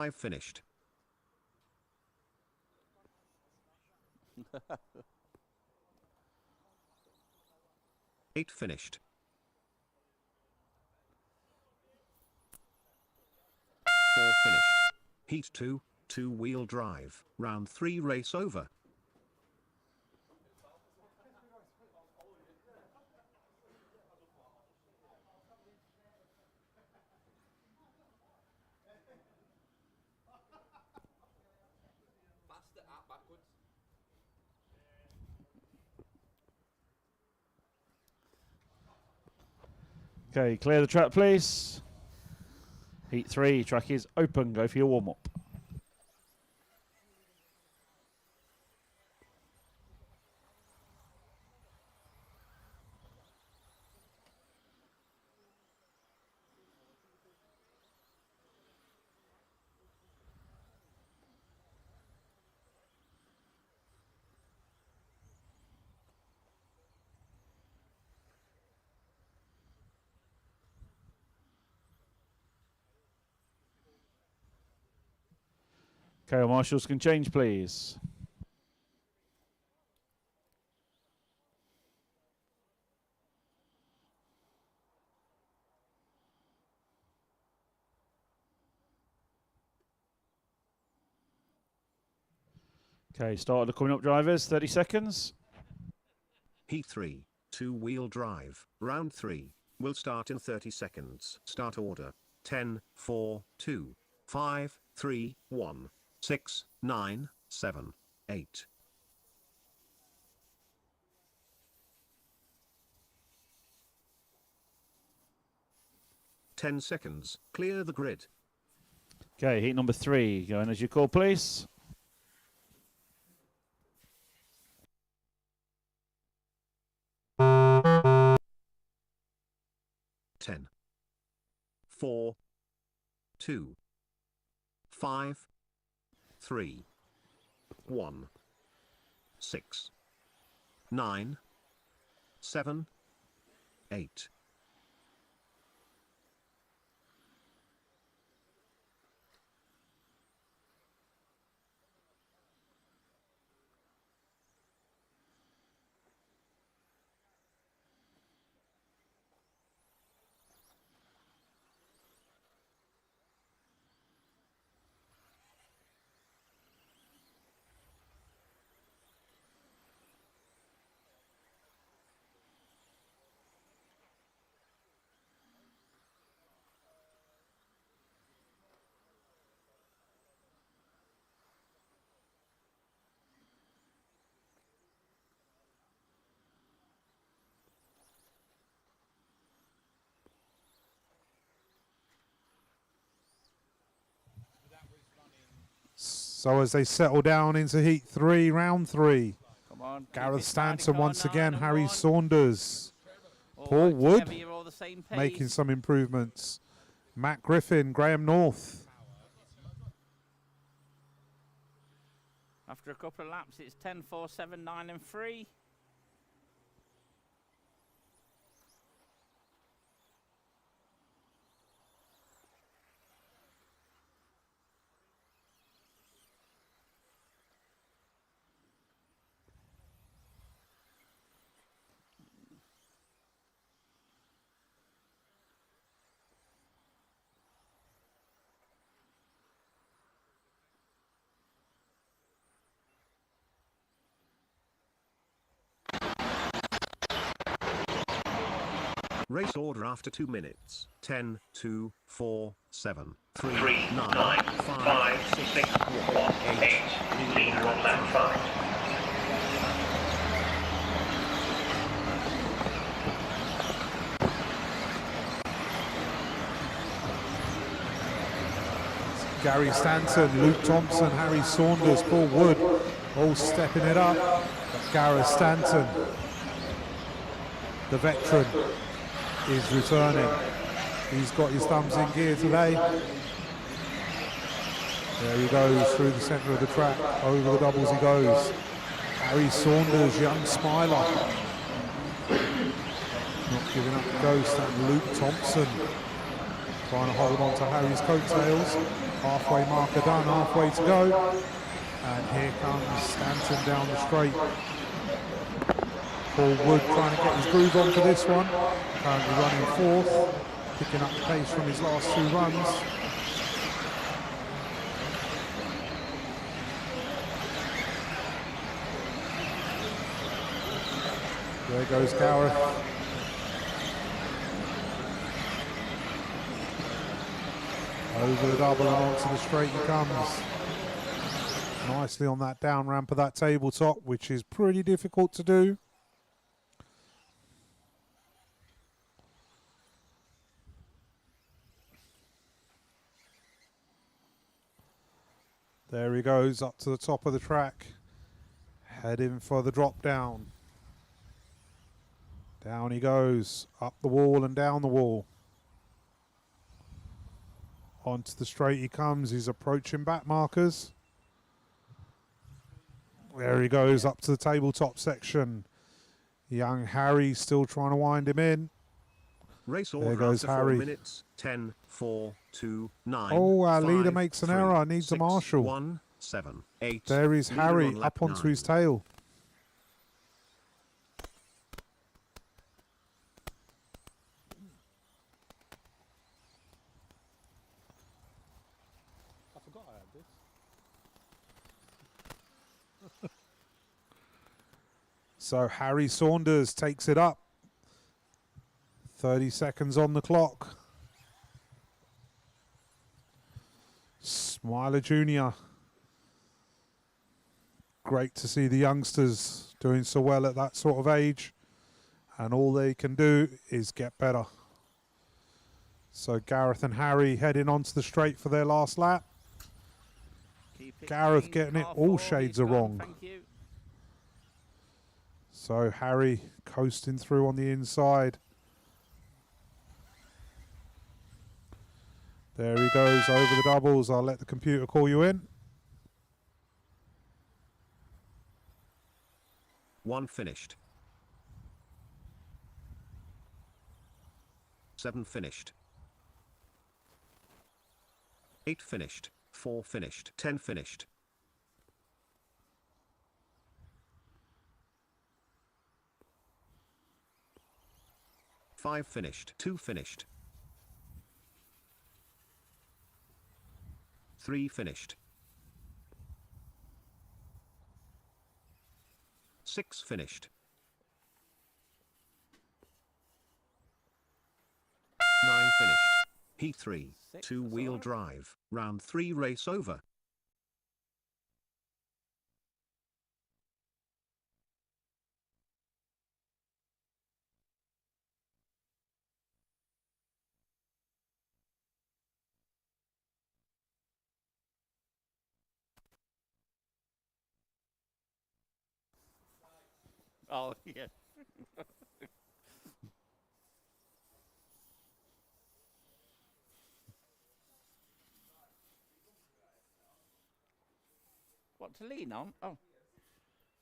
5 finished. 8 finished. 4 finished. Heat 2, 2-wheel drive, round 3 race over. Okay, clear the track, please. Heat 3, track is open. Go for your warm-up. Okay, marshals can change, please. Okay, start the coming up drivers, 30 seconds. Heat 3, 2-wheel drive, round 3, will start in 30 seconds. Start order, 10, 4, 2, 5, 3, 1, 6, 9, 7, 8. Ten seconds, clear the grid. Okay, heat number 3, going as you call, please. Ten, 4, 2, 5, 3, 1, 6, 9, 7, 8. So as they settle down into Heat 3, round 3. Come on. Gareth Stanton once again, Harry Saunders. Paul Wood making some improvements. Matt Griffin, Graham North. After a couple of laps, it's 10, 4, 7, 9 and 3. Race order after 2 minutes. 10, 2, 4, 7, 3, 9, 5, 6, 1, 8. Leader on lap 5. Gary Stanton, Luke Thompson, Harry Saunders, Paul Wood, all stepping it up. But Gareth Stanton, the veteran, is returning. He's got his thumbs in gear today. There he goes through the centre of the track. Over the doubles he goes. Harry Saunders, young smiler. Not giving up the ghost. And Luke Thompson Trying to hold on to Harry's coattails. Halfway marker done, halfway to go. And here comes Stanton down the straight. Paul Wood trying to get his groove on for this one. Currently running fourth, picking up the pace from his last two runs. There goes Gareth. Over the double and onto the straight he comes. Nicely on that down ramp of that tabletop, which is pretty difficult to do. There he goes up to the top of the track. Heading for the drop down. Down he goes, up the wall and down the wall. Onto the straight he comes, he's approaching back markers. There he goes up to the tabletop section. Young Harry still trying to wind him in. Race There order goes after Harry. 4 minutes. 10, 4, 2, 9. Oh, our 5, leader makes an 3, error, needs a 6, marshal. 1, 7, 8. There is Leader Harry on lap up onto 9. his tail. I forgot I had this. So Harry Saunders takes it up. 30 seconds on the clock. Smiler Jr. Great to see the youngsters doing so well at that sort of age. And all they can do is get better. So Gareth and Harry heading onto the straight for their last lap. Gareth getting it all shades of wrong. Thank you. So Harry coasting through on the inside. There he goes over the doubles. I'll let the computer call you in. 1 finished. 7 finished. 8 finished. 4 finished. 10 finished. 5 finished. 2 finished. 3 finished. 6 finished. 9 finished. Heat 3, Six, two-wheel that's all drive, round 3 race over. Oh, yeah. What to lean on? Oh.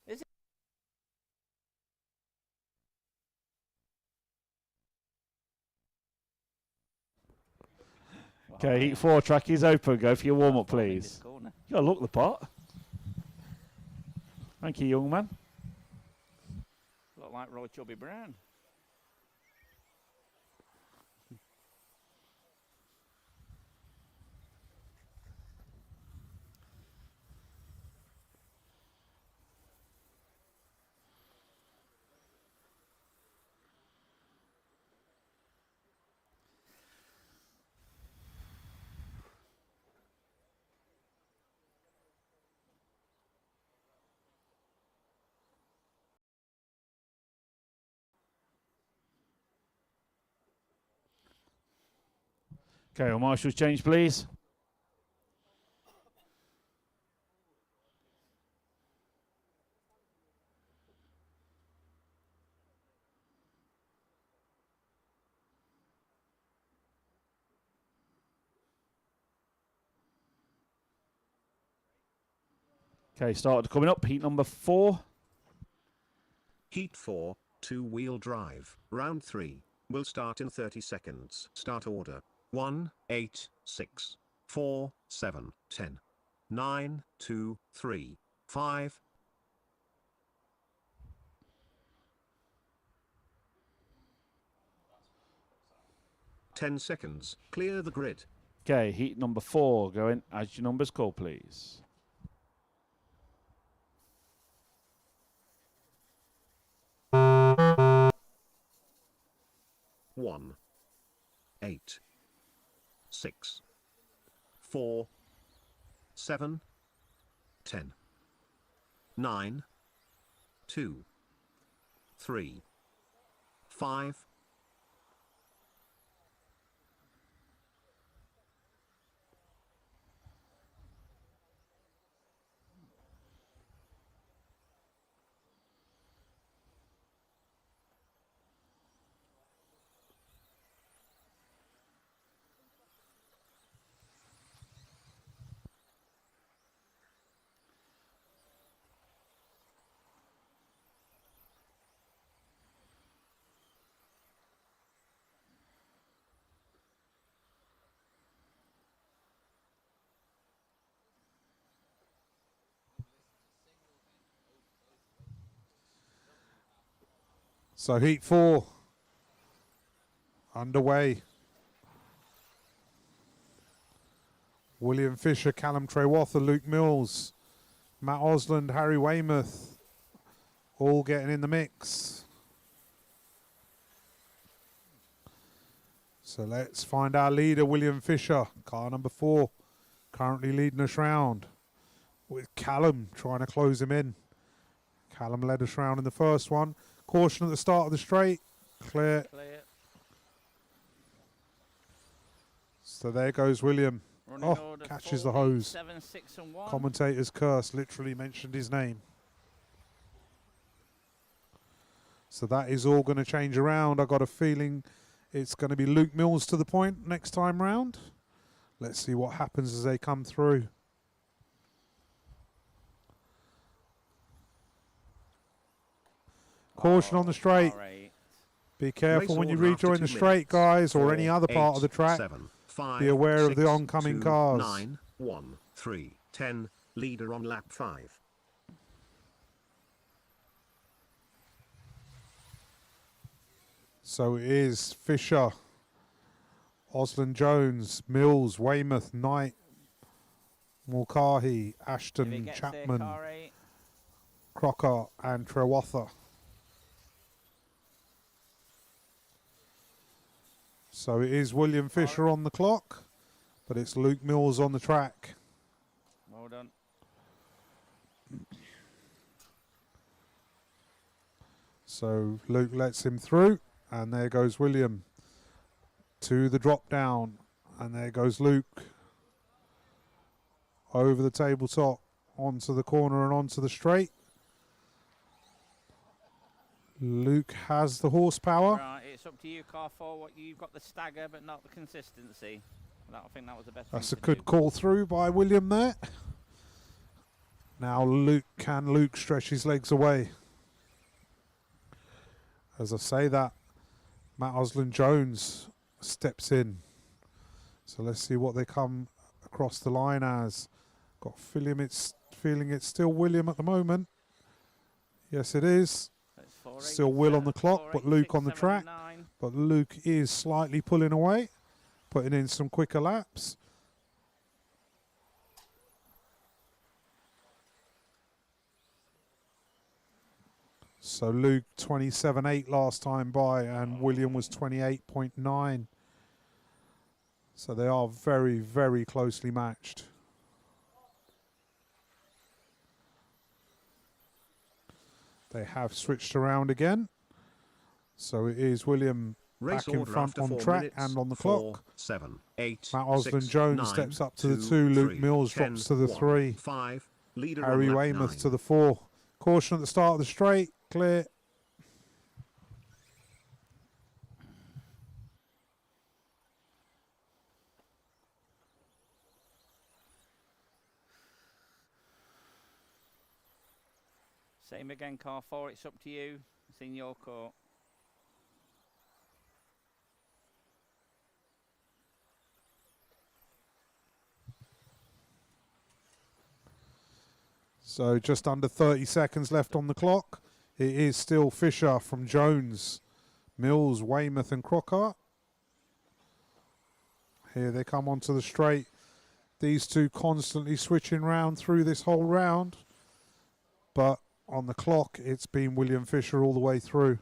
Is it? Okay, heat 4 track is open. Go for your warm up, I'm in this please. corner. You gotta look the part. Thank you, young man. Look like Roy Chubby Brown. Okay, well, marshals change, please. Okay, started coming up. Heat number 4. Heat 4, two-wheel drive, round 3, will start in 30 seconds. Start order, 1, 8, 6, 4, 7, 10, 9, 2, 3, 5. 10 seconds. Clear the grid. Okay, heat number 4 going as your numbers call, please. One, 8, 6, 4, 7, 10, 9, 2, 3, 5. So heat 4 underway. William Fisher, Callum Trewatha, Luke Mills, Matt Osland, Harry Weymouth, all getting in the mix. So let's find our leader, William Fisher, car number 4, currently leading us round, with Callum trying to close him in. Callum led us round in the first one. Caution at the start of the straight. Clear. Clear. So there goes William. Running Oh, order catches 4, the hose. 7, 6 and 1. Commentator's curse literally mentioned his name. So that is all going to change around. I got a feeling it's going to be Luke Mills to the point next time round. Let's see what happens as they come through. Caution on the straight. R8. Be careful Race when you order after rejoin the 2 straight, minutes. guys, or 4, any other part of the 8, track. 7, 5, Be aware of 6, the oncoming 2, cars. 9, 1, 3, 10. Leader on lap 5. So it is Fisher, Osland Jones, Mills, Weymouth, Knight, Mulcahy, If it Ashton, gets there, Chapman, car 8. Crocker and Trewatha. So it is William Fisher on the clock, but it's Luke Mills on the track. Well done. So Luke lets him through, and there goes William to the drop down, and there goes Luke over the tabletop onto the corner and onto the straight. Luke has the horsepower. Right, it's up to you, car 4. What you've got the stagger, but not the consistency. I think that was the best. That's a thing to good do. call through by William there. Now Luke stretch his legs away? As I say that, Matt Osland Jones steps in. So let's see what they come across the line as. Got feeling it's still William at the moment. Yes, it is. That's 4, 8, Still Will on the clock, 4, but 8, Luke 6, on the 7, track. 9. But Luke is slightly pulling away, putting in some quicker laps. So Luke 27.8 last time by, and William was 28.9. So they are very, very closely matched. They have switched around again. So it is William Race back in order front after on 4 track minutes. and on the 4, clock. 7, 8, Matt Osland 6, Jones 9, steps up to the 2, 2. Luke 3, Mills 10, drops to the 1, 3. 5. Leader Harry on lap Weymouth 9. to the 4. Caution at the start of the straight. Clear. Same again, car 4. It's up to you. It's in your court. So just under 30 seconds left on the clock. It is still Fisher from Jones, Mills, Weymouth and Crocker. Here they come onto the straight. These two constantly switching round through this whole round. But on the clock, it's been William Fisher all the way through.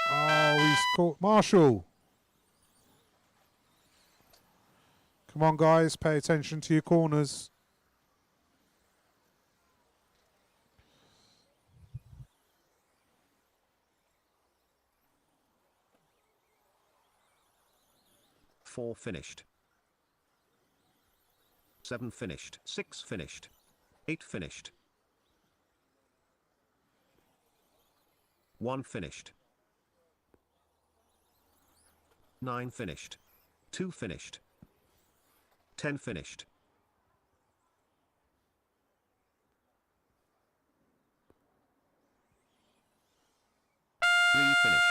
Oh, he's caught Marshall. Come on, guys, pay attention to your corners. Four finished. 7 finished. 6 finished. 8 finished. 1 finished. 9 finished. 2 finished. 10 finished. 3 finished.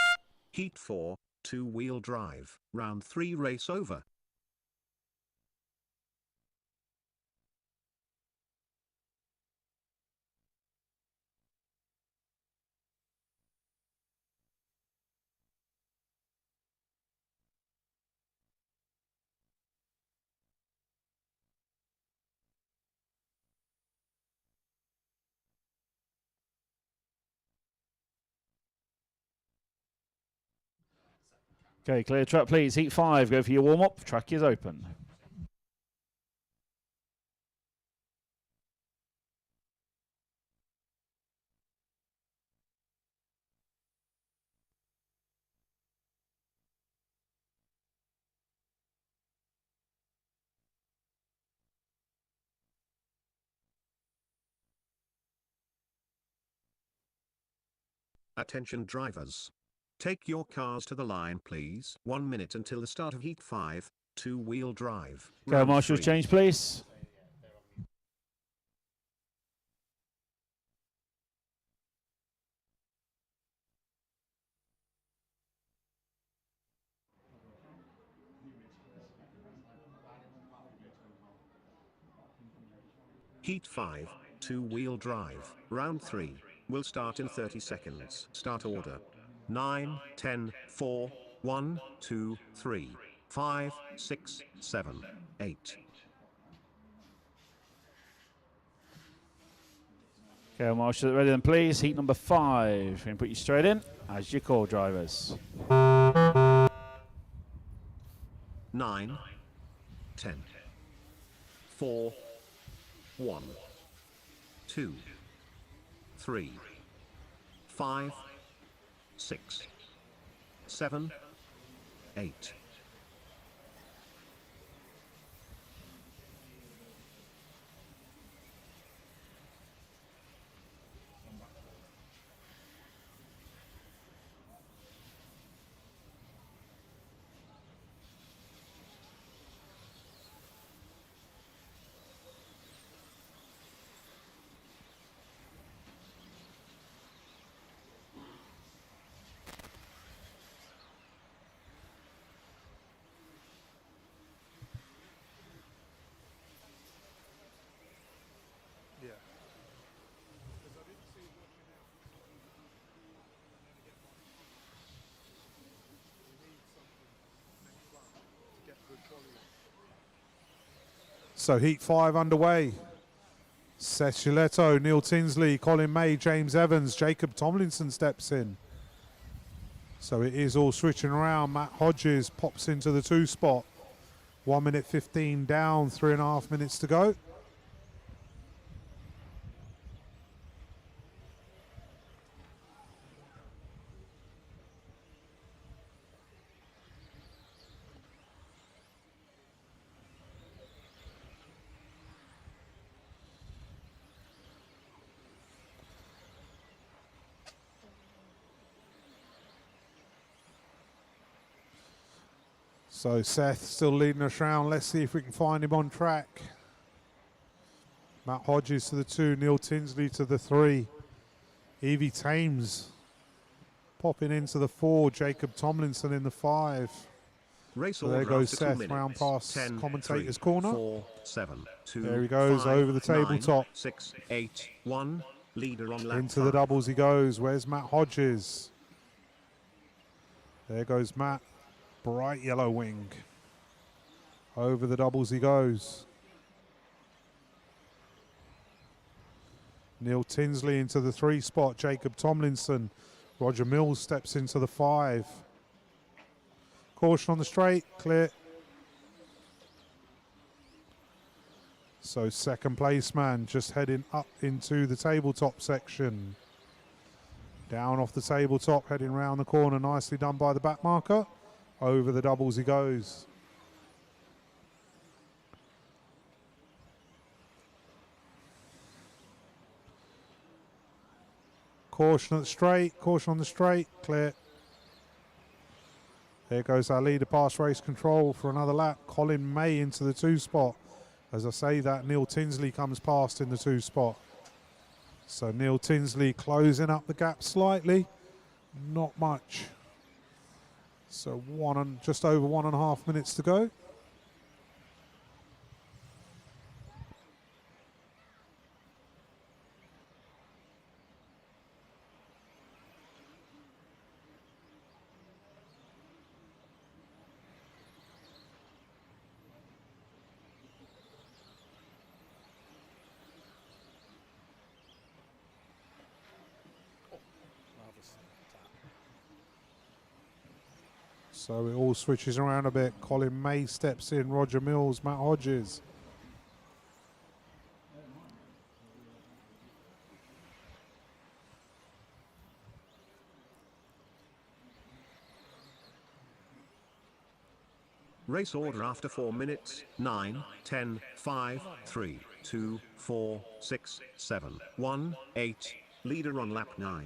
Heat 4, 2-wheel drive, round 3 race over. Okay, clear the track, please. Heat 5, go for your warm-up. Track is open. Attention drivers. Take your cars to the line, please. 1 minute until the start of Heat 5, 2-wheel drive. Okay, round marshals 3. change, please. Heat 5, 2-wheel drive, round 3, will start in 30 seconds. Start order. 9, 10, 4, 1, 2, 3, 5, 6, 7, 8. Okay, marshals, ready then, please. Heat number 5. Going to put you straight in as your core drivers. 9, 10, 4, 1, 2, 3, 5, 6, 7, 8. So Heat 5 underway. Seth Giletto, Neil Tinsley, Colin May, James Evans, Jacob Tomlinson steps in. So it is all switching around. Matt Hodges pops into the 2 spot. 1 minute 15 down, 3.5 minutes to go. So Seth still leading us round. Let's see if we can find him on track. Matt Hodges to the 2, Neil Tinsley to the 3. Evie Thames popping into the 4, Jacob Tomlinson in the 5. Race So there order goes after 2 Seth minutes. round past 10, commentator's 3, corner. 4, 7, 2, There he goes 5, over the 9, tabletop. 6, 8, 1. Leader on lap Into 5. the doubles he goes. Where's Matt Hodges? There goes Matt. Bright yellow wing. Over the doubles he goes. Neil Tinsley into the 3 spot. Jacob Tomlinson. Roger Mills steps into the 5. Caution on the straight. Clear. So second place man just heading up into the tabletop section. Down off the tabletop, heading round the corner. Nicely done by the back marker. Over the doubles he goes. Caution at the straight. Caution on the straight. Clear. There goes our leader past race control for another lap. Colin May into the 2 spot. As I say that, Neil Tinsley comes past in the 2 spot. So Neil Tinsley closing up the gap slightly. Not much. So just over 1.5 minutes to go. So it all switches around a bit. Colin May steps in. Roger Mills, Matt Hodges. Race order after 4 minutes. 9, 10, 5, 3, 2, 4, 6, 7, 1, 8. Leader on lap 9.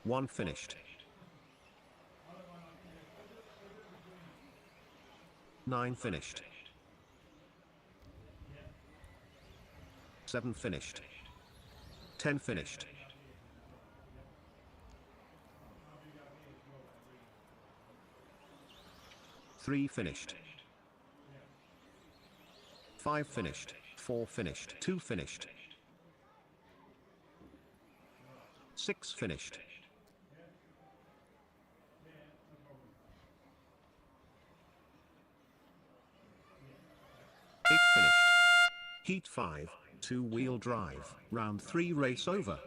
One finished. 9 finished. 7 finished. 10 finished. 3 finished. 5 finished. 4 finished. 2 finished. 6 finished. 8 finished. Heat 5, 2-wheel drive, round 3 race over.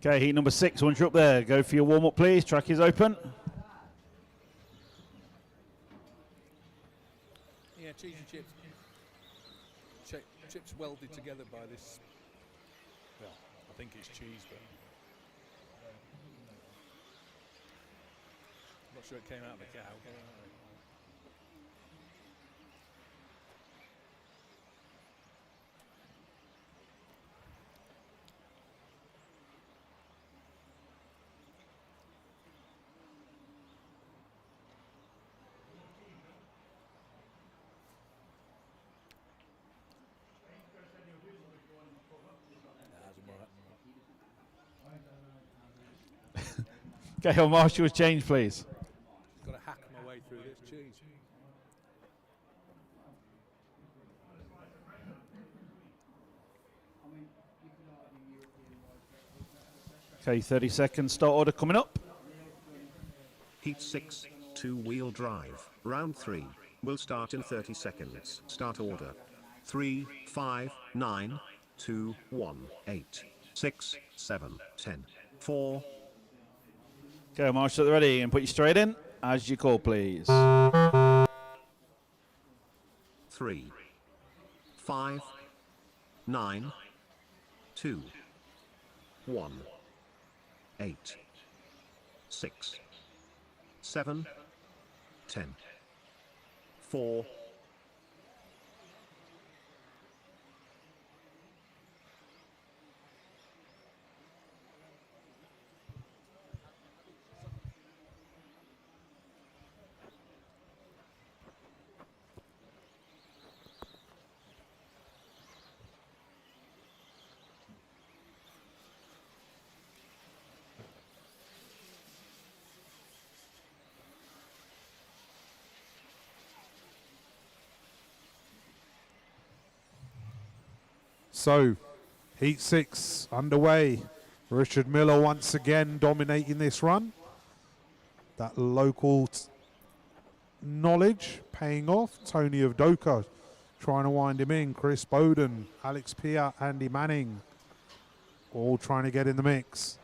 Okay, heat number 6. Once you're up there, go for your warm-up, please. Track is open. Yeah, cheese and chips. Chips welded together by this. Well, I think it's cheese, but I'm not sure it came out of the cow. Gale Marshall's change, please. Got to hack my way through this cheese. Okay, 30 seconds. Start order coming up. Heat 6, two-wheel drive, round 3, will start in 30 seconds. Start order. 3, 5, 9, 2, 1, 8, 6, 7, 10, 4. Gale Marshall at the ready and put you straight in. As you call, please. 3, 5, 9, 2, 1, 8, 6, 7, 10, 4. So, Heat 6 underway. Richard Miller once again dominating this run. That local knowledge paying off. Tony of Doka trying to wind him in. Chris Bowden, Alex Piat, Andy Manning, all trying to get in the mix.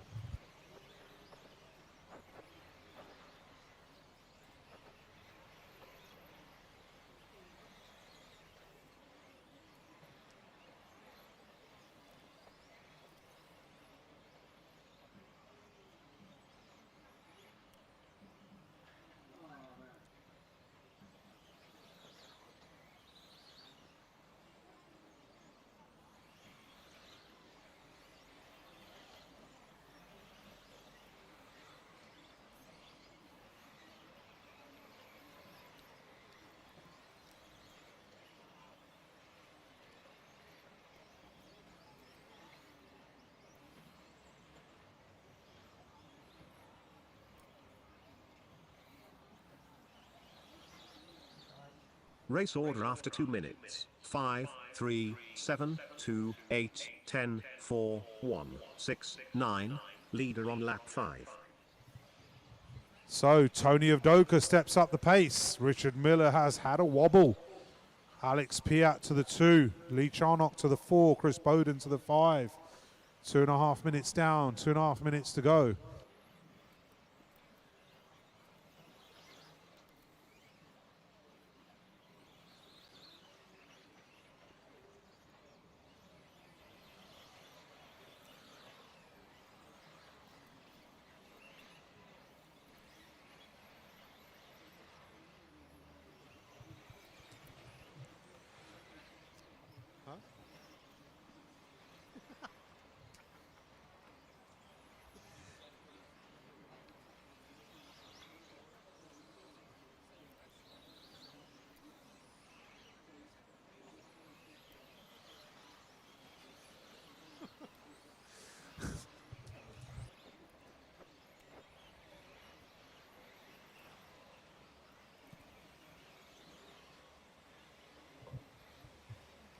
Race order after 2 minutes. 5, 3, 7, 2, 8, 10, 4, 1, 6, 9. Leader on lap 5. So Tony of Doka steps up the pace. Richard Miller has had a wobble. Alex Piat to the 2. Lee Charnock to the 4. Chris Bowden to the 5. 2.5 minutes down. 2.5 minutes to go.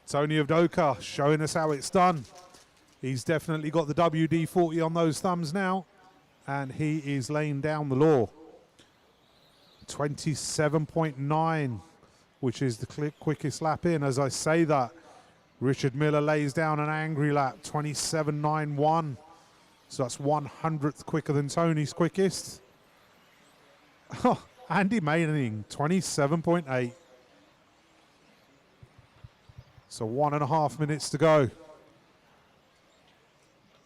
Tony of Doka showing us how it's done. He's definitely got the WD-40 on those thumbs now, and he is laying down the law. 27.9, which is the quickest lap in. As I say that, Richard Miller lays down an angry lap, 27.91. So that's 1/100th quicker than Tony's quickest. Oh, Andy Manning, 27.8. So 1.5 minutes to go.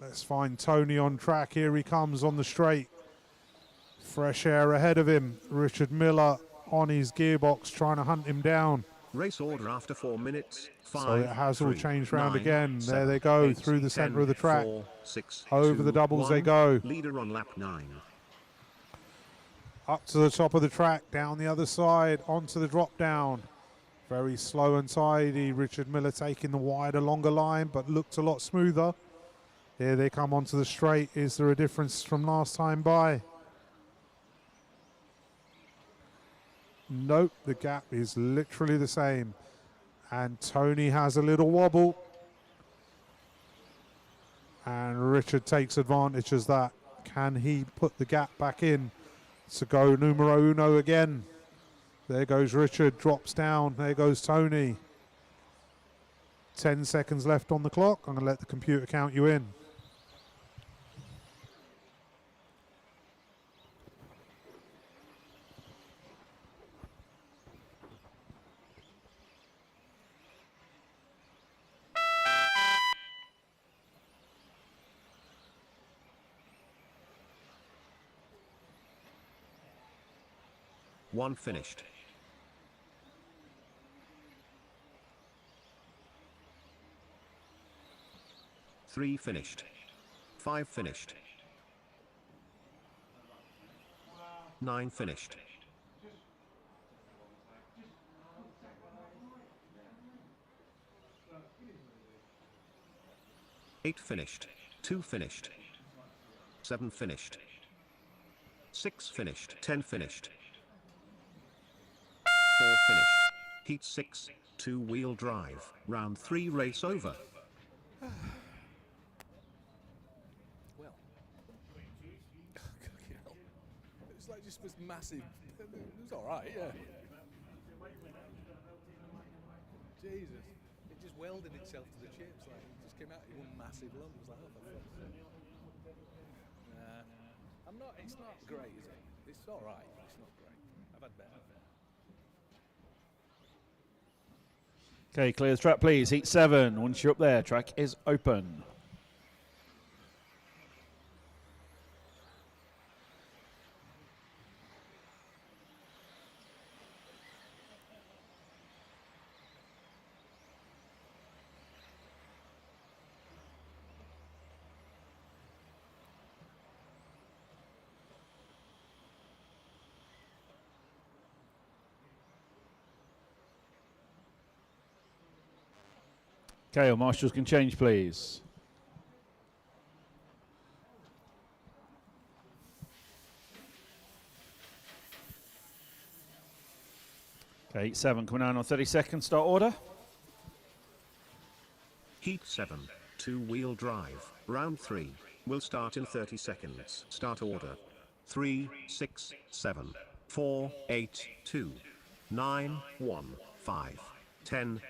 Let's find Tony on track. Here he comes on the straight. Fresh air ahead of him. Richard Miller on his gearbox trying to hunt him down. Race order after 4 minutes. 5, So it has all 3, changed round 9, again. 7, There they go 8, through the 10, centre of the track. 4, 6, Over 2, the doubles 1. they go. Leader on lap 9. Up to the top of the track, down the other side, onto the drop down. Very slow and tidy. Richard Miller taking the wider, longer line, but looked a lot smoother. Here they come onto the straight. Is there a difference from last time by? Nope, the gap is literally the same. And Tony has a little wobble. And Richard takes advantage of that. Can he put the gap back in to go numero uno again? There goes Richard, drops down. There goes Tony. 10 seconds left on the clock. I'm going to let the computer count you in. One finished. Three finished. Five finished. Nine finished. Eight finished. Two finished. Seven finished. Six finished. 10 finished. 4 finished. Heat 6, 2-wheel drive, round 3 race over. Well, it's like just was massive. It was all right, yeah. Jesus, it just welded itself to the chips. Like it just came out in one massive lump. It was like, oh, for fuck's sake. I'm not. It's not great, is it? It's all right. It's not great. I've had better. Okay, clear the track, please. Heat 7. Once you're up there, track is open. Okay, your marshals can change, please. Okay, Heat 7 coming down on 30 seconds. Start order. Heat 7, 2-wheel drive, round 3, will start in 30 seconds. Start order. 3, 6, 7, 4, 8, 2, 9, 1, 5, 10.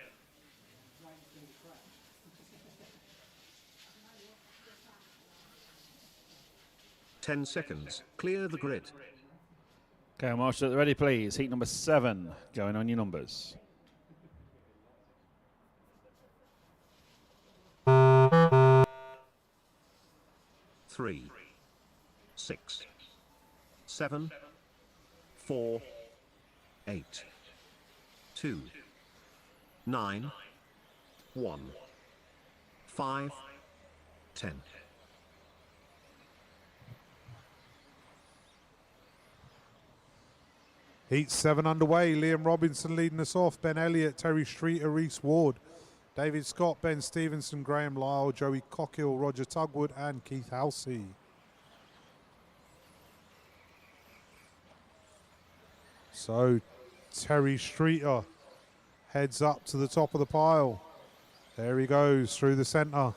10 seconds. Clear the grid. Okay, marshals at the ready, please. Heat number 7 going on your numbers. Three, 6, 7, 4, 8, 2, 9, 1, 5, 10. Heat 7 underway. Liam Robinson leading us off. Ben Elliott, Terry Streeter, Reese Ward, David Scott, Ben Stevenson, Graham Lyle, Joey Cockhill, Roger Tugwood, and Keith Halsey. So Terry Streeter heads up to the top of the pile. There he goes through the centre.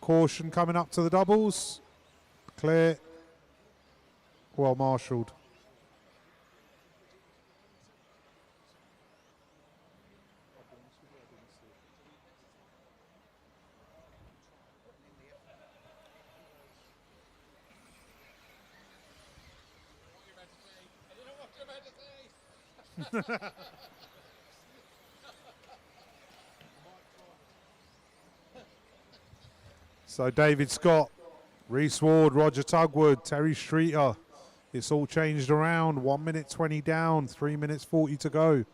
Caution coming up to the doubles. Clear. Well marshalled. So David Scott, Reese Ward, Roger Tugwood, Terry Streeter. It's all changed around. 1 minute 20 down, 3 minutes 40 to go.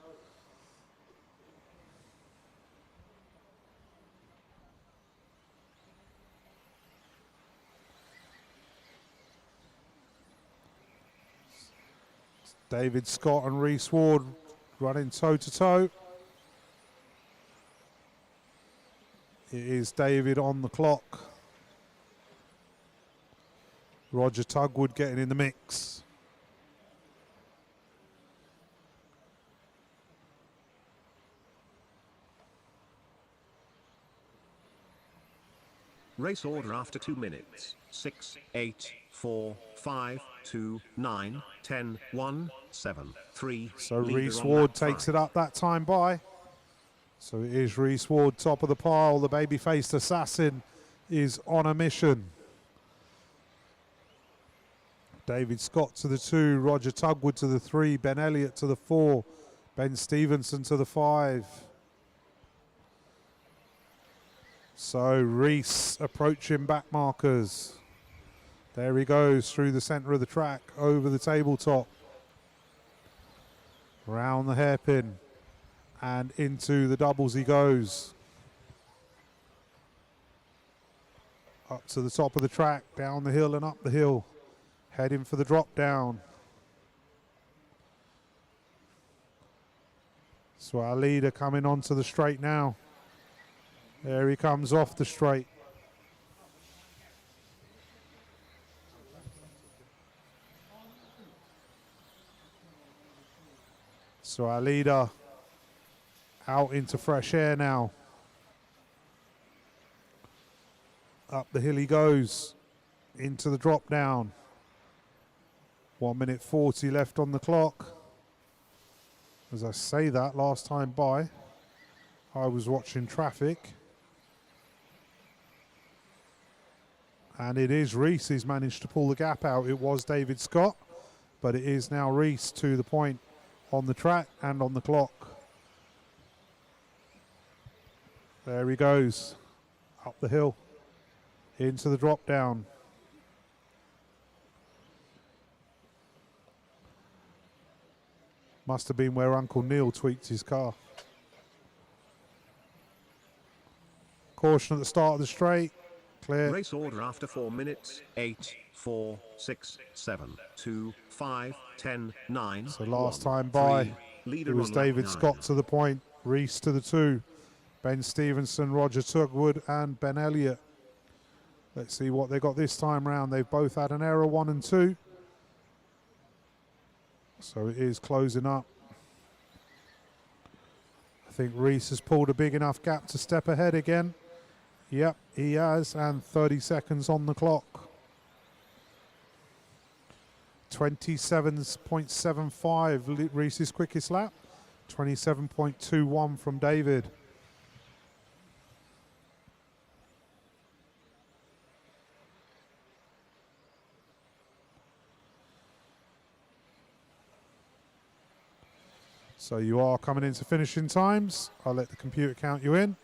David Scott and Reese Ward running toe to toe. It is David on the clock. Roger Tugwood getting in the mix. Race order after 2 minutes. 6, 8, 4, 5, 2, 9, 10, 1, 7, 3. So Leader Reese on Ward lap takes 5. it up that time by. So it is Reese Ward top of the pile. The baby-faced assassin is on a mission. David Scott to the 2, Roger Tugwood to the 3, Ben Elliott to the 4, Ben Stevenson to the 5. So Reese approaching back markers. There he goes through the centre of the track, over the tabletop, round the hairpin, and into the doubles he goes. Up to the top of the track, down the hill and up the hill, heading for the drop down. So our leader coming onto the straight now. There he comes off the straight. So our leader out into fresh air now. Up the hill he goes, into the drop down. 1 minute 40 left on the clock. As I say that, last time by, I was watching traffic. And it is Reese who's managed to pull the gap out. It was David Scott, but it is now Reese to the point on the track and on the clock. There he goes, up the hill, into the drop down. Must have been where Uncle Neil tweaked his car. Caution at the start of the straight. Clear. Race order after 4 minutes. 8, 4, 6, 7, 2, 5, 10, 9. So last 1, time by, 3. Leader it was on lap David 9. Scott to the point, Reese to the 2, Ben Stevenson, Roger Tugwood and Ben Elliott. Let's see what they got this time round. They've both had an error, 1 and 2. So it is closing up. I think Reese has pulled a big enough gap to step ahead again. Yep, he has, and 30 seconds on the clock. 27.75 Reese's quickest lap. 27.21 from David. So you are coming into finishing times. I'll let the computer count you in.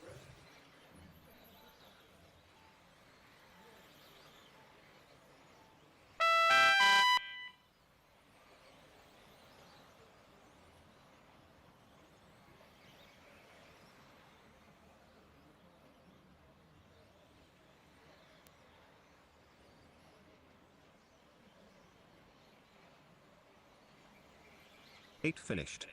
Eight finished.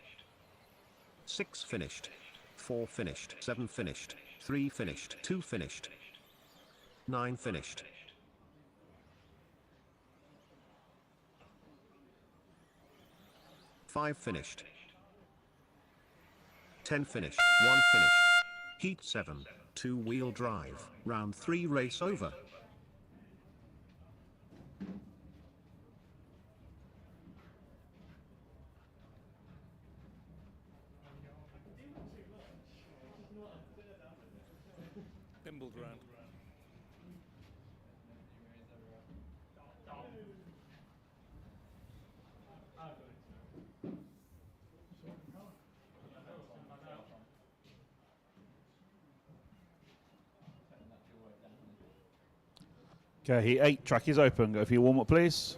6 finished. 4 finished. 7 finished. 3 finished. 2 finished. 9 finished. 5 finished. 10 finished. 1 finished. Heat 7. 2-wheel drive. Round 3 race over. Bimbled round. Okay, heat 8, track is open. Go for your warm-up, please.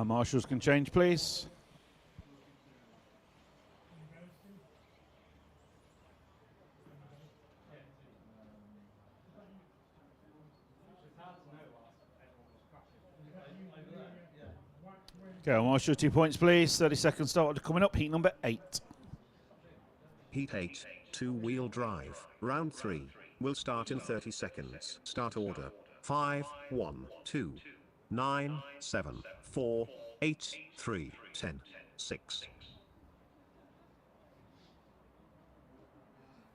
Marshals can change, please. Go, Marshall, 2 points, please. 30 seconds start coming up. Heat number 8. Heat 8, two-wheel drive, round 3, will start in 30 seconds. Start order, 5, 1, 2, 9, 7, 4, 8, 3, 10, 6.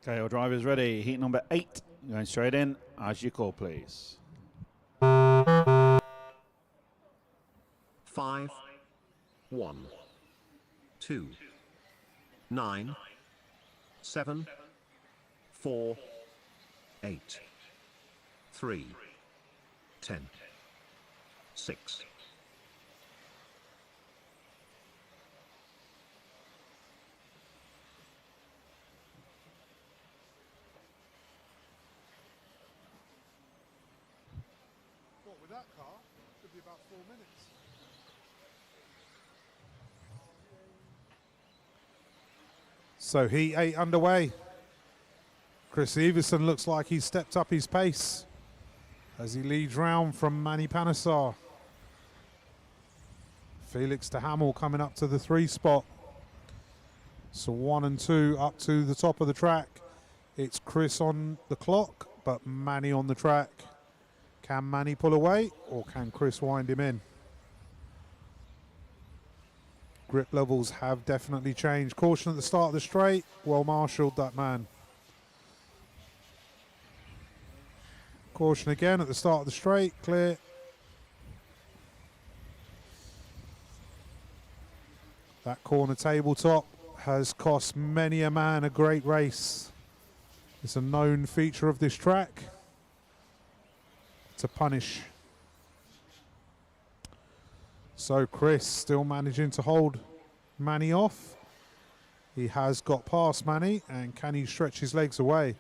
Okay, our driver's ready. Heat number 8. Going straight in. As you call, please. 5, 1, 2, 9, 7, 4, 8, 3, 10, 6. What, with that car? Should be about 4 minutes. So heat 8 underway. Chris Everson looks like he's stepped up his pace as he leads round from Manny Panesar. Felix de Hamel coming up to the 3 spot. So 1 and 2 up to the top of the track. It's Chris on the clock, but Manny on the track. Can Manny pull away or can Chris wind him in? Grip levels have definitely changed. Caution at the start of the straight. Well marshalled, that man. Caution again at the start of the straight. Clear. That corner tabletop has cost many a man a great race. It's a known feature of this track to punish. So Chris still managing to hold Manny off. He has got past Manny, and can he stretch his legs away?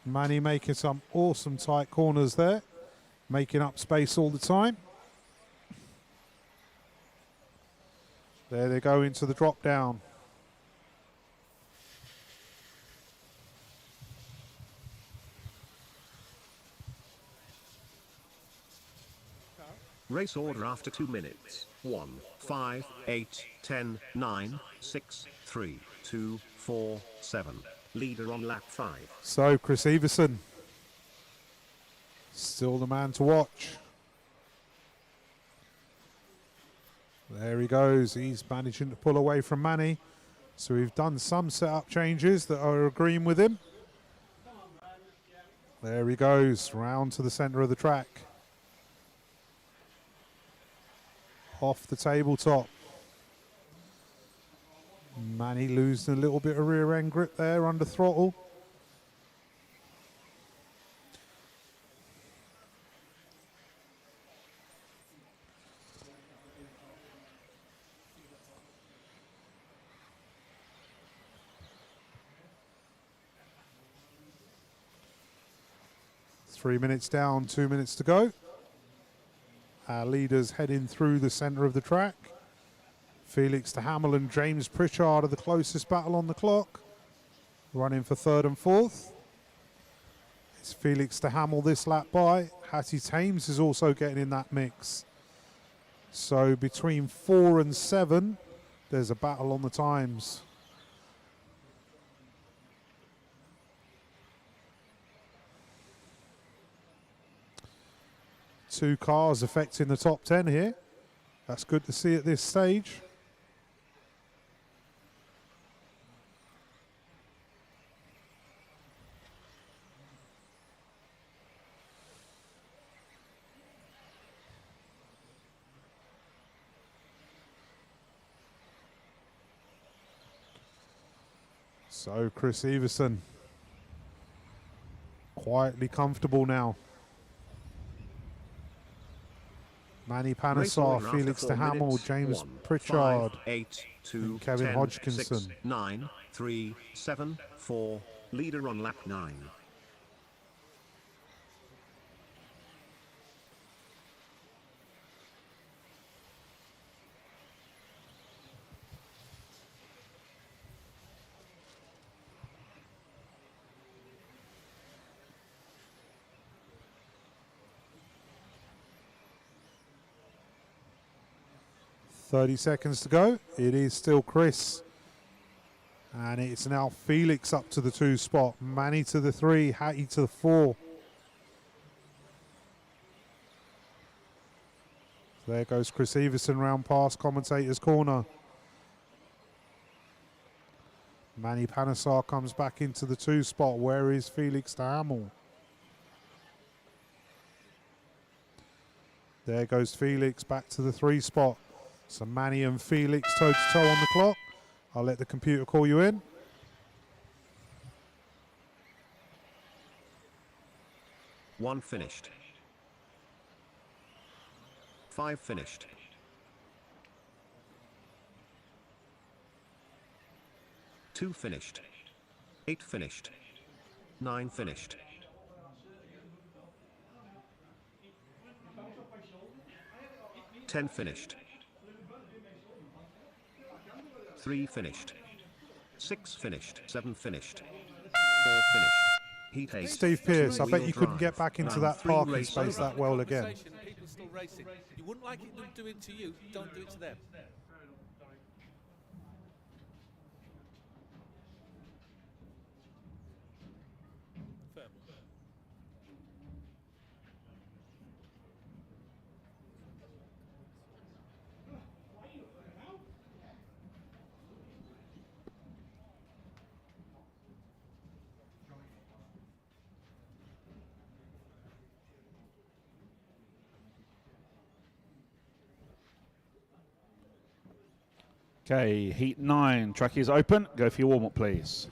Manny making some awesome tight corners there, making up space all the time. There they go into the drop down. Race order after 2 minutes. 1, 5, 8, 10, 9, 6, 3, 2, 4, 7. Leader on lap 5. So Chris Everson, still the man to watch. There he goes. He's managing to pull away from Manny. So we've done some setup changes that are agreeing with him. There he goes, round to the centre of the track. Off the tabletop. Manny losing a little bit of rear end grip there under throttle. Three minutes down, 2 minutes to go. Our leaders heading through the centre of the track. Felix de Hamel and James Pritchard are the closest battle on the clock. Running for 3rd and 4th. It's Felix de Hamel this lap by. Hattie Thames is also getting in that mix. So between 4 and 7, there's a battle on the times. Two cars affecting the top 10 here. That's good to see at this stage. So Chris Everson, quietly comfortable now. Manny Panesar, Felix de Hamel, James 1, Pritchard, 5, 8, 2, and Kevin 10, Hodgkinson. 6, 9, 3, 7, 4. Leader on lap 9. 30 seconds to go. It is still Chris. And it's now Felix up to the 2 spot. Manny to the 3. Hattie to the 4. There goes Chris Everson round past commentator's corner. Manny Panesar comes back into the 2 spot. Where is Felix de Hamel? There goes Felix back to the 3 spot. So Manny and Felix toe to toe on the clock. I'll let the computer call you in. One finished. 5 finished. 2 finished. 8 finished. 9 finished. 10 finished. 3 finished. 6 finished. 7 finished. 4 finished. Heat 8. Steve Pearce, I bet Two-wheel you couldn't get drive. back into Round that 3 parking race space over. that well again. Conversation, people still racing. You wouldn't like it them do it to you, don't do it to them. Fair. Okay, heat 9. Track is open. Go for your warm-up, please.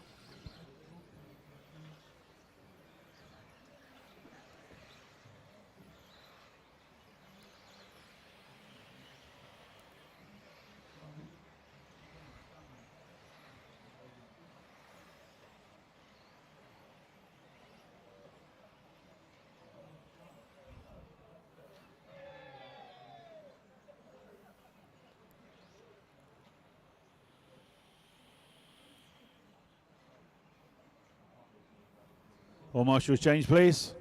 All marshals change, please.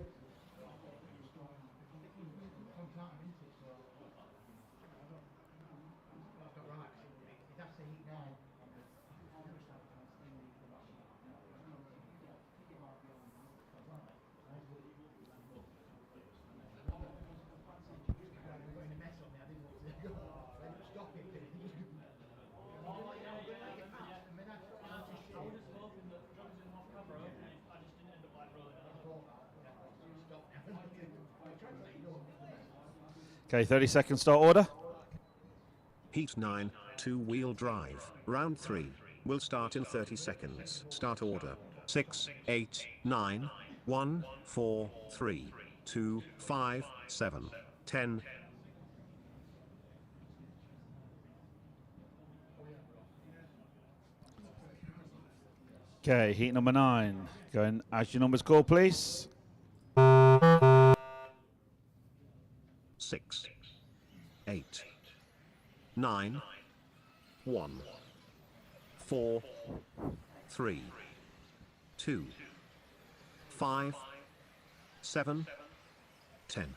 Okay, 30 seconds start order. Heat 9, 2-wheel drive. Round 3 will start in 30 seconds. Start order. 6, 8, 9, 1, 4, 3, 2, 5, 7, 10. Okay, heat number 9. Go and as your numbers call, please. 6, 8, 9, 1, 4, 3, 2, 5, 7, 10.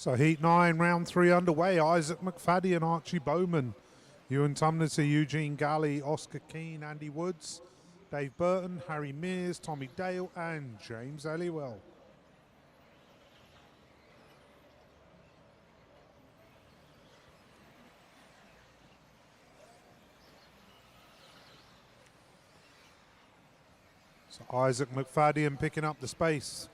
So heat 9, round 3 underway. Isaac McFadden and Archie Bowman. Ewan Tumnity, Eugene Galley, Oscar Keane, Andy Woods, Dave Burton, Harry Mears, Tommy Dale and James Elliwell. So Isaac McFadden picking up the space.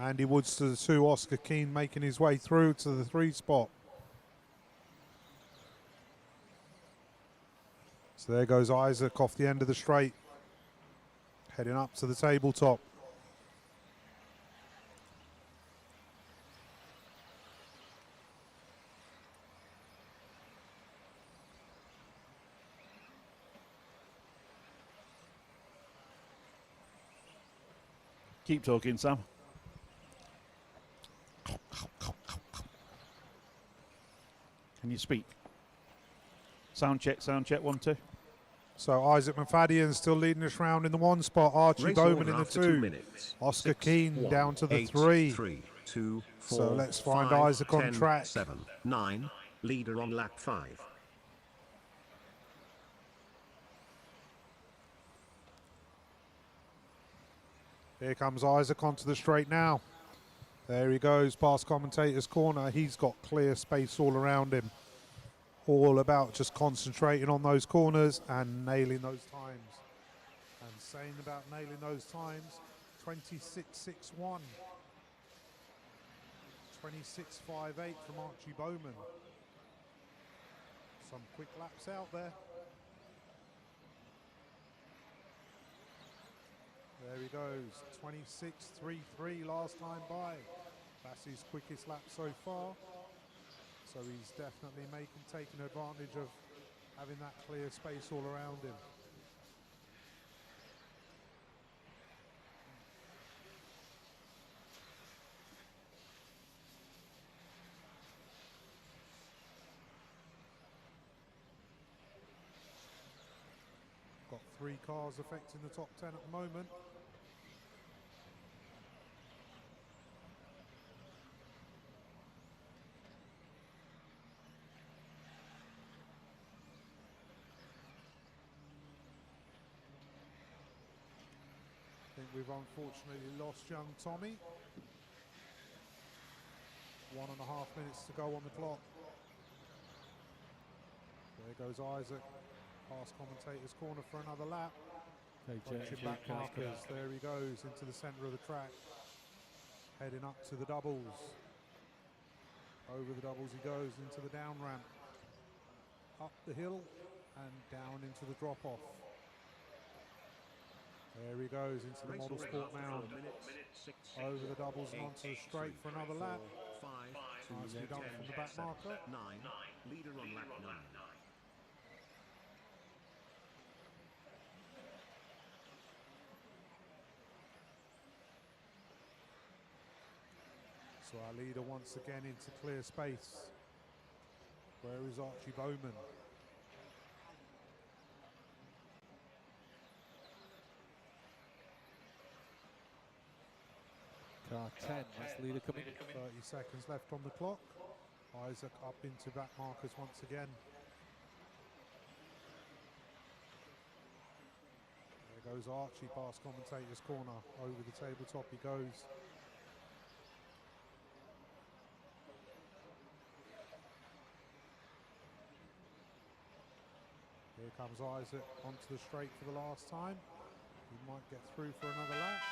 Andy Woods to the 2, Oscar Keane making his way through to the 3 spot. So there goes Isaac off the end of the straight, heading up to the tabletop. Keep talking, Sam. Can you speak? Sound check, 1, 2. So Isaac McFadden still leading this round in the 1 spot. Archie Race Bowman order in the after 2. 2 minutes. Oscar 6, Keane 1, down to the 8, 3. 3, 2, 4, So let's find 5, Isaac on 10, track. 7, 9. Leader on lap 5. Here comes Isaac onto the straight now. There he goes past commentator's corner. He's got clear space all around him. All about just concentrating on those corners and nailing those times. And saying about nailing those times, 26.61. 26.58 from Archie Bowman. Some quick laps out there. There he goes, 26.33 last time by. That's his quickest lap so far. So he's definitely taking advantage of having that clear space all around him. Got 3 cars affecting the top 10 at the moment. I think we've unfortunately lost young Tommy. 1.5 minutes to go on the clock. There goes Isaac, past commentator's corner for another lap. Punching back markers, there he goes into the centre of the track. Heading up to the doubles. Over the doubles he goes into the down ramp. Up the hill and down into the drop off. There he goes into the model sport mound. Over the doubles and onto the straight for another lap. Nicely done from the back marker. 9. Leader on lap 9. So our leader once again into clear space. Where is Archie Bowman? Car 10, that's the leader coming. 30 seconds left on the clock. Isaac up into back markers once again. There goes Archie past commentator's corner. Over the tabletop he goes. Here comes Isaac onto the straight for the last time. He might get through for another lap.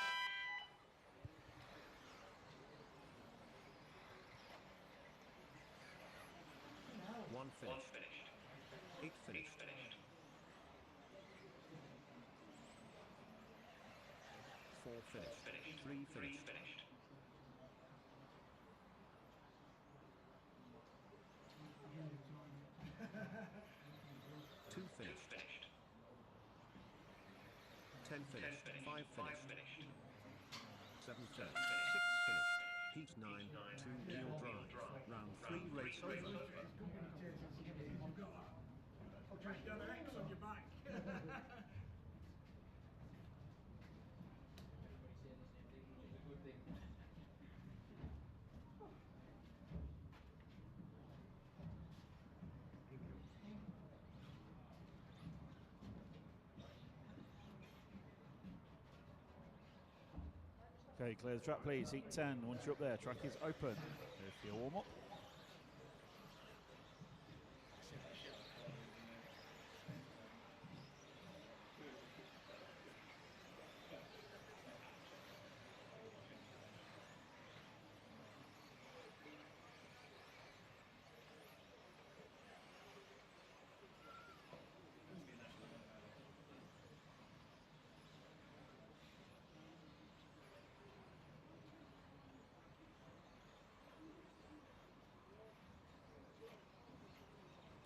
1 finished. 8 finished. 4 finished. 3 finished. 2 finished. 10 finished. 5 finished. 7 finished. 6 finished. Heat 9. 2-wheel drive. Round 3 race over. Okay, clear the track, please. Heat 10. Once you're up there, track is open. Go for your warm up.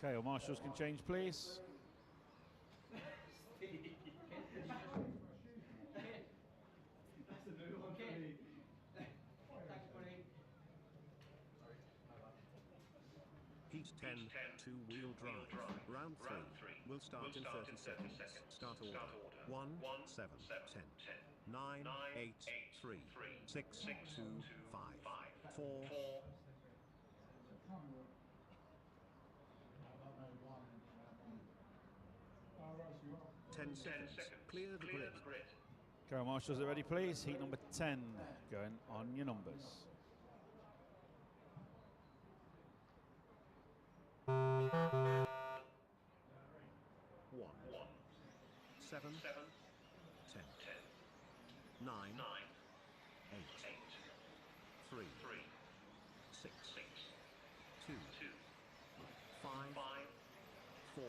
Okay, all marshals can change, please. 10, two-wheel drive, round 3, will start in 30 seconds. Start order, 1, 7, 10, 9, 8, 3, 6, 2, 5, 4, 10 seconds, clear the grid. Go marshals, are ready please. Heat number 10 going on your numbers. 1, 7, 10, 9, 8, 3, 6, 2, 5, 4,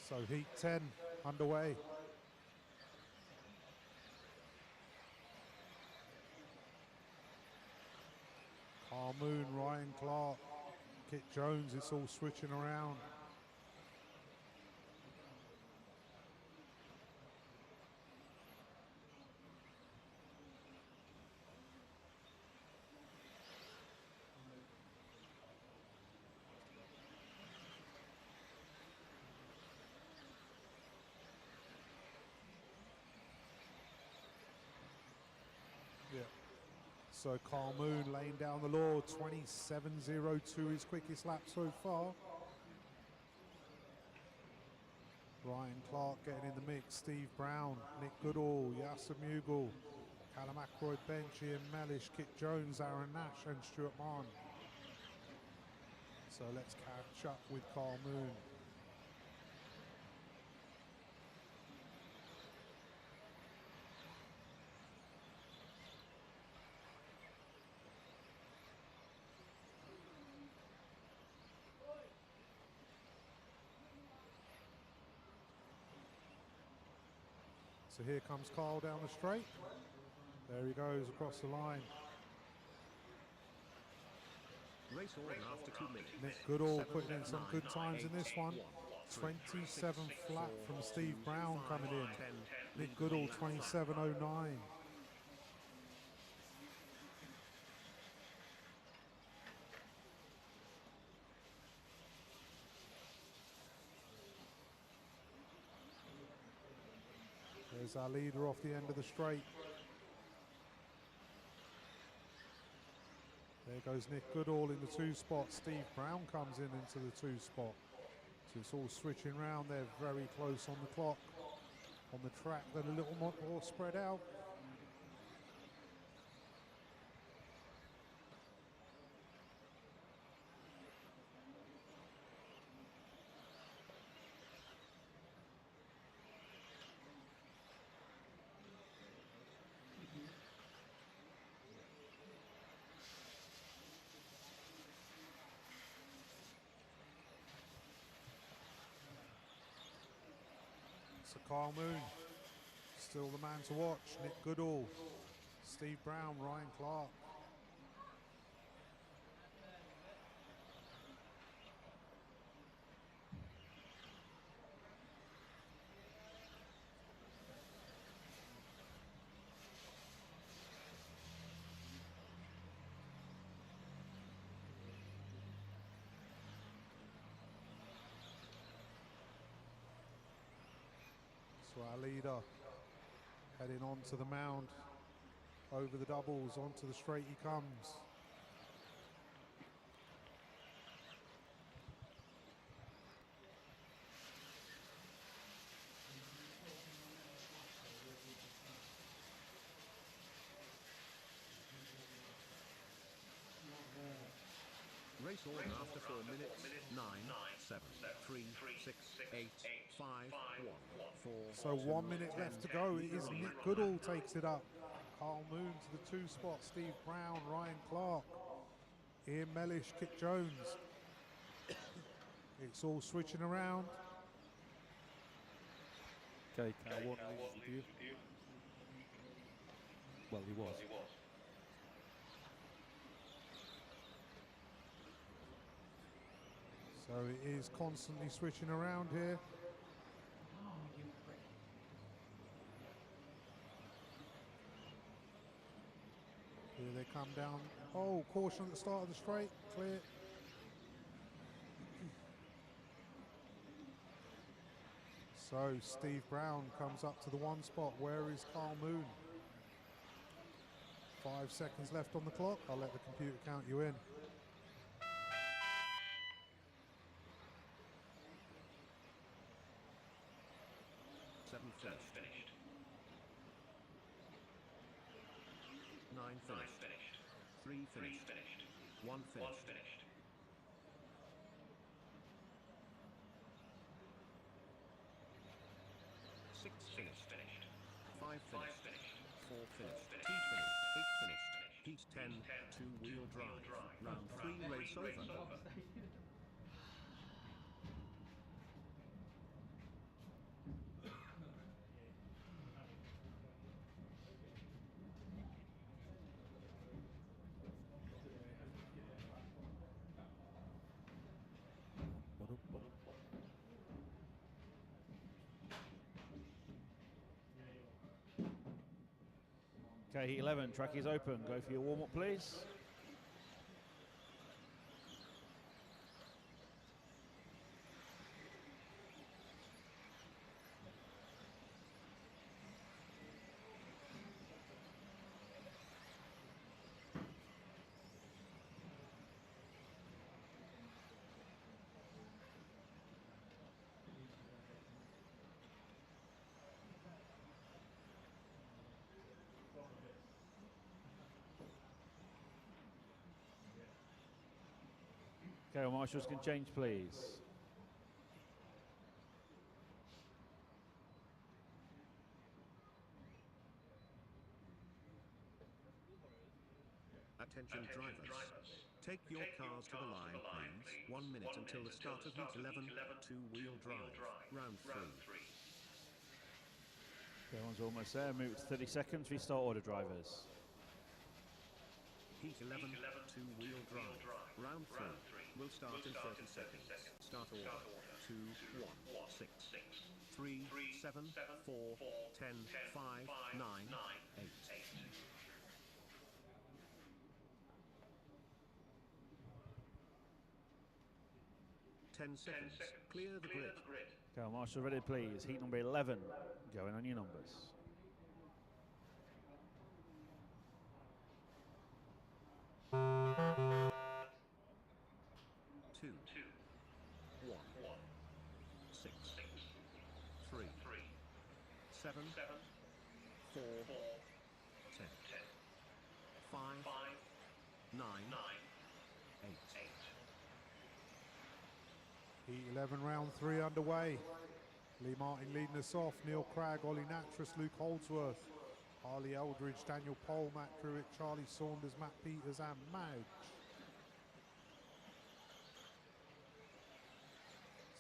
So heat 10 underway. Carl Moon, Ryan Clark, Kit Jones, it's all switching around. Yeah. So Carl Moon laying down the law, 27.02 his quickest lap so far. Ryan Clark getting in the mix, Steve Brown, Nick Goodall, Yasser Mughal, Callum Ackroyd bench, Ian Mellish, Kit Jones, Aaron Nash and Stuart Mann. So let's catch up with Carl Moon. So here comes Carl down the straight. There he goes across the line. Race order after 2 minutes. Nick Goodall 7, putting in some 9, good times in 8, this one. 3, 27 6, flat 4, from Steve Brown 5, coming in. 10, Nick lead Goodall the lap flat. 27.09. There's our leader off the end of the straight. There goes Nick Goodall in the 2 spot. Steve Brown comes in into the 2 spot. So it's all switching around. They're very close on the clock. On the track, they're a little more spread out. So Carl Moon, still the man to watch. Nick Goodall, Steve Brown, Ryan Clark. So our leader heading on to the mound, over the doubles, onto the straight he comes. Race order after 4 minutes. 9, 7, 3, 6, 8, 5, 1, 4. So 1 2, minute 10. left to go. It is Nick Goodall takes it up. Carl Moon to the 2 spot. Steve Brown, Ryan Clark, Ian Mellish, Kit Jones. It's all switching around. Okay, Cal, what leads with you? Well, he was. So it is constantly switching around here. Here they come down. Oh, caution at the start of the straight. Clear. So Steve Brown comes up to the one spot. Where is Carl Moon? 5 seconds left on the clock. I'll let the computer count you in. 7 finished. 9 finished. 3 finished. 1 finished. 6 finished. 5 finished. 4 finished. 2 finished. 8 finished. Heat 10, 2-wheel drive. Round 3 race over. Okay, heat 11, track is open. Go for your warm-up, please. Okay, well, marshals can change, please. Attention drivers. Take your cars to the line, please. 1 minute until the start of Heat 11, 2-wheel drive. Round 3. Everyone's almost there. Move it to 30 seconds. Restart order, drivers. Heat 11, 2-wheel drive. Round 3 will start in 30 seconds. Start order. 2, 1, 6, 3, 7, 4, 10, 5, 9, 8. 10 seconds. Clear the grid. Okay, marshal ready, please. Heat number 11. Going on your numbers. Two, 1, 6, 3, 7, 4, 10, 5, 9, 8. Heat 11, round 3 underway. Lee Martin leading us off. Neil Cragg, Ollie Natras, Luke Holdsworth, Harley Eldridge, Daniel Pohl, Matt Truitt, Charlie Saunders, Matt Peters and Madge.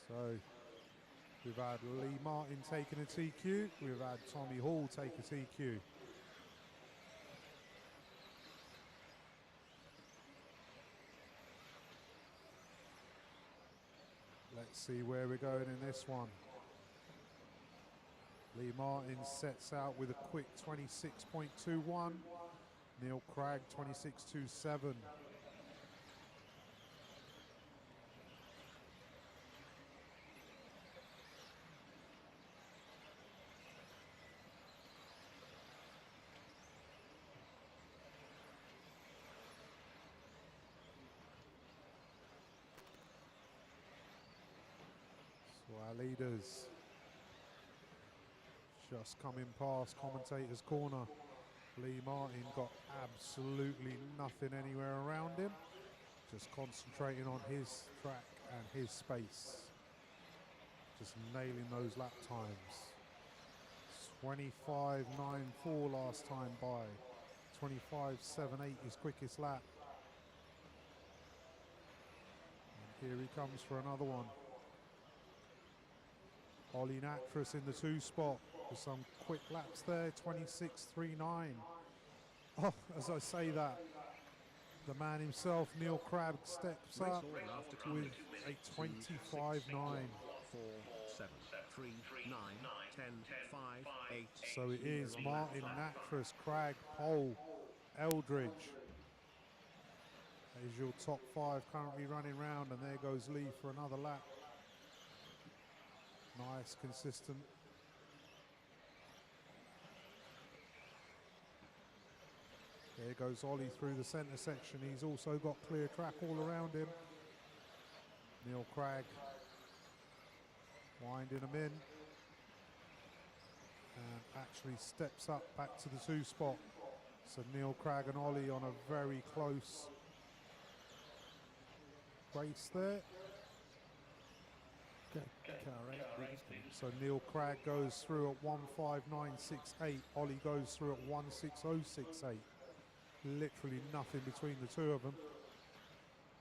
So we've had Lee Martin taking a TQ. We've had Tommy Hall take a TQ. Let's see where we're going in this one. Lee Martin sets out with a quick 26.21. Neil Cragg 26.27. So our leaders just coming past commentator's corner. Lee Martin got absolutely nothing anywhere around him. Just concentrating on his track and his space. Just nailing those lap times. 25.94 last time by. 25.78 his quickest lap. And here he comes for another one. Ollie Natras in the 2 spot with some quick laps there, 26.39. Oh, as I say that, The man himself, Neil Crabb, steps Race up order after 2 with minutes. a 2, 25.9. 4, 7, 3, 9, 10, 5, 8. So it Leader is on Martin lap 5. Nattrass, Cragg, Pole, Eldridge. That is your top 5 currently running round, and there goes Lee for another lap. Nice, consistent. There goes Ollie through the centre section. He's also got clear track all around him. Neil Cragg winding him in. And actually steps up back to the 2 spot. So Neil Cragg and Ollie on a very close race there. So Neil Cragg goes through at 159.68. Ollie goes through at 160.68. Literally nothing between the 2 of them.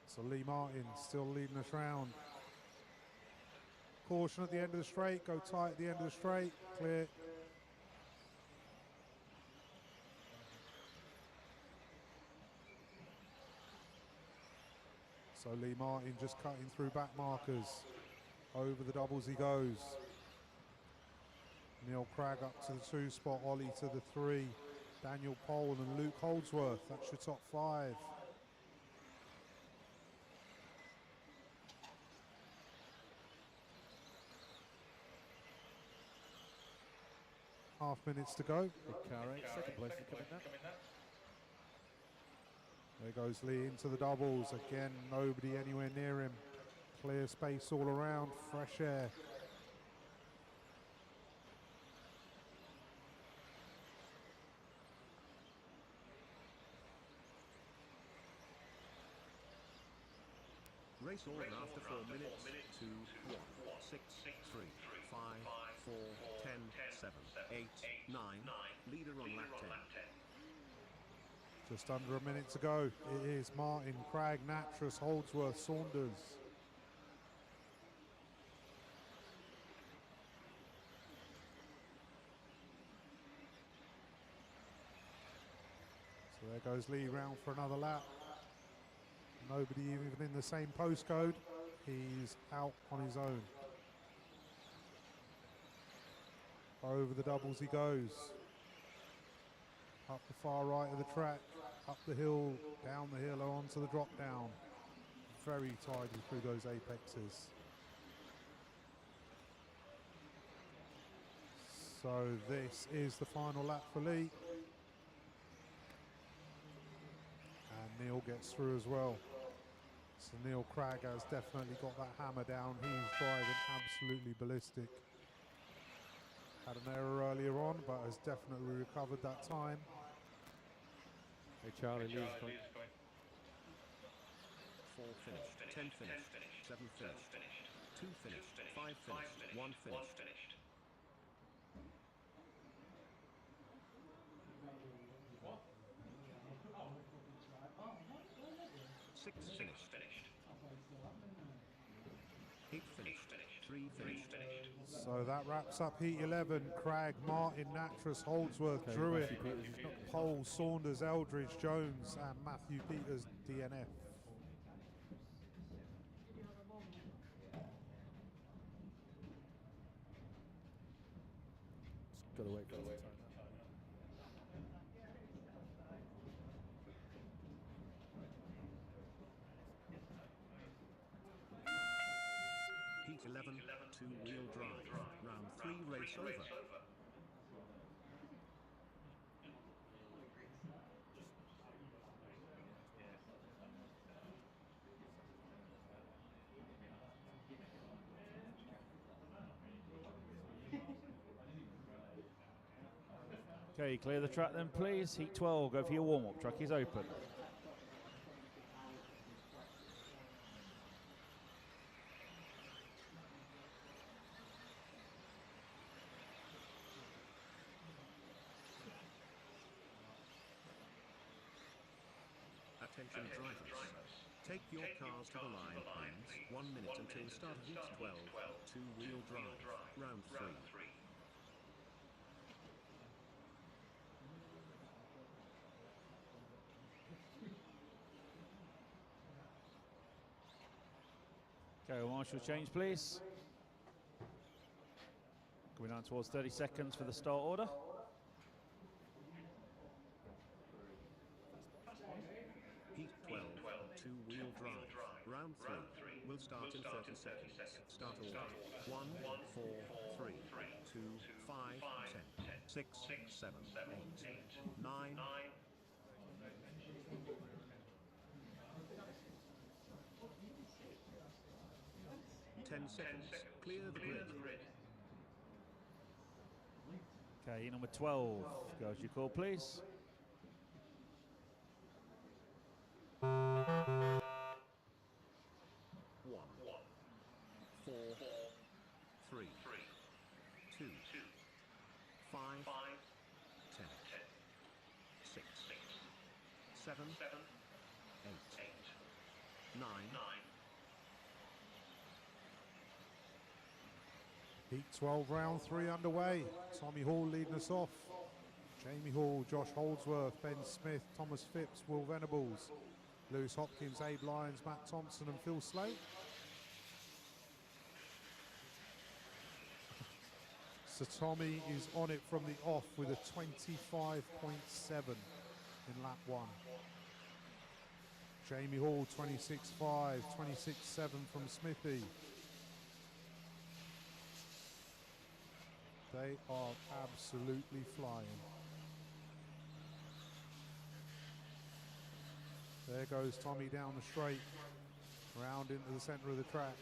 So Lee Martin still leading us round. Caution at the end of the straight. Go tight at the end of the straight. Clear. So Lee Martin just cutting through back markers. Over the doubles he goes. Neil Cragg up to the 2 spot. Ollie to the 3. Daniel Pole and Luke Holdsworth. That's your top 5. Half minutes to go. Big car race, second place is coming now. There goes Lee into the doubles. Again, nobody anywhere near him. Clear space all around, fresh air. Race order after 4 minutes. 2, 1, 6, 3, 5, 4, 10, 7, 8, 9. Leader on lap 10. Just under a minute to go. It is Martin, Cragg, Nattrass, Holdsworth, Saunders. So there goes Lee round for another lap. Nobody even in the same postcode. He's out on his own. Over the doubles he goes. Up the far right of the track, up the hill, down the hill, onto the drop down. Very tidy through those apexes. So this is the final lap for Lee. And Neil gets through as well. So Neil Cragg has definitely got that hammer down. He's driving absolutely ballistic. Had an error earlier on, but has definitely recovered that time. Hey Charlie, Lee's going. 4 finished, 10 finished, 7 finished, 2 finished, 5 finished, 1 finished. 6 finished. 8 finished, 3 finished. So that wraps up Heat 11. Cragg, Martin, Nattrass, Holdsworth, Druitt, Matthew Peters is not Pole, Saunders, Eldridge, Jones, and Matthew Peters, DNF. got to wait for the time. Heat 11, 2-wheel drive, round 3 race over. Okay, clear the track then please. Heat 12, go for your warm-up. Track is open. Attention drivers. Take your cars to the line, please. 1 minute until start of Heat 12, 2-wheel drive, round 3. Okay, marshal change, please. Coming down towards 30 seconds for the start order. Heat 12, two-wheel drive, round 3, will start in 30 seconds. Start order. 1, 4, 3, 2, 5, 10, 6, 7, 8, 9. 10 seconds. Clear the grid. Okay, number 12. Go as you call, please. One, 4, 3, 2, 5, 10, 6, 7, 8, 9. Heat 12, round 3 underway. Tommy Hall leading us off. Jamie Hall, Josh Holdsworth, Ben Smith, Thomas Phipps, Will Venables, Lewis Hopkins, Abe Lyons, Matt Thompson and Phil Slate. So Tommy is on it from the off with a 25.7 in lap 1. Jamie Hall 26.5, 26.7 from Smithy. They are absolutely flying. There goes Tommy down the straight, round into the centre of the track.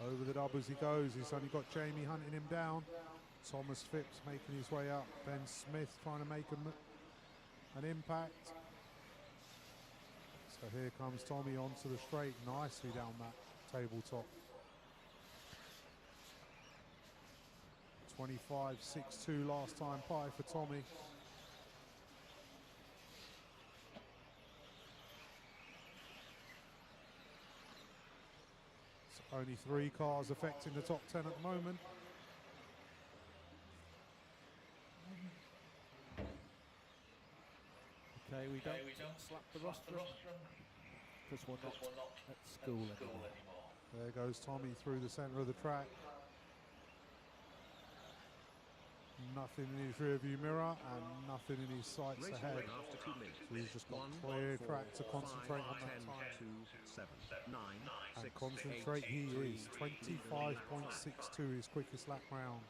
Over the doubles he goes. He's only got Jamie hunting him down. Thomas Phipps making his way up. Ben Smith trying to make an impact. So here comes Tommy onto the straight, nicely down that tabletop. 25.62 last time pie for Tommy. So only 3 cars affecting the top 10 at the moment. Okay, we don't slap the rostrum because we're not at school anymore. There goes Tommy through the centre of the track. Nothing in his rearview mirror and nothing in his sights Race ahead. away after 2 minutes. So he's just got 1, clear 4, track to 5, concentrate on that 10, time. 2, 7, 9, And 6, concentrate 8, he 3, is. 25.62 his quickest lap round.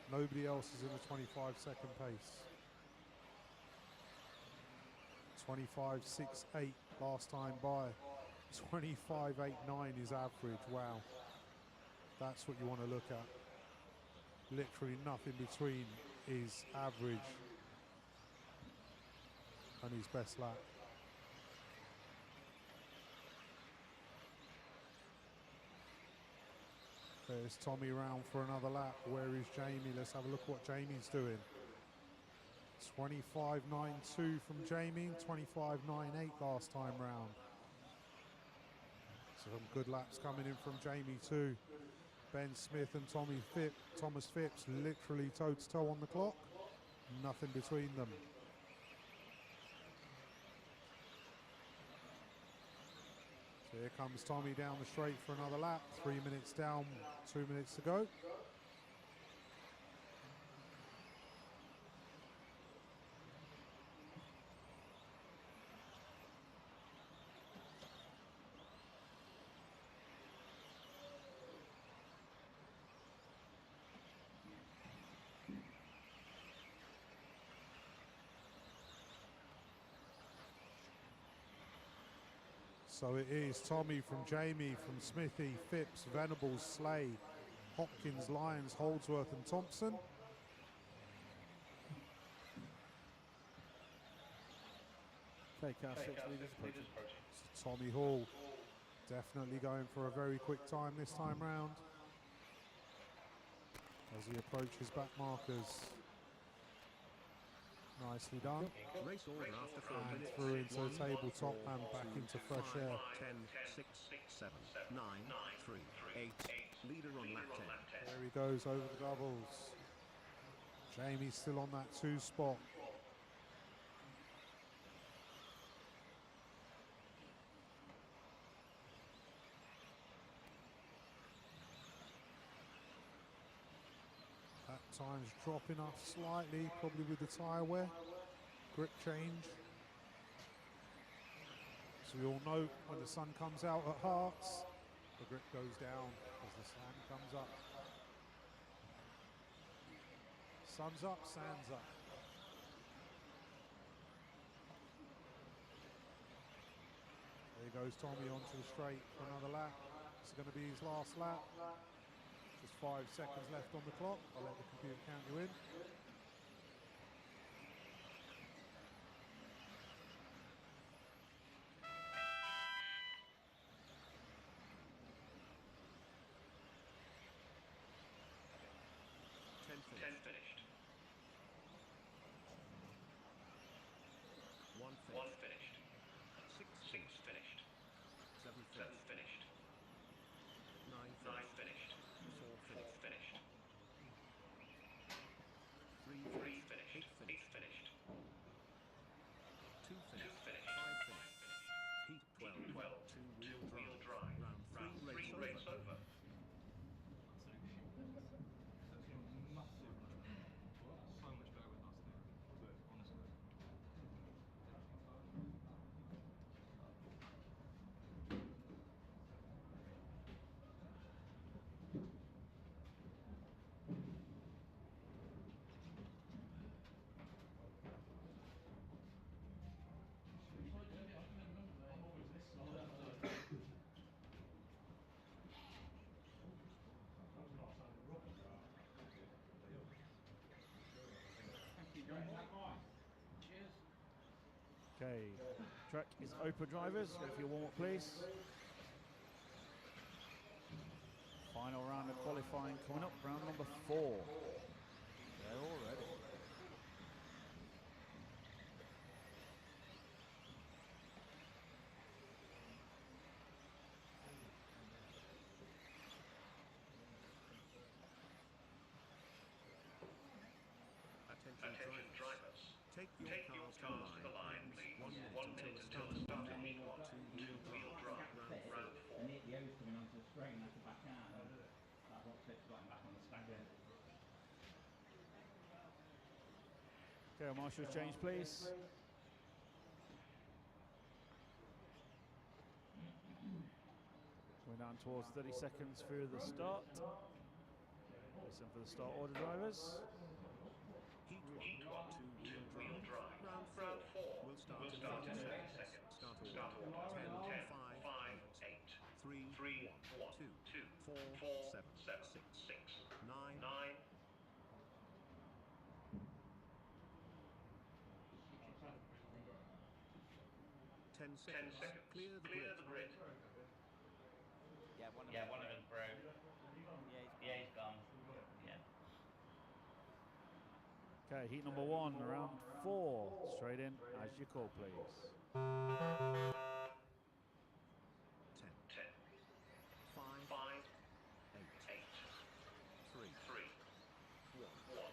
Nobody else is in the 25-second pace. 25.68 last time by. 25.89 is average. Wow. That's what you want to look at. Literally nothing between his average and his best lap. There's Tommy round for another lap. Where is Jamie? Let's have a look at what Jamie's doing. 25.92 from Jamie, 25.98 last time round. Some good laps coming in from Jamie too. Ben Smith and Thomas Phipps literally toe-to-toe on the clock. Nothing between them. So here comes Tommy down the straight for another lap. 3 minutes down, 2 minutes to go. So it is Tommy from Jamie, from Smithy, Phipps, Venables, Slay, Hopkins, Lyons, Holdsworth and Thompson. Okay, car 6 leaders approaching. So Tommy Hall definitely going for a very quick time this time round as he approaches back markers. Nicely done. Race order after 4 And minutes. through into the 1, tabletop 4, and back 2, into fresh 5, air. 10, 6, 7, 9, 3, 8. Leader on lap 10. There he goes over the doubles. Jamie's still on that 2 spot. Time's dropping off slightly, probably with the tyre wear. Grip change. So we all know when the sun comes out at Herts, the grip goes down as the sand comes up. Sun's up, sand's up. There goes Tommy onto the straight for another lap. This is going to be his last lap. Just 5 seconds left on the clock. I'll let the computer count you in. Ten finished. One One finished. finished. Six Six finished. Seven Seven finished. finished. Nine Nine finished. finished. Four Four finished. finished. Three Three finished. finished. Eight Eight finished. finished. Two Two finished. finished. Five Five finished. finished. Heat Heat 12. 12. Two-wheel Two-wheel drive. drive. Round Round 3 three race race over. over. Okay, track is open, drivers. Go for your warm-up, please. Final round of qualifying coming up, round number 4. They're all ready. Attention drivers. Take your cars to the line, please. 1 minute 1 until minute the until start the of start the of heat one. two-wheel Two-wheel drive. drive. Round Round 4. four. And the O's coming onto the straight and I have to back out. And that's what Tip's got him back on the stagger. Okay, marshals change, please. We're down towards 30 seconds through the start. Listen for the start order, drivers. Heat 1. Heat one. Two-wheel Two-wheel drive. drive. Round Round 4. four. We'll start We'll in start 30 in 30 seconds. seconds. Start order. Start order. 10, 10, 5, 5, 8, 8, 3, 3, 1, 1, 2, 2, 4, 4, 7, 7, 6, 6, 9, 9. 10 10 seconds. seconds. Clear the Clear grid. the grid. Yeah, one of Yeah, them. one of them's broke. Yeah, he's gone. Yeah, he's gone. Yeah. Okay, heat number 1, round 4. Straight in as you call, please. 10, 10, 5, 5, 8, 8, 3, 3, 1, 1,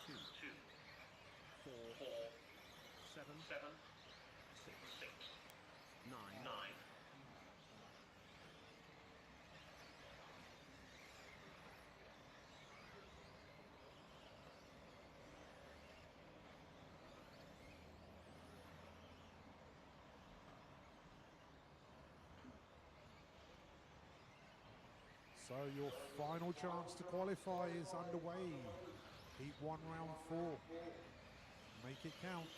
2, 2, 4, 4, 7, 7, 6, 6, 9, 9. So your final chance to qualify is underway. Heat 1, round 4. Make it count.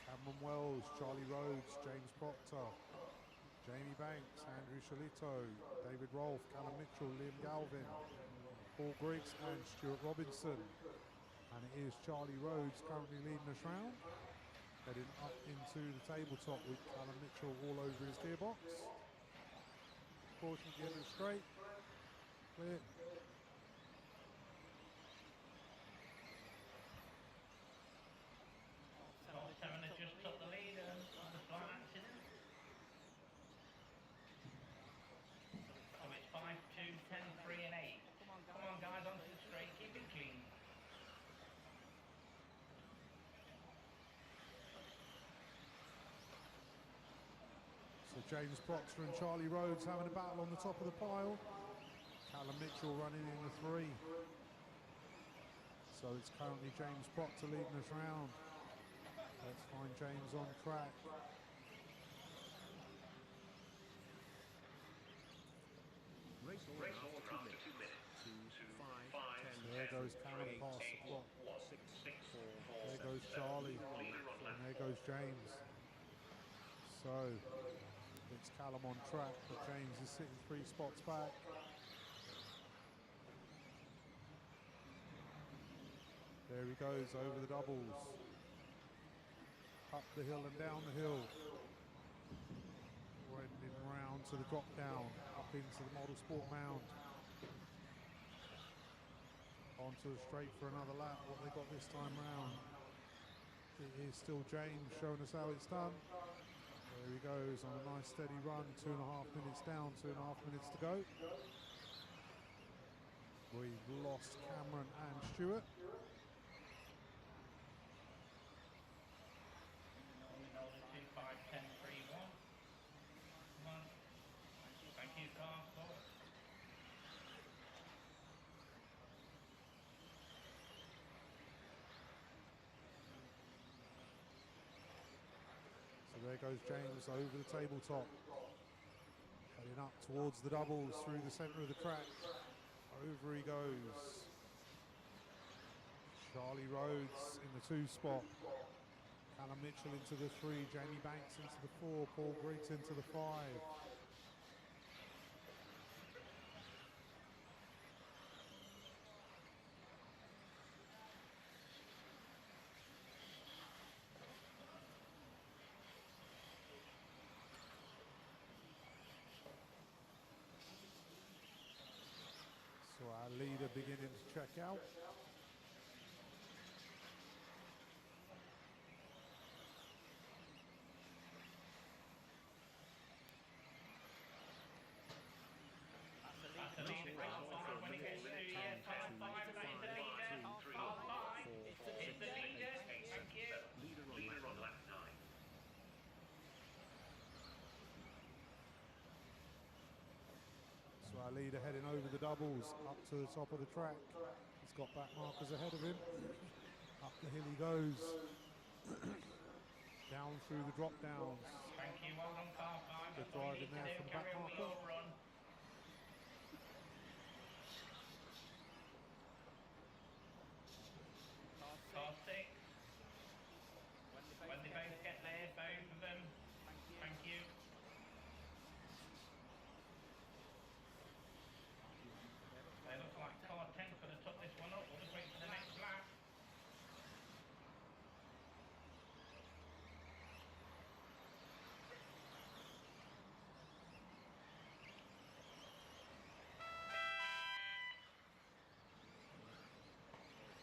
Cameron Wells, Charlie Rhodes, James Proctor, Jamie Banks, Andrew Shalito, David Rolfe, Callum Mitchell, Liam Galvin, Paul Griggs and Stuart Robinson. And it is Charlie Rhodes currently leading us round, heading up into the tabletop with Callum Mitchell all over his gearbox. Caution at the end of the straight. Clear. Top 7 has just took the lead on the flat accident. So it's 5, 2, 10, 3 and 8. Come on guys, onto the straight, keep it clean. James Proctor and Charlie Rhodes having a battle on the top of the pile. Callum Mitchell running in the 3. So it's currently James Proctor leading us round. Let's find James on track. Race all around 2 minutes. 2, 5, 10. So there goes Callum past the clock. 6, 4. There goes Charlie. And there goes James. So it's Callum on track, but James is sitting 3 spots back. There he goes over the doubles. Up the hill and down the hill. Wending round to the drop down, up into the model sport mound. Onto the straight for another lap. What they got this time round. It is still James showing us how it's done. There he goes on a nice steady run. 2.5 minutes down, 2.5 minutes to go. We've lost Cameron and Stuart. Nolan 251031. Come on. Thank you, car. Go. So there goes James over the tabletop. Heading up towards the doubles through the centre of the track. Over he goes. Charlie Rhodes in the 2 spot. Callum Mitchell into the 3. Jamie Banks into the 4. Paul Griggs into the 5. So our leader beginning to check out. That's the leader. Car 5 when it gets to yeah, car 5. That is the leader. Car 5 is the leader. Thank you. Leader on lap 9. So our leader heading over the doubles up to the top of the track. He's got back markers ahead of him. Up the hill he goes. Down through the drop downs. Thank you. Well done, car 5. Good That's all you driving need to there do. from the Carry back on with marker. your run. Car 6. When they both get there, both of them. Thank you. They look like car 10 could have took this one up. We'll just wait for the next lap.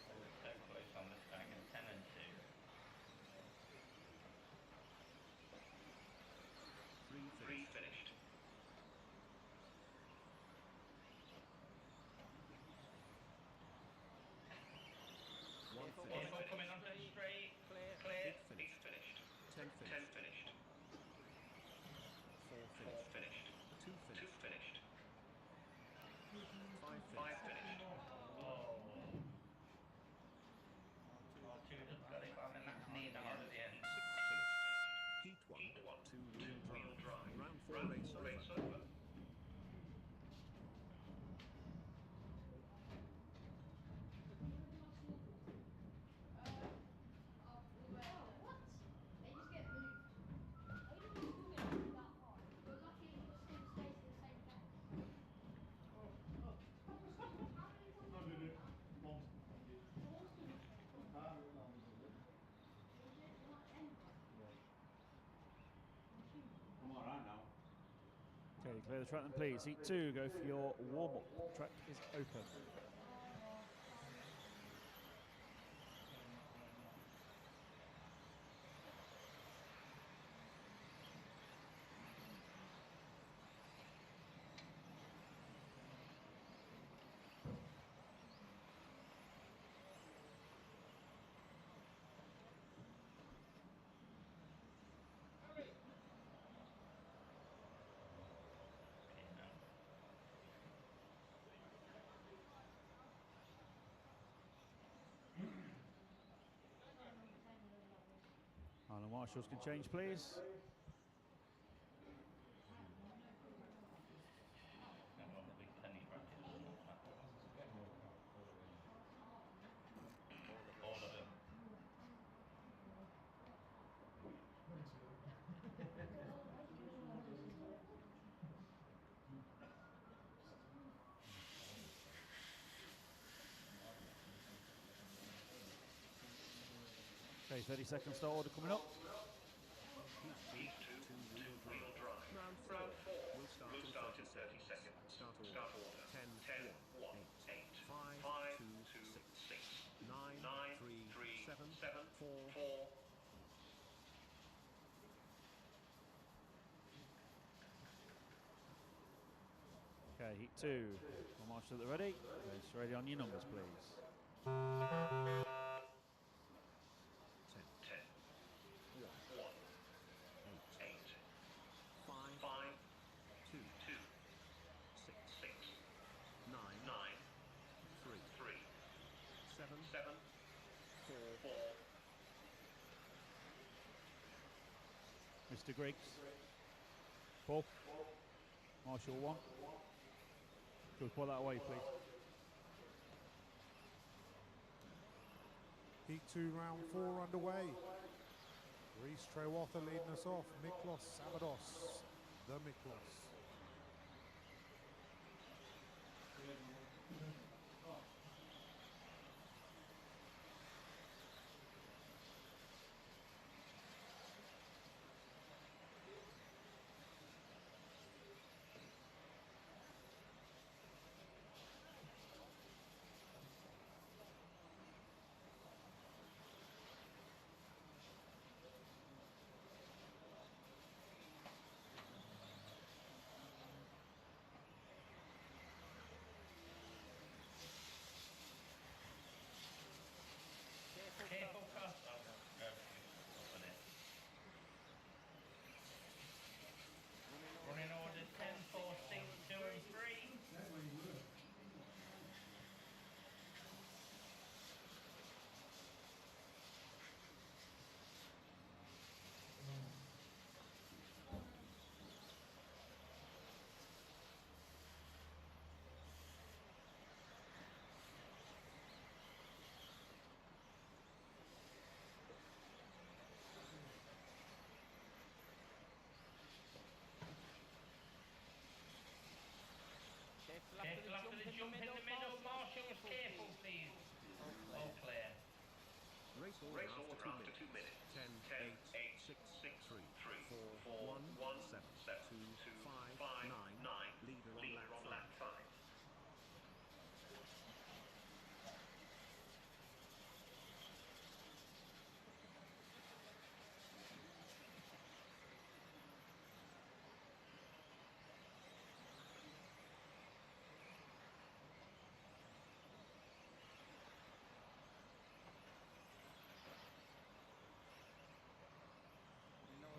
So close on the stagger, 10 and 2. 3 finished. Careful coming onto the straight. Clear. 8 finished. 10 10 finished. finished. 4 4 finished. finished. 2 2 finished. finished. 5 5 finished. finished. Oh. R2 just got it, and that's near the end at the end. 6 finished. Heat 1, Heat 1, 2-wheel drive. Round 4 Round race 4 over. race over. Okay, clear the track then please. Heat 2, go for your warm-up. Track is open. Marshals can change, please. All of them. Okay, 30-second start order coming up. Heat 2, two-wheel drive. Round 4 will start in 30 seconds. Start order. 10, 1, 8, 5, 2, 6, 9, 3, 7, 4. Okay, heat 2. Well, Marshal at the ready. Race ready on your numbers, please. 10, 1, 8, 5, 2, 6, 9, 3, 7, 4. Mr. Griggs. Paul. Marshal 1. Could we pull that away, please? Heat 2, round 4 underway. Reese Trewatha leading us off. Miklos Sabados, the Miklos. Careful cut. Running orders 10, 4, 6, 2 and 3. Careful after the jump in the middle. Marshals, careful please. All clear. Race order after 2 minutes. 10, 8, 6, 3, 4, 1, 7, 2, 5, 9. Leader on lap 5.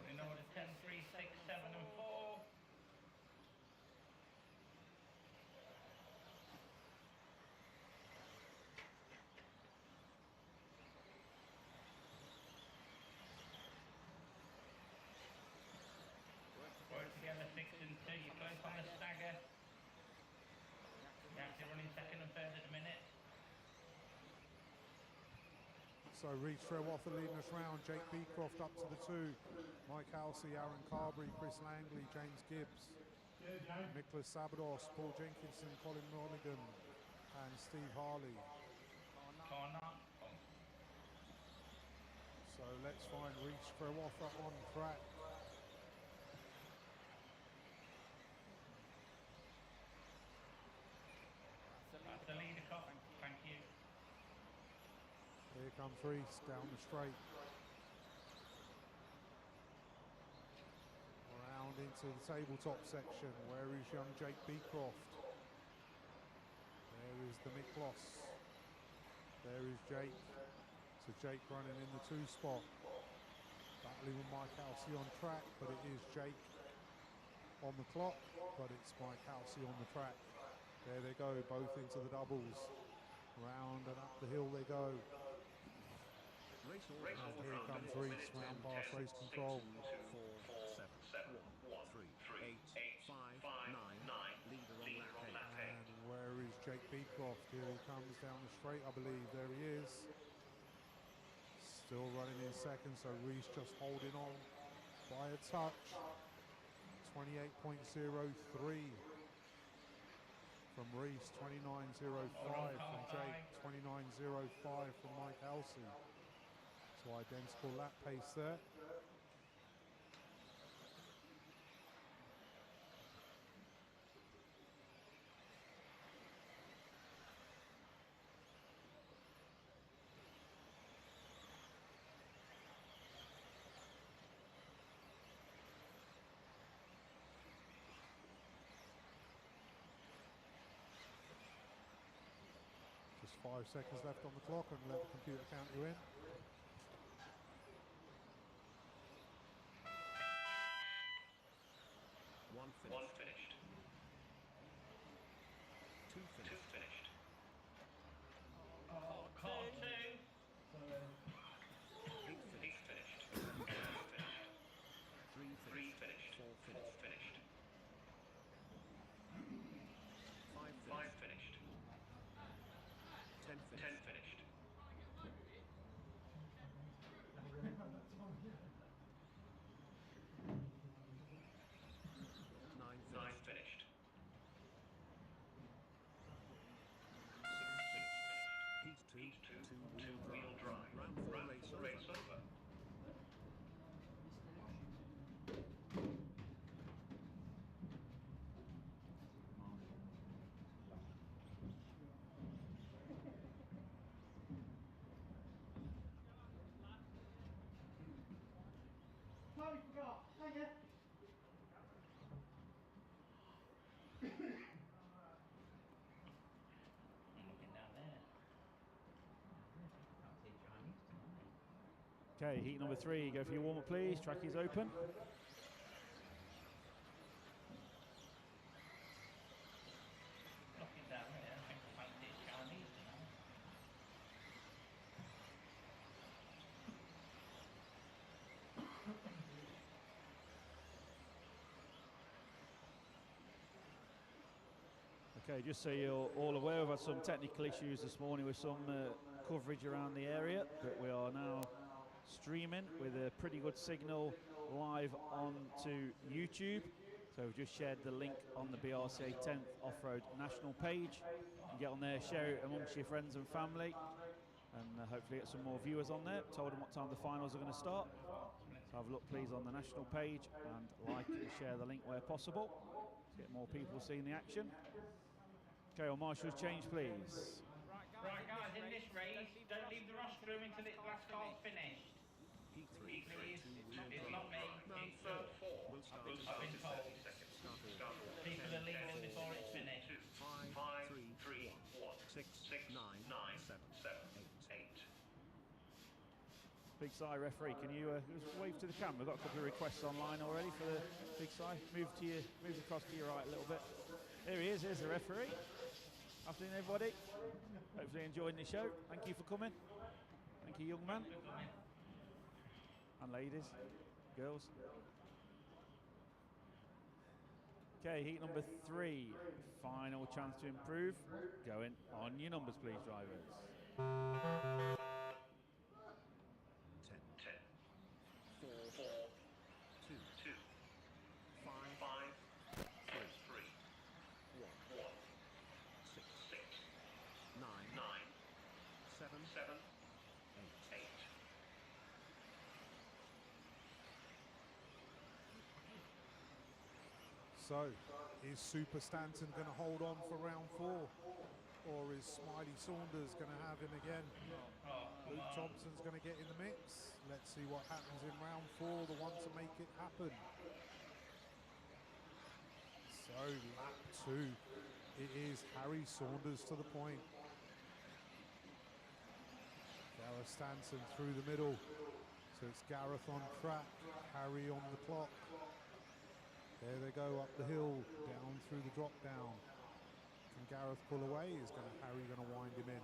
Running orders 10, 3, 6, 7 and 4. Work together, 6 and 2. You're close on the stagger. You're actually running second and third at the minute. So Reese Trewatha leading us round. Jake Beecroft up to the 2. Mike Halsey, Aaron Carberry, Chris Langley, James Gibbs, Nicholas Sabados, Paul Jenkinson, Colin Monaghan, and Steve Harley. Corner. So let's find Reese Trewatha on track. That's the leader cut. Thank you. Here comes Reese down the straight. Around into the tabletop section. Where is young Jake Beecroft? There is the Miklos. There is Jake. So Jake running in the 2 spot. Battling with Mike Halsey on track, but it is Jake on the clock, but it's Mike Halsey on the track. There they go, both into the doubles. Round and up the hill they go. Race order. And here comes Reese, round past race control. 4, 7, 1, 3, 8, 5, 9. Leader on lap 8. And where is Jake Beecroft? Here he comes down the straight, I believe. There he is. Still running in second, so Reese just holding on by a touch. 28.03 from Reese, 29.05 from Jake, 29.05 from Mike Halsey. So identical lap pace there. Just 5 seconds left on the clock and let the computer count you in. One finished. 2 finished. Car 2. 8 finished. 3 finished. 4 finished. 5 finished. 10 finished. 9 finished. 6 finished. Heat 2, 2-wheel drive. Round 4 race over. You're looking down there. Can't see Chinese tonight. Okay, heat number 3. Go for your warm-up, please. Track is open. Looking down there, I think I might see Chinese tonight. Okay, just so you're all aware, we've had some technical issues this morning with some coverage around the area, but we are now streaming with a pretty good signal live onto YouTube. So we've just shared the link on the BRCA 10th Offroad National page. You can get on there, share it amongst your friends and family, and hopefully get some more viewers on there. Told them what time the finals are going to start. So have a look please on the national page and like and share the link where possible to get more people seeing the action. Okay, well, marshals change please. Right guys, in this race, don't leave the rostrum until the last car's finished. Heat 3, Please, 2-wheel it's drive. not me, Round it's 4 will start in I've been 30 told. seconds. Start order. People are leaving before it's finished. 5, 3, 1, 6, 9, 7, 8. Big Si referee, can you just wave to the camera? We've got a couple of requests online already for the Big Si. Move across to your right a little bit. There he is, here's the referee. Afternoon everybody. Hopefully enjoying the show. Thank you for coming. Thank you, young man. And ladies, girls. Okay, heat number 3. Final chance to improve. Going on your numbers please, drivers. 10, 4, 2, 5, 3, 1, 6, 9, 7, 8. So, is Super Stanton going to hold on for round 4? Or is Smiley Saunders going to have him again? Luke Thompson's going to get in the mix. Let's see what happens in round 4, the one to make it happen. So, lap 2, it is Harry Saunders to the point. Gareth Stanton through the middle. So it's Gareth on track, Harry on the clock. There they go up the hill, down through the drop down. Can Gareth pull away? Is Harry going to wind him in?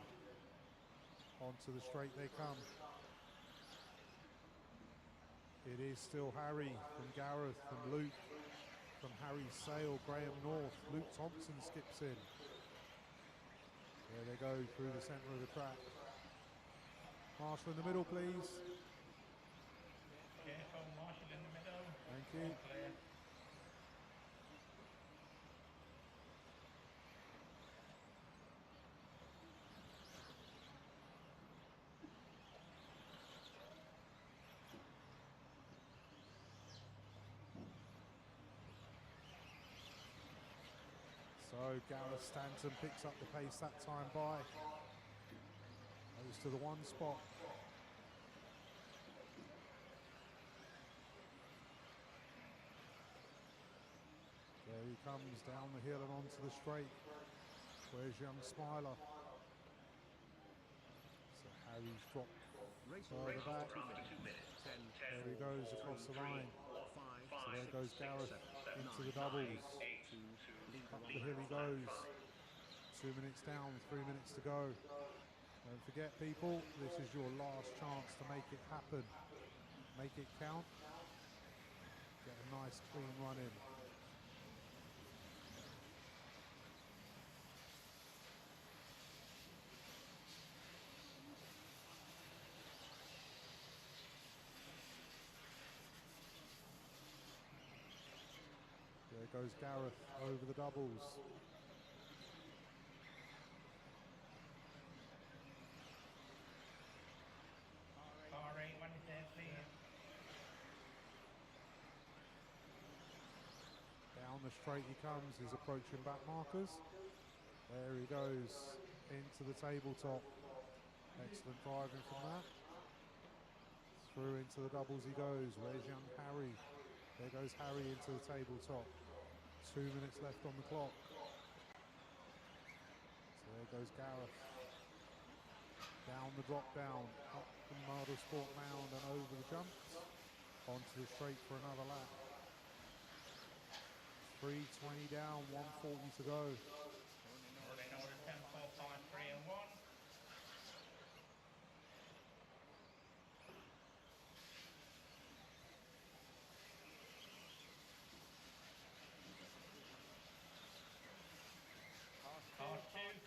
Onto the straight they come. It is still Harry from Gareth and Luke from Harry Sale, Graham North. Luke Thompson skips in. There they go through the centre of the track. Marshall in the middle, please. Careful, Marshall in the middle. Thank you. All clear. So Gareth Stanton picks up the pace that time by. Goes to the one spot. There he comes down the hill and onto the straight. Where's young Smiler? So Harry's dropped further back. 2 minutes. 10, There he goes across the line. So there goes Gareth into the doubles. Up the hill he goes. 2 minutes down, 3 minutes to go. Don't forget, people, this is your last chance to make it happen. Make it count. Get a nice clean run in. There goes Gareth over the doubles. R8, when is there, please? Down the straight he comes, he's approaching back markers. There he goes, into the tabletop. Excellent driving from that. Through into the doubles he goes. Where's young Harry? There goes Harry into the tabletop. 2 minutes left on the clock. So there goes Gareth. Down the drop down, up the Motorsport mound and over the jumps. Onto the straight for another lap. 3:20 down, 1:40 to go. Running order 10, 4, 5, 3 and 1.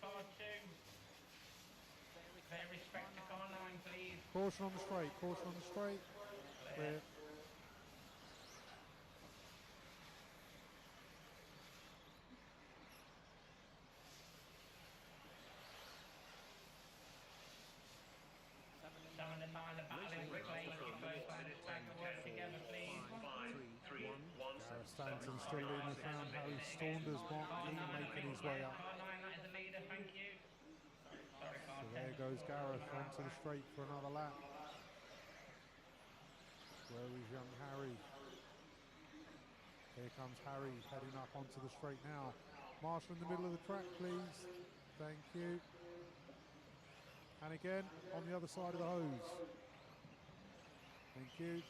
Car 2. Fair respect to car 9, please. Caution on the straight, caution on the straight. Clear. Seven and 9 are battling quickly. You both on the track to work together, please. 5, 3, 1. Gareth Stanton still leading the round. Harry Saunders, Mark Lee making his way up. Car 9, that is the leader, thank you. Sorry, car So 10. there goes Gareth onto the straight for another lap. Where is young Harry? Here comes Harry heading up onto the straight now. Marshall in the middle of the track, please. Thank you. And again, on the other side of the hose. Thank you.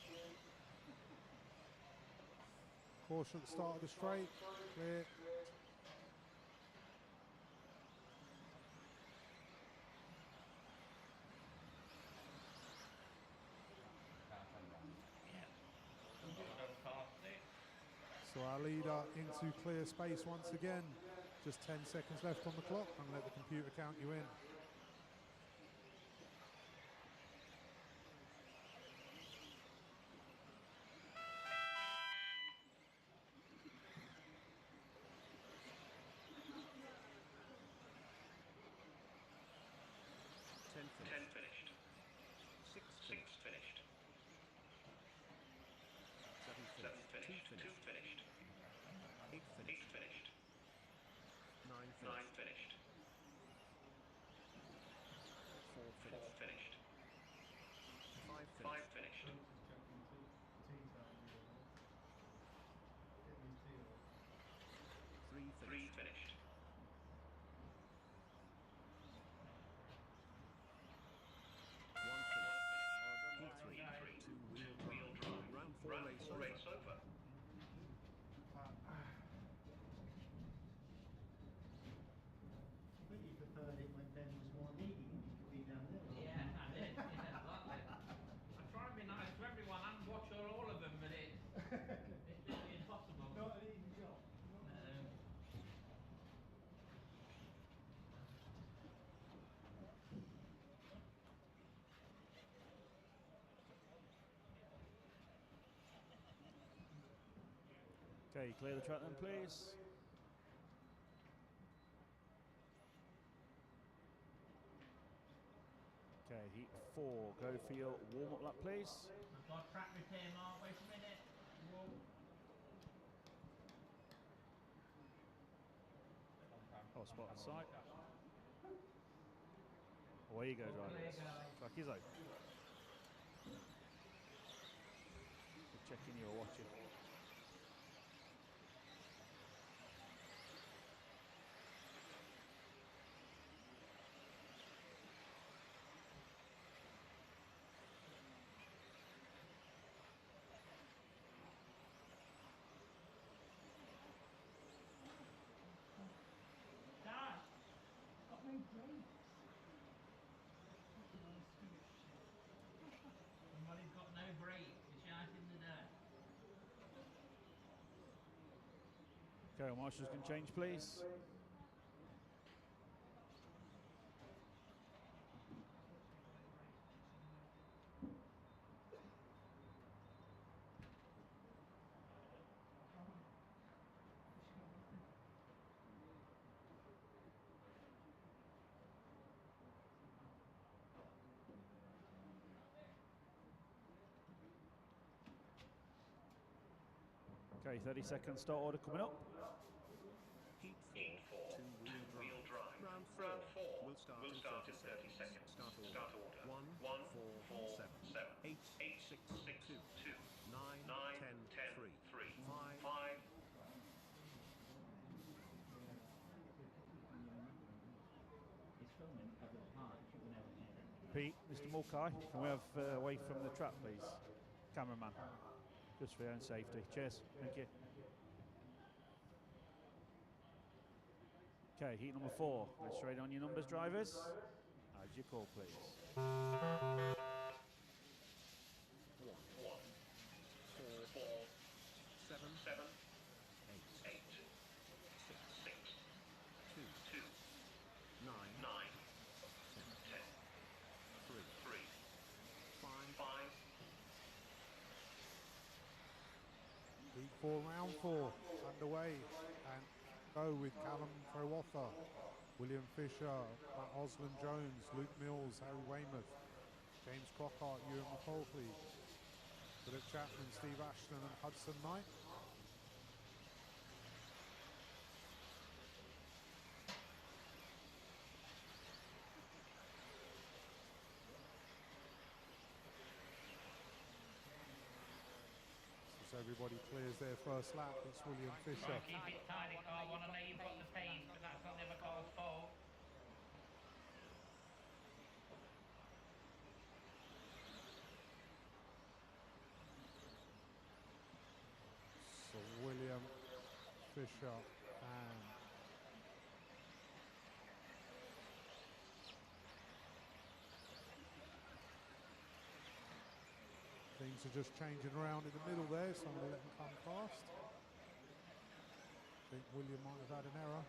Caution at the start of the straight. Clear. So our leader into clear space once again. Just 10 seconds left on the clock and let the computer count you in. Ten finished. 6 finished. 7 finished. 2 finished. 8 finished. 9 finished. 4 finished. 5 finished. 3 finished. 2-wheel drive. Round 4 race over. But you preferred it when Ben was more needy and you could be down there. Yeah, I did. Yeah, exactly. I try and be nice to everyone and watch her all Okay, clear the track then, please. Okay, heat 4. Go for your warm-up lap, please. We've got track repair, Mark. Wait a minute. Whoa. Oh, spot on side. Away you go, drivers. Track is out. Just checking you were watching. Dad! Got no brakes. Somebody's got no brakes. You're shouting the dirt. Okay, well, marshals can change, please. Okay, 30 seconds start order coming up. Heat 4, Heat 4, two-wheel drive. Round 4 will start in 30 seconds. Start order. 1, 4, 7, 8, 6, 2, 9, 10, 3, 5. It's filming a bit hard. You can never hear it. Pete, Mr. Mulcahy, can we have away from the track, please? Cameraman, just for your own safety. Cheers, thank you. Okay, heat number 4. Let's straight on your numbers, drivers. How's your call, please? 1, 4, 7, 8, 6, 2, 9, 10, 3, 5. Heat 4, round 4 underway, and go with Callum Crowatha, William Fisher, Matt Osland Jones, Luke Mills, Harry Weymouth, James Crockhart, Ewan McCauley, Philip Chapman, Steve Ashton and Hudson Knight. As everybody clears their first lap, it's William Fisher. Right, keep it tidy, Carl. I know you've got the pace, but that's not the other car's fault. So William Fisher and things are just changing around in the middle there, so I'm going to let them come past. I think William might have had an error.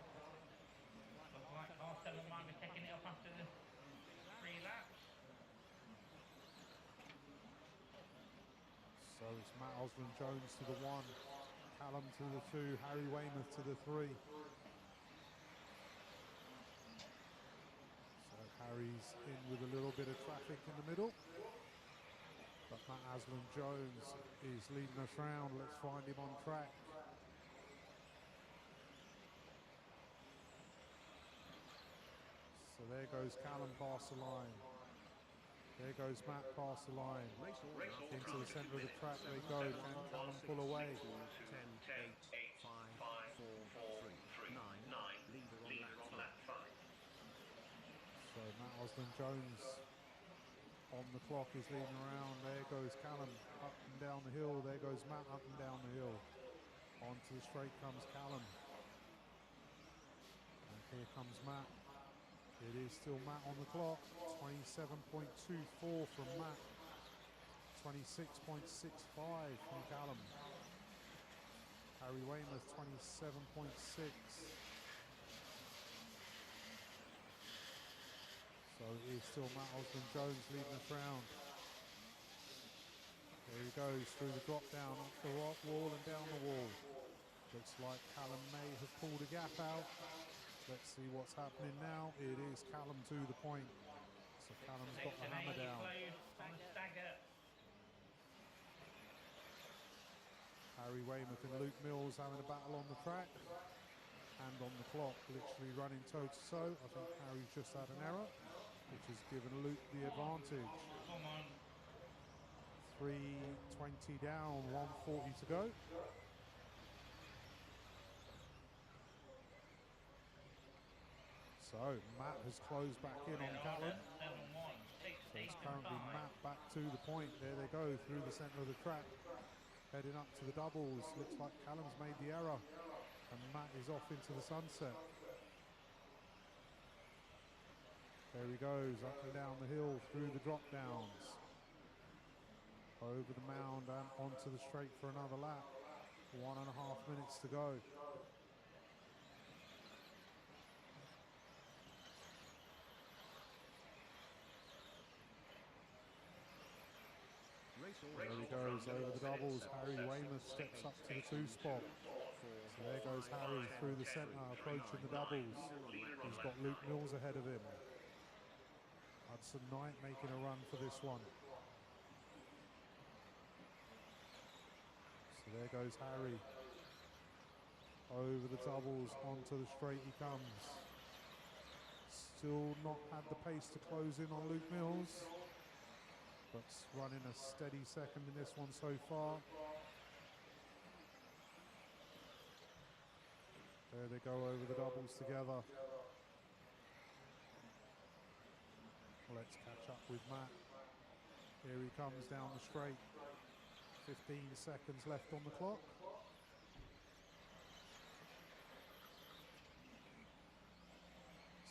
Looks like car 7 might be taking it up after the 3 laps. So it's Matt Osland Jones to the 1, Callum to the 2, Harry Weymouth to the 3. So Harry's in with a little bit of traffic in the middle. But Matt Osland Jones is leading us round. Let's find him on track. So there goes Callum past the line. There goes Matt past the line. Into the centre of the track they go. Can Callum pull away? 10, 8, 5, 4, 3, 9. Leader on lap 5. So Matt Osland Jones on the clock is leading around. There goes Callum up and down the hill. There goes Matt up and down the hill. Onto the straight comes Callum. And here comes Matt. It is still Matt on the clock. 27.24 from Matt. 26.65 from Callum. Harry Weymouth 27.6. So it is still Matt Osland Jones leading us round. There he goes through the drop down, up the rock wall and down the wall. Looks like Callum may have pulled a gap out. Let's see what's happening now. It is Callum to the point. So Callum's got the hammer down. Close on stagger. Harry Weymouth and Luke Mills having a battle on the track. And on the clock, literally running toe-to-toe. I think Harry's just had an error, which has given Luke the advantage. Come on. 3:20 down, 1:40 to go. So Matt has closed back in on Callum. 7-1. So it's currently Matt back to the point. There they go through the centre of the track. Heading up to the doubles. Looks like Callum's made the error. And Matt is off into the sunset. There he goes, up and down the hill, through the drop downs. Over the mound and onto the straight for another lap. 1.5 minutes to go. There he goes over the doubles. Harry Weymouth steps up to the 2 spot. So there goes Harry through the centre, approaching the doubles. He's got Luke Mills ahead of him. Hudson Knight making a run for this one. So there goes Harry. Over the doubles, onto the straight he comes. Still not had the pace to close in on Luke Mills, but running a steady second in this one so far. There they go over the doubles together. Let's catch up with Matt. Here he comes down the straight. 15 seconds left on the clock.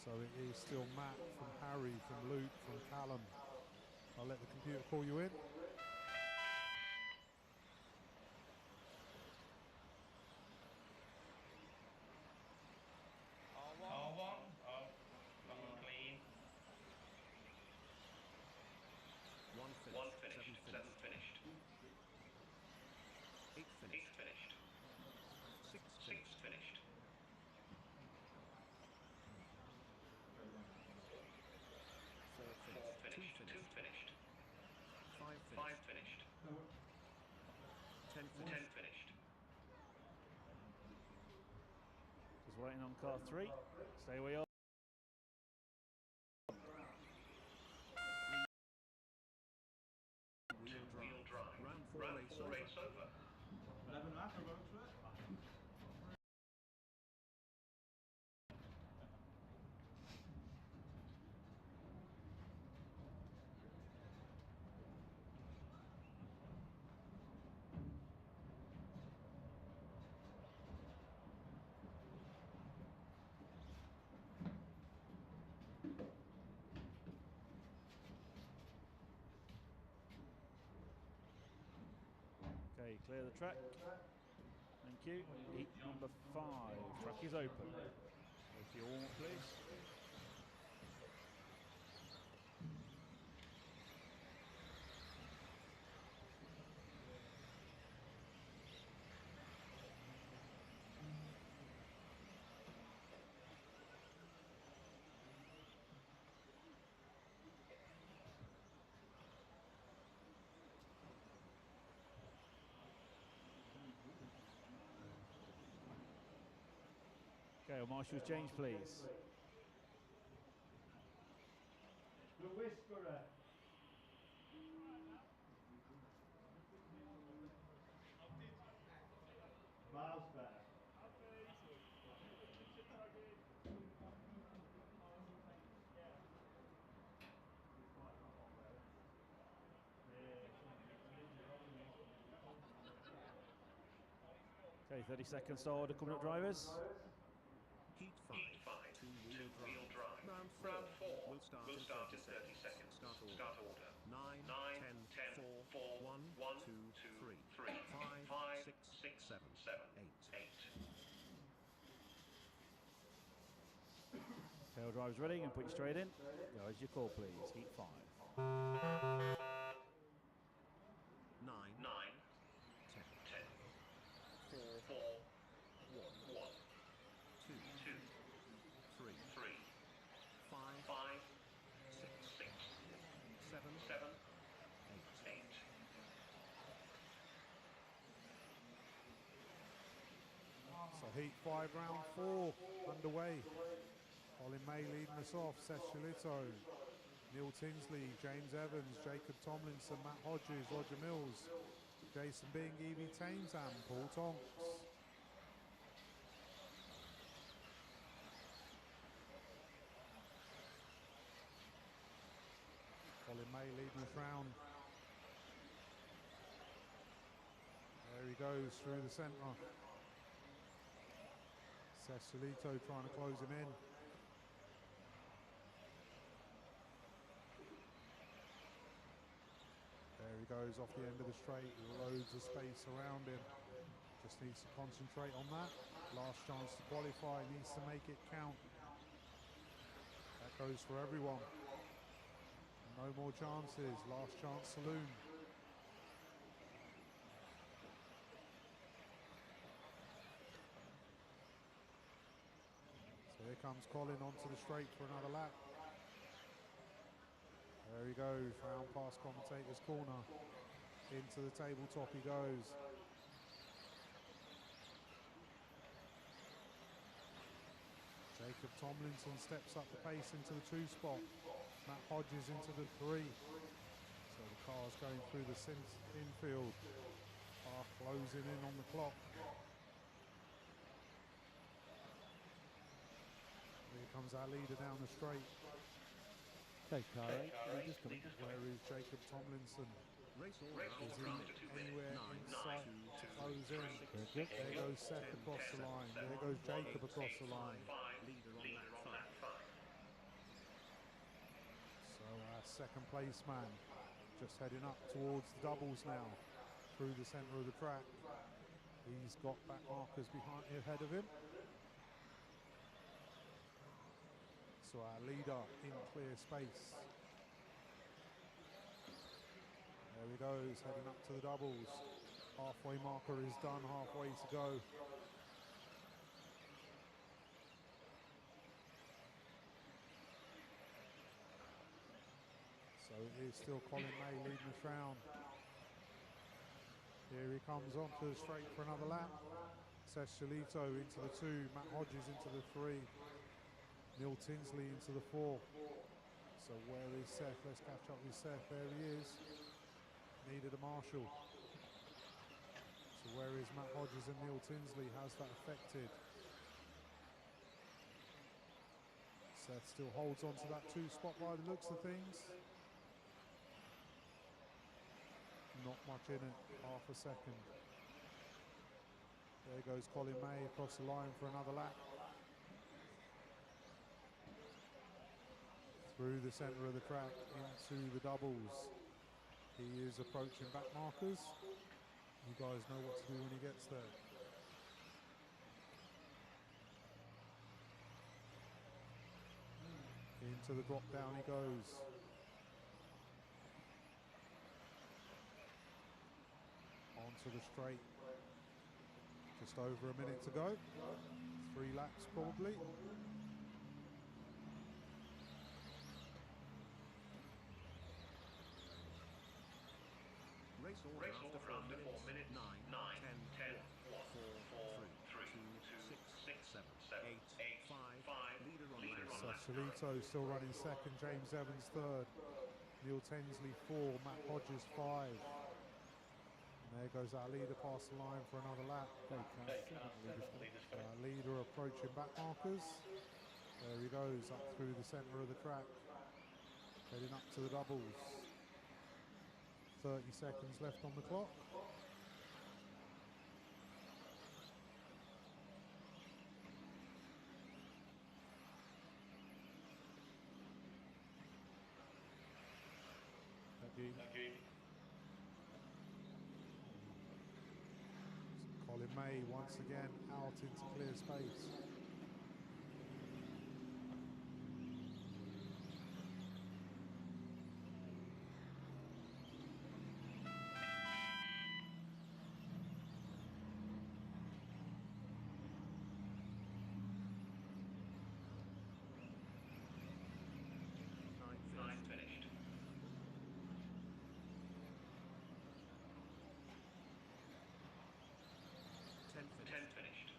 So it is still Matt from Harry, from Luke, from Callum. I'll let the computer call you in. R1. Oh, clean. 1 finished. 7 finished. 8 finished. 6 finished. 4 finished. 2 finished. 5 finished. 10 finished. Just waiting on car 3. Stay where you are. Wheel drive. Round 4 race over. Okay, clear the track. Thank you. Heat number 5. Track is open. If you all, please. Okay, well, marshals change, please. The Whisperer. Miles better. Okay, 30 seconds to order coming up, drivers. Heat 5, Heat 5. 2-wheel drive. Round 4 will start in 30 seconds. Start order. 9, 10, 4, 1, 2, 3, 5, 6, 7, 8. Tail drive's ready, and put you straight in. Guys, your call, please. Heat 5. 9, 9, 10, 10, 4, 4, Heat 5, round 4 underway. Colin May leading us off. Seth Shalito, Neil Tinsley, James Evans, Jacob Tomlinson, Matt Hodges, Roger Mills, Jason Bing, Evie Thames and Paul Tonks. Colin May leading us round. There he goes through the centre. Seth Shalito trying to close him in. There he goes off the end of the straight, loads of space around him. Just needs to concentrate on that. Last chance to qualify, needs to make it count. That goes for everyone. No more chances, last chance saloon. So here comes Colin onto the straight for another lap. There he goes, round past commentator's corner. Into the tabletop he goes. Jacob Tomlinson steps up the pace into the 2 spot. Matt Hodges into the 3. So the car's going through the infield. Car closing in on the clock. Here comes our leader down the straight. Okay, car 8. Leaders coming. Where is Jacob Tomlinson? Race order Is after he 2 anywhere minutes. in sight to close in? Very good. There goes Seth across the line. There goes Jacob across the line. Leader on lap 5. So our second place man just heading up towards the doubles now through the centre of the track. He's got back markers ahead of him. So our leader in clear space. There he goes, heading up to the doubles. Halfway marker is done, halfway to go. So it is still Colin May leading us round. Here he comes onto the straight for another lap. Seth Shalito into the 2, Matt Hodges into the 3, Neil Tinsley into the 4. So where is Seth? Let's catch up with Seth. There he is. Needed a marshal. So where is Matt Hodges and Neil Tinsley? How's that affected? Seth still holds on to that 2 spot by the looks of things. Not much in it, half a second. There goes Colin May across the line for another lap. Through the centre of the track into the doubles. He is approaching back markers. You guys know what to do when he gets there. Into the drop down he goes. Onto the straight. Just over a minute to go. 3 laps probably. Race order after 4 minutes. 9, 10, 4, 3, 2, 6, 7, 8, 5. Leader on lap 5. So Shalito still running second, James Evans third, Neil Tinsley 4, Matt Hodges 5. And there goes our leader past the line for another lap. Okay, car 7. Leaders coming. Our leader approaching back markers. There he goes up through the centre of the track, heading up to the doubles. 30 seconds left on the clock. Colin May once again out into clear space. Nine finished. 10 10 finished.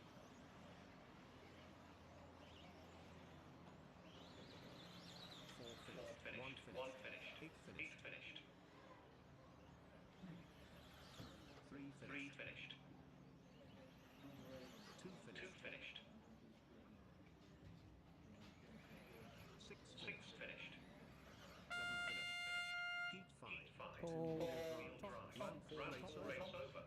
finished. 3 finished. 2 2 finished. finished. 6 6 finished. finished. 7 finished. Heat 5. Heat 5. Call. Two-wheel Top, drive. top, Round 4 Round race 4 over. race over.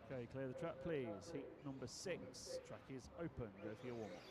Okay, clear the track, please. Heat number 6. Track is open. Go for your warm-up.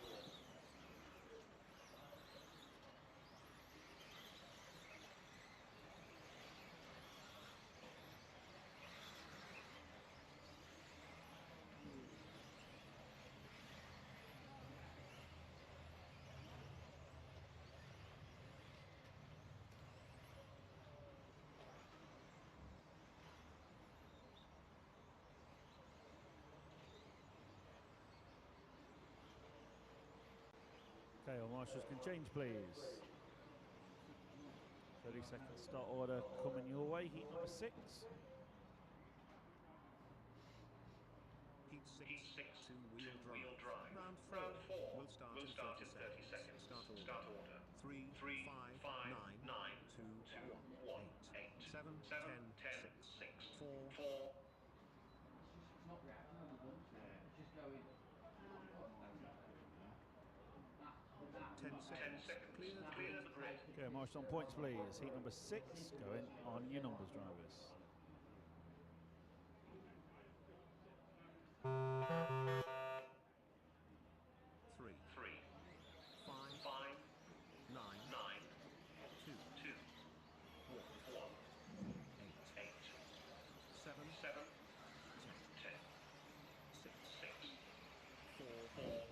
Okay, all marshals can change, please. 30-second start order coming your way. Heat number 6. Heat 6. Heat 6. Two-wheel Two-wheel drive. drive. Round 4 Round 4 will start will in start 30 in 30 seconds. seconds. Start order. Start order. 3, 3, 5, 5, 9, 9, 2, 2, 1, 1, 8, 8, 7, 7, 10, 10, 6, 6, 4, 4. It's not reacting when we've done to it. It's just going. 10 10 seconds. seconds. Clear the Clear grid. the grid. Okay, marshals on points, please. Heat number 6 going on your numbers, drivers. 3, 3, 5, 5, 9, 9, 2, 2, 1, 1, 8, 8, 7, 7, 10, 10, 6, 6, 4, 4.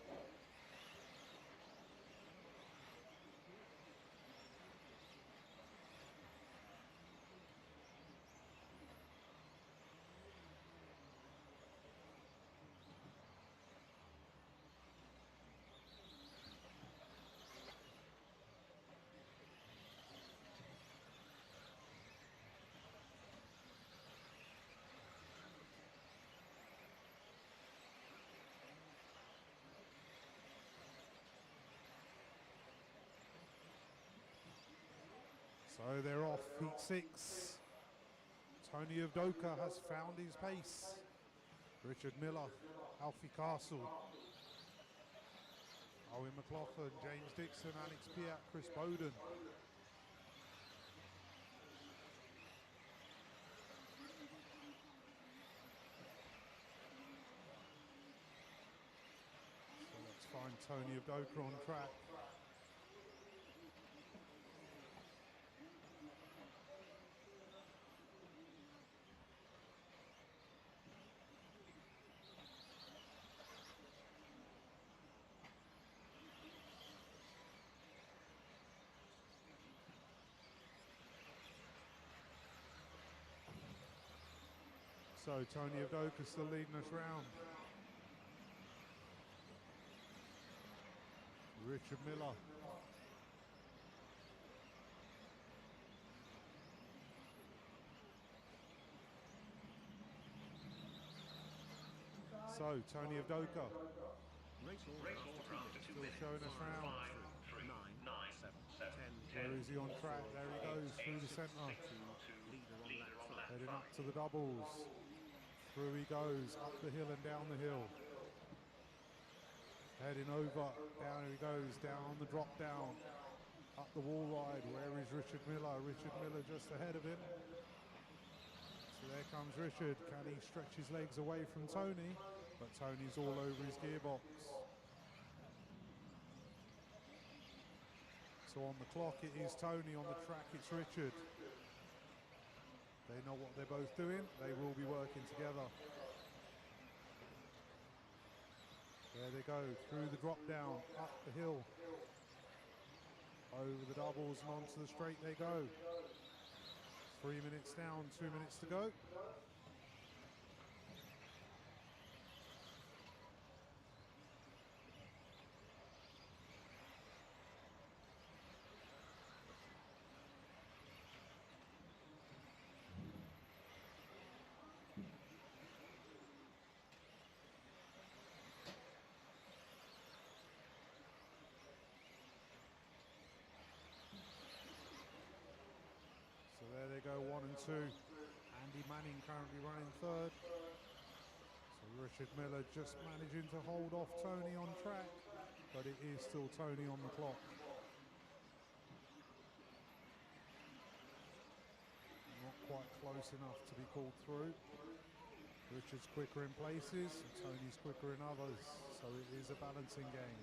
So they're off, heat 6. Tony of Doka has found his pace. Richard Miller, Alfie Castle, Owen McLaughlin, James Dixon, Alex Piat, Chris Bowden. So let's find Tony of Doka on track. So Tony of Doka still leading us round. Richard Miller. So Tony of Doka Race order Race after order 2 after minutes. 2 still minutes. showing us 5, round. 5, 3, 9, 9, 7, 7, 10, Where is he on track? There he goes through the 6, centre. 6, 2, leader on lap Heading 5. up to the doubles. Through he goes, up the hill and down the hill. Heading over, down he goes, down the drop down. Up the wall ride, where is Richard Miller? Richard Miller just ahead of him. So there comes Richard. Can he stretch his legs away from Tony? But Tony's all over his gearbox. So on the clock it is Tony, on the track it's Richard. They know what they're both doing. They will be working together. There they go, through the drop down, up the hill. Over the doubles and onto the straight they go. 3 minutes down, 2 minutes to go. So there they go, 1 and 2. Andy Manning currently running third. So Richard Miller just managing to hold off Tony on track, but it is still Tony on the clock. Not quite close enough to be called through. Richard's quicker in places, Tony's quicker in others, so it is a balancing game.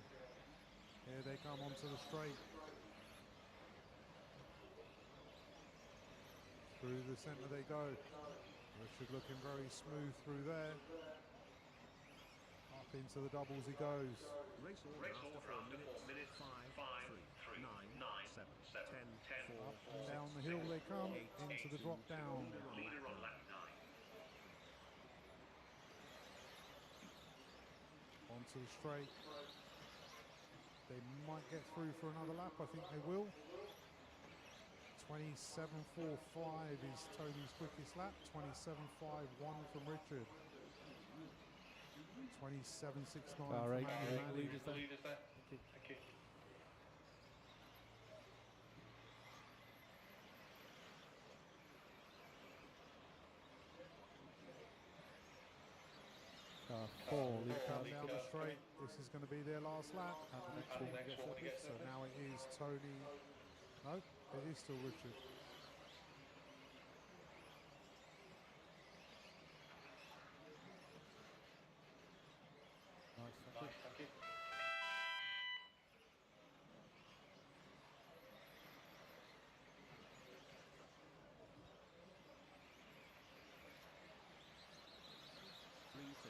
Here they come onto the straight. Through the centre they go. Richard looking very smooth through there. Up into the doubles he goes. Race order after 4 minutes. 5, 3, 9, 7, 10, 4, Up and down the hill they come, into the drop down. leader on lap 9. Onto the straight. They might get through for another lap, I think they will. 27.45 is Tony's quickest lap, 27.51 from Richard. 27.69 from Andy Manning. Leaders there. Thank you. Car 4, They come down the straight. This is going to be their last lap. and the next one gets So now it is Tony. No, it is still Richard. Nice, thank you.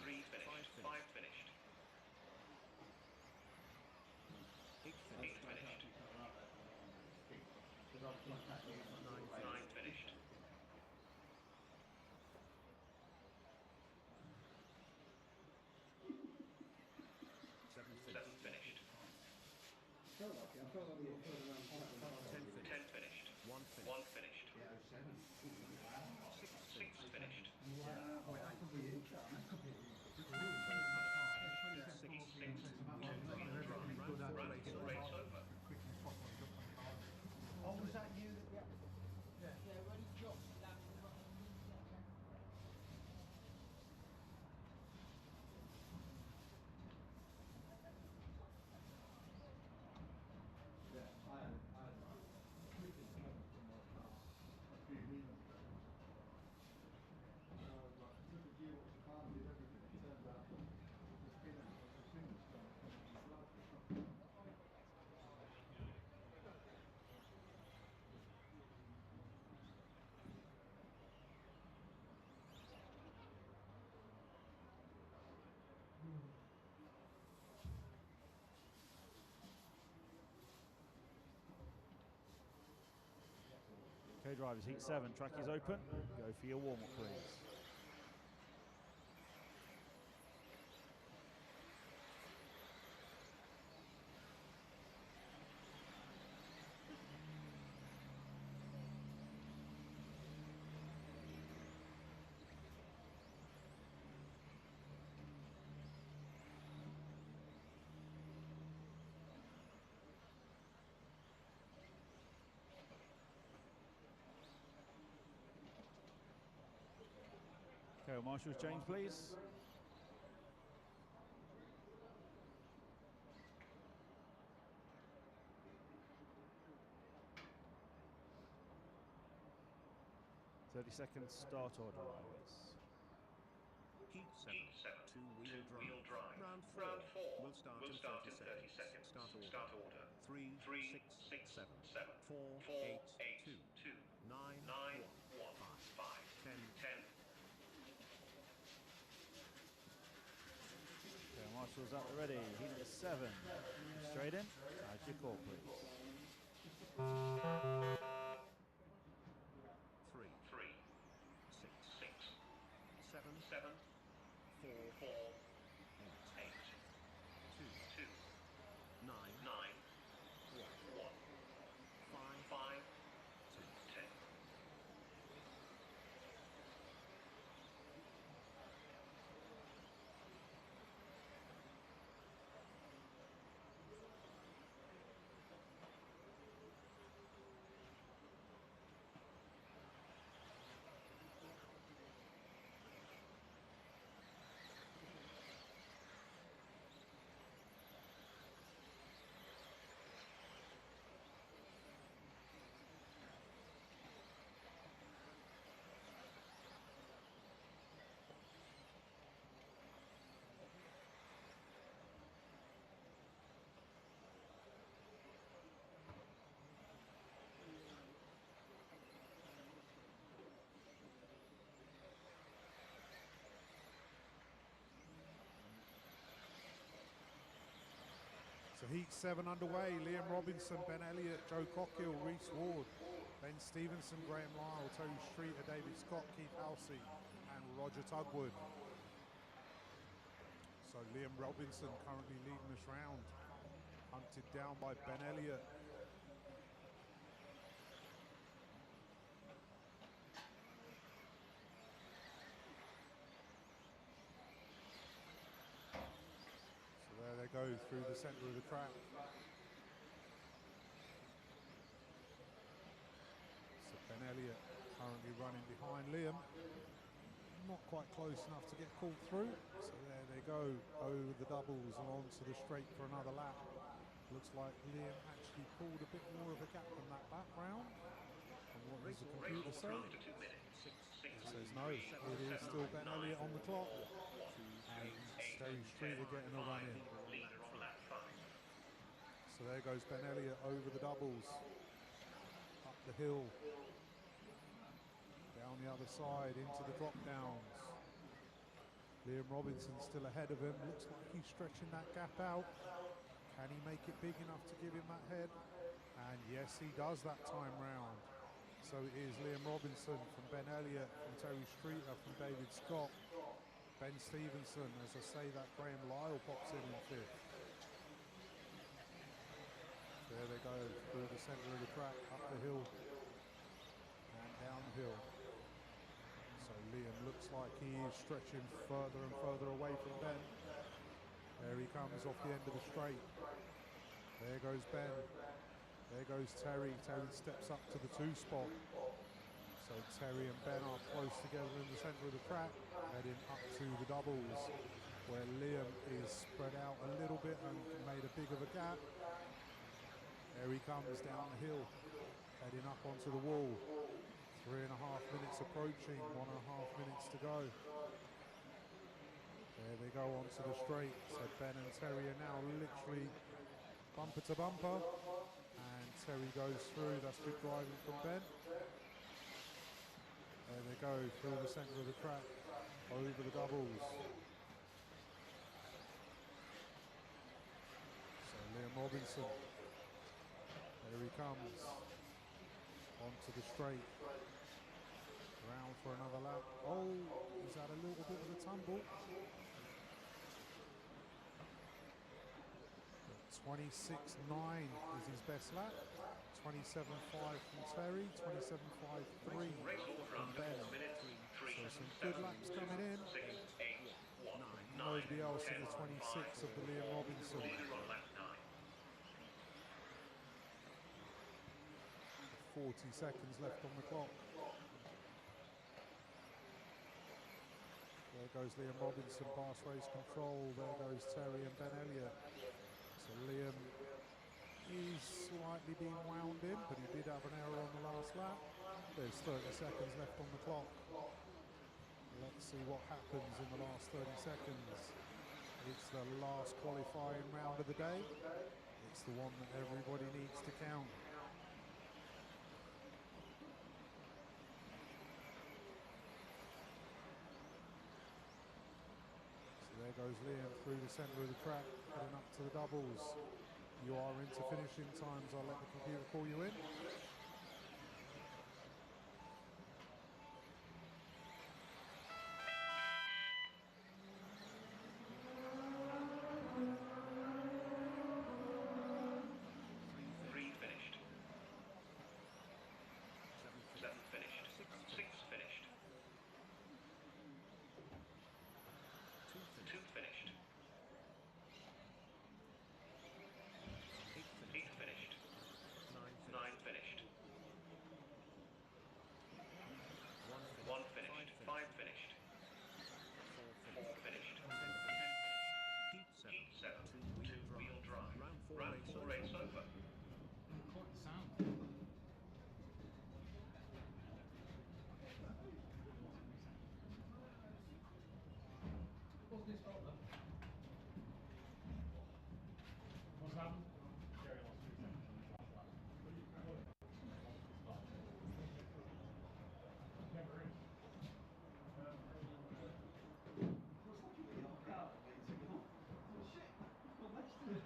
Three finished. 5 finished. 8 finished. 9 finished. 7 finished. 10 finished. 1 finished. 6 finished. 6 race over. Oh, was that you? Yeah. Okay, drivers, heat 7, track is open. Go for your warm-up, please. Okay, marshals change, please. Seconds start order, drivers. Heat 7. 2-wheel drive. Round 4 will start in 30 seconds. Start order. 3, 6, 7, 4, 8, 2, 9, 1, 5, 10. Okay, marshals at the ready. Heat 7. Straight in. Add your call, please. 3, So heat 7 underway. Liam Robinson, Ben Elliott, Joe Cockhill, Reese Ward, Ben Stevenson, Graham Lyle, Terry Streeter, David Scott, Keith Halsey, and Roger Tugwood. So Liam Robinson currently leading this round, hunted down by Ben Elliott. So there they go through the centre of the track. So Ben Elliott currently running behind Liam. Not quite close enough to get called through. So there they go over the doubles and onto the straight for another lap. Looks like Liam actually pulled a bit more of a gap in that back round. And what does the computer say? It says no, it is still Ben Elliott on the clock. And Terry Streeter getting a run in. So there goes Ben Elliott over the doubles, up the hill, down the other side into the drop downs. Liam Robinson still ahead of him. Looks like he's stretching that gap out. Can he make it big enough to give him that head? And yes, he does that time round. So it is Liam Robinson from Ben Elliott, from Terry Streeter, from David Scott, Ben Stevenson. As I say, that Graham Lyle pops in fifth. There they go through the centre of the track, up the hill and down the hill. So Liam looks like he is stretching further and further away from Ben. There he comes off the end of the straight. There goes Ben. There goes Terry. Terry steps up to the 2 spot. So Terry and Ben are close together in the centre of the track, heading up to the doubles, where Liam is spread out a little bit and made a big of a gap. There he comes down the hill, heading up onto the wall. 3.5 minutes approaching, 1.5 minutes to go. There they go onto the straight. So Ben and Terry are now literally bumper to bumper. And Terry goes through. That's good driving from Ben. There they go through the centre of the track, over the doubles. So Liam Robinson, there he comes, onto the straight, round for another lap. Oh, he's had a little bit of a tumble. 26.9 is his best lap. 27.5 from Terry, 27.53 from Ben. So some good laps coming in. Nobody else in the 26 of the Liam Robinson. 40 seconds left on the clock. There goes Liam Robinson past race control. There goes Terry and Ben Elliott. So Liam is slightly being wound in, but he did have an error on the last lap. There's 30 seconds left on the clock. Let's see what happens in the last 30 seconds. It's the last qualifying round of the day. It's the one that everybody needs to count. So there goes Liam through the centre of the track, heading up to the doubles. You are into finishing times. I'll let the computer call you in. Three finished. 7 finished. 6 finished. 2 finished. 8 finished. 9 finished. 1 finished. 5 finished. 4 finished. Heat 7. 2-wheel drive. Round 4 race over. Record the sound. What's this problem? What's happened? Jerry lost 3 seconds on his last lap. Never is. What's happening with your car? Shit. Well, let's do it.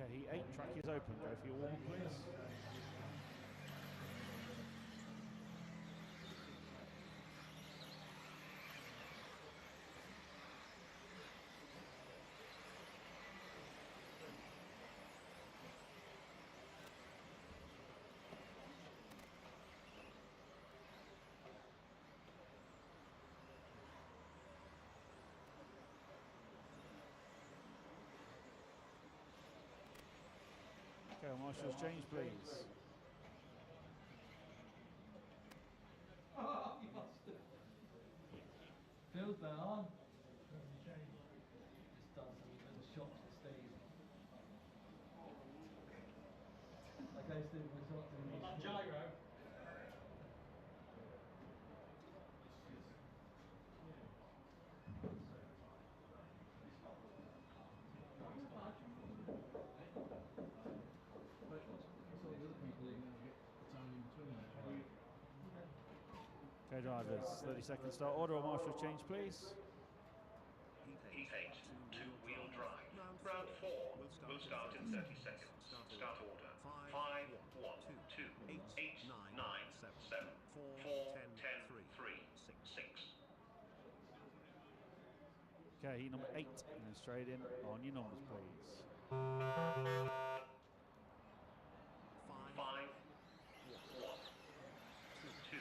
Okay, heat 8, track is open. Go for your warm-up, please. Okay, marshals change, please. Oh, you bastard. Phil's then on. Just done some little shots to Steve. Okay, Steve, we'll talk to you. On gyro. Okay, drivers, 30-second start order. Or marshals change, please. Heat 8, two-wheel drive. Round 4 will start in 30 seconds. Start order. 5, 1, 2, 8, 9, 7, 4, 10, 3, 6. Okay, heat number 8, and then straight in on your numbers, please. 5, 1, 2,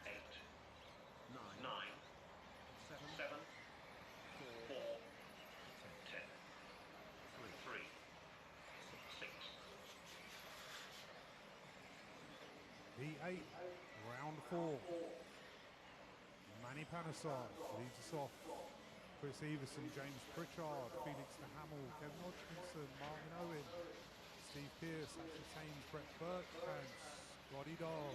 8, 9, 7, 4, 10, 3, 6. V8, round 4. Manny Panesar leads us off. Chris Everson, James Pritchard, Felix de Hamel, Kevin Hodgkinson, Martin Owen, Steve Pearce, Ashley Thames, Brett Burke, and Scotty Dahl.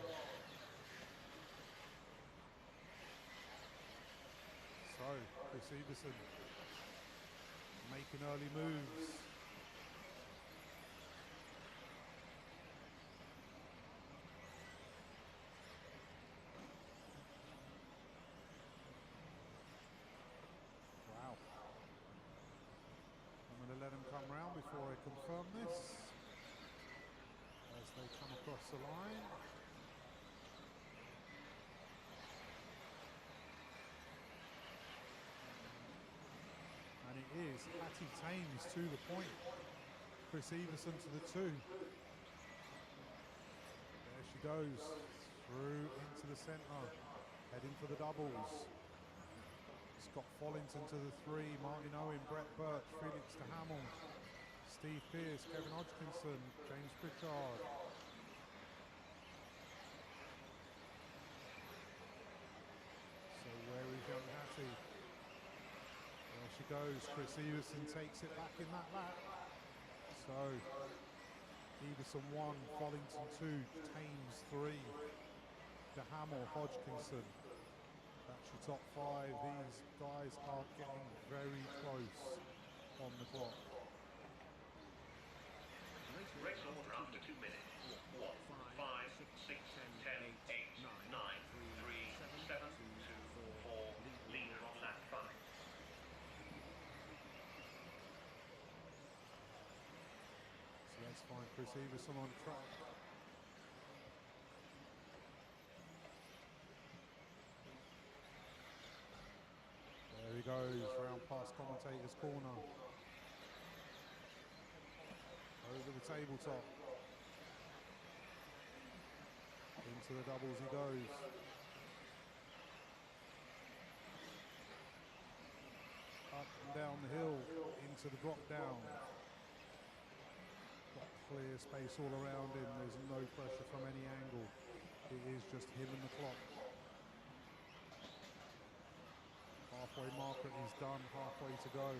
So, Chris Everson making early moves. Wow. I'm going to let him come round before I confirm this. As they come across the line. And it is Hattie Thames to the point. Chris Everson to the 2. There she goes. Through into the centre. Heading for the doubles. Scott Follington to the 3. Martin Owen, Brett Birch, Felix de Hamel. Steve Pearce, Kevin Hodgkinson, James Pritchard. So where is young Hattie? There she goes. Chris Everson takes it back in that lap. So Everson 1, Follington 2, Thames 3, de Hamel, Hodgkinson. That's your top 5. These guys are getting very close on the clock. Race order after 2 minutes. 1, 5, 6, 10, 8, 9, 3, 7, 2, 4. Leader on lap 5. So let's find Chris Everson on track. There he goes, round past commentator's corner. Over the tabletop. Into the doubles he goes. Up and down the hill, into the drop down. Got clear space all around him, there's no pressure from any angle. It is just him and the clock. Halfway marker is done, halfway to go.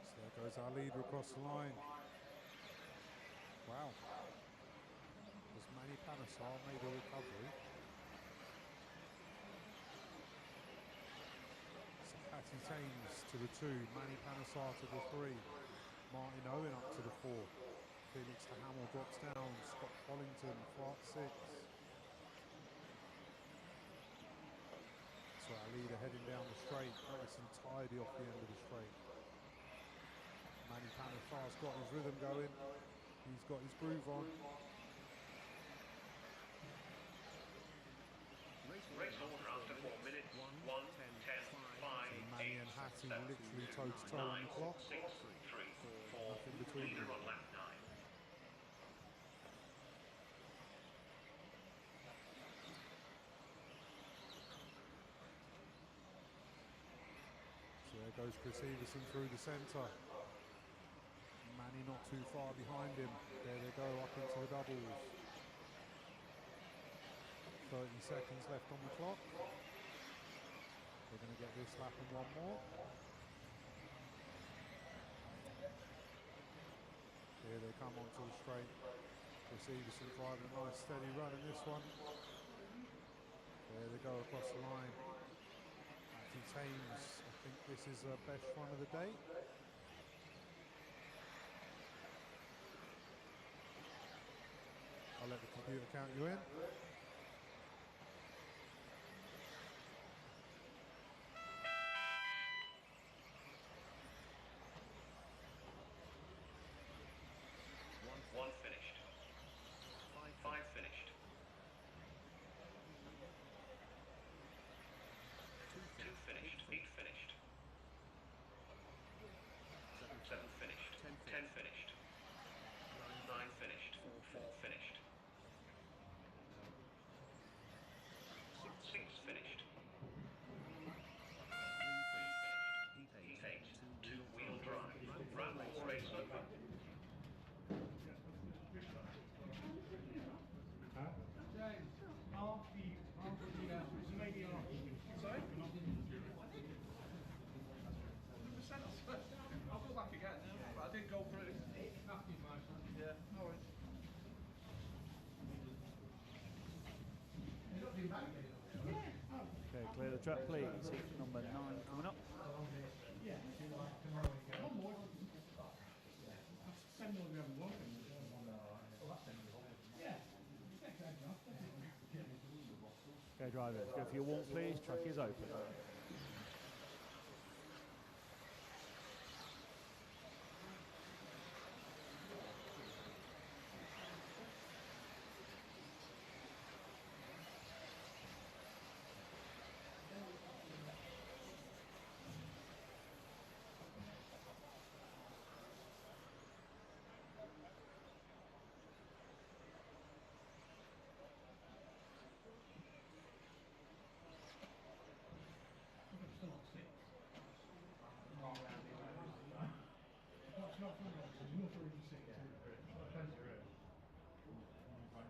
So there goes our leader across the line. Wow. As Manny Panesar made a recovery. So Hattie Tames to the 2, Manny Panesar to the 3, Martin Owen up to the 4, Felix de Hamel drops down, Scott Follington flat 6. So our leader heading down the straight, nice and tidy off the end of the straight. Manny Panesar's got his rhythm going, he's got his groove on. Race order after 4 minutes. 1, 10, 5, So Manny and Hattie literally toe to toe on the clock. 6, 3, 4. Nothing between Leader them. on lap 9. So there goes Chris Everson through the centre. Manny not too far behind him. There they go up into the doubles. 30 seconds left on the clock. They're going to get this lap and one more. Here they come onto the straight. Chris Everson driving a nice steady run in this one. There they go across the line. Hattie Tames, I think this is the best run of the day. I'll let the computer count you in. One finished. 5 finished. 2 finished. 8 finished. 7 finished. 10 finished. 9 finished. 4 finished. 6 finished. 3 finished. Heat 8. 2-wheel drive. Round 4 race over. Sorry? I'll go back again, but I did go through. Yeah, no worries. Okay, clear the track please. Heat number 9 coming up. Okay, drivers, go for your walk please. Track is open.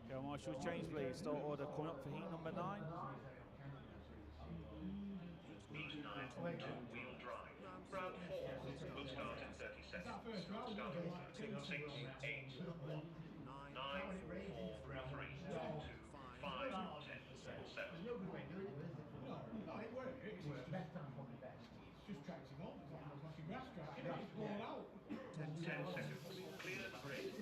Okay, marshals change please. Start order coming up for heat number 9. Heat 9, 2-wheel drive. Round 4 will start in 30 seconds. Start order 6, 8, 9, 4, 3, 2, 5, 10, 7. No, it worked. It's just tracked him on. It's like a grass track. It's blown out. 10 seconds. Clear the grid.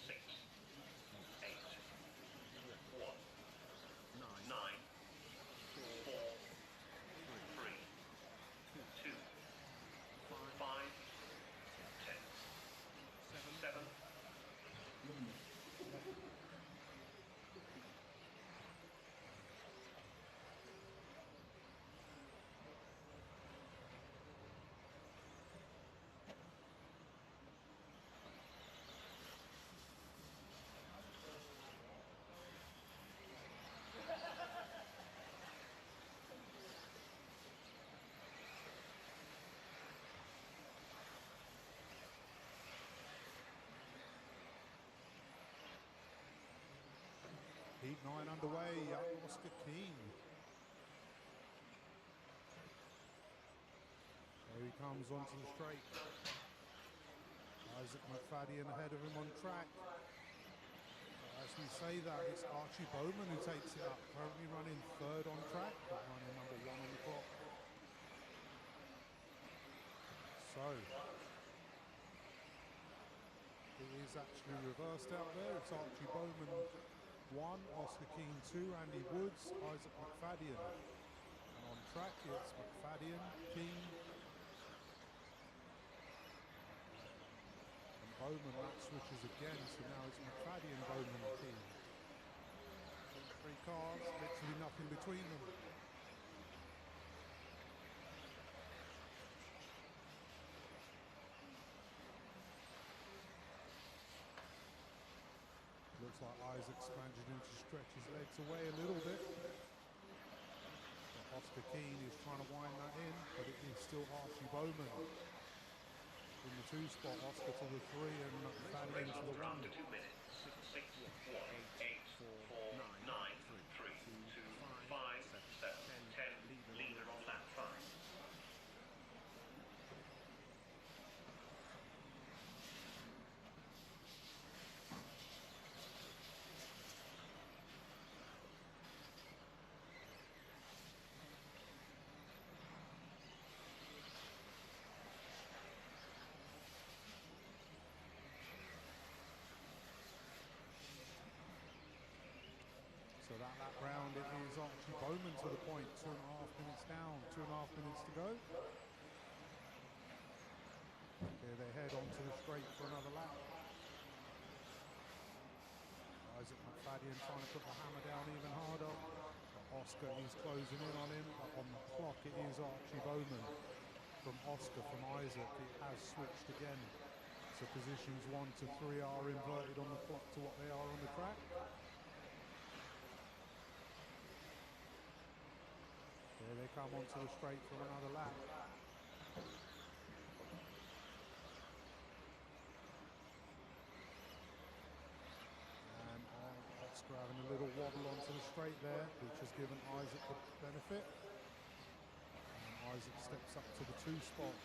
6, 8, 1, 9, 4, 3, 2, 5, 10, 7. Heat 9 underway, young Oscar Keane. comes onto the straight. Isaac McFadden ahead of him on track. As we say that, it's Archie Bowman who takes it up, currently running third on track, but running number 1 on the clock. So, it is actually reversed out there. It's Archie Bowman 1, Oscar Keane 2, Andy Woods, Isaac McFadden. And on track, it's McFadden, Keane, Bowman. That switches again, so now it's McFadden, Bowman, Keane. 3 cars, literally nothing between them. Looks like Isaac's managing to stretch his legs away a little bit. But Oscar Keane is trying to wind that in, but it is still Archie Bowman in the 2 spot, Oscar to the 3 and McFadden to the 1. Under 2 minutes. 6, 1, 8, 4, 9, 3, 2, 5, 7, 10. Leader on lap 5. So that lap round, it is Archie Bowman to the point. 2.5 minutes down, 2.5 minutes to go. Here they head onto the straight for another lap. Isaac McFadden trying to put the hammer down even harder. But Oscar is closing in on him. But on the clock, it is Archie Bowman from Oscar, from Isaac. It has switched again. So positions 1 to 3 are inverted on the clock to what they are on the track. Here they come onto the straight for another lap. And Oscar having a little wobble onto the straight there, which has given Isaac the benefit. And Isaac steps up to the 2 spot.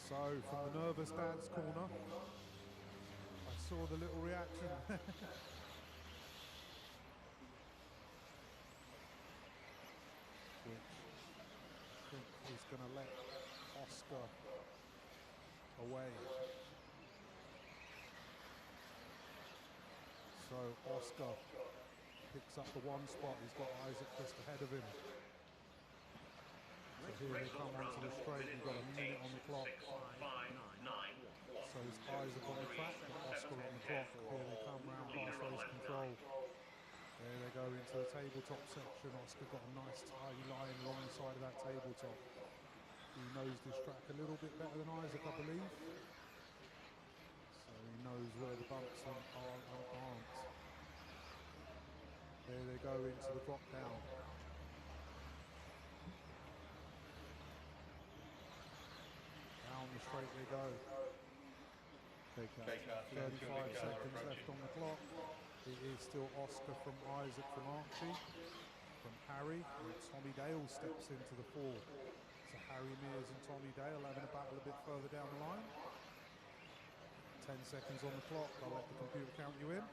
So from the nervous dad's corner, I saw the little reaction. Which I think is going to let Oscar away. So Oscar picks up the 1 spot. He's got Isaac just ahead of him. So here they come onto the straight. We've got a minute on the clock. So it's Isaac on the track, but Oscar on the clock. Here they come round past race control. There they go into the tabletop section. Oscar got a nice tidy line along the side of that tabletop. He knows this track a little bit better than Isaac, I believe. So he knows where the bumps are and aren't. There they go into the drop down. Down the straight they go. 35 seconds left on the clock. It is still Oscar from Isaac from Archie, from Harry, and Tommy Dale steps into the 4. So Harry Mears and Tommy Dale having a battle a bit further down the line. 10 seconds on the clock. I'll let the computer count you in.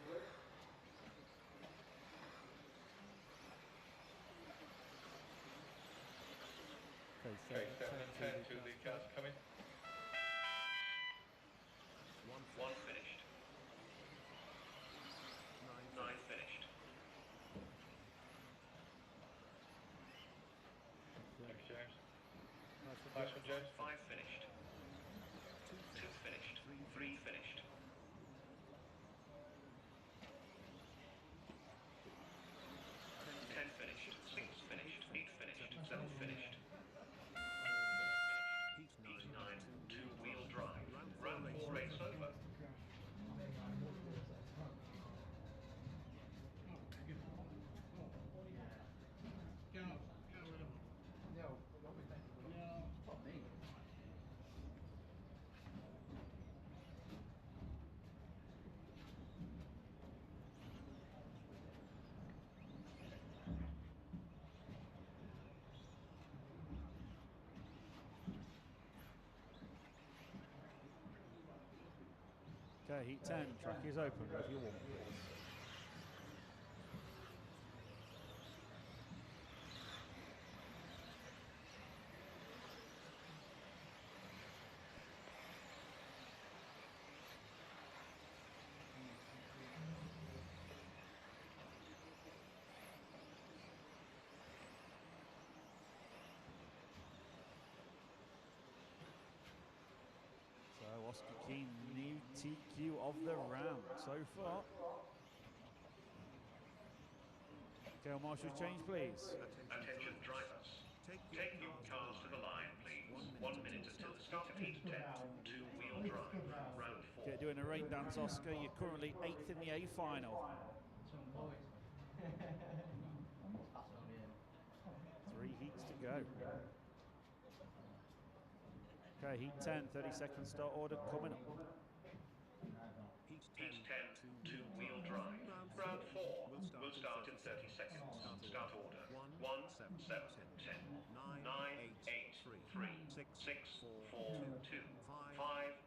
Okay, 7 and 10, 2 lead cars coming. 1 finished. 9 finished. Thanks, James. Nice one, James. 5 finished. 2 finished. 3 finished. 10 finished. 6 finished. 8 finished. 7 finished. Heat 9, 2-wheel drive. Round 4 race over. Go, little. No, not me. Okay, heat 10, track is open with your warm-up, please. So Oscar Keane, new TQ of the round so far. Okay, Marshall's change, please. Attention drivers. Take your cars to the line, please. 1 minute until the start of heat 10. Two-wheel drive. Round 4. Okay, doing a rain dance, Oscar. You're currently 8th in the A final. Some boys. That's on you. 3 heats to go. Okay, heat 10, 30-second start order coming up. Heat Heat 10, 10, two-wheel drive. Round 4 will start in 30 seconds. Start order. 1, 7, 10, 9, 8, 3, 6, 4, 2, 5.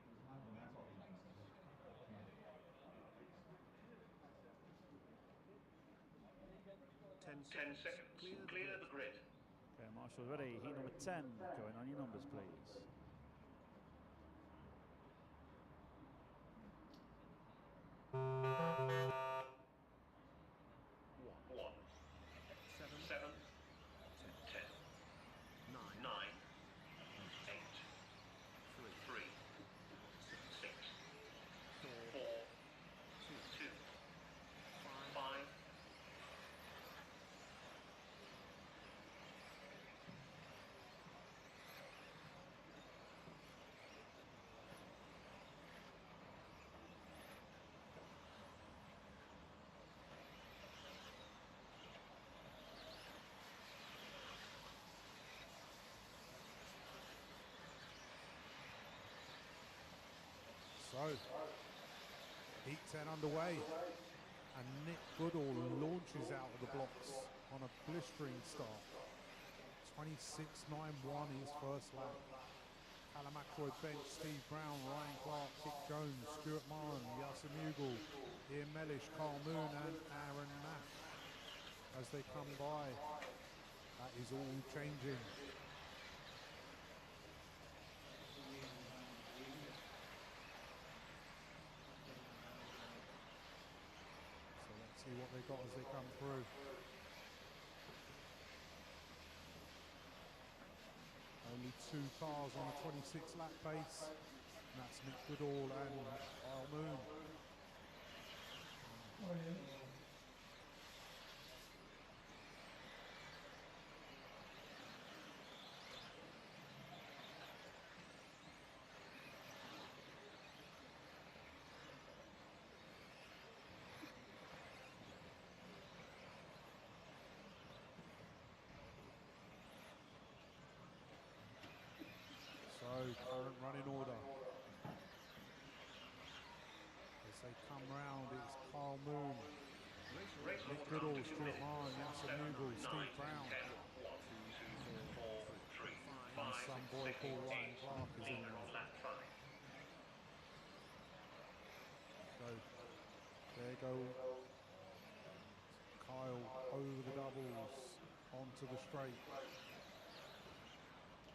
10 seconds. Clear the grid. Okay, Marshall ready. Heat number 10, going on your numbers, please. One, 7, 10, 9, 8, 3, 6, 4, 2, 5. So, heat 10 underway, and Nick Goodall launches out of the blocks on a blistering start. 26.91 his first lap. Callum Ackroyd bench, Steve Brown, Ryan Clark, Kit Jones, Stuart Maran, Yasser Mughal, Ian Mellish, Carl Moon and Aaron Nash as they come by. That is all changing. So let's see what they got as they come through. Only 2 cars on a 26 lap pace, and that's Nick Goodall and Carl Moon. So, current running order. As they come round, it's Carl Moon, Nick Goodall, Stuart Maran, Yasser Mughal, Steve Brown, and some boy called Ryan Clark is in there. So, there go Kyle over the doubles, onto the straight.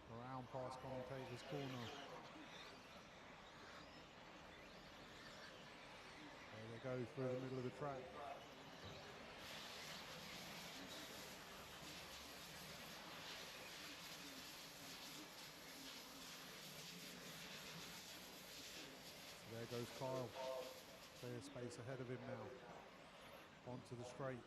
Around past commentator's corner. There they go through the middle of the track. So there goes Kyle. Clear space ahead of him now. Onto the straight.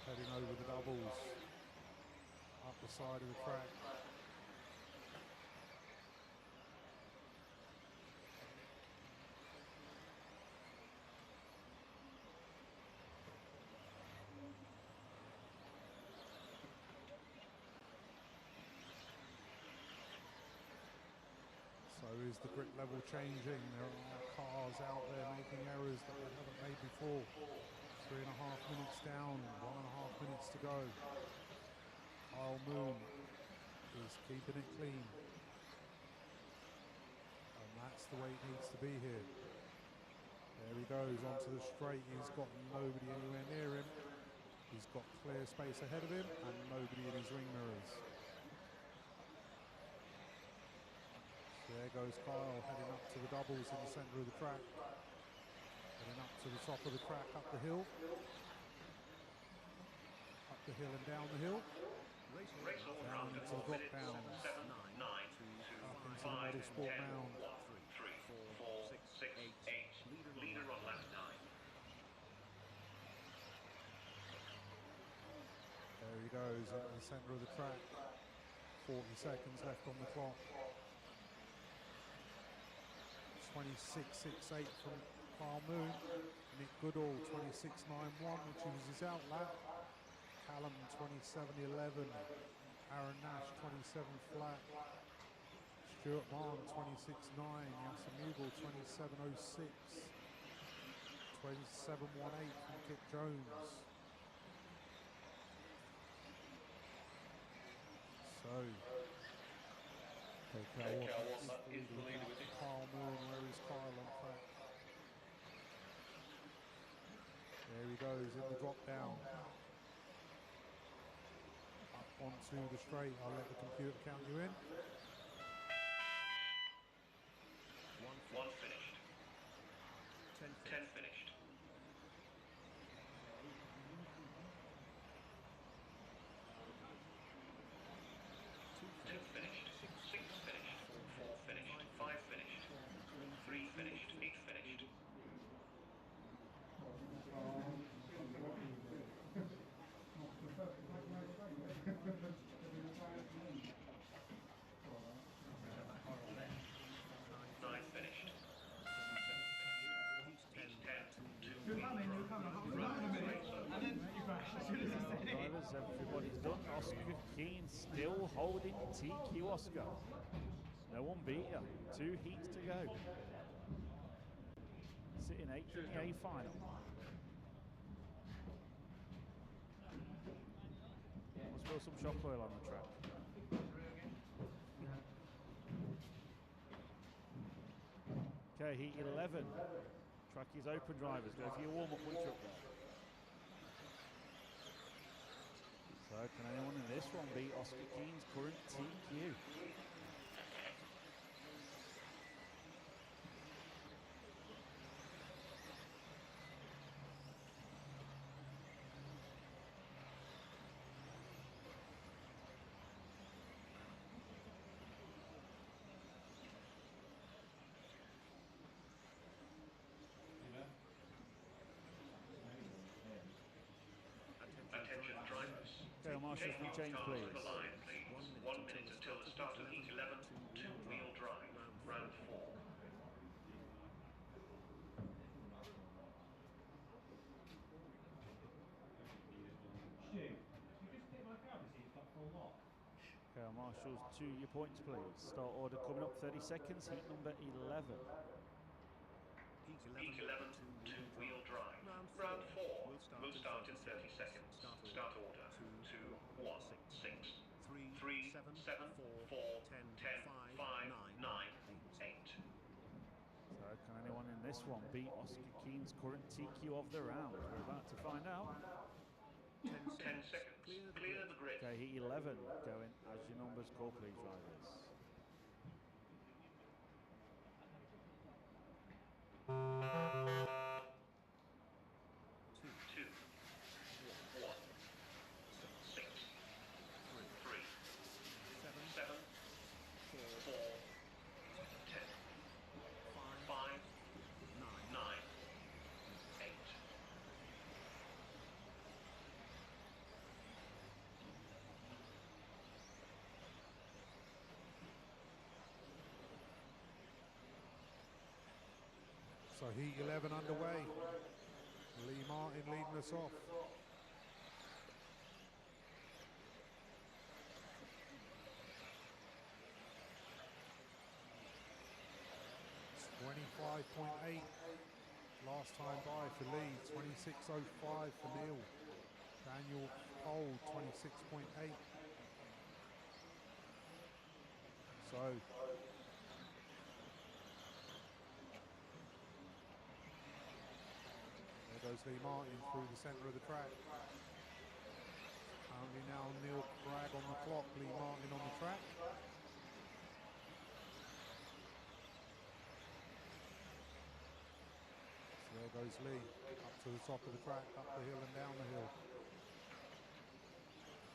Heading over the doubles, up the side of the track. So is the grip level changing? There are cars out there making errors that they haven't made before. 3.5 minutes down, 1.5 minutes to go. Kyle Moon is keeping it clean. And that's the way it needs to be here. There he goes onto the straight. He's got nobody anywhere near him. He's got clear space ahead of him and nobody in his ring mirrors. There goes Kyle heading up to the doubles in the centre of the track. Heading up to the top of the track, up the hill. Up the hill and down the hill. Race order Down after into the 4 drop minutes. downs. 7, 9, 2, Up into the 5, model sport 10, mound. 3, 4, 6, 8. Leader on lap 9. There he goes into the centre of the track. 40 seconds left on the clock. 26.68 from Kyle Moon. Nick Goodall 26.91, which was his out lap. Callum 27.11. Aaron Nash 27 flat. Stuart Mahon 26.9. Yasser Mughal 27.06. 27.18 from Kit Jones. So, KK1 is the leader with Kyle Moon. Where is Kyle on track? There he goes in the drop down. Up onto the straight. I'll let the computer count you in. 1 finished. 10 finished. 2 finished. 6 finished. 4 finished. 5 finished. 3 finished. 8 finished. Nine finished. Drivers, everybody's done. Oscar Keane still holding TQ Oscar. No one beat you. 2 heats to go. Sitting 8th in the A final. Let's spill some shock oil on the track. Okay, heat 11. Track is open, drivers. Go for your warm-up once you're up there. So can anyone in this one beat Oscar Keane's current TQ? Attention drivers. Okay, marshals can change, Cars please. to the line, please. 1 minute until the start of heat 11. 2-wheel drive. Round 4. Stu, you just pick my car to see it's got full lock. Okay, our marshals to your points, please. Start order coming up 30 seconds. Heat number 11. Heat 11, 2-wheel drive. Round 4 will start in 30 seconds. Start order 2, 1, 6, 3, 7, 4, 10, 5, 9, 8. So can anyone in this one beat Oscar Keane's current TQ of the round? We're about to find out. 10 seconds. Clear the grid. Okay, heat 11 going as your numbers call, please, drivers. Two, 1, 6, 3, 7, 4, 10, 5, 9, 8. So heat 11 underway. Lee Martin leading us off. It's 25.8 Last time by for Lee, 26.05 for Neil. Daniel Cole, 26.8. So there goes Lee Martin through the centre of the track. Currently now Neil Cragg on the clock, Lee Martin on the track. So there goes Lee, up to the top of the track, up the hill and down the hill.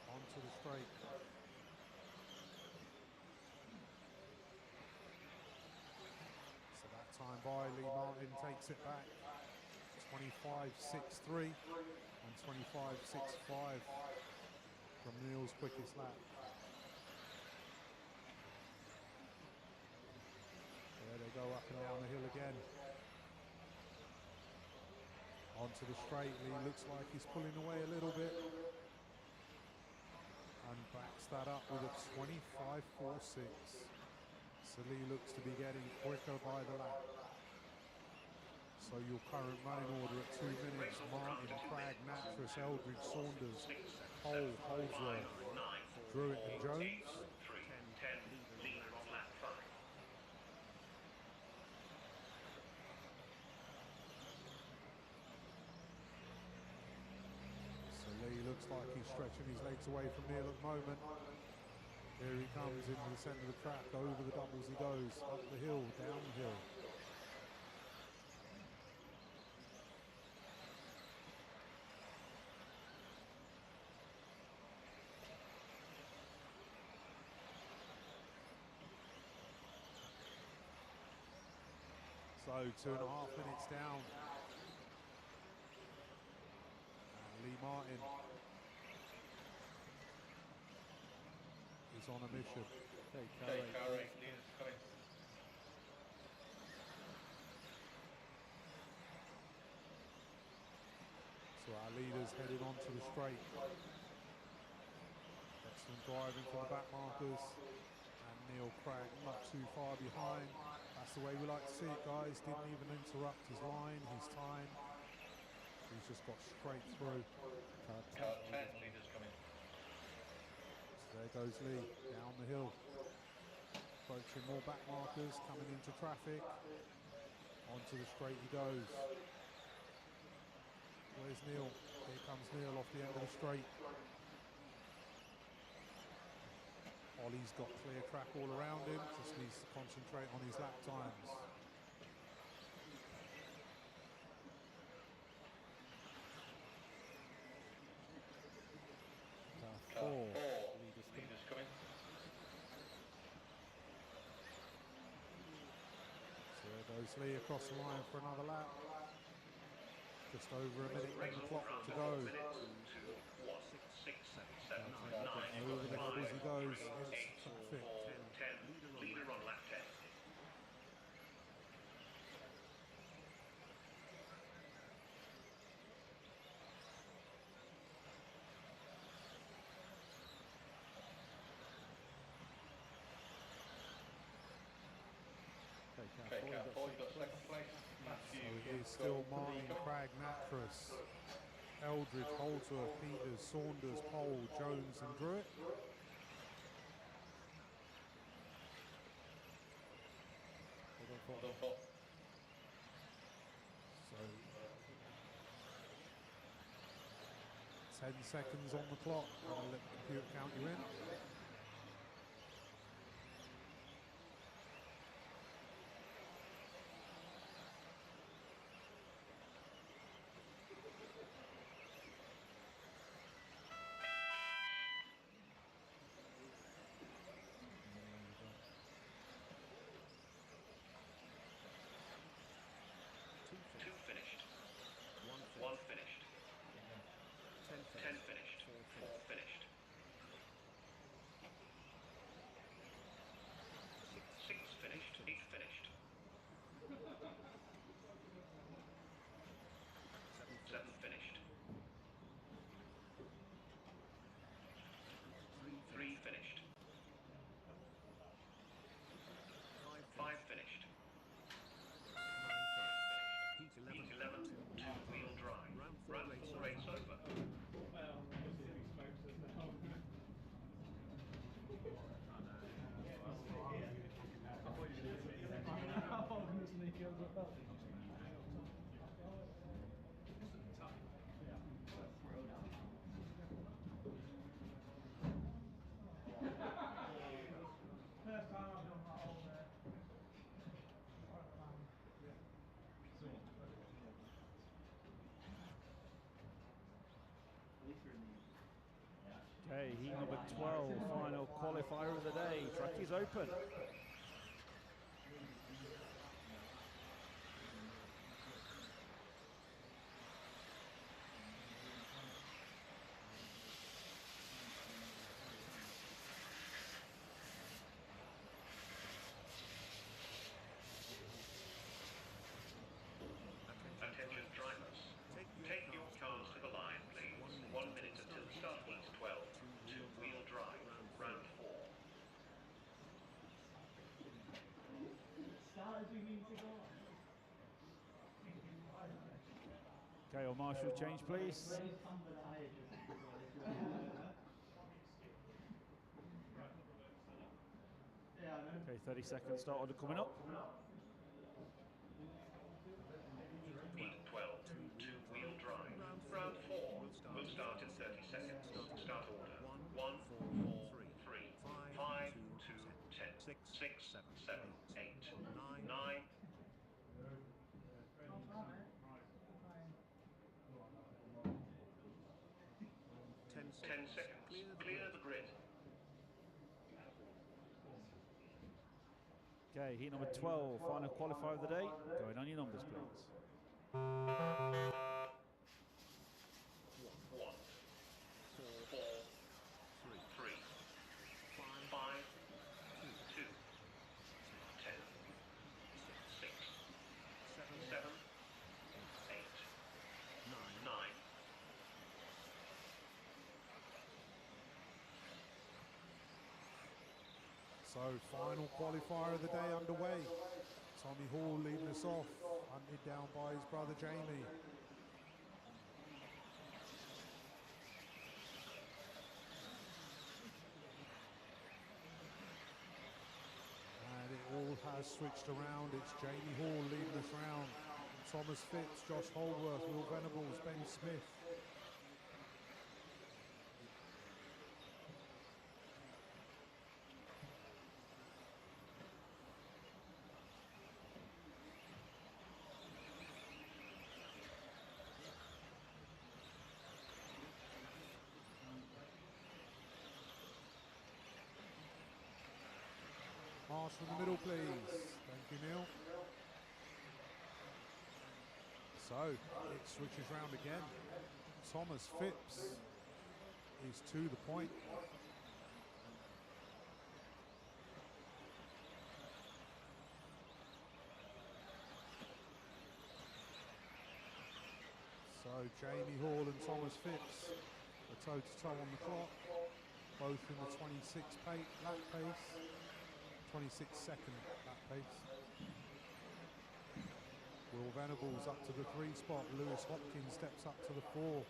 Onto the straight. So that time by, Lee Martin takes it back. 25.63 and 25.65 from Neil's quickest lap. There they go, up and down the hill again. Onto the straight, Lee looks like he's pulling away a little bit. And backs that up with a 25.46. So Lee looks to be getting quicker by the lap. So your current running order at 2 minutes, Martin, Cragg, Nattrass, Eldridge, Saunders, Cole, Holdsworth, Druitt and Jones. 10, leader on lap 5. So Lee looks like he's stretching his legs away from Neil at the moment. Here he comes into the centre of the track, over the doubles he goes, up the hill, down the hill. So 2.5 minutes down. And Lee Martin is on a mission. Okay, Car race leaders coming. So our leaders heading onto the straight. Excellent driving from the back markers. And Neil Cragg not too far behind. That's the way we like to see it, guys. Didn't even interrupt his line, his time. He's just got straight through. Car 10 leaders coming. So there goes Lee down the hill. Approaching more back markers, coming into traffic. Onto the straight he goes. Where's Neil? Here comes Neil off the end of the straight. Ollie's got clear track all around him, just needs to concentrate on his lap times. Car 4 leaders coming. So there goes Lee across the line for another lap. Just over a minute on the clock to go. 2, 1, 6, 7, 9, Over the doubles he goes. 8, It's 4, traffic. 10, leader on lap 10. Okay, car 4, you've got second place. Matthew. So it is still Martin, Cragg, Nattrass, Eldridge, Holdsworth, Peters, Saunders, Pole, Jones and Druitt. So 10 seconds on the clock. I'm going to let the computer count you in. Two finished. One finished. 10 finished. 4 finished. Okay, heat number 12, final qualifier of the day. Track is open. Attention drivers. Take your cars to the line, please. 1 minute until start heat 12. Two-wheel drive. Round 4. Start as we mean to go. Okay, or marshal change, please. Where's Tom the dietitian? Yeah, I know. Okay, 30 seconds start order coming up. Heat 12. Two-wheel drive. Round 4 will start in 30 seconds. Start order. 1, 4, 3, 5, 2, 10, 6, 7, 8, 9. 10 seconds. Clear the grid. Okay, heat number 12, final qualifier of the day. Going on your numbers, please. 1, 4, 3, 5, 2, 10, 6, 7, 8, 9. So final qualifier of the day underway. Tommy Hall leading us off, hunted down by his brother Jamie. And it all has switched around. It's Jamie Hall leading us round. Thomas Phipps, Josh Holworth, Will Venables, Ben Smith. Marsh from the middle, please. Thank you, Neil. So it switches round again. Thomas Phipps is to the point. So Jamie Hall and Thomas Phipps are toe-to-toe on the clock, both in the 26 lap pace, 26 second lap pace. Will Venables up to the 3 spot, Lewis Hopkins steps up to the 4.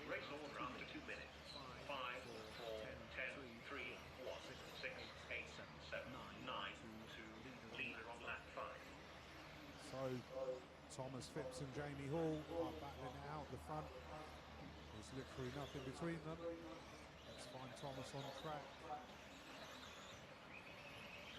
Race order after 2 minutes. 5, 4, 10, 3, 1, 6, 8, 7, 9, 2. Leader on lap 5. So Thomas Phipps and Jamie Hall are battling it out the front. There's literally nothing between them. Let's find Thomas on track.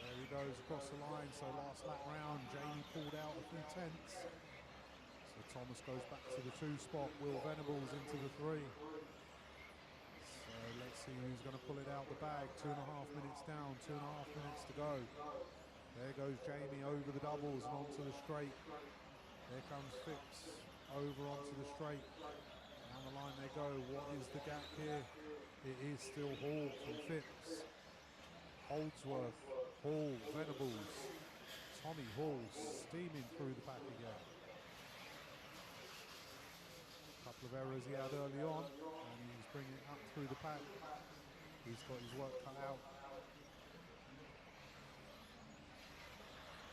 There he goes across the line. So last lap round, Jamie pulled out a few tenths. So Thomas goes back to the 2 spot. Will Venables into the 3. So let's see who's going to pull it out the bag. 2.5 minutes down, 2.5 minutes to go. There goes Jamie over the doubles and onto the straight. There comes Phipps over onto the straight. Down the line they go. What is the gap here? It is still Hall from Phipps. Holdsworth, Hall, Venables. Tommy Hall steaming through the pack again. A couple of errors he had early on, and he's bringing it up through the pack. He's got his work cut out.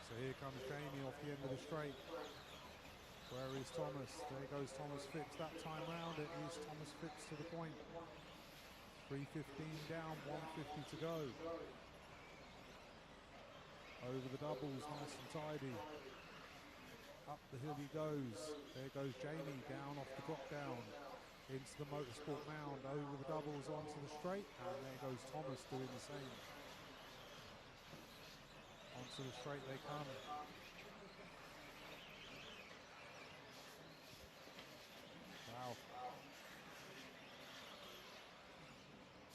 So here comes Jamie off the end of the straight. Where is Thomas? There goes Thomas Phipps. That time round it is Thomas Phipps to the point. 3:15 down, 1:50 to go. Over the doubles, nice and tidy. Up the hill he goes. There goes Jamie down off the drop down. into the motorsport mound, over the doubles onto the straight, and there goes Thomas doing the same. Onto the straight they come. Wow.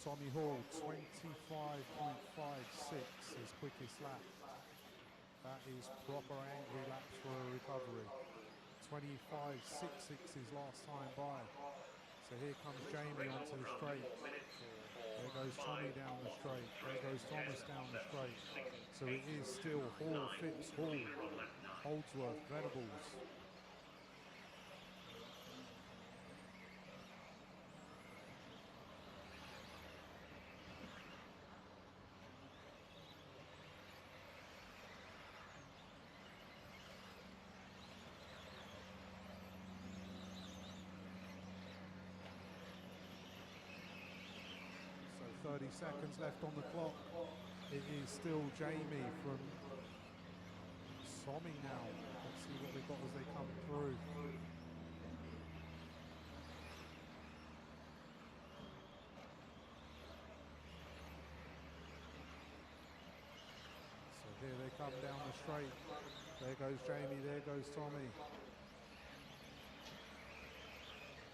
Tommy Hall, 25.56, his quickest lap. That is proper angry laps for a recovery. 25.66 his last time by. So here comes Jamie onto the straight. There goes Tommy down the straight. There goes Thomas down the straight. So it is still Hall, Phipps, Hall, Holdsworth, Venables. So 30 seconds left on the clock. It is still Jamie from Tommy now. Let's see what they've got as they come through. So here they come down the straight. There goes Jamie, there goes Tommy.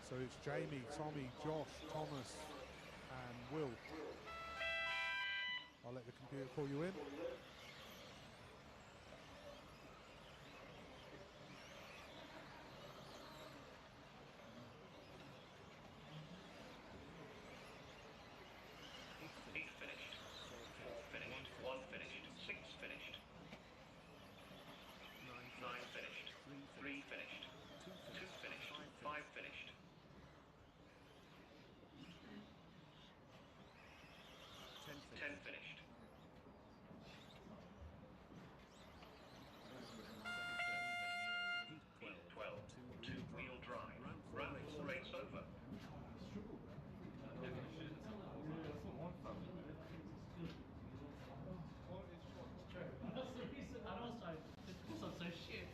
So it's Jamie, Tommy, Josh, Thomas, and Will. I'll let the computer call you in. Eight finished. Four finished. One finished. Six finished. Nine finished. Three finished. Two finished. Five finished. 10 finished. Heat 12. Two-wheel drive. Round 4 race over. That's the reason. And also, because I'm so shit.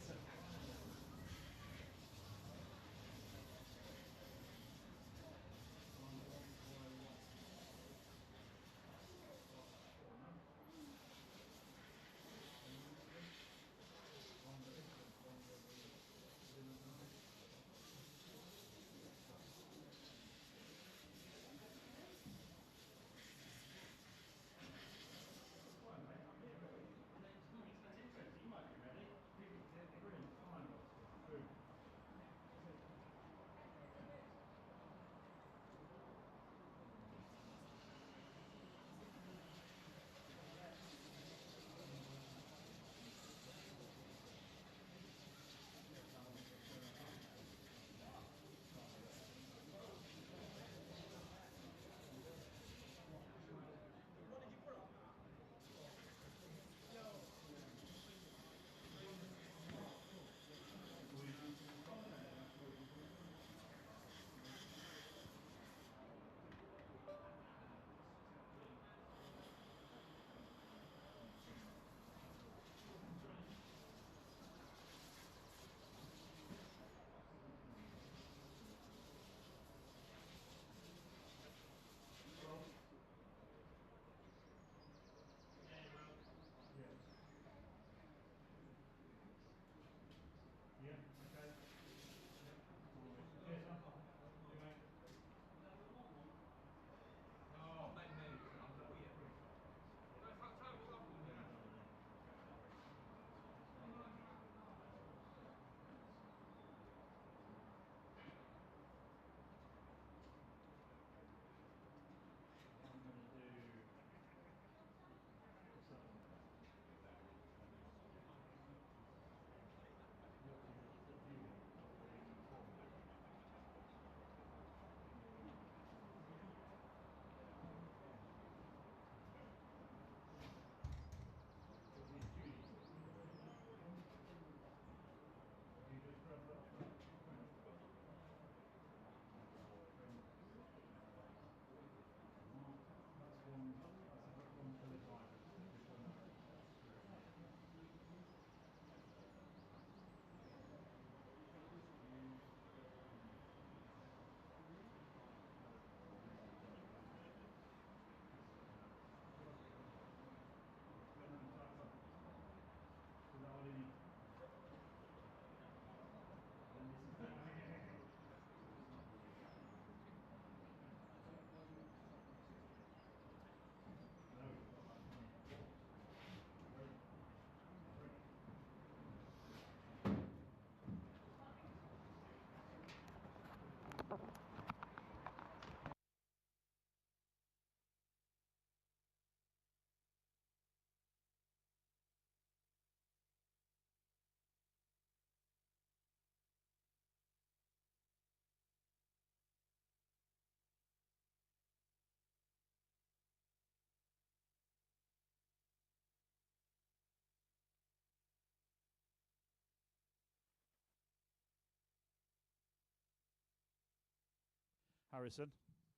Harrison.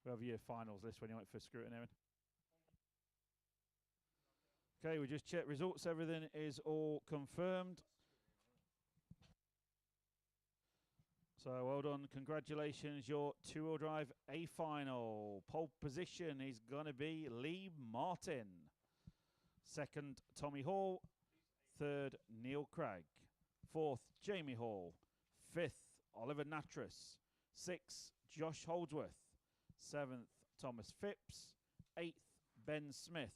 We have your finals list when you went for scrutineering. Okay, we just checked results. Everything is all confirmed. So well done. Congratulations. Your two-wheel drive A final. Pole position is going to be Lee Martin. Second, Tommy Hall. Third, Neil Craig. Fourth, Jamie Hall. Fifth, Oliver Natras. Sixth, Josh Holdsworth. Seventh, Thomas Phipps. Eighth, Ben Smith.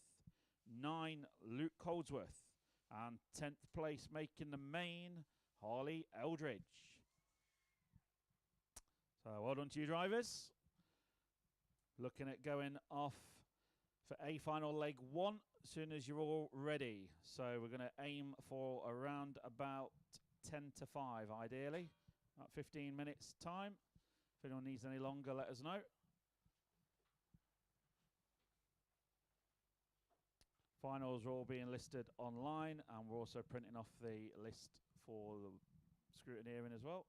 9, Luke Holdsworth. And 10th place making the main, Harley Eldridge. So well done to you drivers. Looking at going off for A final leg 1 as soon as you're all ready. So we're going to aim for around about 10 to 5 ideally. About 15 minutes time. If anyone needs any longer, let us know. Finals are all being listed online, and we're also printing off the list for the scrutineering as well.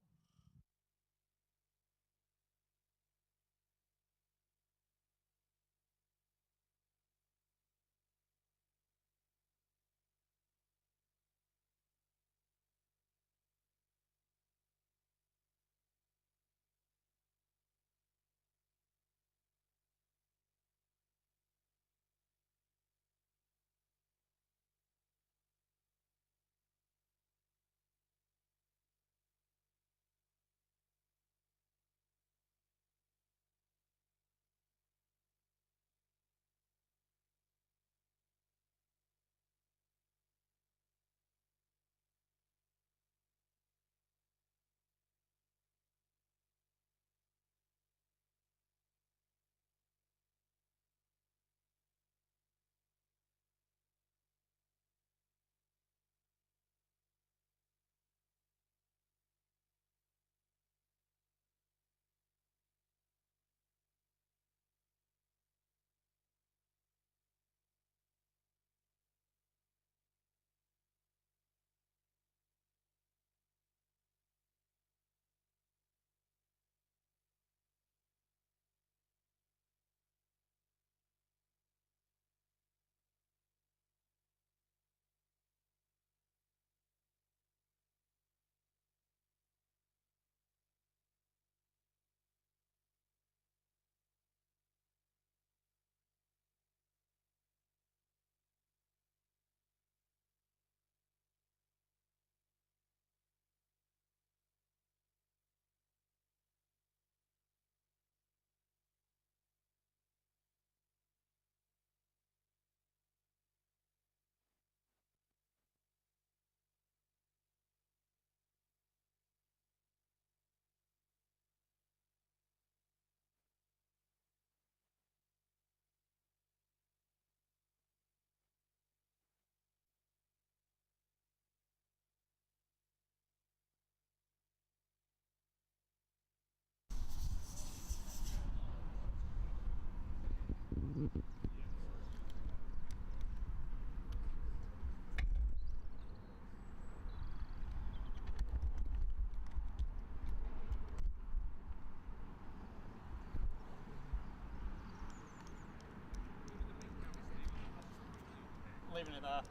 Leaving it there.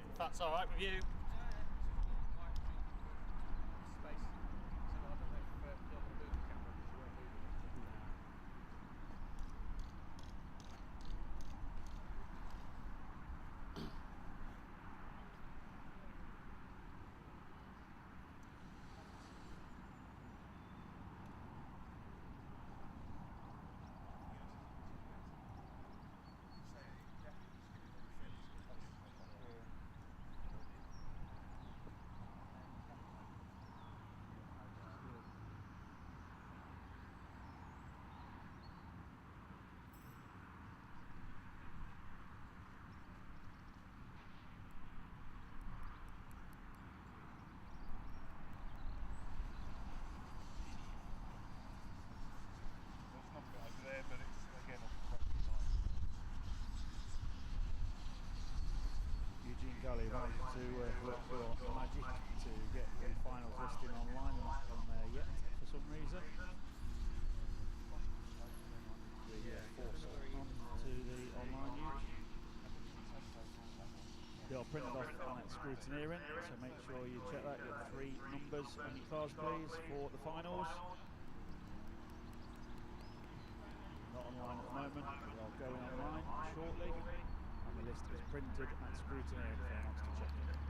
If that's alright with you. Eugene Gully managed to work your magic to get the finals listing online and not on there yet for some reason. printed off on that scrutineering, so make sure you check that. You've got 3 numbers on your cars, please, for the finals. Not online at the moment, but they are going online shortly, and the list is printed at scrutineering if anyone wants to check it.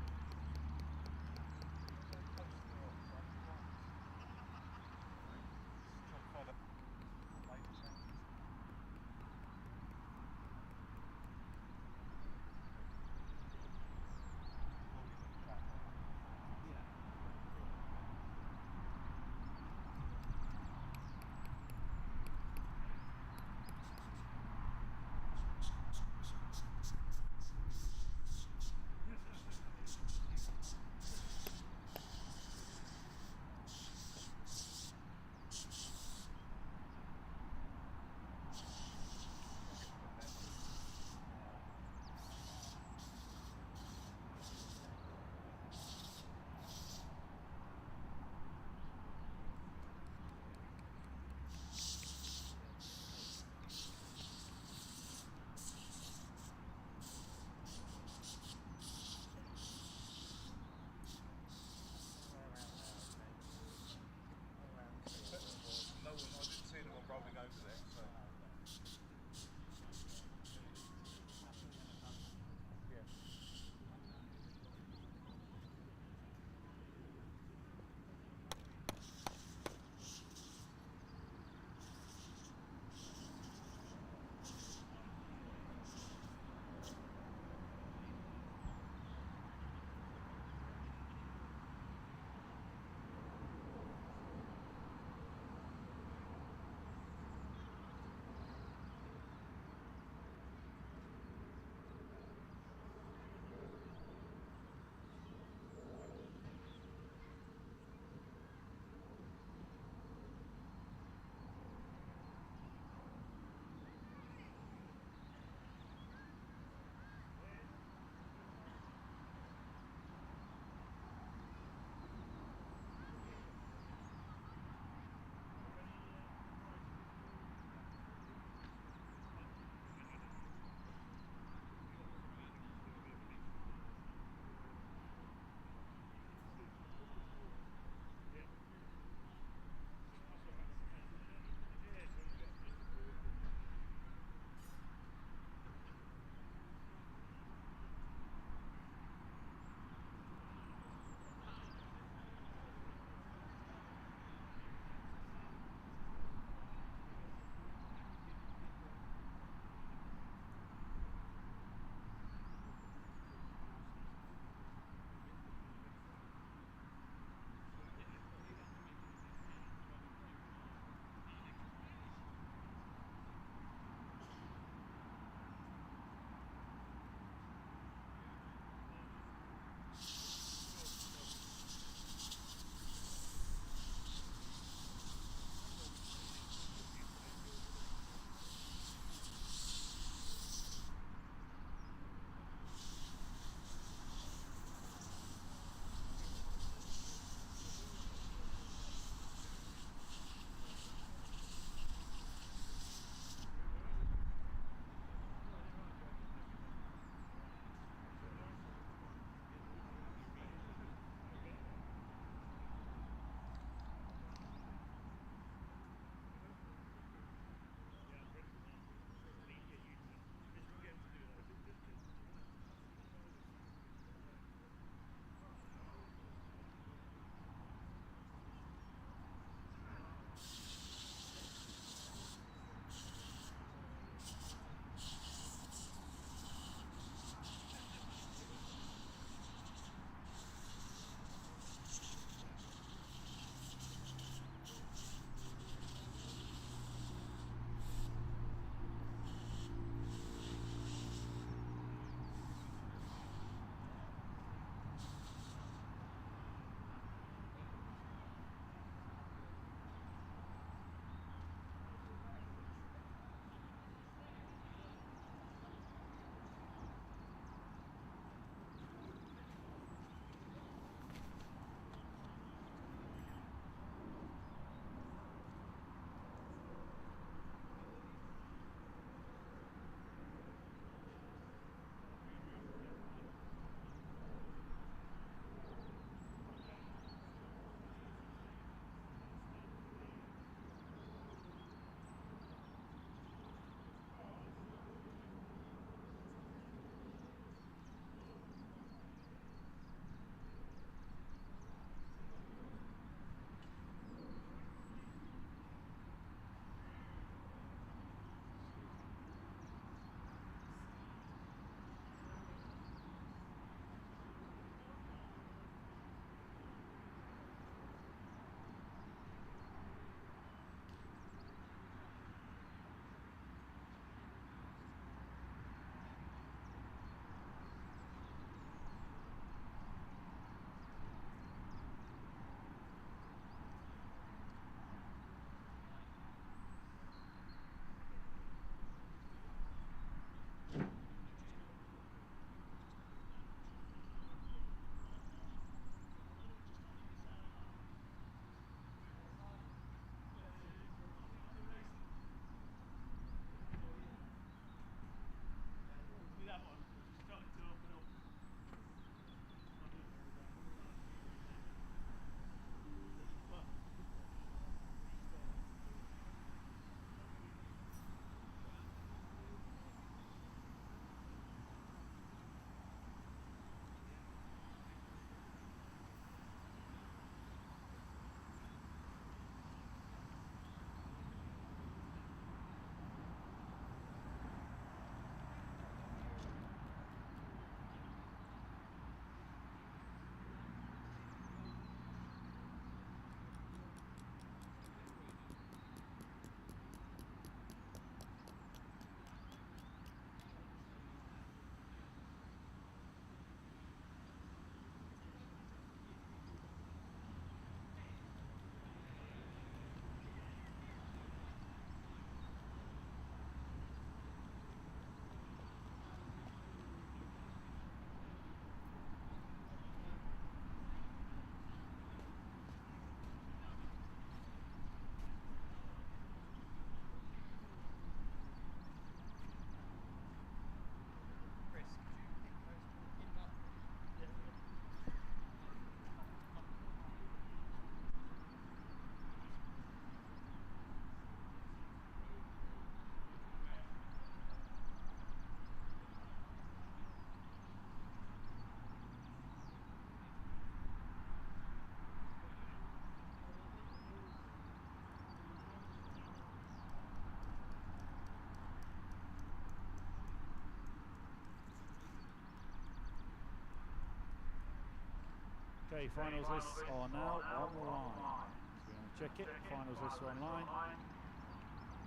Okay, finals lists are now online. So we're going to check it. Finals lists are online.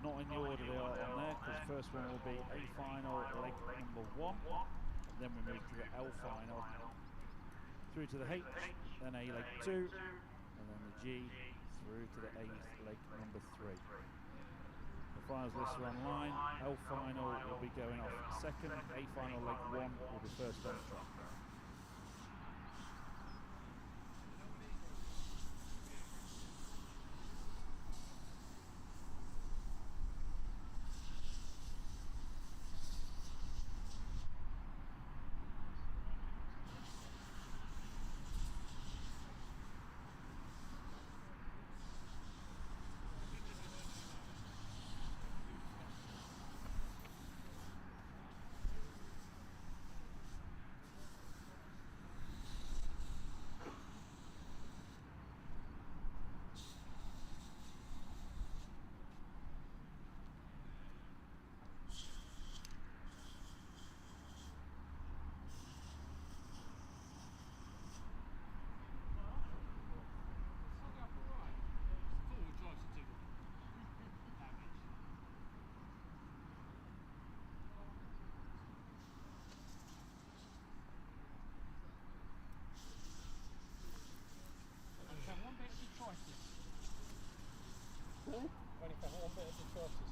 Not in the order they are on there, because the first one will be A final leg number 1. Then we move to the L final, through to the H, then A leg 2, and then the G through to the A leg number 3. The finals lists are online. L final will be going off second. A final leg 1 will be first on the track. Only for one bit of detritus.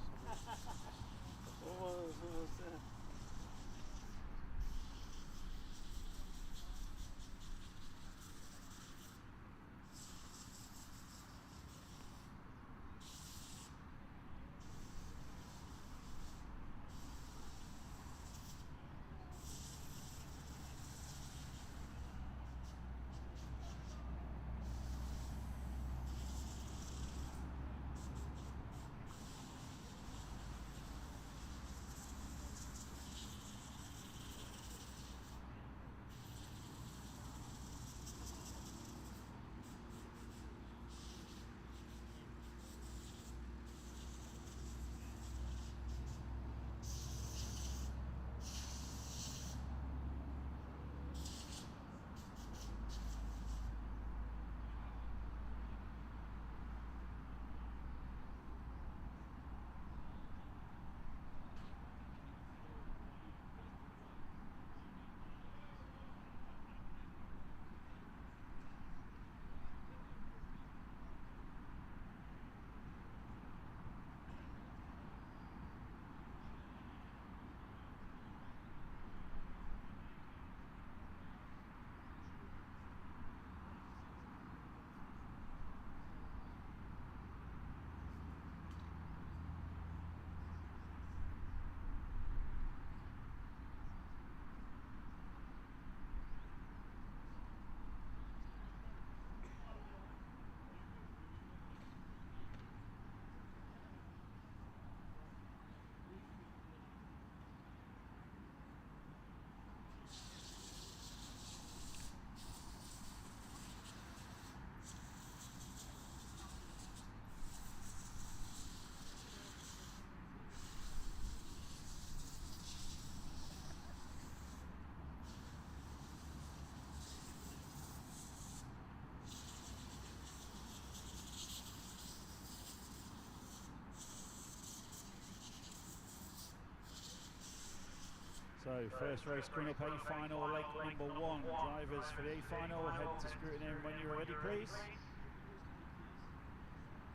So, first race coming up, A final, leg number 1. Drivers for the A final, head to scrutiny when you're ready, please.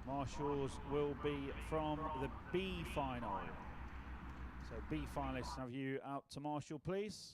Marshals will be from the B final. So, B finalists, have you out to marshal, please?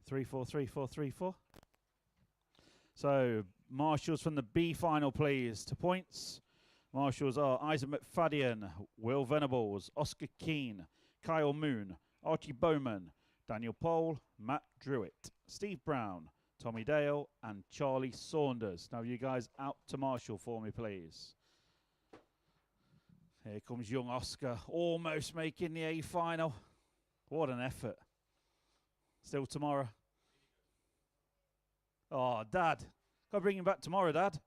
3-4, 3-4, 3-4. So, marshals from the B final, please, to points. Marshals are Isaac McFadden, Will Venables, Oscar Keane, Kyle Moon, Archie Bowman, Daniel Pole, Matt Druitt, Steve Brown, Tommy Dale, and Charlie Saunders. Now, you guys out to marshal for me, please. Here comes young Oscar, almost making the A final. What an effort. Still tomorrow. Oh, Dad. Got to bring him back tomorrow, Dad.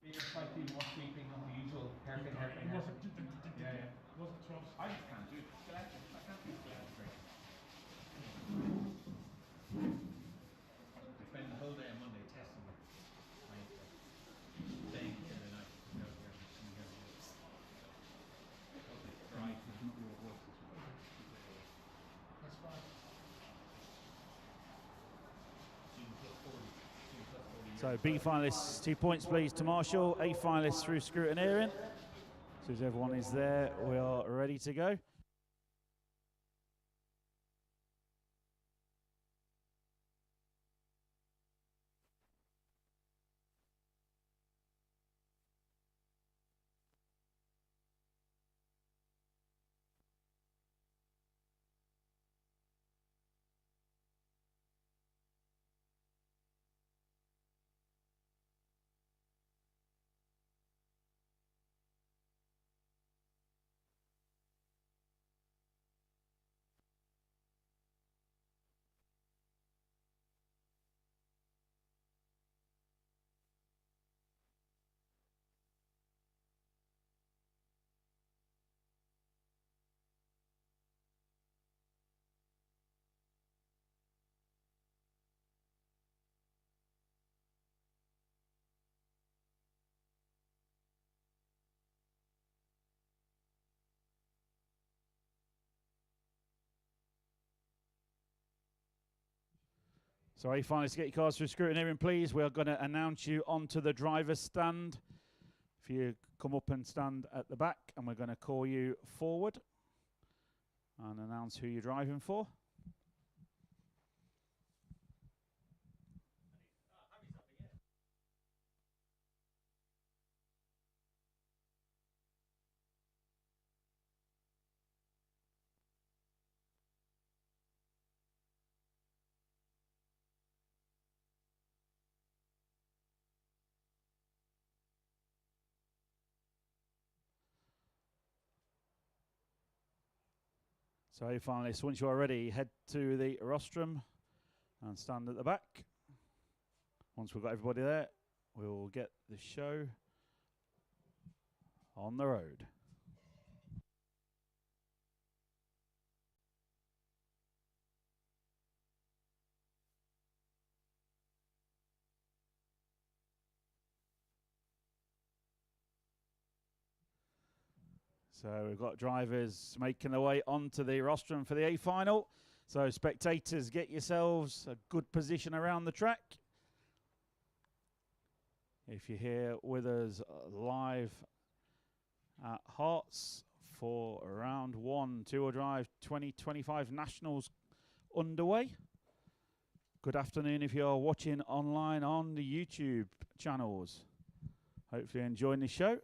Being slightly more sweeping than the usual hairpin. It wasn't. Yeah. It wasn't too obvious. I just can't do it. I can't do skeleton straight. I spent the whole day on Monday testing it. I saying the other night, go here and see how it looks. Right. That's fine. So B finalists, 2 points please to marshal. A finalists through scrutineering. So as everyone is there, we are ready to go. So A finalists, get your cards through scrutineering, please. We are going to announce you onto the driver's stand. If you come up and stand at the back, and we're going to call you forward and announce who you're driving for. So A finalists, once you are ready, head to the rostrum and stand at the back. Once we've got everybody there, we'll get the show on the road. So we've got drivers making their way onto the rostrum for the A final. So spectators, get yourselves a good position around the track. If you're here with us live at Herts for round 1, two-wheel drive 2025 Nationals underway. Good afternoon if you're watching online on the YouTube channels. Hopefully enjoying the show.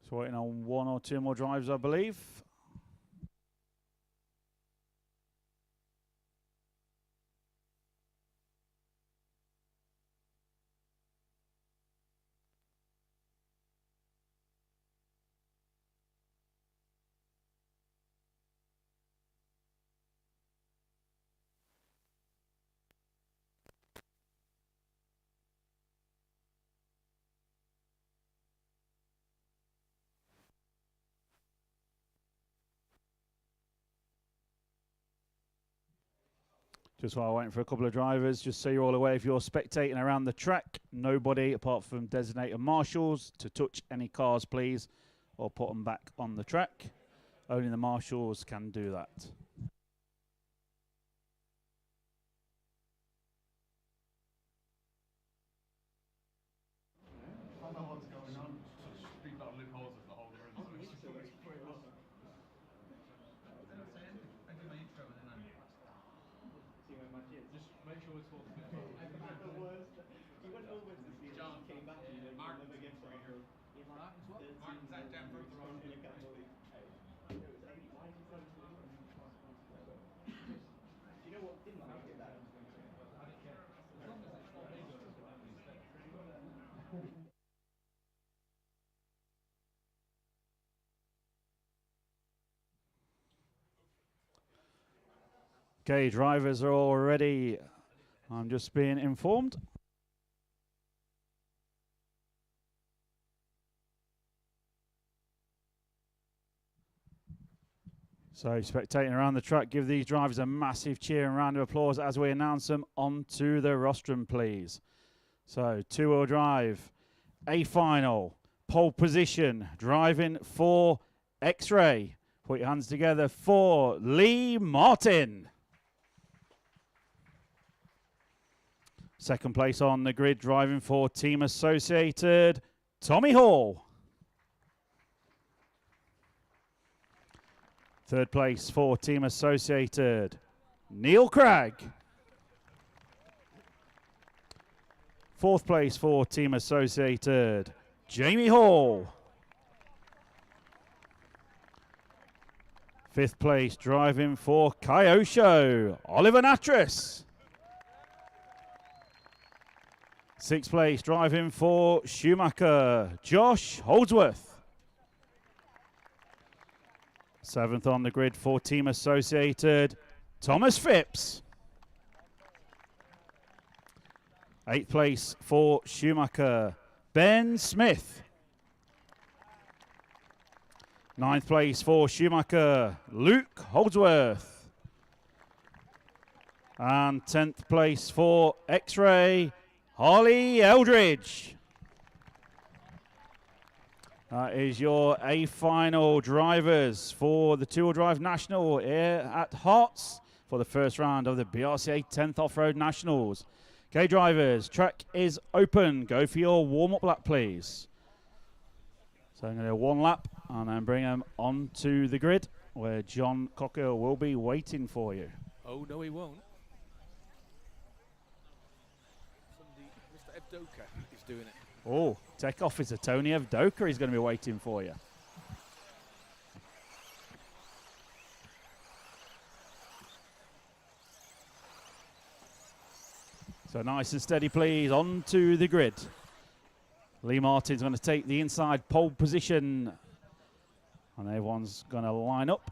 Just waiting on one or two more drives, I believe. Just while waiting for a couple of drivers, just so you're all aware, if you're spectating around the track, nobody apart from designated marshals to touch any cars, please, or put them back on the track. Only the marshals can do that. I don't know what's going on. Speak about loopholes as the whole room. I do my intro and then I'm See where Matt is. Just make sure it's full. The worst. He went over to see it, John, came back and then Martin's never gets free on. here. He had like Martin's what? 13 Martin's at Denver with the front wrong in a people. candle. It was like, why is he so slow? Do you know what didn't make it that? I don't care. As long as it's what they do, it's what happens instead. Okay, drivers are all ready. I'm just being informed. So, spectating around the track, give these drivers a massive cheer and round of applause as we announce them onto the rostrum, please. So, two-wheel drive, A final, pole position, driving for X-Ray. Put your hands together for Lee Martin. Second place on the grid, driving for Team Associated, Tommy Hall. Third place for Team Associated, Neil Cragg. Fourth place for Team Associated, Jamie Hall. Fifth place driving for Kyosho, Oliver Natris. Sixth place driving for Schumacher, Josh Holdsworth. Seventh on the grid for Team Associated, Thomas Phipps. Eighth place for Schumacher, Ben Smith. Ninth place for Schumacher, Luke Holdsworth. And 10th place for X-Ray, Harley Eldridge. That is your A final drivers for the two-wheel drive national here at Herts for the first round of the BRCA 10th Off-Road Nationals. Okay, drivers, track is open. Go for your warm-up lap, please. So I'm going to do one lap and then bring them onto the grid where John Cocker will be waiting for you. Oh, no, he won't. Mr. Evdoka is doing it. Oh, tech officer Tony Evdoka is going to be waiting for you. So nice and steady, please, onto the grid. Lee Martin's going to take the inside pole position. And everyone's going to line up.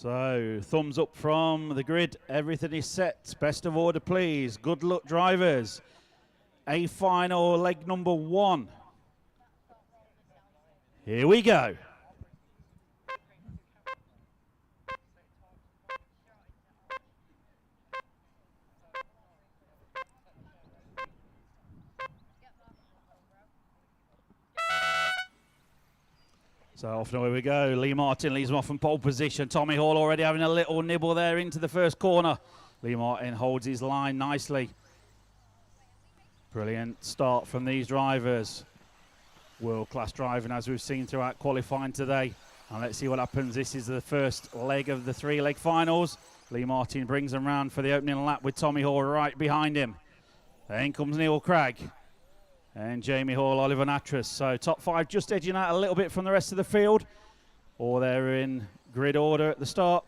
So, thumbs up from the grid. Everything is set. Best of order, please. Good luck, drivers. A final leg number 1. Here we go. So off and away we go. Lee Martin leads him off from pole position. Tommy Hall already having a little nibble there into the first corner. Lee Martin holds his line nicely. Brilliant start from these drivers. World-class driving as we've seen throughout qualifying today. And let's see what happens. This is the first leg of the three-leg finals. Lee Martin brings them round for the opening lap with Tommy Hall right behind him. Then comes Neil Craig and Jamie Hall, Oliver Natras. So top 5 just edging out a little bit from the rest of the field. Or they're in grid order at the start.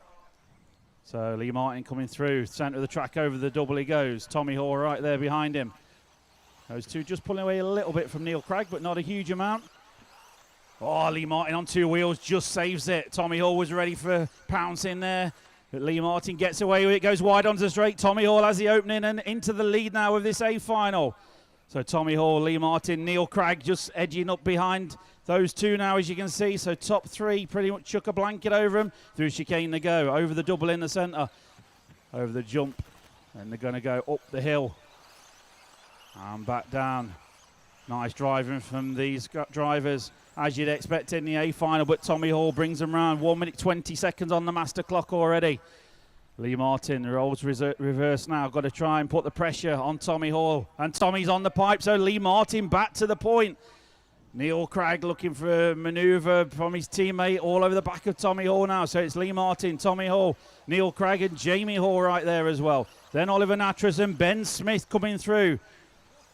So Lee Martin coming through, centre of the track, over the double he goes. Tommy Hall right there behind him. Those two just pulling away a little bit from Neil Craig, but not a huge amount. Oh, Lee Martin on 2 wheels just saves it. Tommy Hall was ready for pouncing there, but Lee Martin gets away with it, goes wide onto the straight. Tommy Hall has the opening and into the lead now of this A final. So Tommy Hall, Lee Martin, Neil Craig just edging up behind those two now, as you can see. So top 3 pretty much chuck a blanket over them. Through chicane they go, over the double in the centre, over the jump, and they're going to go up the hill and back down. Nice driving from these drivers, as you'd expect in the A final, but Tommy Hall brings them round. 1 minute 20 seconds on the master clock already. Lee Martin rolls reverse now, got to try and put the pressure on Tommy Hall, and Tommy's on the pipe, so Lee Martin back to the point. Neil Craig looking for a manoeuvre from his teammate all over the back of Tommy Hall now, so it's Lee Martin, Tommy Hall, Neil Craig and Jamie Hall right there as well. Then Oliver Natras and Ben Smith coming through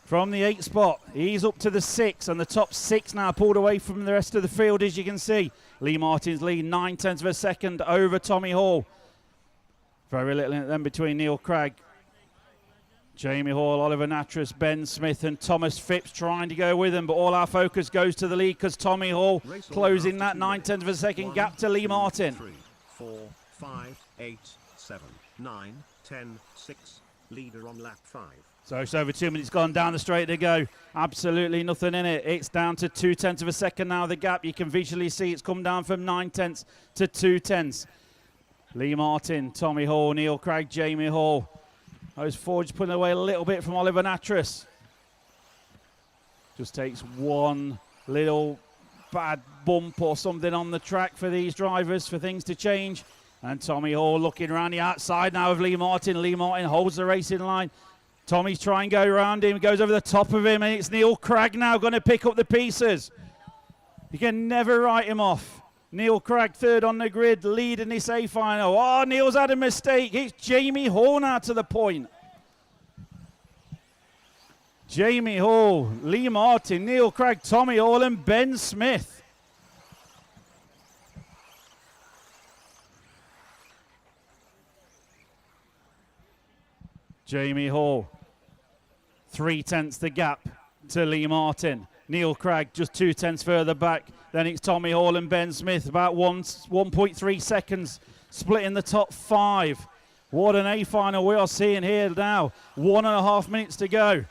from the 8th spot. He's up to the 6, and the top 6 now pulled away from the rest of the field, as you can see. Lee Martin's lead 9/10 of a second over Tommy Hall. Very little in it then between Neil Craig, Jamie Hall, Oliver Natras, Ben Smith and Thomas Phipps trying to go with him, but all our focus goes to the lead because Tommy Hall closing that 9/10 of a second gap to Lee Martin. 3, 4, 5, 8, 7, 9, 10, 6. Leader on lap 5. So it's over 2 minutes gone down the straight to go. Absolutely nothing in it. It's down to 2/10 of a second now, the gap. You can visually see it's come down from 9/10 to 2/10. Lee Martin, Tommy Hall, Neil Craig, Jamie Hall. Those four just pulling away a little bit from Oliver Natras. Just takes one little bad bump or something on the track for these drivers for things to change. And Tommy Hall looking around the outside now of Lee Martin. Lee Martin holds the racing line. Tommy's trying to go around him, goes over the top of him, and it's Neil Craig now going to pick up the pieces. You can never write him off. Neil Craig third on the grid, leading this A final. Oh, Neil's had a mistake. It's Jamie Hall now to the point. Jamie Hall, Lee Martin, Neil Craig, Tommy Hall and Ben Smith. Jamie Hall, 3/10 the gap to Lee Martin. Neil Craig just 2/10 further back. Then it's Tommy Hall and Ben Smith, about 1.3 seconds split in the top 5. What an A final we are seeing here now. 1.5 minutes to go.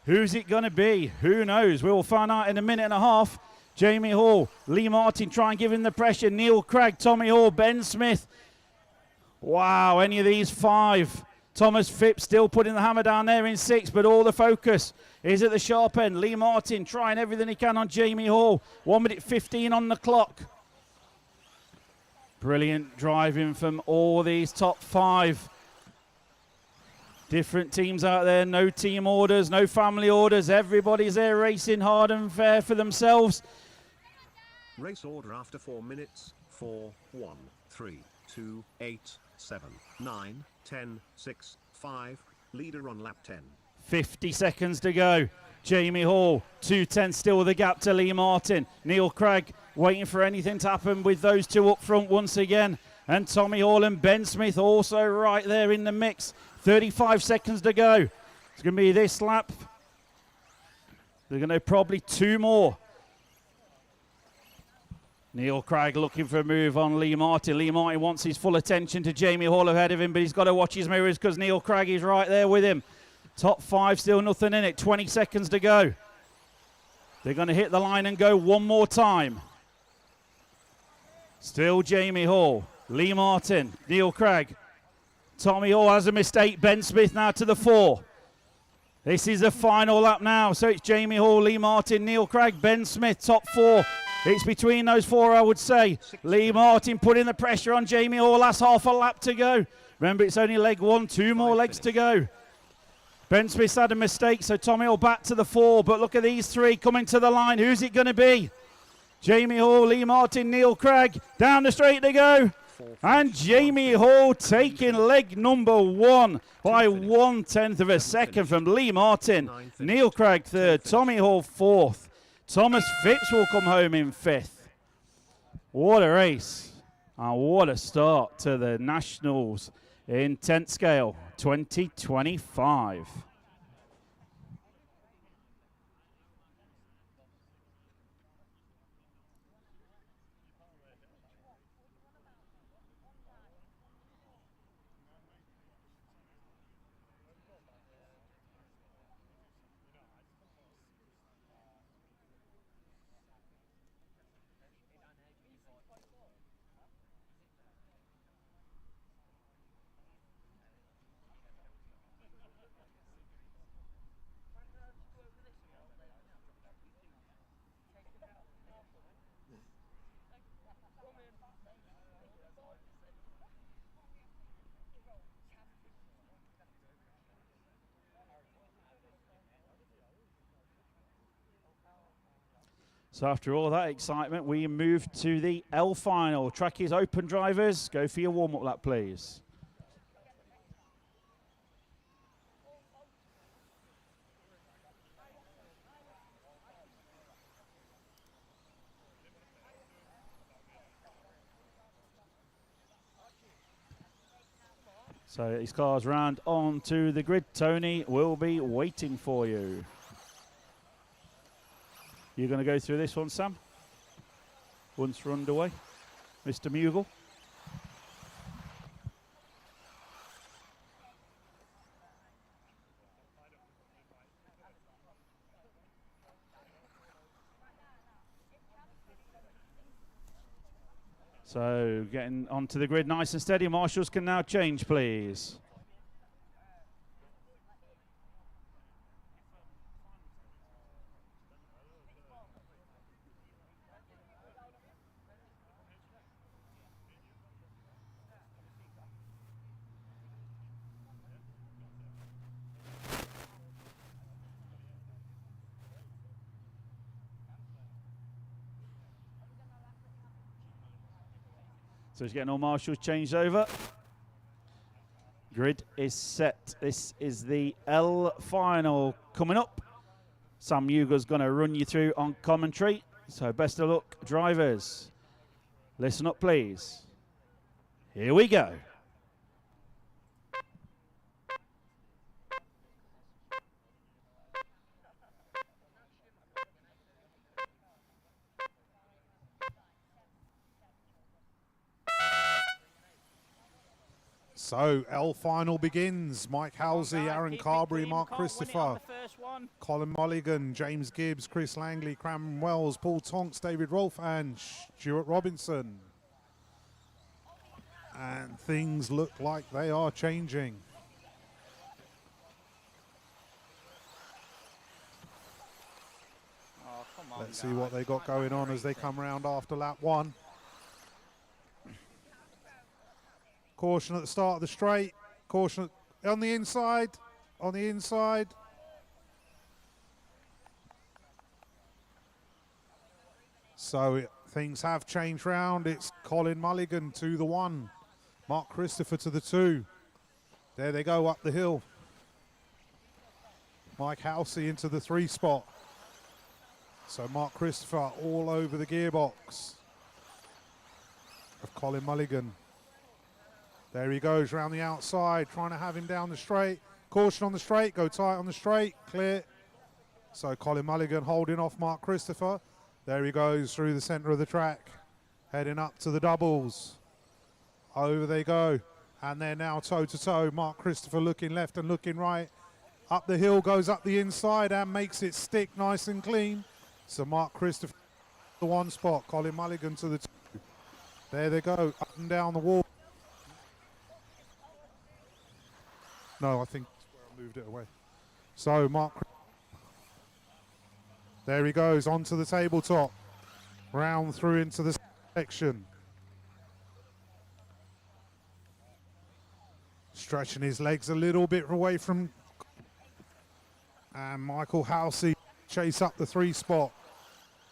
Who's it going to be? Who knows? We will find out in a minute and a half. Jamie Hall, Lee Martin try and give him the pressure. Neil Craig, Tommy Hall, Ben Smith. Wow, any of these 5. Thomas Phipps still putting the hammer down there in 6, but all the focus is at the sharp end. Lee Martin trying everything he can on Jamie Hall. 1 minute 15 on the clock. Brilliant driving from all these top 5. Different teams out there, no team orders, no family orders. Everybody's there racing hard and fair for themselves. Race order after 4 minutes. 4, 1, 3, 2, 8, 7, 9, 10, 6, 5. Leader on lap 10. 50 seconds to go. Jamie Hall, 2:10 still the gap to Lee Martin. Neil Craig waiting for anything to happen with those two up front once again. And Tommy Hall and Ben Smith also right there in the mix. 35 seconds to go. It's going to be this lap. They're going to probably 2 more. Neil Craig looking for a move on Lee Martin. Lee Martin wants his full attention to Jamie Hall ahead of him, but he's got to watch his mirrors because Neil Craig is right there with him. Top 5, still nothing in it. 20 seconds to go. They're going to hit the line and go one more time. Still Jamie Hall, Lee Martin, Neil Craig. Tommy Hall has a mistake. Ben Smith now to the 4. This is the final lap now. So it's Jamie Hall, Lee Martin, Neil Craig, Ben Smith, top 4. It's between those 4, I would say. Lee Martin putting the pressure on Jamie Hall. Last half a lap to go. Remember, it's only leg 1, 2 more legs to go. Ben Smith's had a mistake, so Tommy Hall back to the 4. But look at these 3 coming to the line. Who's it going to be? Jamie Hall, Lee Martin, Neil Craig. Down the straight they go. And Jamie Hall taking leg number 1 by 1/10 of a second from Lee Martin. Neil Craig 3rd, Tommy Hall 4th. Thomas Phipps will come home in 5th. What a race. And what a start to the Nationals in 10th scale 2025. So after all that excitement, we move to the L final. Track is open, drivers. Go for your warm-up lap, please. So these cars round onto the grid. Tony will be waiting for you. You're going to go through this one, Sam? Once we're underway. Mr. Mughal. So getting onto the grid nice and steady. Marshals can now change, please. So he's getting all marshals changed over. Grid is set. This is the L final coming up. Sam Mughal's going to run you through on commentary. So best of luck, drivers. Listen up, please. Here we go. So, L final begins. Mike Halsey, Aaron Carberry, Mark Christopher, Colin Mulligan, James Gibbs, Chris Langley, Cram Wells, Paul Tonks, David Rolfe, and Stuart Robinson. And things look like they are changing. Oh, come on, Let's see what they got going on as they come round after lap 1. Caution at the start of the straight. Caution on the inside. On the inside. So things have changed round. It's Colin Mulligan to the 1. Mark Christopher to the 2. There they go up the hill. Mike Halsey into the 3 spot. So Mark Christopher all over the gearbox of Colin Mulligan. There he goes round the outside, trying to have him down the straight. Caution on the straight, go tight on the straight, clear. So Colin Mulligan holding off Mark Christopher. There he goes through the centre of the track, heading up to the doubles. Over they go, and they're now toe-to-toe. Mark Christopher looking left and looking right. Up the hill, goes up the inside and makes it stick nice and clean. So Mark Christopher, the 1 spot, Colin Mulligan to the 2. There they go, up and down the wall. No, I think that's where I moved it away. So Mark, there he goes onto the tabletop, round through into the section. Stretching his legs a little bit away from And Michael Halsey chase up the 3 spot.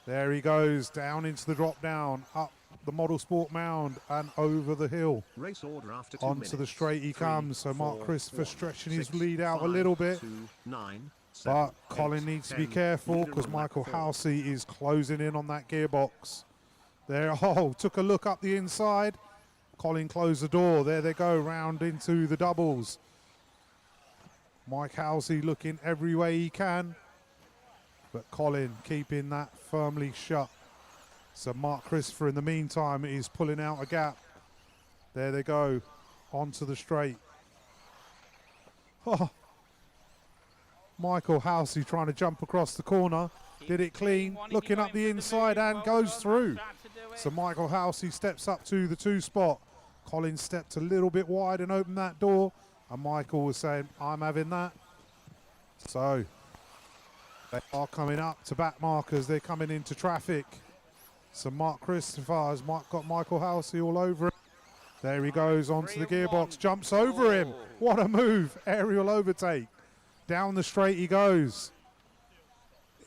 There he goes, down into the drop down, up the Model Sport mound and over the hill. Race order after 2 Onto minutes. the straight he 3, comes, so Mark 4, Christopher 1, stretching 6, his lead out 5, a little bit. 2, 9, 7, But Colin 8, needs to be 10. careful Leader because on lap Michael 4. Halsey is closing in on that gearbox. There, oh, took a look up the inside. Colin closed the door. There they go, round into the doubles. Mike Halsey looking every way he can, but Colin keeping that firmly shut. So Mark Christopher in the meantime is pulling out a gap. There they go, onto the straight. Oh, Michael Halsey trying to jump across the corner. Did it clean, looking up the inside and goes through. So Michael Halsey steps up to the 2 spot. Colin stepped a little bit wide and opened that door. And Michael was saying, I'm having that. So they are coming up to back markers. They're coming into traffic. So Mark Christopher has got Michael Halsey all over him. There he goes onto the gearbox, jumps over him. What a move, aerial overtake. Down the straight he goes.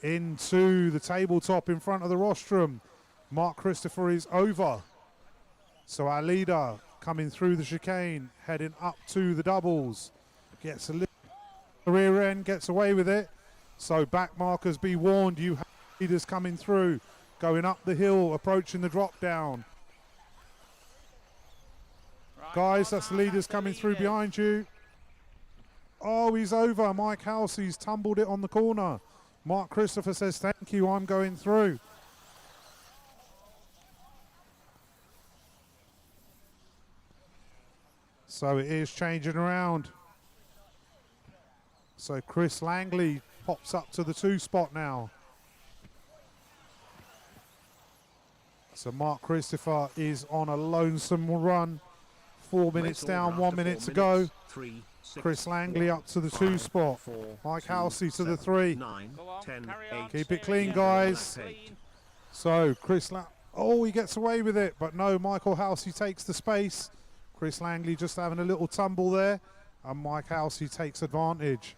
Into the tabletop in front of the rostrum. Mark Christopher is over. So our leader coming through the chicane, heading up to the doubles. Gets a little rear end, gets away with it. So back markers, be warned, you have leaders coming through. Going up the hill, approaching the drop down. Guys, that's the leaders coming through behind you. Oh, he's over. Mike Halsey's tumbled it on the corner. Mark Christopher says, thank you, I'm going through. So it is changing around. So Chris Langley pops up to the 2 spot now. So Mark Christopher is on a lonesome run. 4 minutes down, 1 minute to go. 3, 6, Chris Langley 1, up to the 5, 2 spot. 4, Mike 2, Halsey to the 7, 3. 9, 10, 8. Keep it clean, Leader on guys. lap 8. So Chris oh, he gets away with it, but no, Michael Halsey takes the space. Chris Langley just having a little tumble there, and Mike Halsey takes advantage.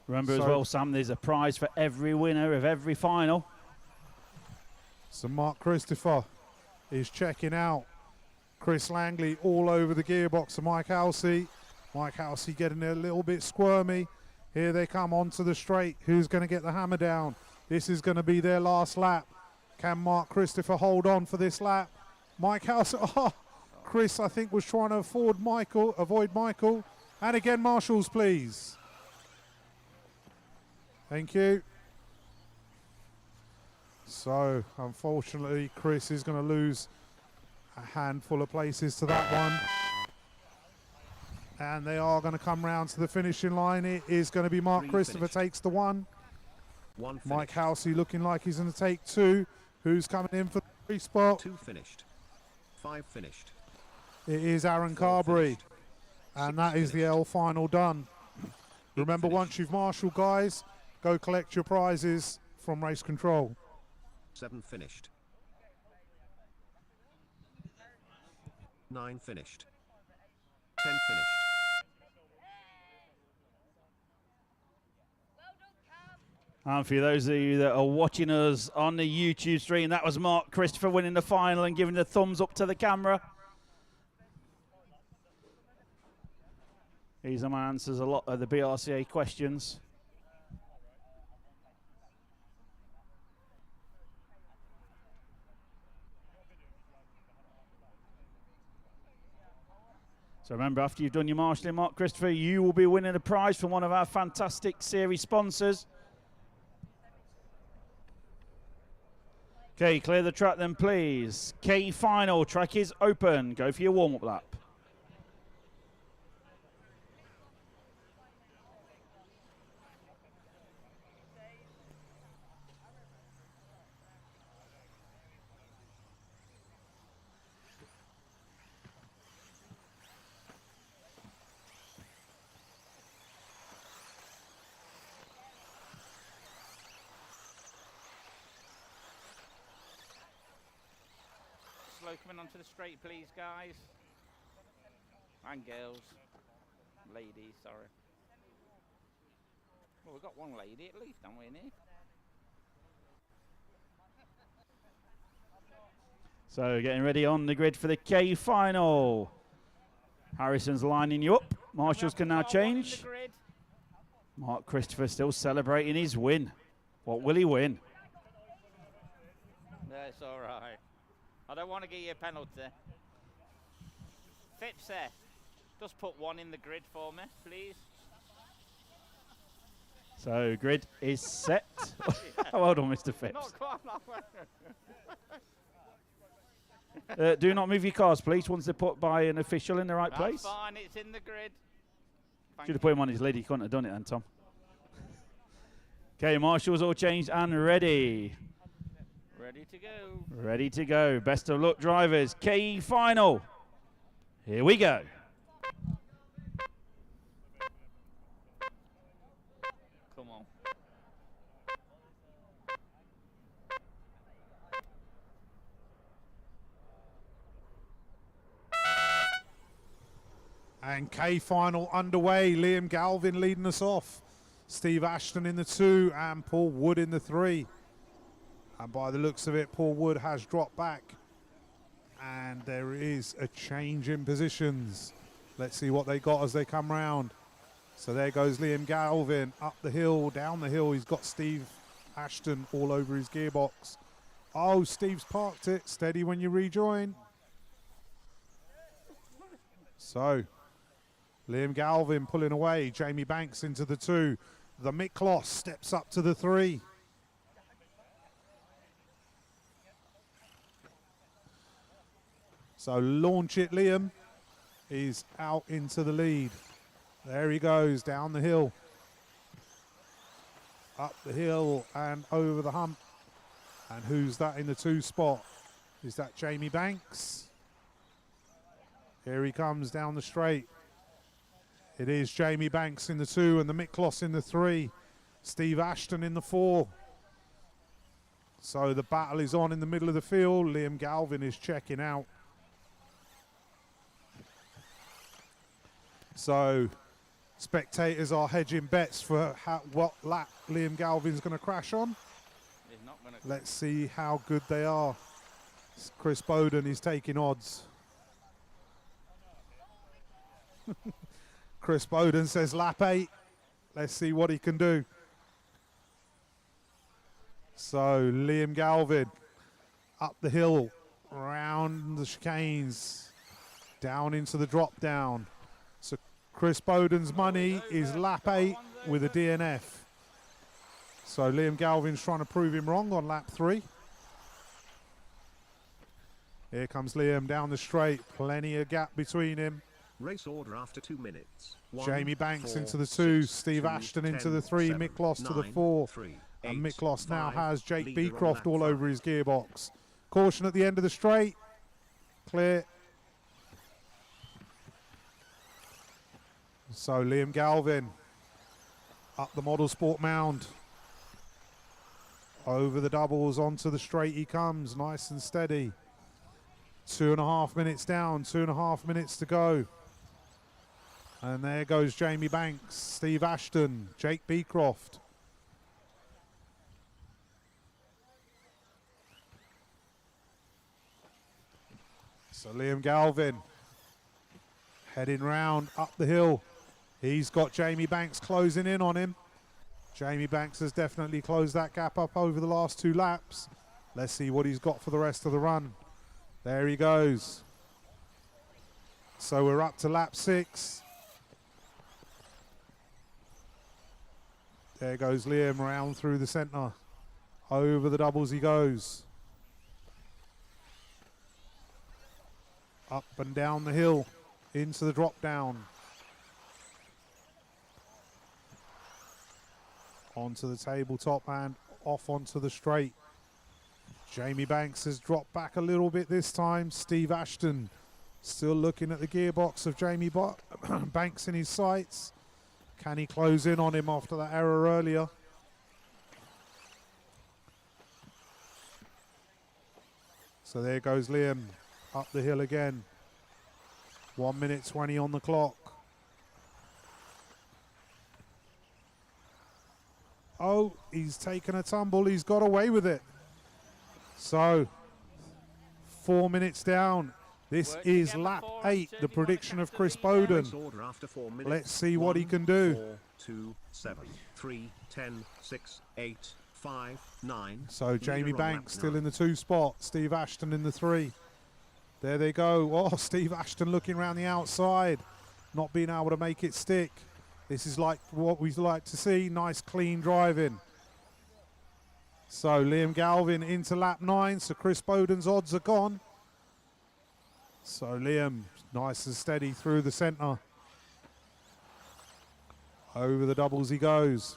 Remember as well, Sam, there's a prize for every winner of every final. So Mark Christopher is checking out. Chris Langley all over the gearbox of Mike Halsey. Mike Halsey getting a little bit squirmy. Here they come onto the straight. Who's going to get the hammer down? This is going to be their last lap. Can Mark Christopher hold on for this lap? Mike Halsey, oh, Chris I think was trying to avoid Michael. And again, marshals please. Thank you. So unfortunately Chris is going to lose a handful of places to that one. And they are going to come round to the finishing line. It is going to be Mark Christopher takes the 1. Mike Halsey looking like he's going to take 2. Who's coming in for the 3 spot? 2 finished. 5 finished. It is Aaron Carberry. And that is the L final done. Remember, once you've marshalled, guys, go collect your prizes from race control. 7 finished. 9 finished. 10 finished. And for those of you that are watching us on the YouTube stream, that was Mark Christopher winning the final and giving the thumbs up to the camera. He's the man who answers a lot of the BRCA questions. So remember, after you've done your marshalling, Mark Christopher, you will be winning a prize from one of our fantastic series sponsors. Okay, clear the track then, please. K final, track is open. Go for your warm-up lap. Slow coming onto the straight, please, guys. And girls. Ladies, sorry. Well, we've got one lady at least, haven't we, in here? So getting ready on the grid for the K final. Harrison's lining you up. Marshals can now change. Mark Christopher still celebrating his win. What will he win? That's all right. I don't want to give you a penalty. Phipps there. Just put one in the grid for me, please. So grid is set. Well done, Mr. Phipps. Not quite that way. Do not move your cars, please, once they're put by an official in the right place. That's fine, it's in the grid. Should have put him on his lid. He couldn't have done it then, Tom. Okay, marshals all changed and ready. Ready to go. Ready to go. Best of luck, drivers. K final. Here we go. Come on. And K final underway. Liam Galvin leading us off. Steve Ashton in the 2 and Paul Wood in the 3. And by the looks of it, Paul Wood has dropped back. And there is a change in positions. Let's see what they got as they come round. So there goes Liam Galvin up the hill, down the hill. He's got Steve Ashton all over his gearbox. Oh, Steve's parked it. Steady when you rejoin. So Liam Galvin pulling away. Jamie Banks into the 2. The Miklos steps up to the 3. So launch it, Liam. He's out into the lead. There he goes down the hill. Up the hill and over the hump. And who's that in the 2 spot? Is that Jamie Banks? Here he comes down the straight. It is Jamie Banks in the 2 and the Miklos in the 3. Steve Ashton in the 4. So the battle is on in the middle of the field. Liam Galvin is checking out. So spectators are hedging bets for what lap Liam Galvin's going to crash on. He's not gonna. Let's see how good they are. Chris Bowden is taking odds. Chris Bowden says lap 8. Let's see what he can do. So Liam Galvin up the hill, round the chicanes, down into the drop down. So Chris Bowden's money is lap 8 with a DNF. So Liam Galvin's trying to prove him wrong on lap 3. Here comes Liam down the straight, plenty of gap between him. Race order after 2 minutes. Jamie Banks into the 2, Steve Ashton into the 3, Miklos to the 4. And Miklos now has Jake Beecroft all over his gearbox. Caution at the end of the straight. Clear. So Liam Galvin up the Model Sport mound. Over the doubles, onto the straight he comes, nice and steady. 2.5 minutes down, 2.5 minutes to go. And there goes Jamie Banks, Steve Ashton, Jake Beecroft. So Liam Galvin heading round up the hill. He's got Jamie Banks closing in on him. Jamie Banks has definitely closed that gap up over the last 2 laps. Let's see what he's got for the rest of the run. There he goes. So we're up to lap 6. There goes Liam round through the centre. Over the doubles he goes. Up and down the hill. Into the drop down. Onto the tabletop and off onto the straight. Jamie Banks has dropped back a little bit this time. Steve Ashton still looking at the gearbox of Jamie Banks in his sights. Can he close in on him after that error earlier? So there goes Liam up the hill again. 1 minute 20 on the clock. Oh, he's taken a tumble. He's got away with it. So, 4 minutes down. This is lap 8, the prediction of Chris Bowden. Order after 4 minutes. Let's see what he can do. 4, 2, 7, 3, 10, 6, 8, 5, 9. So Jamie Leader on Banks lap still 9. in the 2 spot. Steve Ashton in the 3. There they go. Oh, Steve Ashton looking around the outside. Not being able to make it stick. This is like what we like to see. Nice clean driving. So Liam Galvin into lap 9. So Chris Bowden's odds are gone. So Liam, nice and steady through the centre. Over the doubles he goes.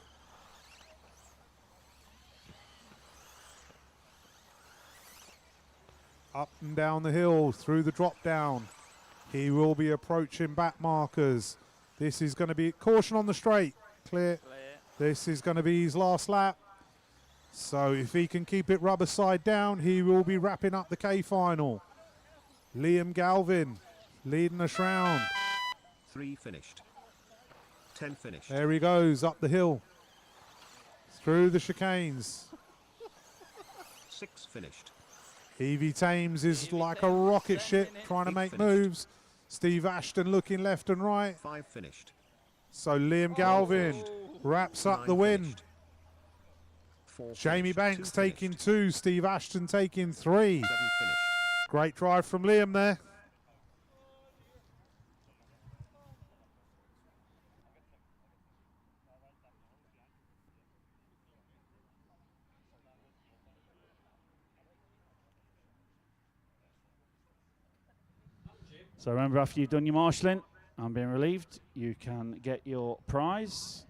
Up and down the hill, through the drop down. He will be approaching back markers. This is going to be caution on the straight. Clear. This is going to be his last lap. So if he can keep it rubber side down, he will be wrapping up the K final. Liam Galvin leading us round. 3 finished. 10 finished. There he goes up the hill. Through the chicanes. 6 finished. Evie Thames is like a rocket ship trying to make moves. Steve Ashton looking left and right. 5 finished. So Liam Galvin wraps up the win. 4 Jamie finished. Banks 2 taking finished. 2. Steve Ashton taking 3. 7 finished. Great drive from Liam there. So remember, after you've done your marshalling and been relieved, you can get your prize.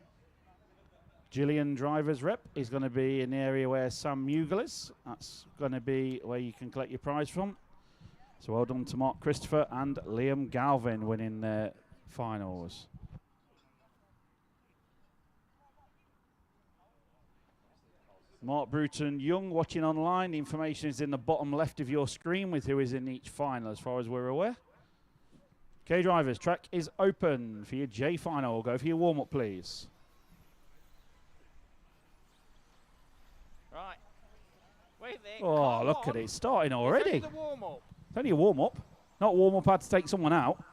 Gillian Driver's Rep is going to be in the area where Sam Mughal is. That's going to be where you can collect your prize from. So well done to Mark Christopher and Liam Galvin winning their finals. Mark Bruton Young watching online. The information is in the bottom left of your screen with who is in each final as far as we're aware. Okay, drivers, track is open for your J final. Go for your warm-up, please. Right. Wait there. Oh, look at it, it's starting already. It's only the warm-up. It's only a warm-up. Not warm-up, had to take someone out.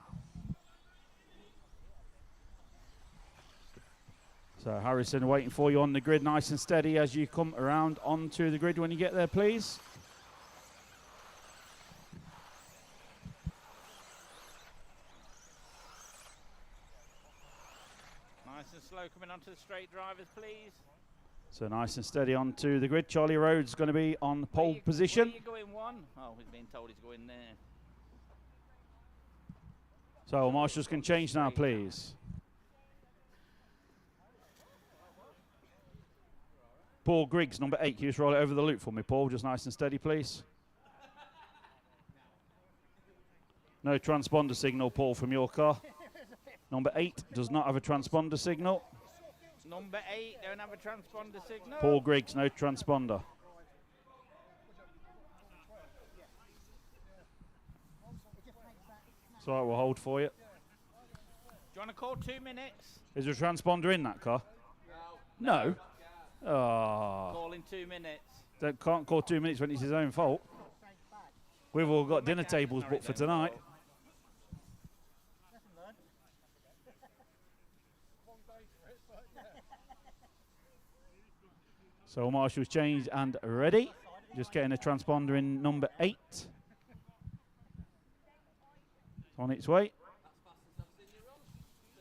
So Harrison waiting for you on the grid nice and steady as you come around onto the grid when you get there, please. Nice and slow coming onto the straight, drivers, please. So nice and steady onto the grid. Charlie Rhodes going to be on pole position. Where are you going, one? Oh, he's being told he's going there. So marshals can change now, please. Paul Griggs, number 8. Can you just roll it over the loop for me, Paul? Just nice and steady, please. No transponder signal, Paul, from your car. Number 8 does not have a transponder signal. Number 8 don't have a transponder signal. Paul Griggs, no transponder. So right, we'll hold for you. Do you want to call 2 minutes? Is there a transponder in that car? No. Oh. Call in 2 minutes. Can't call 2 minutes when it's his own fault. We've all got dinner tables booked for tonight. So marshals changed and ready. Just getting a transponder in number 8. It's on its way.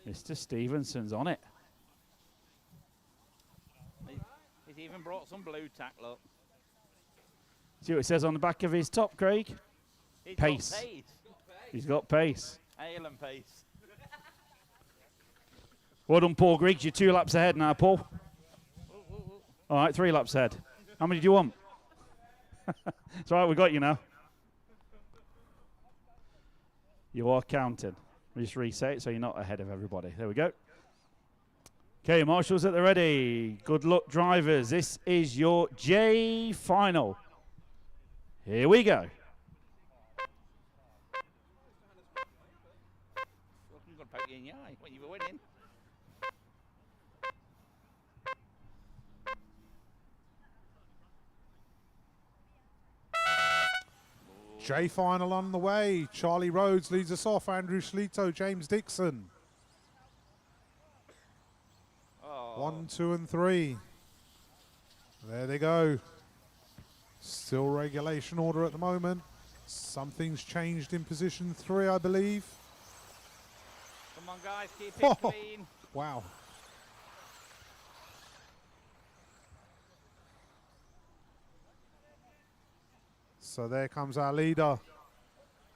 Mr. Stevenson's on it. He's even brought some blue tack, look. See what it says on the back of his top, Craig? He's Pace. got pace. He's got pace. Ale and pace. Well done, Paul Griggs. You're 2 laps ahead now, Paul. All right, 3 laps ahead. How many do you want? It's all right, we got you now. You are counting. We just reset it so you're not ahead of everybody. There we go. Okay, marshals at the ready. Good luck, drivers. This is your J final. Here we go. I'm going to poke you in the eye when you were winning. J final on the way. Charlie Rhodes leads us off. Andrew Schlito, James Dixon. 1, 2, and 3. There they go. Still regulation order at the moment. Something's changed in position 3, I believe. Come on, guys, keep it clean. Wow. So there comes our leader.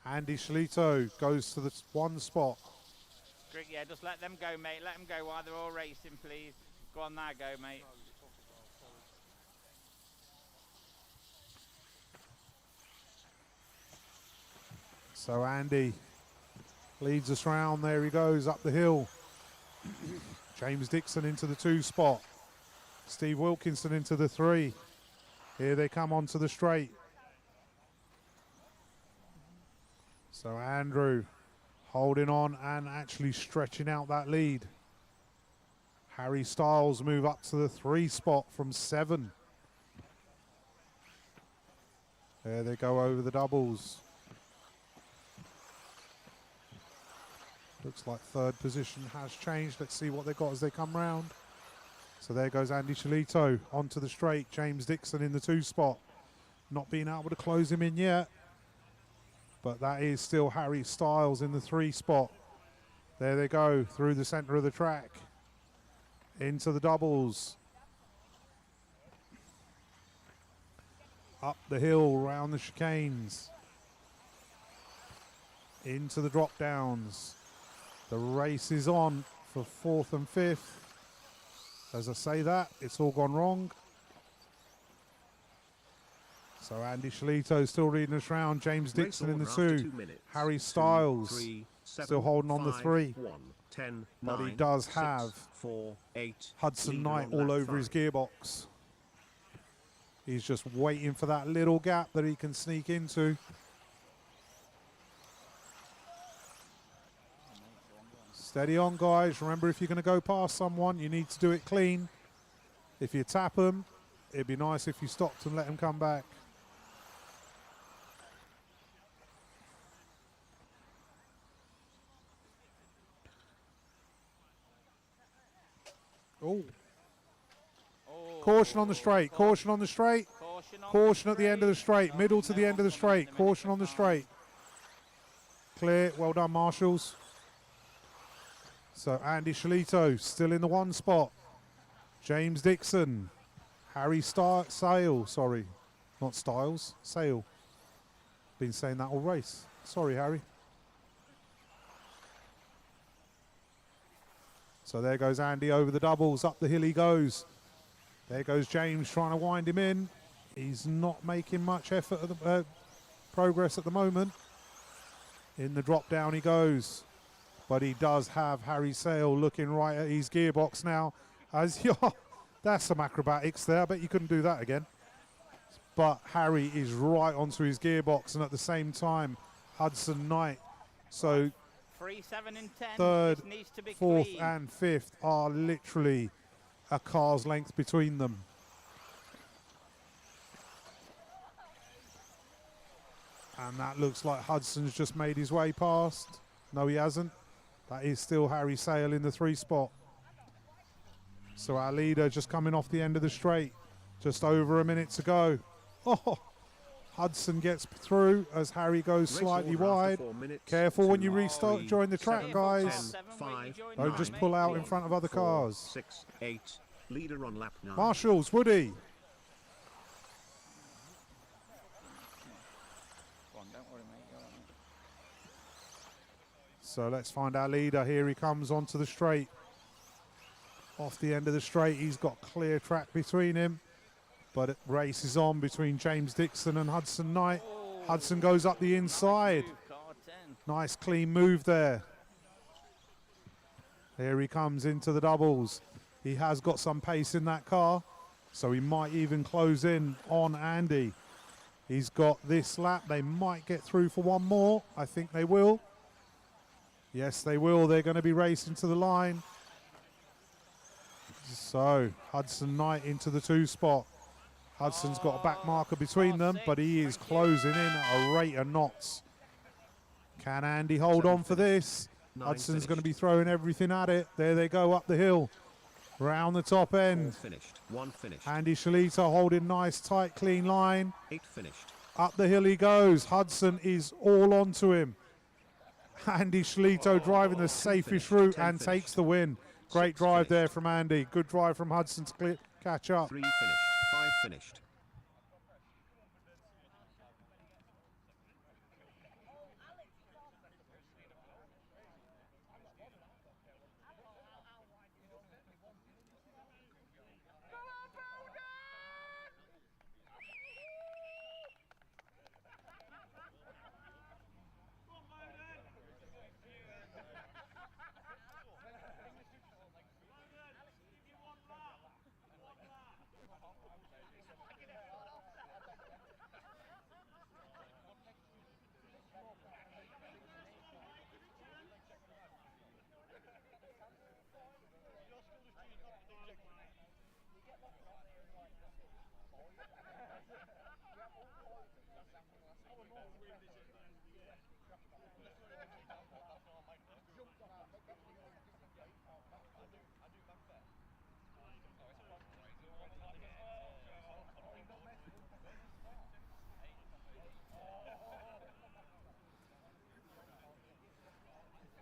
Andy Schlito goes to the 1 spot. Greg, yeah, just let them go, mate. Let them go while they're all racing, please. Go on there, go, mate. So Andy leads us round. There he goes up the hill. James Dixon into the 2 spot. Steve Wilkinson into the 3. Here they come onto the straight. So Andrew holding on and actually stretching out that lead. Harry Styles move up to the 3 spot from 7. There they go over the doubles. Looks like 3rd position has changed. Let's see what they got as they come round. So there goes Andy Schlito onto the straight. James Dixon in the 2 spot. Not being able to close him in yet. But that is still Harry Styles in the 3 spot. There they go through the center of the track. Into the doubles. Up the hill, round the chicanes. Into the drop downs. The race is on for 4th and 5th. As I say that, it's all gone wrong. So Andy Schlito still leading us round. James Dixon in the 2. Harry Styles still holding on the 3. 1, 10, but 9, he does 6, have 4, 8, Hudson leader Knight on all lap over his 5. gearbox. He's just waiting for that little gap that he can sneak into. Steady on, guys. Remember, if you're going to go past someone, you need to do it clean. If you tap them, it'd be nice if you stopped and let them come back. Oh. Caution on the straight. Caution on the straight. Caution at the end of the straight. Middle to the end of the straight. Caution on the straight. Clear. Well done, marshals. So Andy Schlito still in the 1 spot. James Dixon. Harry Sale. Sorry. Not Styles. Sale. Been saying that all race. Sorry, Harry. So there goes Andy over the doubles. Up the hill he goes. There goes James trying to wind him in. He's not making much effort at the, progress at the moment. In the drop down he goes. But he does have Harry Sale looking right at his gearbox now. As that's some acrobatics there. I bet you couldn't do that again. But Harry is right onto his gearbox, and at the same time, Hudson Knight. So 3, 7, and 10. 3rd, This needs to be 4th, clean. and 5th are literally a car's length between them. And that looks like Hudson's just made his way past. No, he hasn't. That is still Harry Sale in the 3 spot. So our leader just coming off the end of the straight. Just over a minute to go. Oh, Hudson gets through as Harry goes slightly wide. Careful when you restart, join the track, guys. 5, Don't just pull out in front of other 4, cars. 6, 8, leader on lap 9. Marshals, Woody. Go on, don't worry, mate. You're all right. So let's find our leader. Here he comes onto the straight. Off the end of the straight, he's got clear track between him. But it race is on between James Dixon and Hudson Knight. Hudson goes up the inside. Nice clean move there. Here he comes into the doubles. He has got some pace in that car, so he might even close in on Andy. He's got this lap. They might get through for one more. I think they will. Yes, they will. They're going to be racing to the line. So Hudson Knight into the 2 spot. Hudson's got a back marker between them, but he is closing in at a rate of knots. Can Andy hold on for this? Hudson's going to be throwing everything at it. There they go up the hill, round the top end. Finished. 1 finished. Andy Shalita holding nice, tight, clean line. 8 finished. Up the hill he goes. Hudson is all onto him. Andy Shalito driving the safest route and takes the win. Great drive there from Andy. Good drive from Hudson to catch up. 3 finished. 5 finished.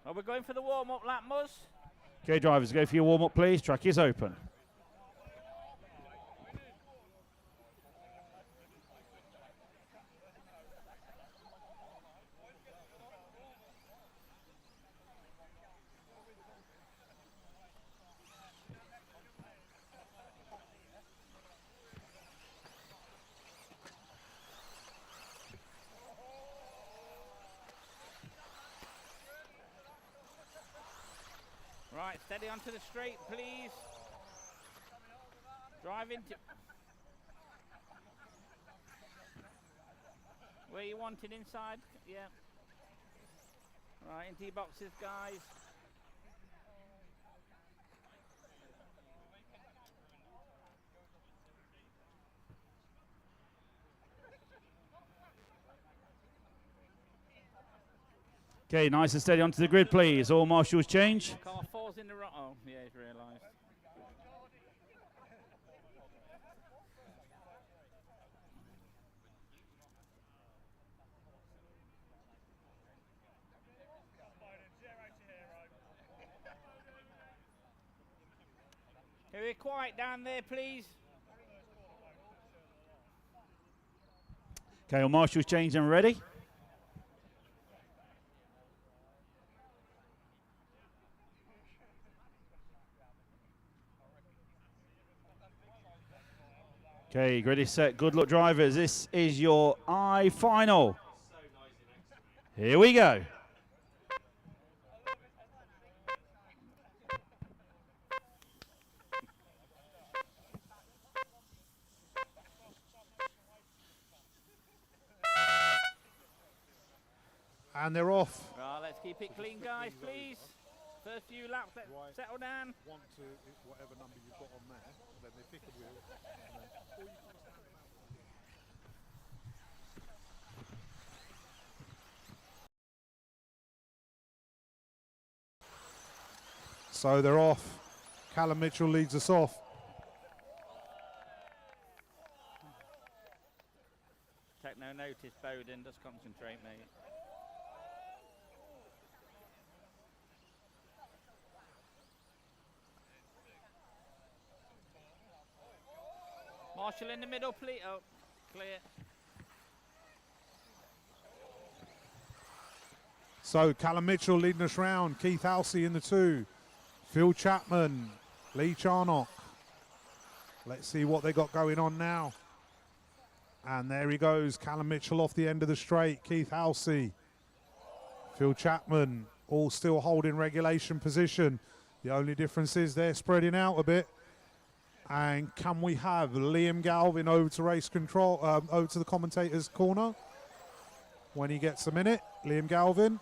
Are we going for the warm-up lap, Muzz? Okay, drivers, go for your warm-up, please. Track is open. Right, steady onto the straight, please. Drive into... Where you wanted inside? Yeah. Right, into your boxes, guys. Okay, nice and steady onto the grid, please. All marshals change. Car falls in the right. Oh, yeah, he's realised. Can we quiet down there, please? Okay, all marshals change and ready. Okay, ready, set, good luck, drivers. This is your I final. Here we go. And they're off. Right, let's keep it clean, guys, please. First few laps, let's settle down. One to whatever number you've got on there, then they pick a wheel. So they're off. Callum Mitchell leads us off. Take no notice, Bowden. Just concentrate, mate. Marshall in the middle, please. Oh, clear. So Callum Mitchell leading us round. Keith Halsey in the 2. Phil Chapman, Lee Charnock. Let's see what they got going on now. And there he goes, Callum Mitchell off the end of the straight. Keith Halsey, Phil Chapman, all still holding regulation position. The only difference is they're spreading out a bit. And can we have Liam Galvin over to race control, over to the commentator's corner when he gets a minute? Liam Galvin.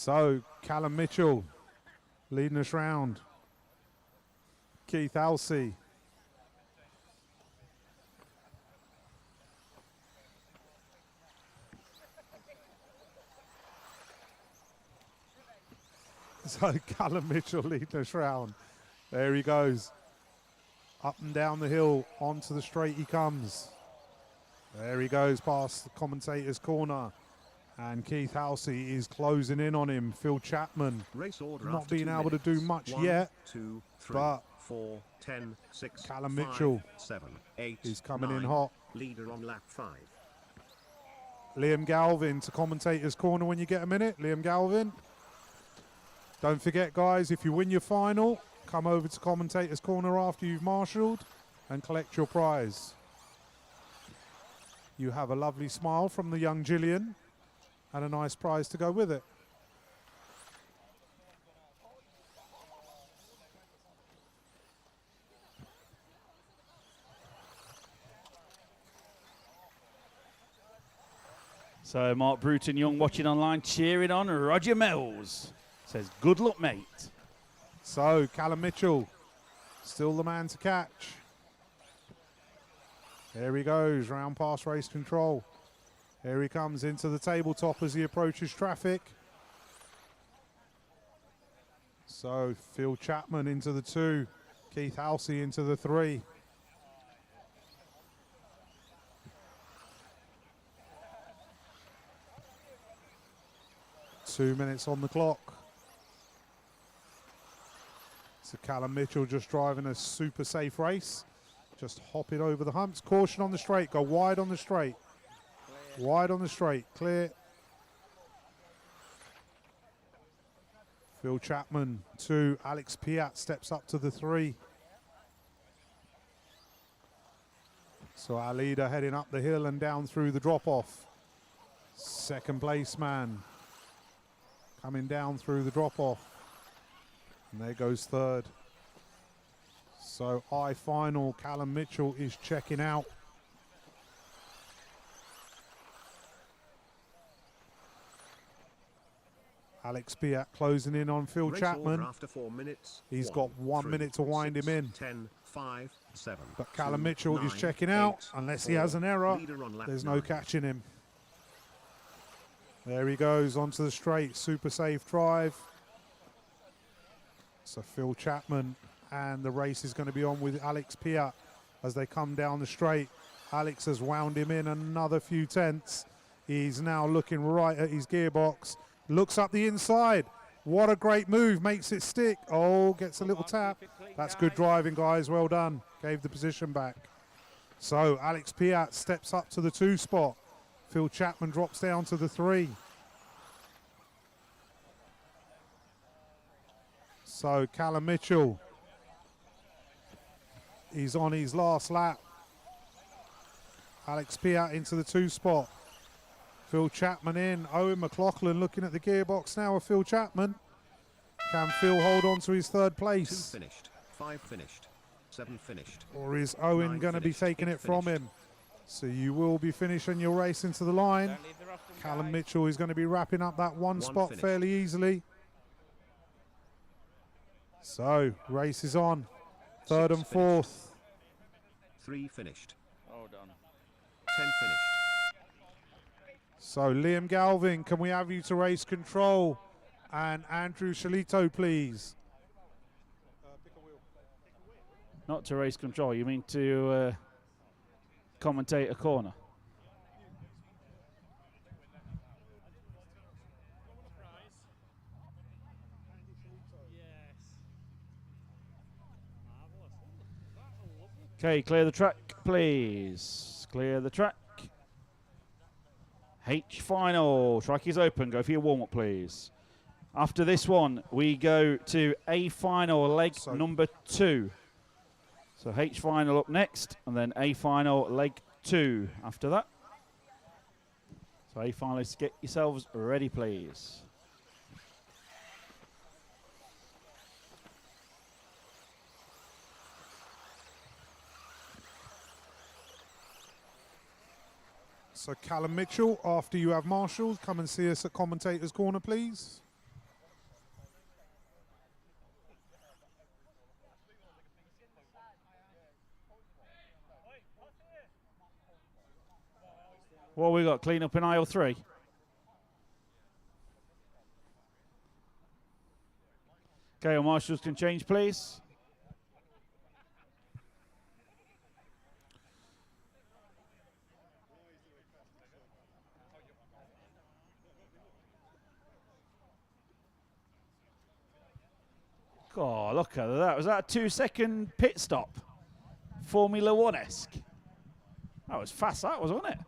So Callum Mitchell leading us round. Keith Halsey. So Callum Mitchell leading us round. There he goes. Up and down the hill, onto the straight he comes. There he goes past the commentator's corner. And Keith Halsey is closing in on him. Phil Chapman Race order not after being 2 able to do minutes. much 1, yet. 2, 3, but 4, 10, 6, Callum 5, Mitchell 7, 8, is coming 9, in hot. Leader on lap 5. Liam Galvin to commentator's corner when you get a minute. Liam Galvin. Don't forget, guys, if you win your final, come over to commentator's corner after you've marshalled and collect your prize. You have a lovely smile from the young Gillian and a nice prize to go with it. So Mark Bruton Young watching online, cheering on Roger Mills. Says, good luck, mate. So Callum Mitchell, still the man to catch. There he goes, round past race control. Here he comes into the tabletop as he approaches traffic. So Phil Chapman into the 2, Keith Halsey into the 3. Two minutes on the clock. So Callum Mitchell just driving a super safe race. Just hopping over the humps. Caution on the straight. Go wide on the straight. Clear. Wide on the straight. Clear. Phil Chapman 2. Alex Piat steps up to the 3. So our leader heading up the hill and down through the drop-off. Second place man coming down through the drop-off. And there goes third. So final, Callum Mitchell is checking out. Alex Piat closing in on Phil Race Chapman. order after 4 minutes. He's 1, got 1 3, minute to wind 6, him in. 10, 5, 7. But Callum 2, Mitchell 9, is checking 8, out. Unless 4, he has an error, leader on lap there's no 9. catching him. There he goes onto the straight. Super safe drive. So Phil Chapman, and the race is going to be on with Alex Piat as they come down the straight. Alex has wound him in another few tenths. He's now looking right at his gearbox. Looks up the inside. What a great move. Makes it stick. Oh, gets a little tap. That's good driving, guys. Well done. Gave the position back. So Alex Piat steps up to the 2 spot. Phil Chapman drops down to the 3. So Callum Mitchell, he's on his last lap. Alex Piat into the 2 spot. Phil Chapman in. Owen McLaughlin looking at the gearbox now of Phil Chapman. Can Phil hold on to his 3rd place? 2 finished, 5 finished, 7 finished. Or is Owen going to be taking it from him? So you will be finishing your race into the line. Callum Mitchell is going to be wrapping up that 1 spot finished. fairly easily. So race is on. 3rd and 4th. 3 finished. Hold on. 10 finished. So Liam Galvin, can we have you to race control? And Andrew Shalito, please. Not to race control, you mean to commentate a corner? Okay, clear the track, please. Clear the track. H final. Track is open. Go for your warm-up, please. After this one, we go to A final, leg number 2. So H final up next, and then A final, leg 2 after that. So A finalists, get yourselves ready, please. So Callum Mitchell, after you have marshalled, come and see us at Commentator's Corner, please. What have we got? Clean up in aisle 3. Okay, our marshals can change, please. Oh, look at that. Was that a 2-second pit stop? Formula 1-esque. That was fast, that was, wasn't it?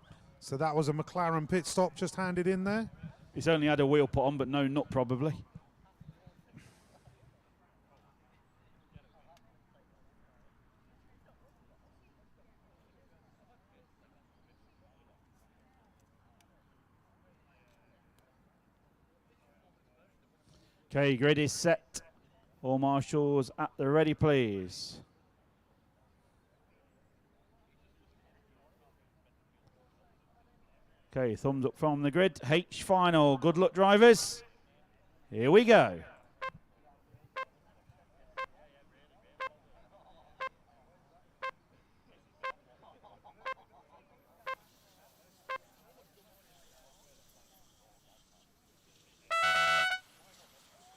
So that was a McLaren pit stop just handed in there. He's only had a wheel put on, but no nut probably. Okay, grid is set. All marshals at the ready, please. Okay, thumbs up from the grid. H final. Good luck, drivers. Here we go.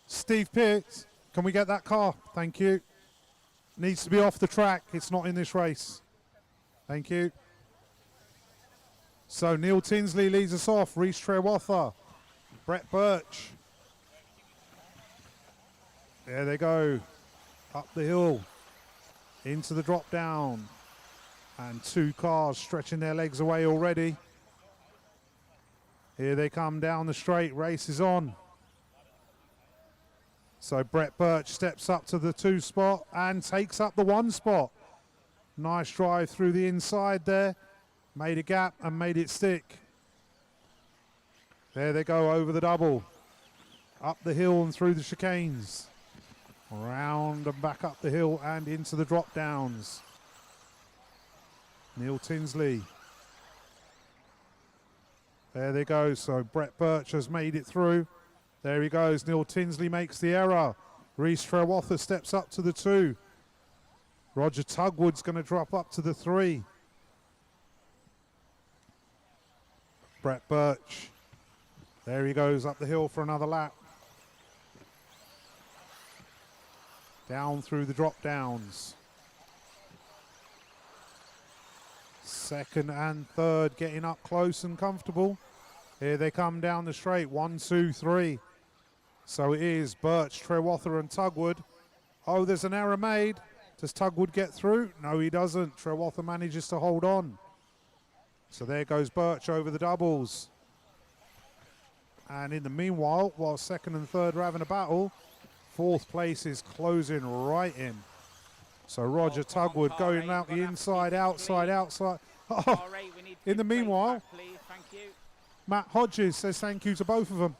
Steve Pitts, can we get that car? Thank you. Needs to be off the track. It's not in this race. Thank you. So Neil Tinsley leads us off. Rhys Trewatha, Brett Birch. There they go. Up the hill. Into the drop down. And 2 cars stretching their legs away already. Here they come down the straight. Race is on. So Brett Birch steps up to the 2 spot and takes up the 1 spot. Nice drive through the inside there. Made a gap and made it stick. There they go over the double. Up the hill and through the chicanes. Round and back up the hill and into the drop downs. Neil Tinsley. There they go. So Brett Birch has made it through. There he goes. Neil Tinsley makes the error. Rhys Trewatha steps up to the 2. Roger Tugwood's going to drop up to the 3. Brett Birch. There he goes up the hill for another lap. Down through the drop downs. Second and third getting up close and comfortable. Here they come down the straight. 1, 2, 3. So it is Birch, Trewatha and Tugwood. Oh, there's an error made. Does Tugwood get through? No, he doesn't. Trewatha manages to hold on. So there goes Birch over the doubles. And in the meanwhile, while second and third are having a battle, 4th place is closing right in. So Roger Tugwood going out the inside, outside. Oh, in the meanwhile, Matt Hodges says thank you to both of them.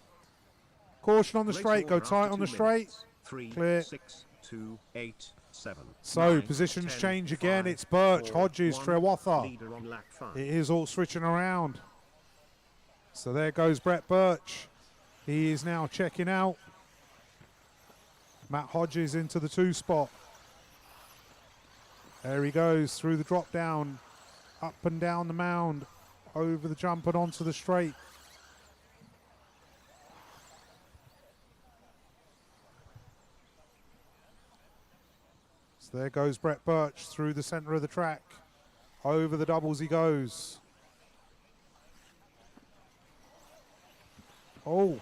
Caution on the straight, go tight on the straight. 3, Clear. 6, 2, 8, 7. So 9, positions 10, change again. 5, It's Birch, 4, Hodges, 1, Trewatha. leader on lap 5. It is all switching around. So there goes Brett Birch. He is now checking out. Matt Hodges into the 2 spot. There he goes through the drop down, up and down the mound, over the jump and onto the straight. So there goes Brett Birch through the centre of the track. Over the doubles he goes. Oh.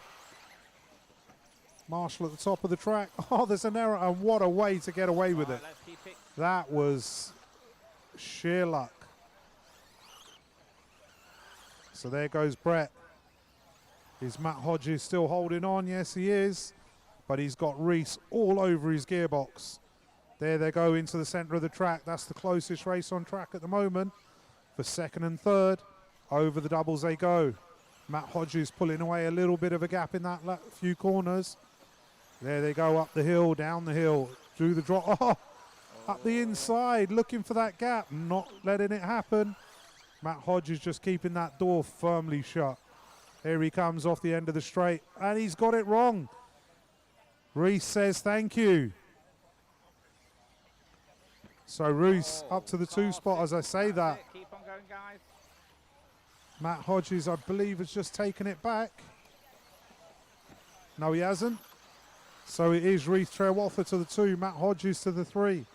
Marshall at the top of the track. Oh, there's an error, and what a way to get away with it. That was sheer luck. So there goes Brett. Is Matt Hodges still holding on? Yes, he is. But he's got Rhys all over his gearbox. There they go into the centre of the track. That's the closest race on track at the moment for second and third. Over the doubles they go. Matt Hodges pulling away a little bit of a gap in that few corners. There they go up the hill, down the hill, through the drop. Oh, up the inside, looking for that gap, not letting it happen. Matt Hodges just keeping that door firmly shut. Here he comes off the end of the straight, and he's got it wrong. Rhys says thank you. So Rhys up to the 2 spot as I say that. Keep on going, guys. Matt Hodges, I believe, has just taken it back. No, he hasn't. So it is Reith Trewalfer to the 2, Matt Hodges to the 3.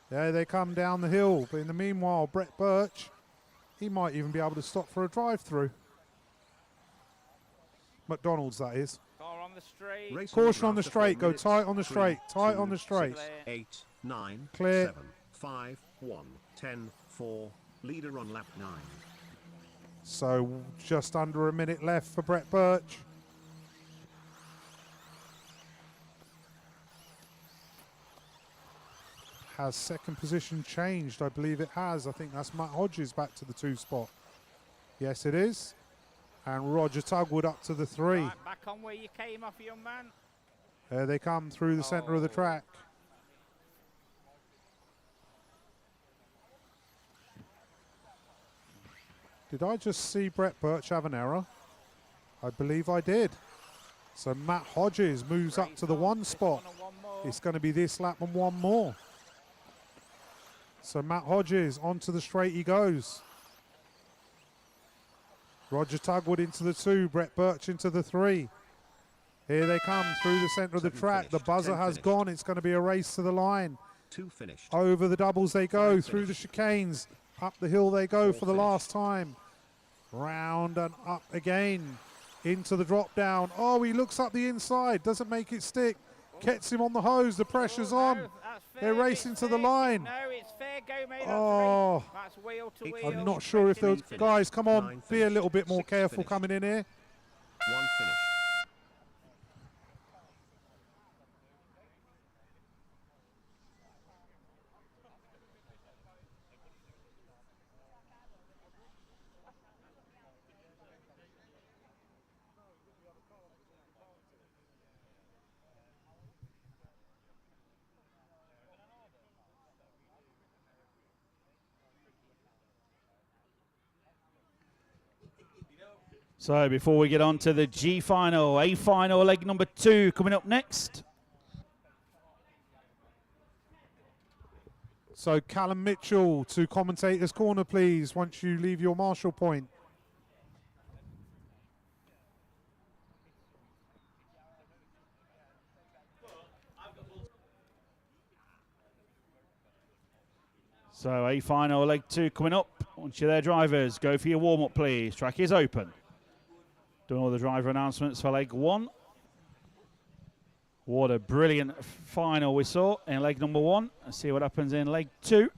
There they come down the hill. But in the meanwhile, Brett Birch, he might even be able to stop for a drive-through. McDonald's, that is. Car on the straight. Racing Caution on the after 4 straight. Go minutes. tight on the 3, straight. Tight 2, on the straight. 6, 8, 9, Clear. 7, 5, 1, 10, 4. Leader on lap 9. So just under a minute left for Brett Birch. Has second position changed? I believe it has. I think that's Matt Hodges back to the 2 spot. Yes, it is. And Roger Tugwood up to the 3. Right, back on where you came off, young man. There they come through the centre of the track. Did I just see Brett Birch have an error? I believe I did. So Matt Hodges moves up to the 1 spot. It's going to be this lap and 1 more. So Matt Hodges onto the straight he goes. Roger Tugwood into the 2, Brett Birch into the 3. Here they come through the centre of the track. The buzzer has gone. It's going to be a race to the line. 2 finished. Over the doubles they go, through the chicanes. Up the hill they go for the last time. Round and up again. Into the drop down. Oh, he looks up the inside. Doesn't make it stick. Gets him on the hose. The pressure's on. They're racing to the line. No, it's fair go, mate. Oh, That's wheel to wheel. I'm not sure if those guys, come on, be a little bit more careful coming in here. 1 finished. So before we get on to the G final, A final, leg number 2 coming up next. So Callum Mitchell to commentator's corner, please, once you leave your marshal point. So A final, leg 2 coming up. Once you're there, drivers, go for your warm-up, please. Track is open. Doing all the driver announcements for leg 1. What a brilliant final we saw in leg number 1. Let's see what happens in leg 2.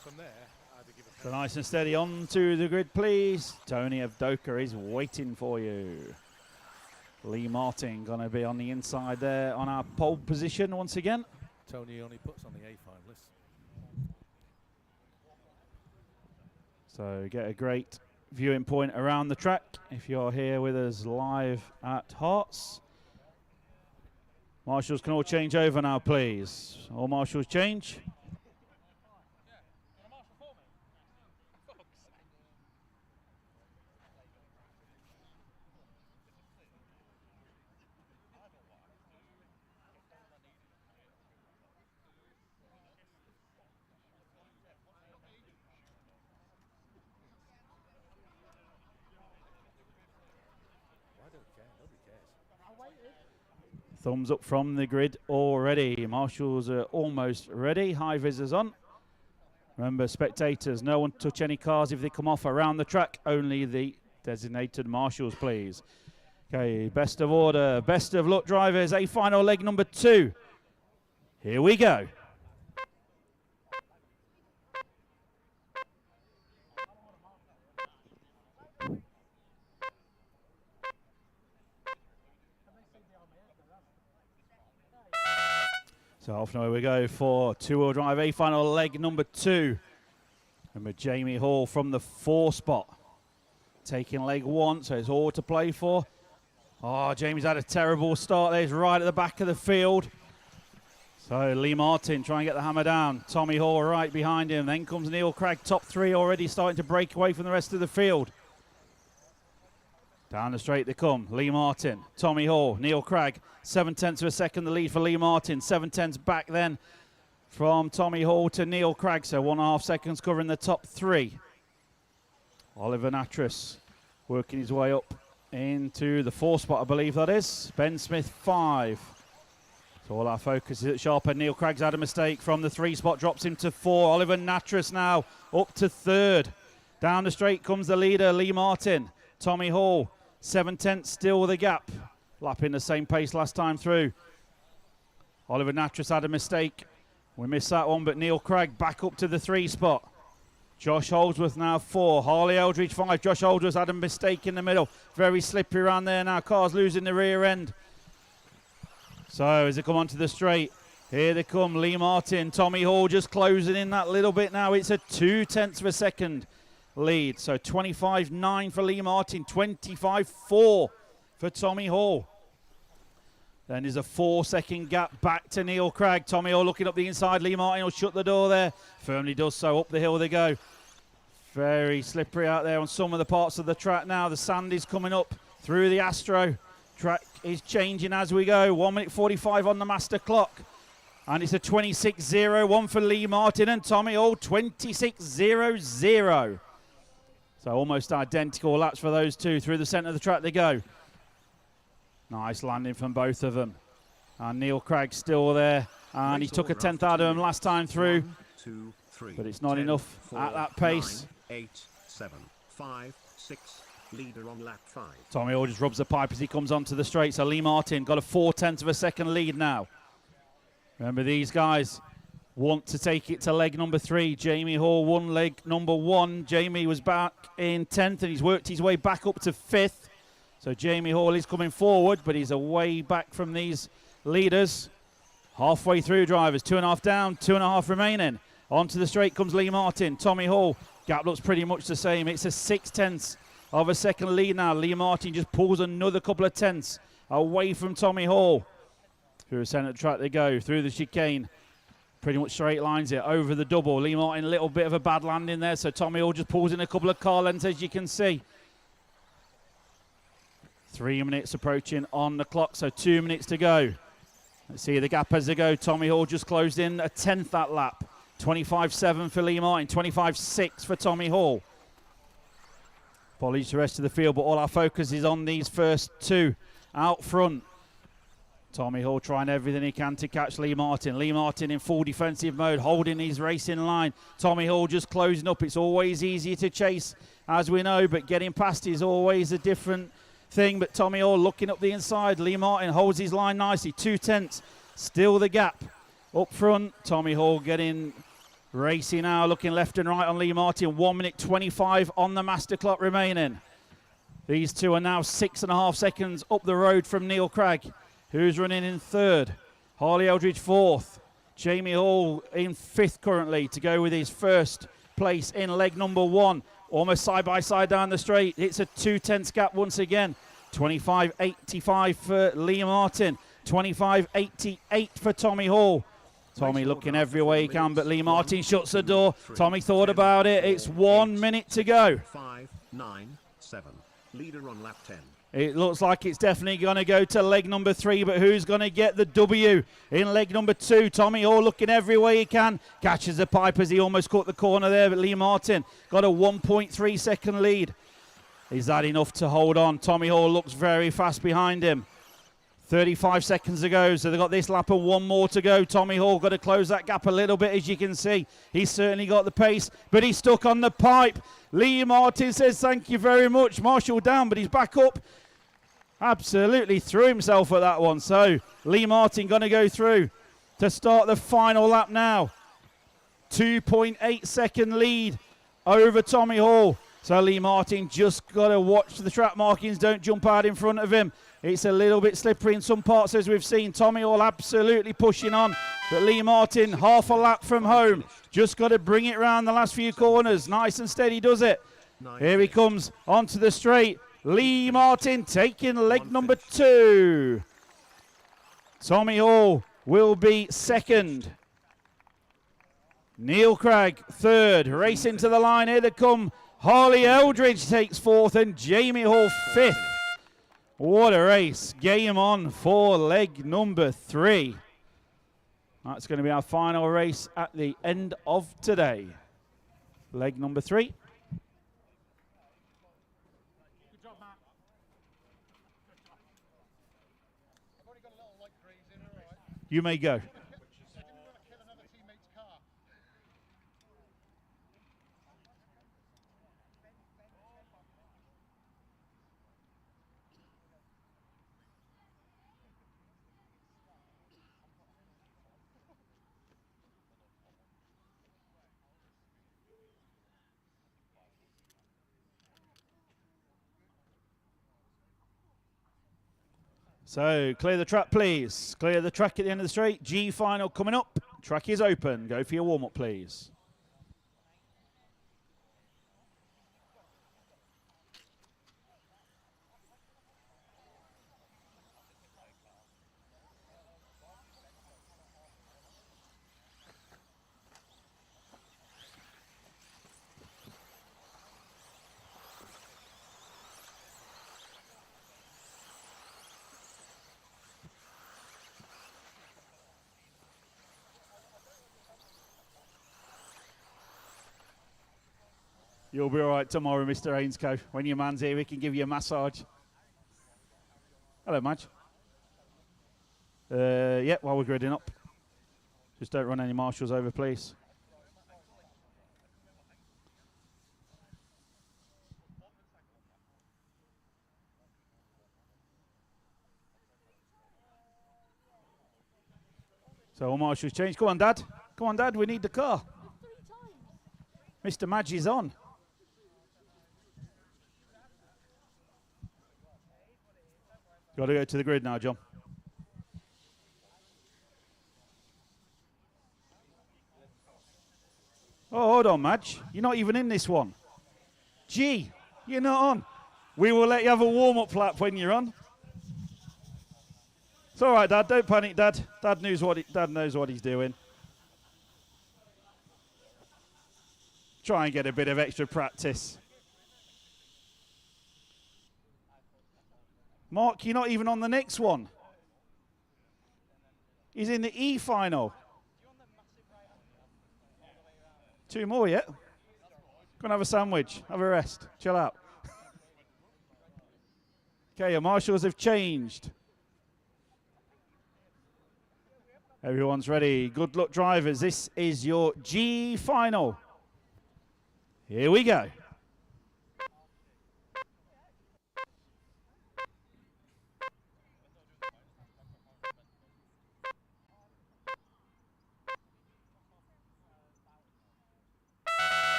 From there, I had to give a So nice and steady on to the grid, please. Tony of Doka is waiting for you. Lee Martin going to be on the inside there on our pole position once again. Tony only puts on the A finalists. So get a great viewing point around the track if you're here with us live at Herts. Marshals can all change over now, please. All marshals change. Thumbs up from the grid already. Marshals are almost ready. High visors on. Remember, spectators, no one touch any cars if they come off around the track. Only the designated marshals, please. Okay, best of order, best of luck, drivers. A final leg number 2. Here we go. So off now we go for 2-wheel drive A final leg number 2. Remember Jamie Hall from the 4 spot. Taking leg 1, so it's all to play for. Oh, Jamie's had a terrible start there. He's right at the back of the field. So Lee Martin trying to get the hammer down. Tommy Hall right behind him. Then comes Neil Craig, top 3 already starting to break away from the rest of the field. Down the straight they come. Lee Martin, Tommy Hall, Neil Cragg. 7/10 of a second the lead for Lee Martin. 7/10 back then from Tommy Hall to Neil Cragg. So 1.5 seconds covering the top 3. Oliver Natras working his way up into the 4 spot, I believe that is. Ben Smith 5. So all our focus is at Sharper. Neil Cragg's had a mistake from the 3 spot, drops him to 4. Oliver Natras now up to 3rd. Down the straight comes the leader, Lee Martin. Tommy Hall, 7/10 still the gap. Lapping the same pace last time through. Oliver Natras had a mistake. We missed that one, but Neil Cragg back up to the 3 spot. Josh Holdsworth now 4. Harley Eldridge 5. Josh Holdsworth had a mistake in the middle. Very slippery around there now. Cars losing the rear end. So as they come onto the straight, here they come. Lee Martin, Tommy Hall just closing in that little bit now. It's a 0.2 of a second lead. So 25.9 for Lee Martin, 25.4 for Tommy Hall. Then there's a 4-second gap back to Neil Cragg. Tommy Hall looking up the inside. Lee Martin will shut the door there. Firmly does so. Up the hill they go. Very slippery out there on some of the parts of the track now. The sand is coming up through the Astro. Track is changing as we go. 1:45 on the master clock. And it's a 26.01 for Lee Martin and Tommy Hall, 26.00. So almost identical laps for those two. Through the centre of the track they go. Nice landing from both of them. And Neil Cragg still there. And he took a 10th out of him last time through. 1, 2, 3, but it's not 10, enough 4, at that pace. 9, 8, 7, 5, 6. Leader on lap 5. Tommy Hall just rubs the pipe as he comes onto the straight. So Lee Martin got a 0.4 of a second lead now. Remember, these guys want to take it to leg number 3. Jamie Hall won leg number 1. Jamie was back in 10th and he's worked his way back up to 5th. So Jamie Hall is coming forward, but he's away back from these leaders. Halfway through, drivers. 2.5 down, 2.5 remaining. Onto the straight comes Lee Martin. Tommy Hall. Gap looks pretty much the same. It's a 0.6 of a second lead now. Lee Martin just pulls another couple of tenths away from Tommy Hall. Through the centre of the track they go. Through the chicane. Pretty much straight lines it. Over the double. Lee Martin, a little bit of a bad landing there. So Tommy Hall just pulls in a couple of car lengths, as you can see. 3 minutes approaching on the clock, so 2 minutes to go. Let's see the gap as they go. Tommy Hall just closed in a 10th that lap. 25.7 for Lee Martin, 25.6 for Tommy Hall. Apologies to the rest of the field, but all our focus is on these first two out front. Tommy Hall trying everything he can to catch Lee Martin. Lee Martin in full defensive mode, holding his racing line. Tommy Hall just closing up. It's always easier to chase, as we know, but getting past is always a different thing. But Tommy Hall looking up the inside. Lee Martin holds his line nicely. 2/10, still the gap up front. Tommy Hall getting racy now, looking left and right on Lee Martin. 1:25 on the master clock remaining. These two are now 6.5 seconds up the road from Neil Cragg, who's running in 3rd. Harley Eldridge 4th. Jamie Hall in 5th currently to go with his first place in leg number 1. Almost side by side down the straight. It's a 2/10 gap once again. 25.85 for Lee Martin. 25.88 for Tommy Hall. Tommy looking every way he can, but Lee Martin shuts the door. Tommy thought about it. It's 1 minute to go. 5, 9, 7. Leader on lap 10. It looks like it's definitely going to go to leg number 3, but who's going to get the W in leg number 2? Tommy Hall looking every way he can. Catches the pipe as he almost caught the corner there, but Lee Martin got a 1.3 second lead. Is that enough to hold on? Tommy Hall looks very fast behind him. 35 seconds to go, so they've got this lap and one more to go. Tommy Hall got to close that gap a little bit, as you can see. He's certainly got the pace, but he's stuck on the pipe. Lee Martin says thank you very much. Marshall down, but he's back up. Absolutely threw himself at that one. So Lee Martin going to go through to start the final lap now. 2.8 second lead over Tommy Hall. So Lee Martin just got to watch the track markings, don't jump out in front of him. It's a little bit slippery in some parts, as we've seen. Tommy Hall absolutely pushing on, but Lee Martin half a lap from home. Just got to bring it round the last few corners. Nice and steady does it. Here he comes onto the straight. Lee Martin taking leg number 2. Tommy Hall will be 2nd. Neil Cragg 3rd. Racing to the line, here they come. Harley Eldridge takes 4th and Jamie Hall 5th. What a race. Game on for leg number 3. That's going to be our final race at the end of today. Leg number 3. Good job, Matt. I've only got a little light grease in, all right? You may go. Second, we're going to kill another teammate's car. So clear the track, please. Clear the track at the end of the straight. G final coming up. Track is open. Go for your warm-up, please. You'll be all right tomorrow, Mr. Ainscough. When your man's here, he can give you a massage. Hello, Madge. Yeah, while we're gridding up. Just don't run any marshals over, please. So all marshals change. Come on, Dad. Come on, Dad. We need the car. Mr. Madge is on. Got to go to the grid now, John. Oh, hold on, Madge. You're not even in this one. Gee, you're not on. We will let you have a warm-up lap when you're on. It's all right, Dad. Don't panic, Dad. Dad knows what he's doing. Try and get a bit of extra practice. Mark, you're not even on the next one. He's in the E final. 2 more yet. Go and have a sandwich. Have a rest. Chill out. Okay, your marshals have changed. Everyone's ready. Good luck, drivers. This is your G final. Here we go.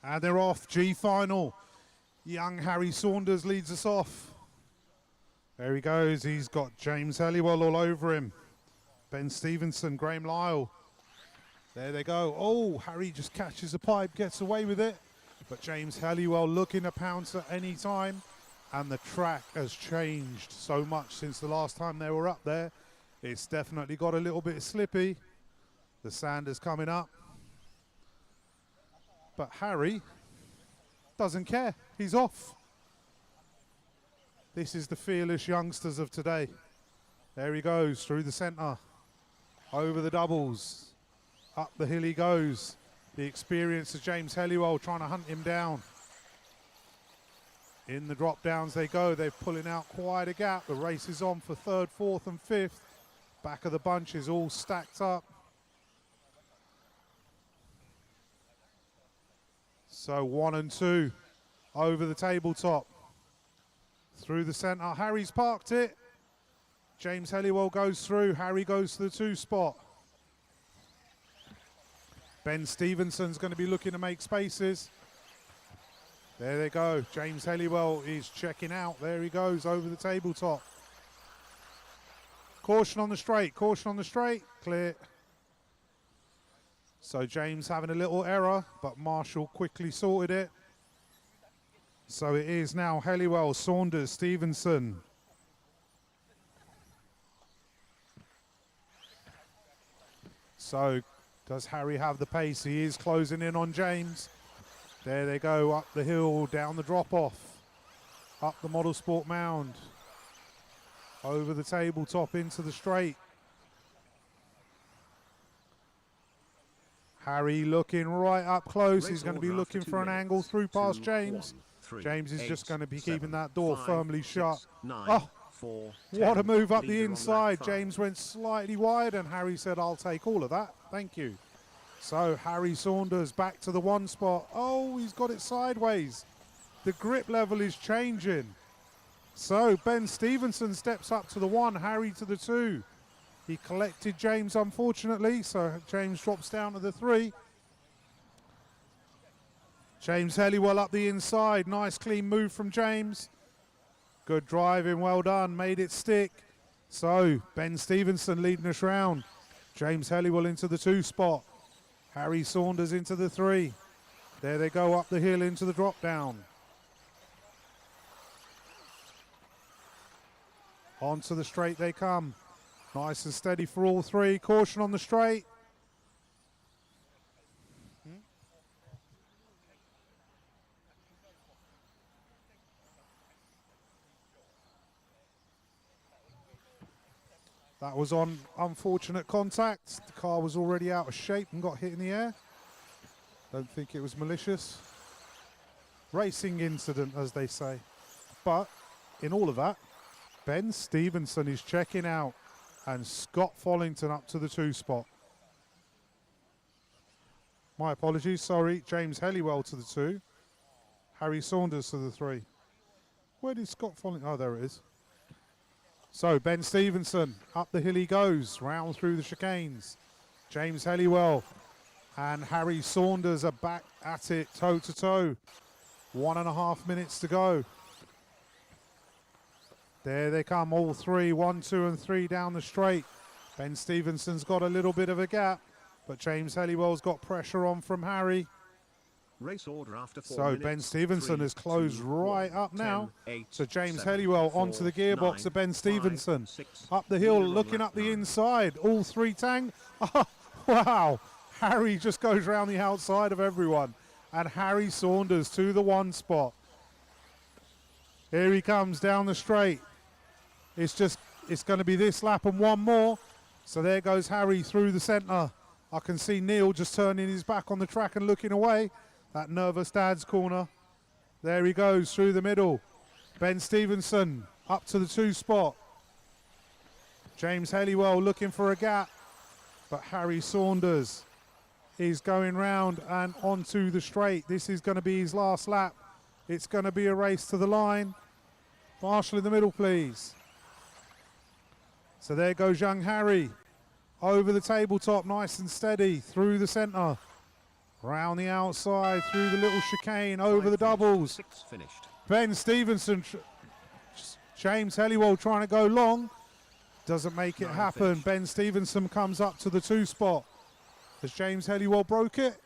And they're off. G final. Young Harry Saunders leads us off. There he goes. He's got James Helliwell all over him. Ben Stevenson, Graham Lyle. There they go. Oh, Harry just catches the pipe, gets away with it. But James Helliwell looking to pounce at any time. And the track has changed so much since the last time they were up there. It's definitely got a little bit slippy. The sand is coming up. But Harry doesn't care. He's off. This is the fearless youngsters of today. There he goes through the centre. Over the doubles. Up the hill he goes. The experience of James Helliwell trying to hunt him down. In the drop downs they go. They're pulling out quite a gap. The race is on for 3rd, 4th and 5th. Back of the bunch is all stacked up. So 1 and 2 over the tabletop. Through the centre. Harry's parked it. James Helliwell goes through. Harry goes to the 2 spot. Ben Stevenson's going to be looking to make spaces. There they go. James Helliwell is checking out. There he goes over the tabletop. Caution on the straight. Caution on the straight. Clear. So James having a little error, but Marshall quickly sorted it. So it is now Helliwell, Saunders, Stevenson. So does Harry have the pace? He is closing in on James. There they go, up the hill, down the drop-off. up the model sport mound, over the tabletop into the straight. Harry looking right up close. He's going to be looking for an angle through past James. James is just going to be keeping that door firmly shut. Oh, what a move up the inside. James went slightly wide and Harry said, I'll take all of that. Thank you. So Harry Saunders back to the 1 spot. Oh, he's got it sideways. The grip level is changing. So Ben Stevenson steps up to the 1, Harry to the 2. He collected James, unfortunately, so James drops down to the 3. James Helliwell up the inside. Nice clean move from James. Good driving, well done, made it stick. So Ben Stevenson leading us round. James Helliwell into the 2 spot. Harry Saunders into the 3. There they go up the hill into the drop down. Onto the straight they come. Nice and steady for all 3. Caution on the straight. That was on unfortunate contact. The car was already out of shape and got hit in the air. Don't think it was malicious. Racing incident, as they say. But in all of that, Ben Stevenson is checking out and Scott Follington up to the 2 spot. My apologies, sorry. James Helliwell to the 2. Harry Saunders to the 3. Where did Scott Follington? Oh, there it is. So Ben Stevenson, up the hill he goes, round through the chicanes. James Helliwell and Harry Saunders are back at it, toe to toe. 1.5 minutes to go. There they come, all 3, 1, 2 and 3 down the straight. Ben Stevenson's got a little bit of a gap, but James Helliwell's got pressure on from Harry. Race order after 4 so minutes. Ben Stevenson 3, has closed 2, right 1, up now. 10, 8, so James 7, Helliwell 4, onto the gearbox 9, of Ben Stevenson. 5, 6, up the hill, leader on looking lap up the 9. inside. All 3 tang. Oh, wow. Harry just goes round the outside of everyone. And Harry Saunders to the 1 spot. Here he comes down the straight. It's going to be this lap and 1 more. So there goes Harry through the centre. I can see Neil just turning his back on the track and looking away. That nervous dad's corner. There he goes through the middle. Ben Stevenson up to the 2 spot. James Helliwell looking for a gap. But Harry Saunders is going round and onto the straight. This is going to be his last lap. It's going to be a race to the line. Marshall in the middle, please. So there goes young Harry. Over the tabletop, nice and steady, through the centre. Round the outside, through the little chicane, over the doubles. 6 finished. Ben Stevenson, James Helliwell trying to go long. Doesn't make it happen. Finished. Ben Stevenson comes up to the 2 spot. Has James Helliwell broke it?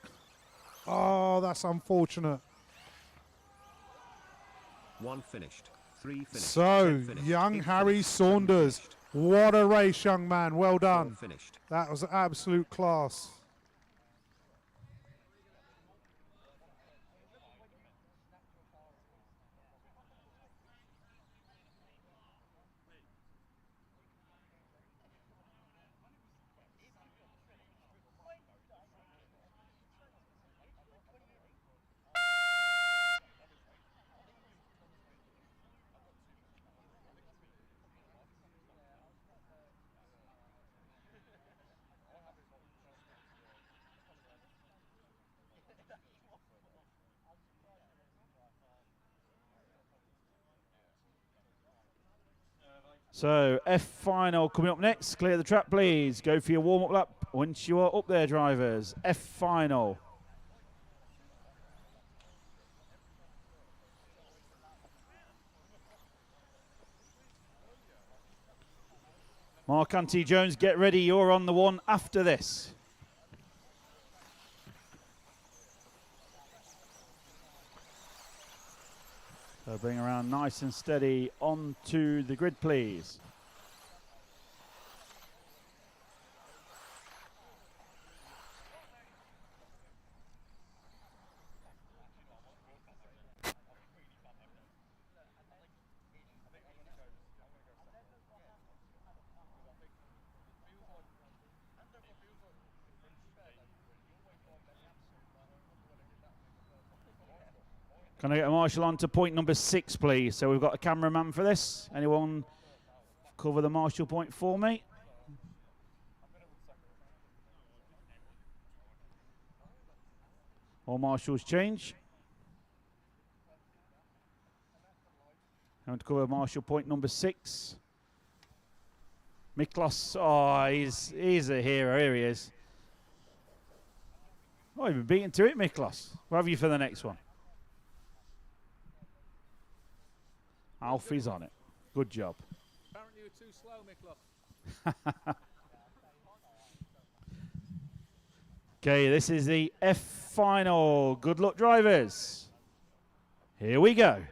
Oh, that's unfortunate. 1 finished. 3 finished. So, 10 finished, young 8 Harry finished, Saunders. 7 finished, What a race, young man. Well 4 done. finished. That was absolute class. So F final coming up next. Clear the track, please. Go for your warm-up lap once you are up there, drivers. F final. Mark Anthony Jones, get ready. You're on the one after this. So bring around nice and steady onto the grid, please. Can I get a marshal on to point number 6, please? So we've got a cameraman for this. Anyone cover the marshal point for me? All marshals change. I'm to cover marshal point number 6. Miklos, oh, he's a hero. Here he is. Oh, you've been beaten to it, Miklos. What have you for the next one? Alfie's on it. Good job. Apparently you were too slow, Miklos. Okay, this is the F final. Good luck, drivers. Here we go.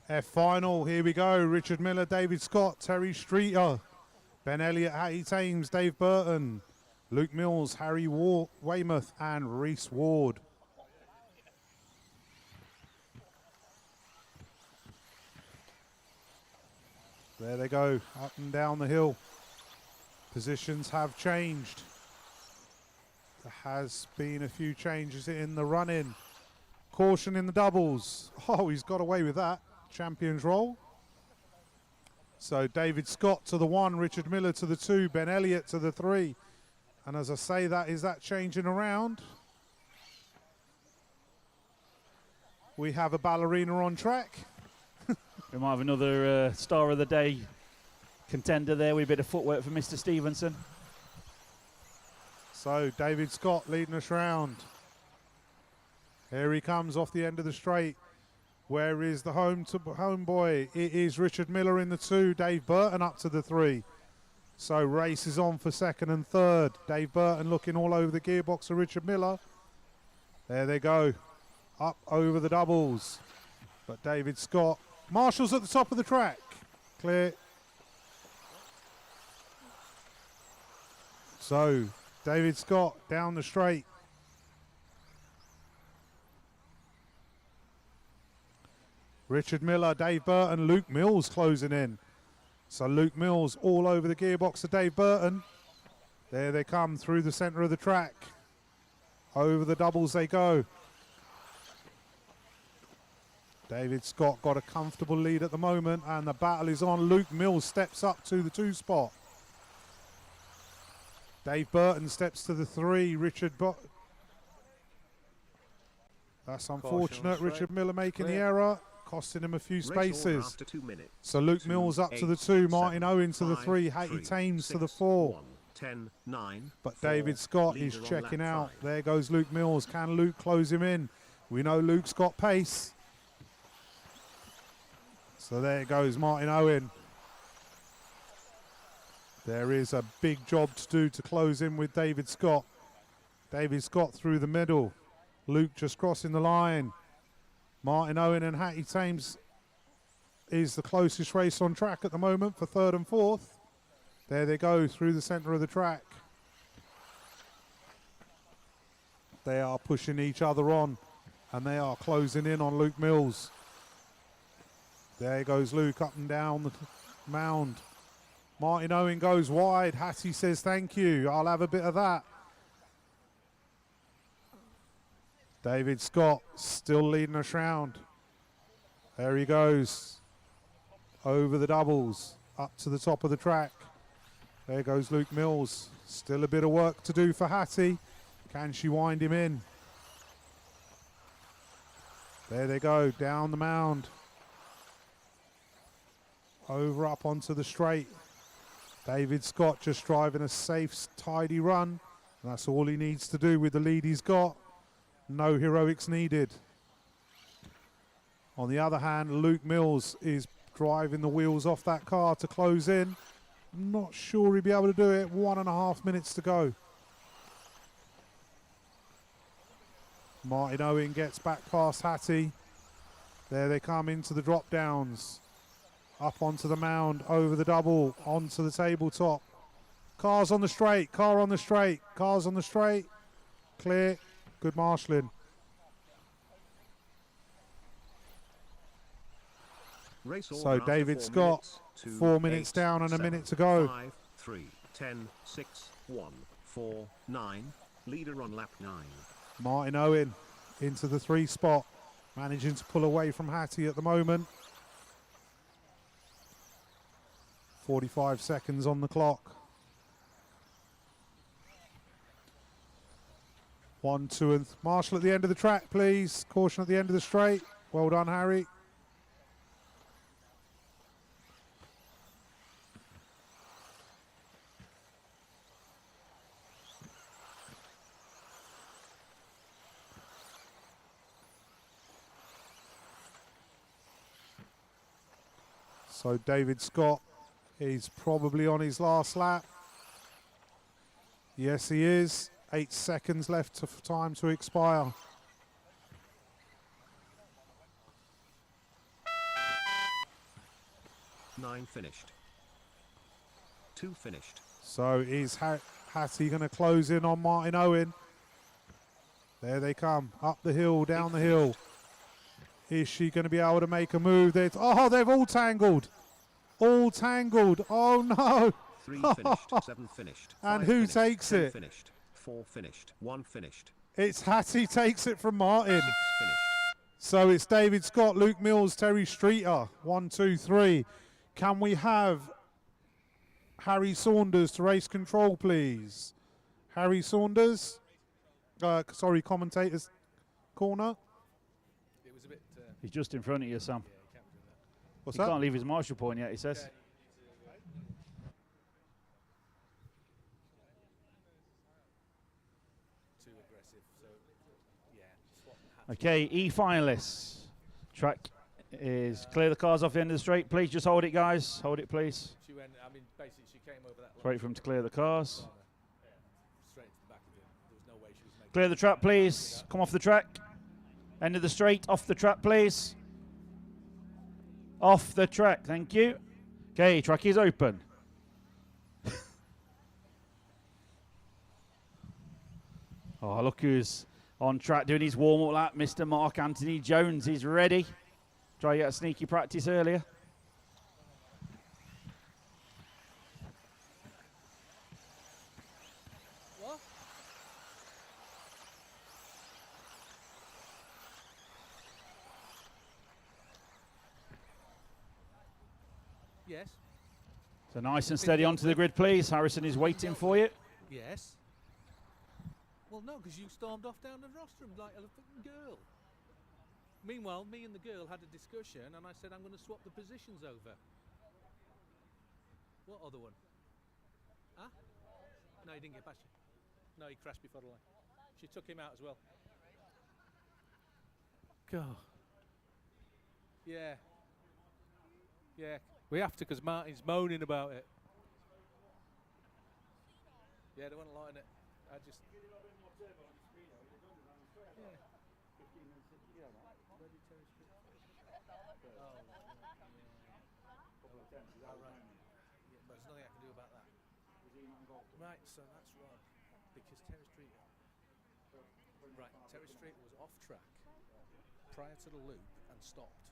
F final, here we go. Richard Miller, David Scott, Terry Streeter, Ben Elliott, Hattie Thames, Dave Burton, Luke Mills, Harry Weymouth, and Reese Ward. There they go, up and down the hill. Positions have changed. There has been a few changes in the run-in. Caution in the doubles. Oh, he's got away with that. Champions roll. So David Scott to the 1, Richard Miller to the 2, Ben Elliott to the 3. And as I say, that is that changing around. We have a ballerina on track. We might have another star of the day contender there with a bit of footwork for Mr. Stevenson. So David Scott leading us round. Here he comes off the end of the straight. Where is the home boy? It is Richard Miller in the 2, Dave Burton up to the 3. So race is on for 2nd and 3rd. Dave Burton looking all over the gearbox of Richard Miller. There they go. Up over the doubles. But David Scott. Marshall's at the top of the track. Clear. So David Scott down the straight. Richard Miller, Dave Burton, Luke Mills closing in. So Luke Mills all over the gearbox of Dave Burton. There they come through the centre of the track. Over the doubles they go. David Scott got a comfortable lead at the moment and the battle is on. Luke Mills steps up to the 2 spot. Dave Burton steps to the 3. That's unfortunate. Richard Miller making the error. Costing him a few spaces. So Luke Mills up to the 2, Martin Owen to the 3, Hattie Thames to the 4. 10, 9, but David Scott is checking out. There goes Luke Mills. Can Luke close him in? We know Luke's got pace. So there goes Martin Owen. There is a big job to do to close in with David Scott. David Scott through the middle. Luke just crossing the line. Martin Owen and Hattie Thames is the closest race on track at the moment for 3rd and 4th. There they go through the centre of the track. They are pushing each other on and they are closing in on Luke Mills. There goes Luke up and down the mound. Martin Owen goes wide. Hattie says thank you. I'll have a bit of that. David Scott still leading us round. There he goes. Over the doubles. Up to the top of the track. There goes Luke Mills. Still a bit of work to do for Hattie. Can she wind him in? There they go. Down the mound. Over up onto the straight. David Scott just driving a safe, tidy run. And that's all he needs to do with the lead he's got. No heroics needed. On the other hand, Luke Mills is driving the wheels off that car to close in. I'm not sure he'll be able to do it. 1.5 minutes to go. Martin Owen gets back past Hattie. There they come into the drop downs. Up onto the mound, over the double, onto the tabletop. Cars on the straight, car on the straight, cars on the straight. Clear. Good marshalling. Race So order after David 4 Scott, minutes, 2, 4 minutes 8, down and a 7, minute to go. 5, 3, 10, 6, 1, 4, 9. Leader on lap 9. Martin Owen into the 3 spot, managing to pull away from Hattie at the moment. 45 seconds on the clock. 1, 2, and Marshall at the end of the track, please. Caution at the end of the straight. Well done, Harry. So David Scott is probably on his last lap. Yes, he is. 8 seconds left of time to expire. Nine finished. 2 finished. So is Hattie going to close in on Martin Owen? There they come, up the hill, down the hill. Is she going to be able to make a move? Oh, they've all tangled. All tangled. Oh, no. 3 finished. 7 finished. And 5 who finished, takes 10 it? Finished. 4 finished. 1 finished. It's Hattie takes it from Martin. 6 finished. So it's David Scott, Luke Mills, Terry Streeter. 1, 2, 3. Can we have Harry Saunders to race control, please? Harry Saunders. Sorry, commentator's corner. It was a bit. He's just in front of you, Sam. Yeah, he can't do that. What's He that? can't leave his marshal point yet, he says. Okay. Too aggressive, so yeah. Swap and hat. Okay, E finalists. Track is clear the cars off the end of the straight, please. Just hold it, guys. Hold it, please. She went. I mean, basically, she came over that. Wait for him to clear the cars. Straight to the back of him. There was no way she was making. Clear the track, please. Come off the track. End of the straight. Off the track, please. Off the track. Thank you. Okay, track is open. Oh, look who's on track doing his warm-up lap. Mr. Mark Anthony Jones. He's ready. Try to get a sneaky practice earlier. What? Yes. So nice and steady onto the grid, please. Harrison is waiting for you. Yes. Well, no, because you stormed off down the rostrum like a fucking girl. Meanwhile, me and the girl had a discussion, and I said I'm going to swap the positions over. What other one? Huh? No, he didn't get past you. No, he crashed before the line. She took him out as well. God. Yeah. Yeah. We have to, because Martin's moaning about it. Yeah, they weren't liking it. I just. Yeah. But there's nothing I can do about that. Right, so that's wrong. Because Terry Street. Right, Terry Street was off track prior to the loop and stopped.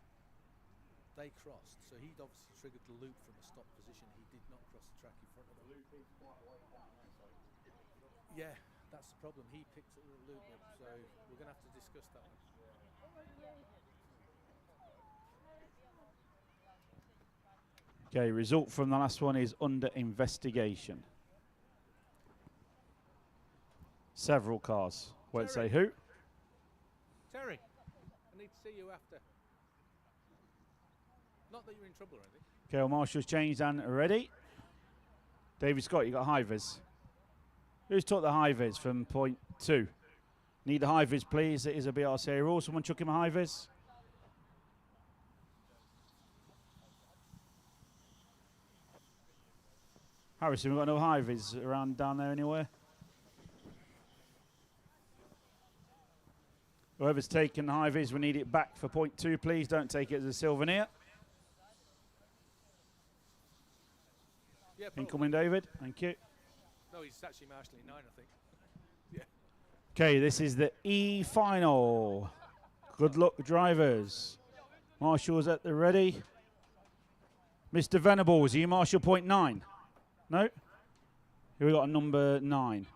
They crossed, so he'd obviously triggered the loop from a stop position. He did not cross the track in front of them. Yeah, that's the problem. He picked the loop up, so we're going to have to discuss that one. Okay, result from the last one is under investigation. Several cars. Won't say who. Terry, I need to see you after. Not that you're in trouble or anything. Okay, well, Marshall's changed and ready. David Scott, you got high vis. Who's took the high vis from point 2? Need the high vis, please. It is a BRCA rule. Someone chuck him a high vis. Harrison, we've got no high vis around down there anywhere. Whoever's taken the high vis, we need it back for point 2, please. Don't take it as a souvenir. Yeah, Incoming, David. Thank you. No, he's actually marshalling 9, I think. Yeah. Okay, this is the E final. Good luck, drivers. Marshall's at the ready. Mr. Venables, are you marshal point 9? No? Here we got a number 9.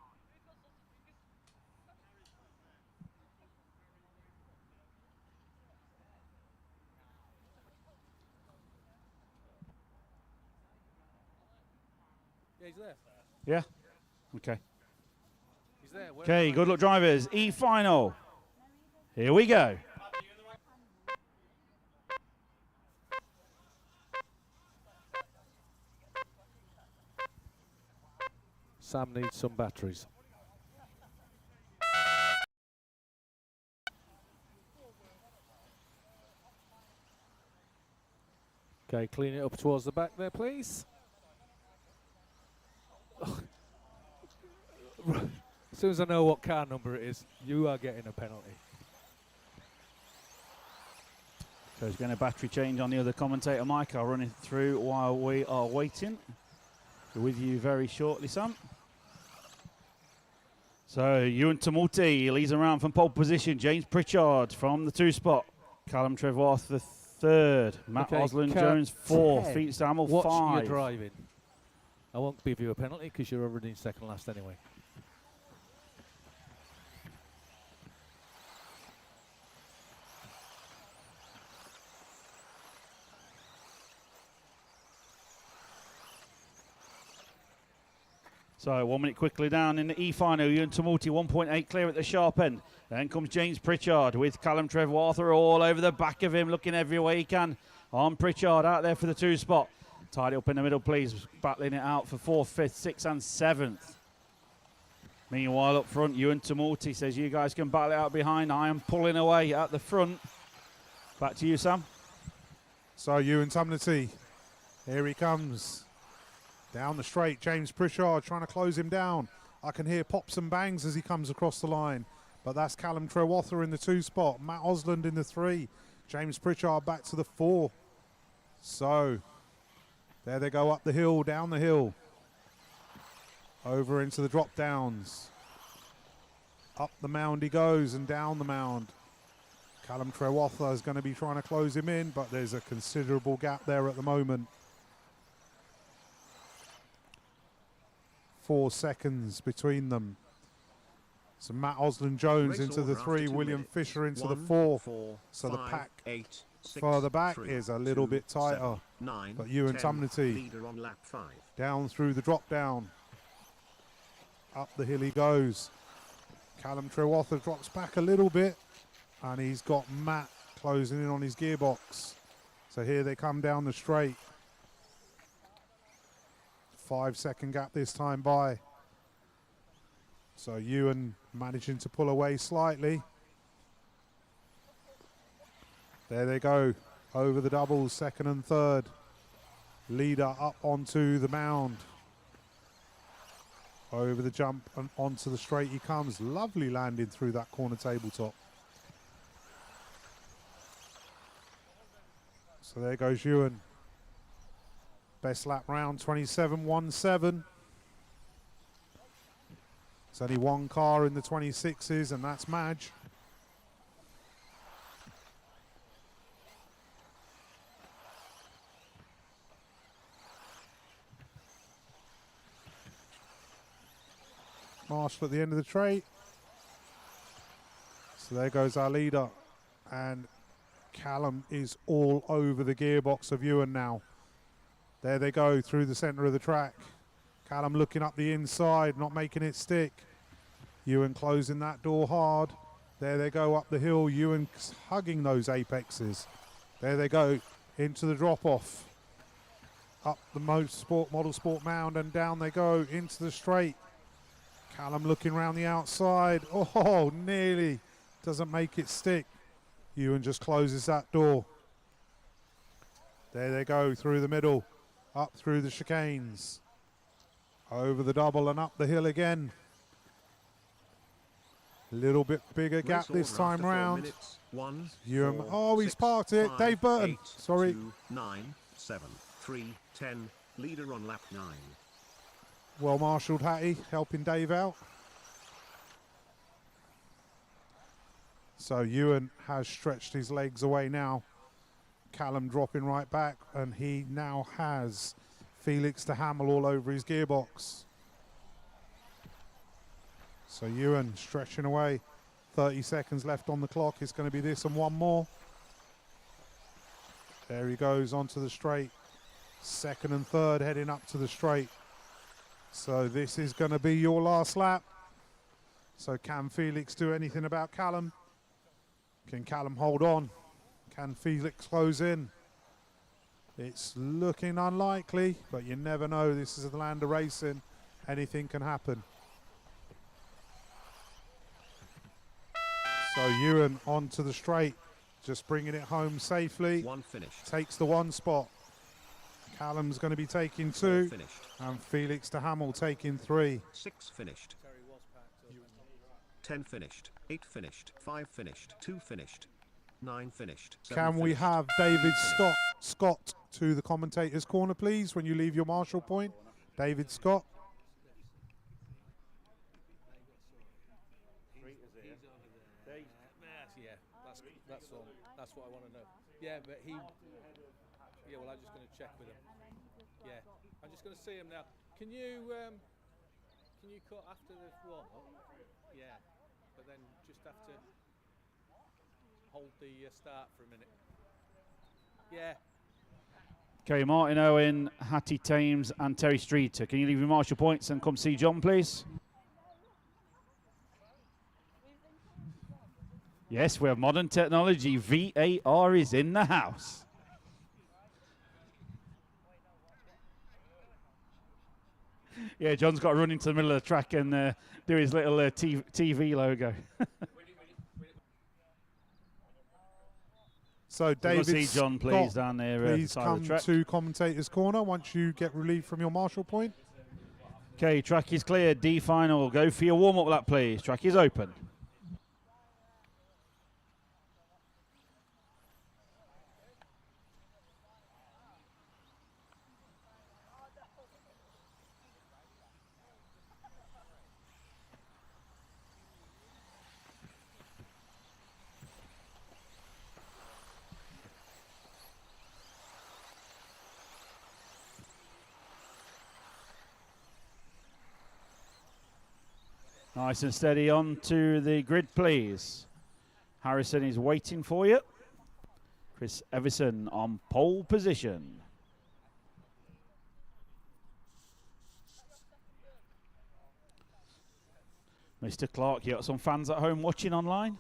Yeah, he's there. Yeah? Okay. He's there. Okay, good luck drivers. E-final. Here we go. Sam needs some batteries. Okay, clean it up towards the back there, please. As soon as I know what car number it is, you are getting a penalty. So there's been a battery change on the other commentator mic. I'll run it through while we are waiting. Be with you very shortly, Sam. So Ewan Tumulty leads around from pole position. James Pritchard from the 2 spot. Callum Trevorth the 3rd. Matt Osland Jones 4th. Pete Stammel 5. Watch your driving. I won't give you a penalty because you're already in second last anyway. So 1 minute quickly down in the E-final. Ewan Tumulty 1.8 clear at the sharp end. Then comes James Pritchard with Callum Trevorth all over the back of him, looking every way he can. On Pritchard out there for the 2 spot. Tied up in the middle, please. Battling it out for 4th, 5th, 6th and 7th. Meanwhile, up front, Ewan Tumulty says you guys can battle it out behind. I am pulling away at the front. Back to you, Sam. So Ewan Tumulty, here he comes. Down the straight, James Pritchard trying to close him down. I can hear pops and bangs as he comes across the line. But that's Callum Trevorth in the 2 spot. Matt Osland in the 3. James Pritchard back to the 4. So, there they go up the hill, down the hill. Over into the drop downs. Up the mound he goes and down the mound. Callum Trevorth is going to be trying to close him in, but there's a considerable gap there at the moment. 4 seconds between them. So Matt Osland Jones into the 3, William Fisher into the 4. So the pack further back is a little bit tighter. But Ewan Tumulty down through the drop down. Up the hill he goes. Callum Trevorth drops back a little bit. And he's got Matt closing in on his gearbox. So here they come down the straight. 5-second gap this time by. So Ewan managing to pull away slightly. There they go. Over the doubles, 2nd and 3rd. Leader up onto the mound. Over the jump and onto the straight he comes. Lovely landing through that corner tabletop. So there goes Ewan. Best lap round, 27.17. There's only 1 car in the 26s, and that's Madge. Marshall at the end of the straight. So there goes our leader. And Callum is all over the gearbox of Ewan now. There they go through the centre of the track. Callum looking up the inside, not making it stick. Ewan closing that door hard. There they go up the hill. Ewan hugging those apexes. There they go into the drop-off. Up the model sport mound and down they go into the straight. Callum looking around the outside. Oh, nearly doesn't make it stick. Ewan just closes that door. There they go through the middle. Up through the chicanes. Over the double and up the hill again. A little bit bigger gap this time round. Ewan, oh, he's parked it. Dave Burton. 8, Sorry. 2, 9, 7, 3, 10. Leader on lap 9. Well marshalled Hattie helping Dave out. So Ewan has stretched his legs away now. Callum dropping right back, and he now has Felix de Hamel all over his gearbox. So Ewan stretching away. 30 seconds left on the clock. It's going to be this and one more. There he goes onto the straight. Second and third heading up to the straight. So this is going to be your last lap. So can Felix do anything about Callum? Can Callum hold on? Can Felix close in? It's looking unlikely, but you never know. This is the land of racing. Anything can happen. So Ewan onto the straight, just bringing it home safely. One finished. Takes the one spot. Callum's going to be taking two, Finished. and Felix de Hamel taking three. 6 finished. Terry was packed. 10 finished. 8 finished. 5 finished. 2 finished. 9 finished. 7 Can we finished. have David Scott to the commentator's corner, please, when you leave your marshal point? David Scott. Yeah, that's all. That's what I want to know. Yeah, but he. Yeah, well, I'm just going to check with him. Yeah, I'm just going to see him now. Can you cut after the warm up? Yeah, but then just have to hold the start for a minute. Yeah. Okay, Martin Owen, Hattie Thames and Terry Streeter. Can you leave your marshal points and come see John, please? Yes, we have modern technology. VAR is in the house. Yeah, John's got to run into the middle of the track and do his little TV logo. So David see John, please, Scott, down there. please side of come the track. to commentator's corner once you get relieved from your marshal point. Okay, track is clear. D final. Go for your warm-up lap, please. Track is open. Nice and steady on to the grid, please. Harrison is waiting for you. Chris Everson on pole position. Mr. Clark, you got some fans at home watching online?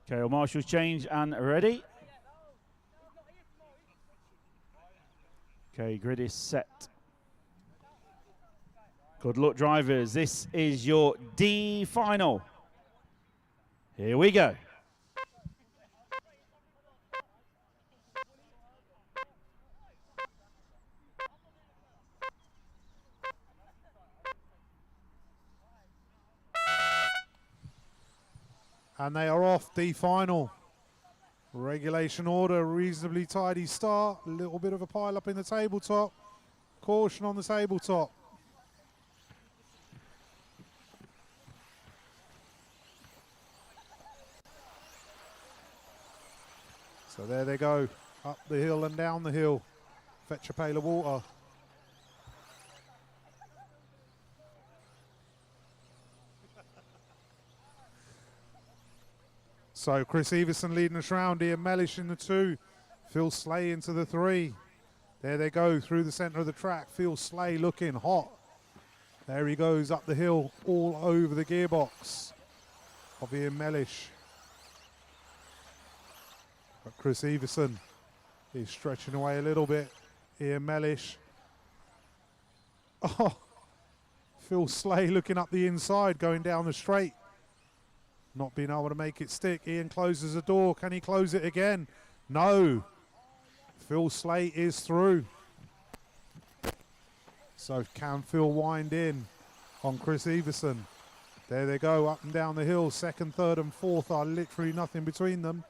Okay, well, marshals change and ready. Okay, grid is set. Good luck, drivers. This is your D final. Here we go. And they are off the final. Regulation order, reasonably tidy start. A little bit of a pile up in the tabletop. Caution on the tabletop. So there they go, up the hill and down the hill. Fetch a pail of water. So Chris Everson leading us round, Ian Mellish in the 2, Phil Slay into the 3. There they go through the centre of the track. Phil Slay looking hot. There he goes up the hill, all over the gearbox of Ian Mellish. But Chris Everson is stretching away a little bit. Ian Mellish. Oh, Phil Slay looking up the inside, going down the straight. Not being able to make it stick. Ian closes the door. Can he close it again? No. Phil Slay is through. So can Phil wind in? on Chris Everson. There they go, up and down the hill. Second, third and fourth are literally nothing between them.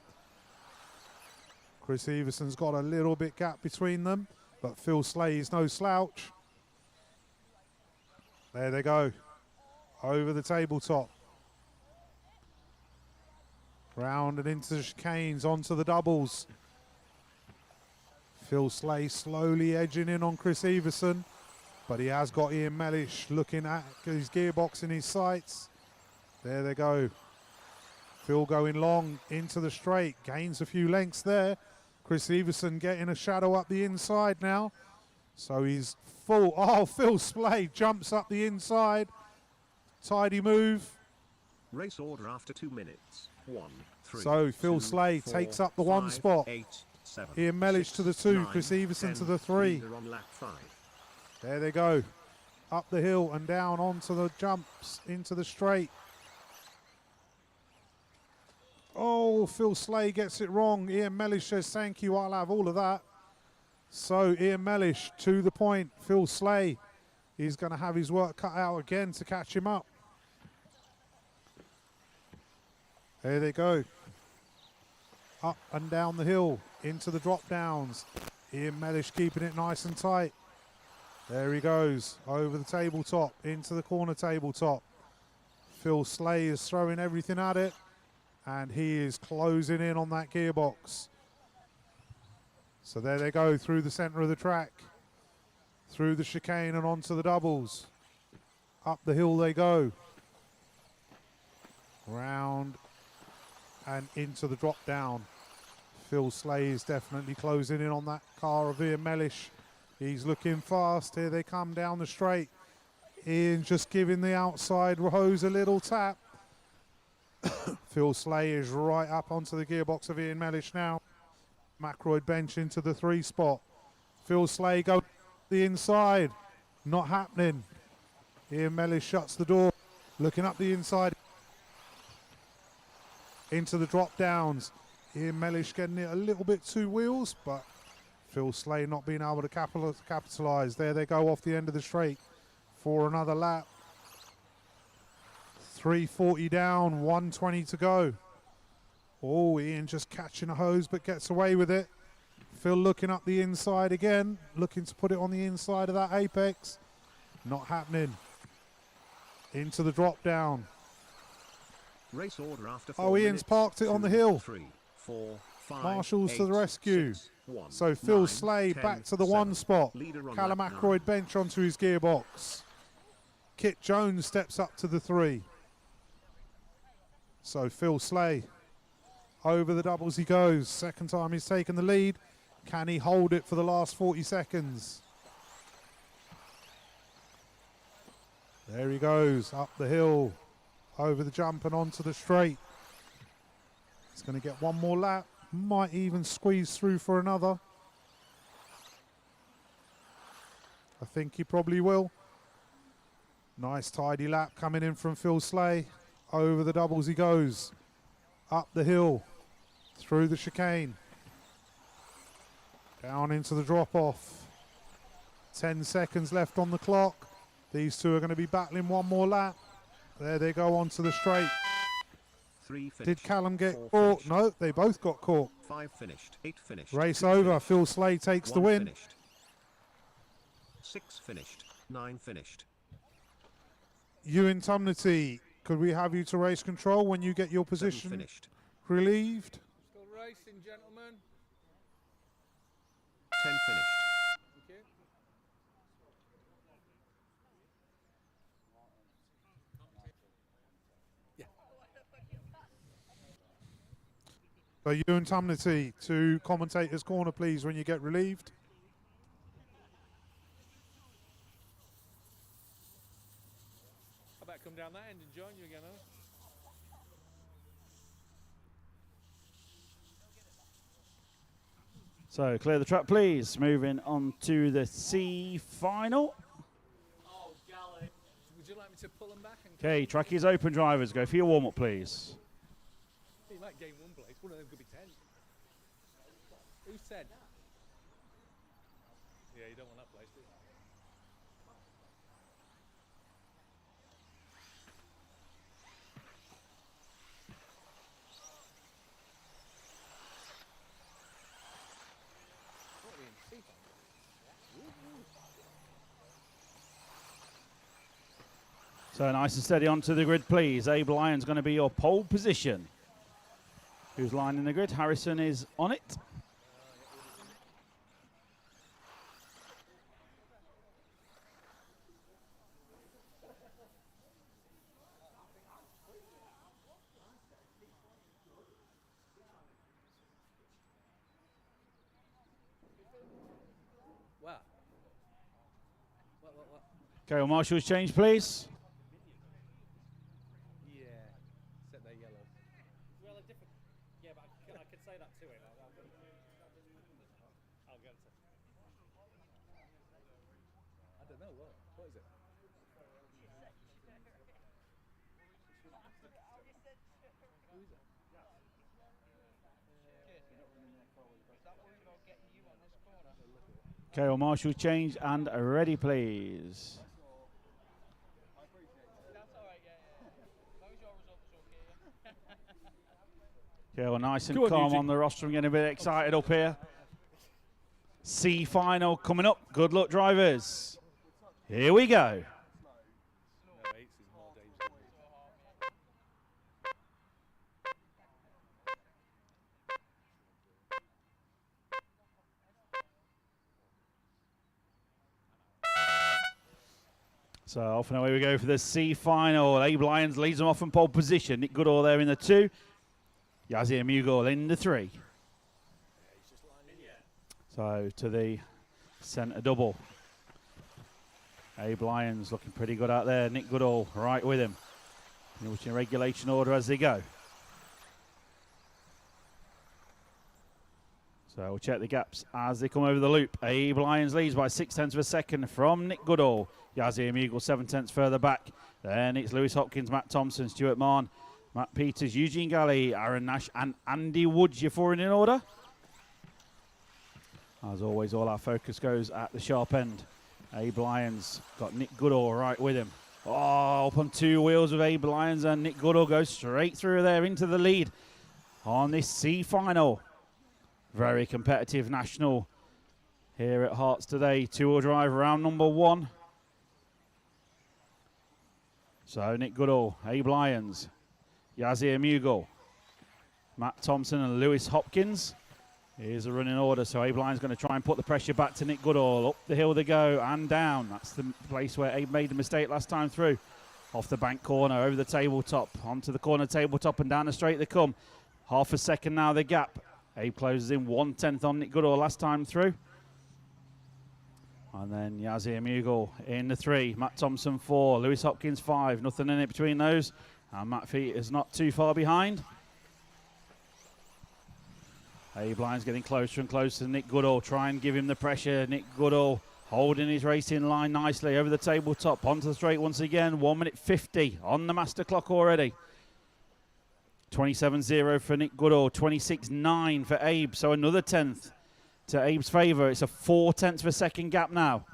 Chris Everson's got a little bit gap between them, but Phil Slay is no slouch. There they go, over the tabletop. Round and into the chicanes, onto the doubles. Phil Slay slowly edging in on Chris Everson, but he has got Ian Mellish looking at his gearbox in his sights. There they go. Phil going long into the straight, gains a few lengths there. Chris Everson getting a shadow up the inside now. So he's full. Oh, Phil Slay jumps up the inside. Tidy move. Race order after 2 minutes. 1, 3. So Phil 2, Slay 4, takes up the 5, one spot. 8, 7, Ian Mellish 6, to the 2, 9, Chris Everson 10, to the 3. leader on lap 5. There they go. Up the hill and down onto the jumps into the straight. Oh, Phil Slay gets it wrong. Ian Mellish says, thank you, I'll have all of that. So Ian Mellish to the point. Phil Slay is going to have his work cut out again to catch him up. There they go. Up and down the hill into the drop downs. Ian Mellish keeping it nice and tight. There he goes, over the tabletop, into the corner tabletop. Phil Slay is throwing everything at it, and he is closing in on that gearbox. So there they go, through the centre of the track, through the chicane and onto the doubles. Up the hill they go. Round and into the drop down. Phil Slay is definitely closing in on that car of Ian Mellish. He's looking fast. Here they come down the straight. Ian just giving the outside hose a little tap. Phil Slay is right up onto the gearbox of Ian Mellish now. Macroid bench into the 3 spot. Phil Slay go the inside. Not happening. Ian Mellish shuts the door. Looking up the inside. Into the drop downs. Ian Mellish getting it a little bit 2 wheels, but Phil Slay not being able to capitalise. There they go off the end of the straight for another lap. 3:40 down, 1:20 to go. Oh, Ian just catching a hose but gets away with it. Phil looking up the inside again, looking to put it on the inside of that apex. Not happening. Into the drop down. Race order after 4 Oh, Ian's minutes. parked it on 2, the hill. 3, 4, 5, Marshall's 8, to the rescue. 6, 1, So Phil 9, Slay 10, back to the 7. 1 spot. Leader on Callum lap Ackroyd 9. bench onto his gearbox. Kit Jones steps up to the 3. So Phil Slay over the doubles he goes. Second time he's taken the lead. Can he hold it for the last 40 seconds? There he goes, up the hill, over the jump and onto the straight. He's going to get one more lap. Might even squeeze through for another. I think he probably will. Nice tidy lap coming in from Phil Slay. Over the doubles he goes. Up the hill. Through the chicane. Down into the drop-off. 10 seconds left on the clock. These two are going to be battling one more lap. There they go onto the straight. 3 finished. Did Callum get 4 caught? finished. No, they both got caught. 5 finished. 8 finished. Race 2 over. finished. Phil Slay takes the 1 win. Finished. 6 finished. 9 finished. Ewan Tumnity, could we have you to race control when you get your 7 position finished. relieved? Still racing, gentlemen. 10 finished. Thank you. So Ewan Tumnity to commentator's corner, please, when you get relieved. I better come down that end and join you again, huh? So clear the track, please. Moving on to the C final. Would you like me to pull them back? And Okay, track is open, drivers. Go for your warm-up, please. You might gain one place. One of them could be 10. Who said? Yeah, you don't want that place, do you? So nice and steady onto the grid, please. Abe Lyon's going to be your pole position. Who's lining the grid? Harrison is on it. Wow. What? Okay, well, Marshall's change, please. Yeah. Set their yellow. Well, a different. Yeah, but I could say that to him. I'll get to. I don't know. What is it? Who is it? Okay, well, Marshall's change and ready, please. Okay, well, nice and calm on the rostrum, getting a bit excited up here. C final coming up. Good luck, drivers. Here we go. So off and away we go for the C final. Abe Lyons leads them off in pole position. Nick Goodall there in the 2. Yazir Mugol in the 3. So to the centre double. Abe Lyons looking pretty good out there. Nick Goodall right with him. Which in regulation order as they go. So we'll check the gaps as they come over the loop. Abe Lyons leads by 0.6 of a second from Nick Goodall. Yazir Mugol 0.7 further back. Then it's Lewis Hopkins, Matt Thompson, Stuart Mahon, Matt Peters, Eugene Galley, Aaron Nash and Andy Woods. You're 4 in order. As always, all our focus goes at the sharp end. Abe Lyons got Nick Goodall right with him. Oh, up on 2 wheels with Abe Lyons, and Nick Goodall goes straight through there into the lead on this C final. Very competitive national here at Herts today. 2-wheel drive round number 1. So Nick Goodall, Abe Lyons, Yazir Mugol, Matt Thompson and Lewis Hopkins. Here's a running order, so Abe Lyons going to try and put the pressure back to Nick Goodall. Up the hill they go and down. That's the place where Abe made the mistake last time through. Off the bank corner, over the tabletop, onto the corner tabletop and down the straight they come. Half a second now the gap. Abe closes in 1/10 on Nick Goodall last time through. And then Yazir Mugol in the 3. Matt Thompson 4. Lewis Hopkins 5. Nothing in it between those. And Matt Feet is not too far behind. Abe Lyons getting closer and closer to Nick Goodall. Try and give him the pressure. Nick Goodall holding his racing line nicely over the tabletop. Onto the straight once again. 1:50 on the master clock already. 27.0 for Nick Goodall. 26.9 for Abe. So another 10th to Abe's favour. It's a 0.4 of a second gap now.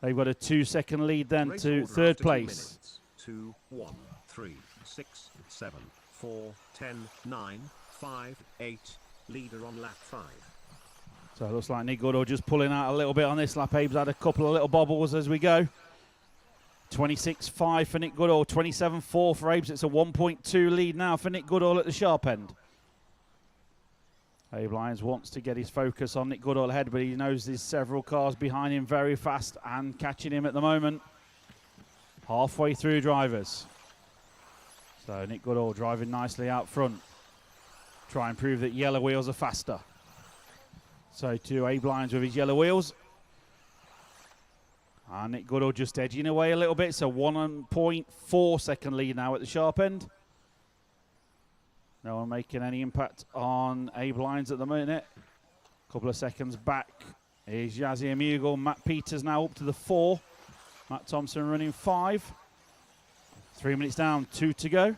They've got a 2-second lead then Race to order third after 2 place. 2, 1, 3, 6, 7, 4, 10, 9, 5, 8. Leader on lap 5. So it looks like Nick Goodall just pulling out a little bit on this lap. Abe's had a couple of little bobbles as we go. 26.5 for Nick Goodall. 27.4 for Abe. It's a 1.2 lead now for Nick Goodall at the sharp end. Abe Lyons wants to get his focus on Nick Goodall ahead, but he knows there's several cars behind him very fast and catching him at the moment. Halfway through drivers. So Nick Goodall driving nicely out front. Try and prove that yellow wheels are faster. So to Abe Lyons with his yellow wheels. And Nick Goodall just edging away a little bit. So 1.4 second lead now at the sharp end. No one making any impact on Abe Lyons at the minute. Couple of seconds back is Yazir Mugol. Matt Peters now up to the 4. Matt Thompson running 5. 3 minutes down, 2 to go.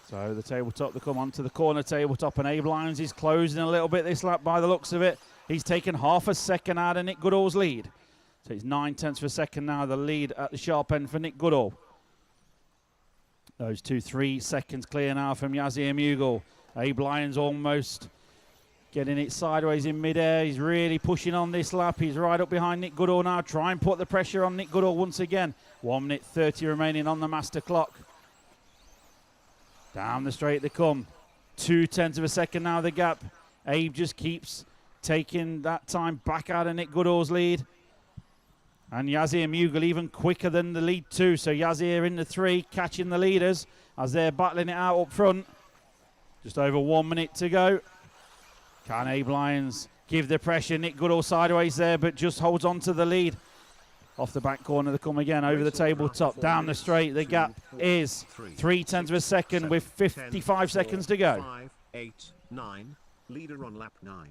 So the tabletop, they come onto the corner tabletop, and Abe Lyons is closing a little bit this lap by the looks of it. He's taken half a second out of Nick Goodall's lead. So it's 0.9 of a second now, the lead at the sharp end for Nick Goodall. Those 2-3 seconds clear now from Yazir Mugol. Abe Lyons almost Getting it sideways in midair. He's really pushing on this lap. He's right up behind Nick Goodall now. Try and put the pressure on Nick Goodall once again. 1 minute 30 remaining on the master clock. Down the straight they come. 0.2 of a second now the gap. Abe just keeps taking that time back out of Nick Goodall's lead. And Yazir Mughal even quicker than the lead two. So Yazir in the 3, catching the leaders as they're battling it out up front. Just over 1 minute to go. Can Abe Lyons give the pressure? Nick Goodall sideways there, but just holds on to the lead. Off the back corner they come again, over the tabletop, down the straight. The gap is 0.3 of a second with 55 seconds to go. 5, 8, 9. Leader on lap 9.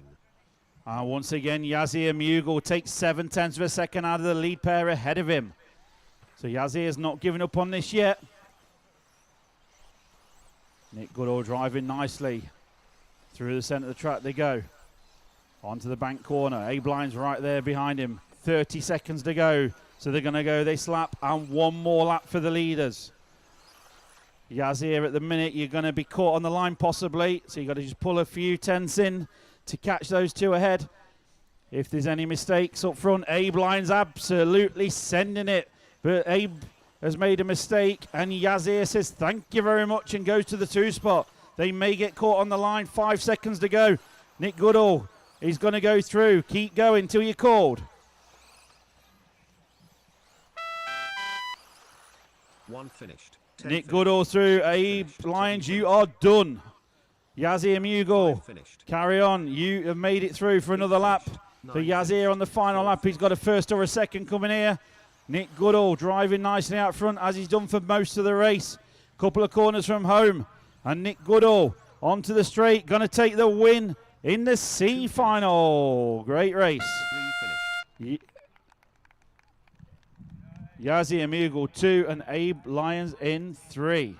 Once again, Yazir Mughal takes 0.7 of a second out of the lead pair ahead of him. So Yazir's not giving up on this yet. Nick Goodall driving nicely. Through the centre of the track they go. Onto the bank corner. Abe Lyons right there behind him. 30 seconds to go. So they're going to go this lap and one more lap for the leaders. Yazir at the minute, you're going to be caught on the line possibly. So you've got to just pull a few tenths in to catch those two ahead. If there's any mistakes up front, Abe Lyons absolutely sending it. But Abe has made a mistake and Yazir says thank you very much and goes to the 2 spot. They may get caught on the line. 5 seconds to go. Nick Goodall is going to go through. Keep going till you're called. 1 finished. Nick Goodall through. Abe Lyons, you are done. Yazir Mughal, carry on. You have made it through for another lap. For Yazir on the final lap, he's got a first or a second coming here. Nick Goodall driving nicely out front as he's done for most of the race. Couple of corners from home. And Nick Goodall onto the straight, going to take the win in the C final. Great race. Yazir Mughal 2 and Abe Lyons in 3.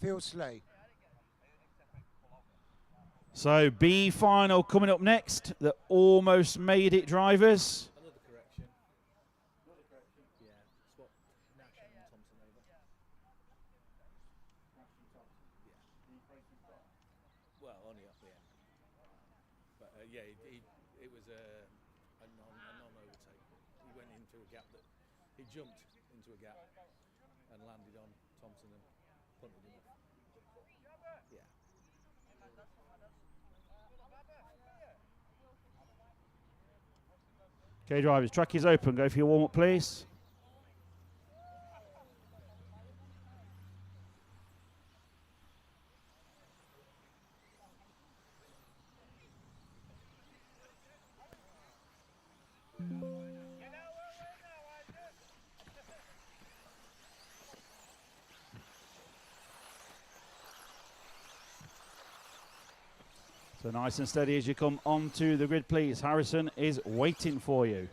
Phil Slay. So B final coming up next. The almost made it drivers. Jumped into a gap and landed on Thompson and punted him off. Yeah. Okay, drivers, track is open. Go for your warm-up, please. So nice and steady as you come onto the grid, please. Harrison is waiting for you.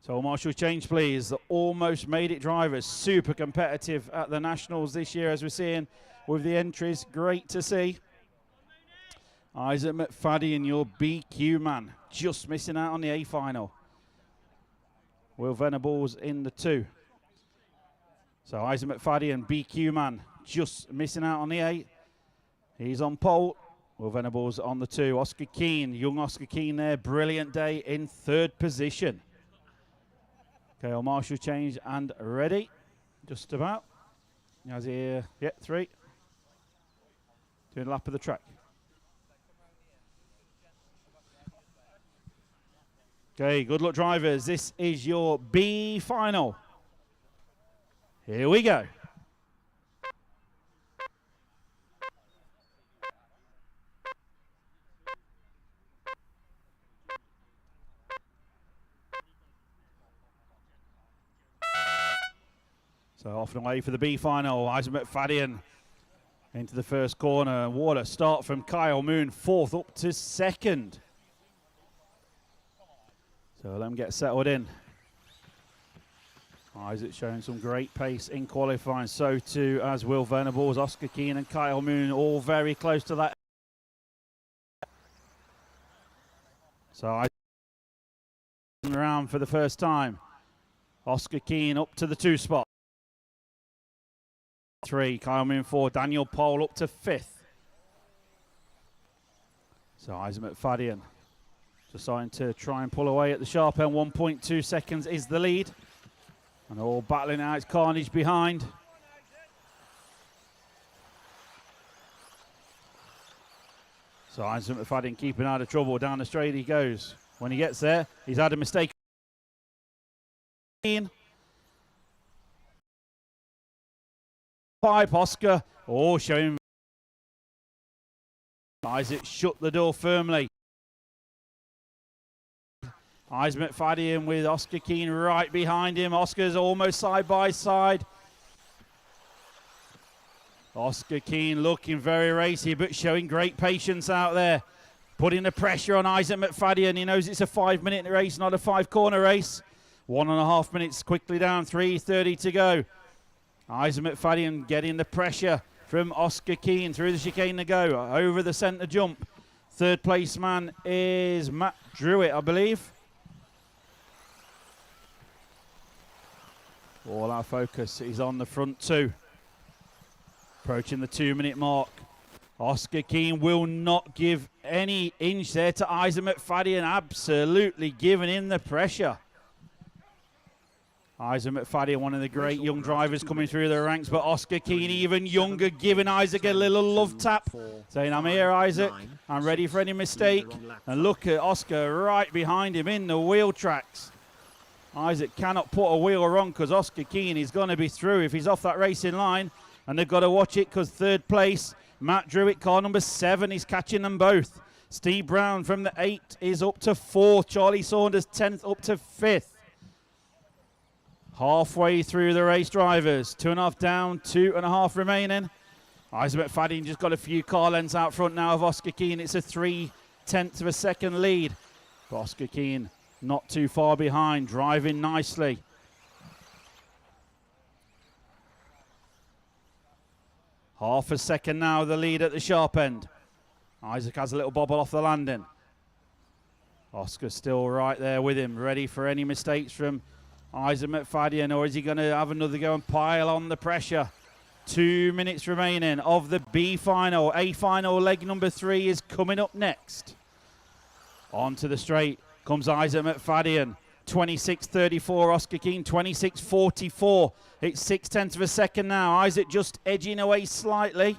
So marshal change, please. The almost made it drivers, super competitive at the Nationals this year, as we're seeing with the entries. Great to see. Isaac McFadden, your BQ man, just missing out on the A final. Will Venables in the 2. So Isaac McFadden, BQ man, just missing out on the 8. He's on pole. Will Venables on the 2. Oscar Keane, young Oscar Keane there, brilliant day in 3rd position. Okay, all marshal change and ready. Just about. Yazir, yeah, 3. Doing a lap of the track. Okay, good luck drivers. This is your B final. Here we go. So off and away for the B final. Isaac McFadden into the first corner. What a start from Kyle Moon, 4th up to 2nd. So let him get settled in. Isaac showing some great pace in qualifying. So too as Will Venables, Oscar Keane and Kyle Moon, all very close to that. So Isaac around for the first time. Oscar Keane up to the 2 spot. 3, Kyle Moon 4, Daniel Pole up to 5th. So Isaac McFadden just starting to try and pull away at the sharp end. 1.2 seconds is the lead. And all battling out, it's carnage behind. So Isaac McFadden keeping out of trouble. Down the straight he goes. When he gets there, he's had a mistake. Pipe, Oscar. Oh, showing. Isaac shut the door firmly. Isaac McFadden with Oscar Keane right behind him. Oscar's almost side by side. Oscar Keane looking very racy, but showing great patience out there. Putting the pressure on Isaac McFadden. He knows it's a 5-minute race, not a 5-corner race. 1.5 minutes quickly down, 3:30 to go. Isaac McFadden getting the pressure from Oscar Keane through the chicane to go. Over the centre jump. 3rd place man is Matt Druitt, I believe. All our focus is on the front 2. Approaching the 2-minute mark. Oscar Keane will not give any inch there to Isaac McFadden. Absolutely giving in the pressure. Isaac McFadden, one of the great young drivers coming through the ranks, but Oscar Keane, even younger, giving Isaac a little love tap, saying, I'm here, Isaac, I'm ready for any mistake. And look at Oscar right behind him in the wheel tracks. Isaac cannot put a wheel wrong because Oscar Keane is going to be through if he's off that racing line. And they've got to watch it because 3rd place, Matt Druitt, car number 7, is catching them both. Steve Brown from the 8 is up to 4th. Charlie Saunders 10th up to 5th. Halfway through the race, drivers. 2.5 down, 2.5 remaining. Isaac McFadden just got a few car lengths out front now of Oscar Keane. It's a 0.3 of a second lead. But Oscar Keane not too far behind, driving nicely. Half a second now, the lead at the sharp end. Isaac has a little bobble off the landing. Oscar still right there with him, ready for any mistakes from Isaac McFadden, or is he going to have another go and pile on the pressure? 2 minutes remaining of the B final. A final leg number 3 is coming up next. Onto the straight comes Isaac McFadden. 26.34, Oscar Keane 26.44. It's 0.6 of a second now. Isaac just edging away slightly.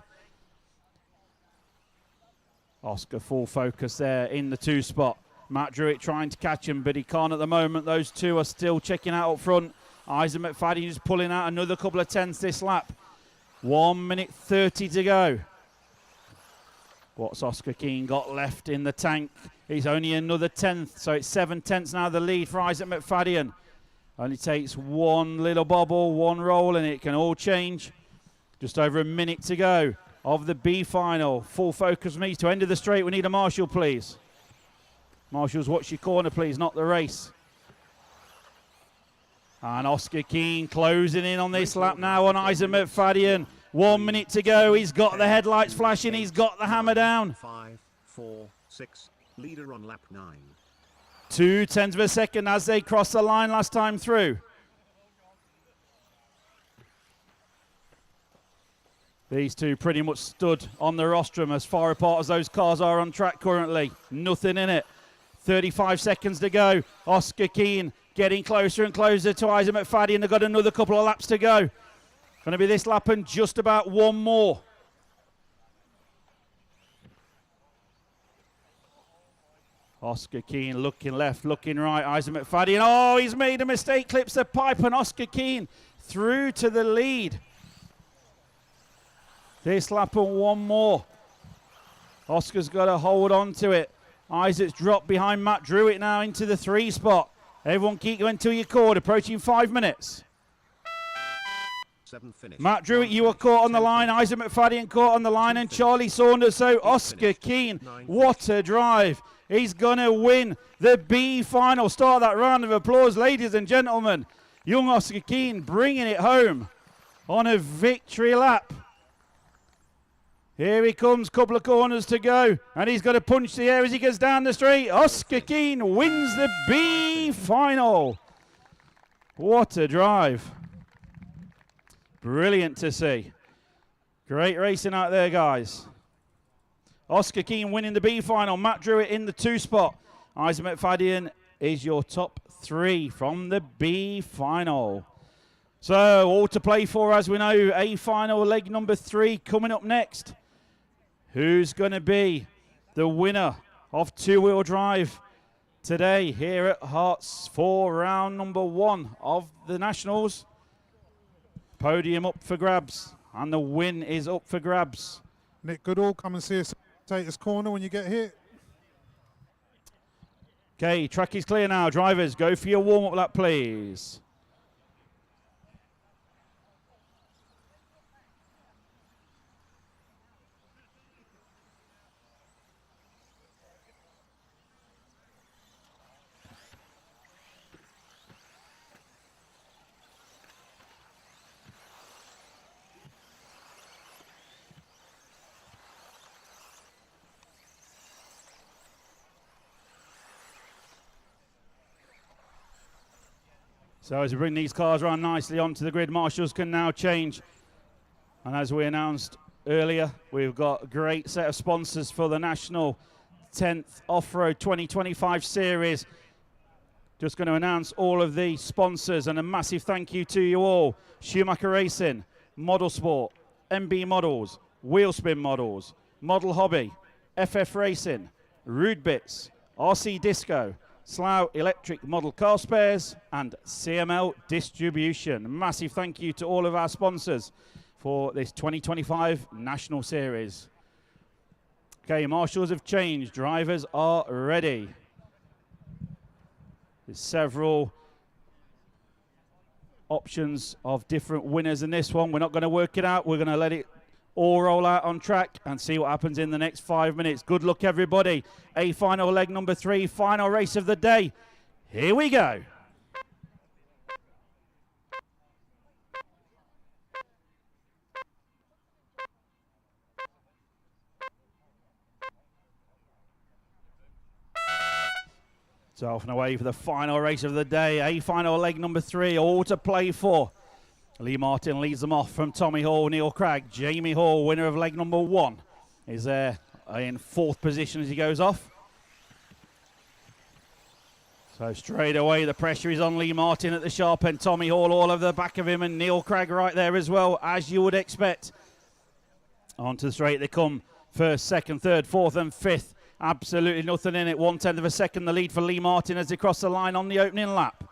Oscar full focus there in the 2 spot. Matt Druitt trying to catch him, but he can't at the moment. Those 2 are still checking out up front. Isaac McFadden is pulling out another couple of tenths this lap. 1:30 to go. What's Oscar Keane got left in the tank? He's only another 10th, so it's 7/10 now the lead for Isaac McFadden. Only takes one little bobble, one roll, and it can all change. Just over a minute to go of the B final. Full focus me to end of the straight. We need a marshal, please. Marshals, watch your corner, please, not the race. And Oscar Keane closing in on this lap now on Isaac McFadden. 1 minute to go. He's got the headlights flashing. He's got the hammer down. 5, 4, 6. Leader on lap 9. 0.2 of a second as they crossed the line last time through. These 2 pretty much stood on the rostrum as far apart as those cars are on track currently. Nothing in it. 35 seconds to go. Oscar Keane getting closer and closer to Isaac McFadden. They've got another couple of laps to go. Going to be this lap and just about one more. Oscar Keane looking left, looking right. Isaac McFadden. Oh, he's made a mistake. Clips the pipe, and Oscar Keane through to the lead. This lap and one more. Oscar's got to hold on to it. Isaac's dropped behind Matt Druitt now into the 3 spot. Everyone keep going till you're caught. Approaching 5 minutes. 7 finish. Matt Druitt, you were caught on the line. Isaac McFadden caught on the line, and Charlie Saunders. So Oscar Keane, what a drive. He's going to win the B final. Start that round of applause, ladies and gentlemen. Young Oscar Keane bringing it home on a victory lap. Here he comes, couple of corners to go, and he's got to punch the air as he gets down the straight. Oscar Keane wins the B final. What a drive. Brilliant to see. Great racing out there, guys. Oscar Keane winning the B final. Matt Druitt in the 2 spot. Isaac McFadden is your top 3 from the B final. So all to play for, as we know. A final, leg number 3 coming up next. Who's going to be the winner of 2-wheel drive today here at Herts for round number 1 of the Nationals? Podium up for grabs, and the win is up for grabs. Nick Goodall, come and see us at Taters Corner when you get here. Okay, track is clear now. Drivers, go for your warm-up lap, please. So as we bring these cars around nicely onto the grid, marshals can now change. And as we announced earlier, we've got a great set of sponsors for the National 10th Offroad 2025 series. Just going to announce all of the sponsors, and a massive thank you to you all. Schumacher Racing, Model Sport, MB Models, Wheelspin Models, Model Hobby, FF Racing, Rude Bits, RC Disco, Slough Electric Model Car Spares, and CML Distribution. Massive thank you to all of our sponsors for this 2025 National Series. Okay, marshals have changed. Drivers are ready. There's several options of different winners in this one. We're not going to work it out. We're going to let it all roll out on track and see what happens in the next 5 minutes. Good luck, everybody. A final, leg number 3, final race of the day. Here we go. So off and away for the final race of the day. A final, leg number 3, all to play for. Lee Martin leads them off from Tommy Hall, Neil Cragg. Jamie Hall, winner of leg number 1, is there in 4th position as he goes off. So straight away the pressure is on Lee Martin at the sharp end. Tommy Hall all over the back of him, and Neil Cragg right there as well, as you would expect. Onto the straight they come. 1st, 2nd, 3rd, 4th and 5th. Absolutely nothing in it. 1/10 of a second the lead for Lee Martin as they cross the line on the opening lap.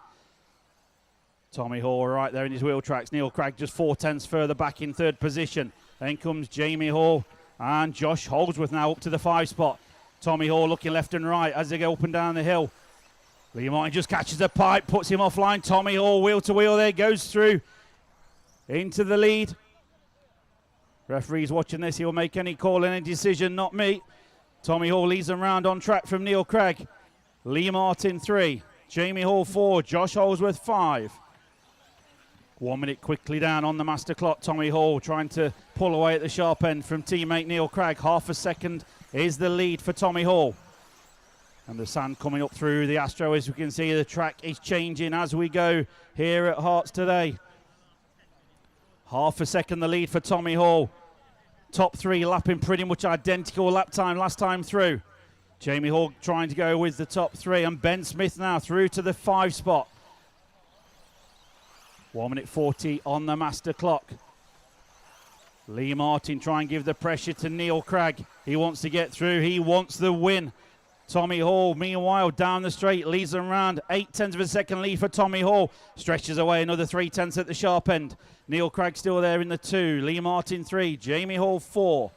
Tommy Hall right there in his wheel tracks. Neil Cragg just 4/10 further back in 3rd position. Then comes Jamie Hall and Josh Holdsworth now up to the 5 spot. Tommy Hall looking left and right as they go up and down the hill. Lee Martin just catches a pipe, puts him offline. Tommy Hall wheel to wheel there, goes through into the lead. Referee's watching this. He'll make any call, any decision, not me. Tommy Hall leads them round on track from Neil Cragg. Lee Martin 3, Jamie Hall 4, Josh Holdsworth 5. 1 minute quickly down on the master clock. Tommy Hall trying to pull away at the sharp end from teammate Neil Cragg. 1/2 a second is the lead for Tommy Hall. And the sand coming up through the Astro, as we can see, the track is changing as we go here at Herts today. 1/2 a second the lead for Tommy Hall. Top 3 lapping pretty much identical lap time last time through. Jamie Hall trying to go with the top 3, and Ben Smith now through to the 5 spot. 1 minute 40 on the master clock. Lee Martin try and give the pressure to Neil Cragg. He wants to get through. He wants the win. Tommy Hall, meanwhile, down the straight, leads them round. 0.8 of a second lead for Tommy Hall. Stretches away another 0.3 at the sharp end. Neil Cragg still there in the 2. Lee Martin 3. Jamie Hall 4.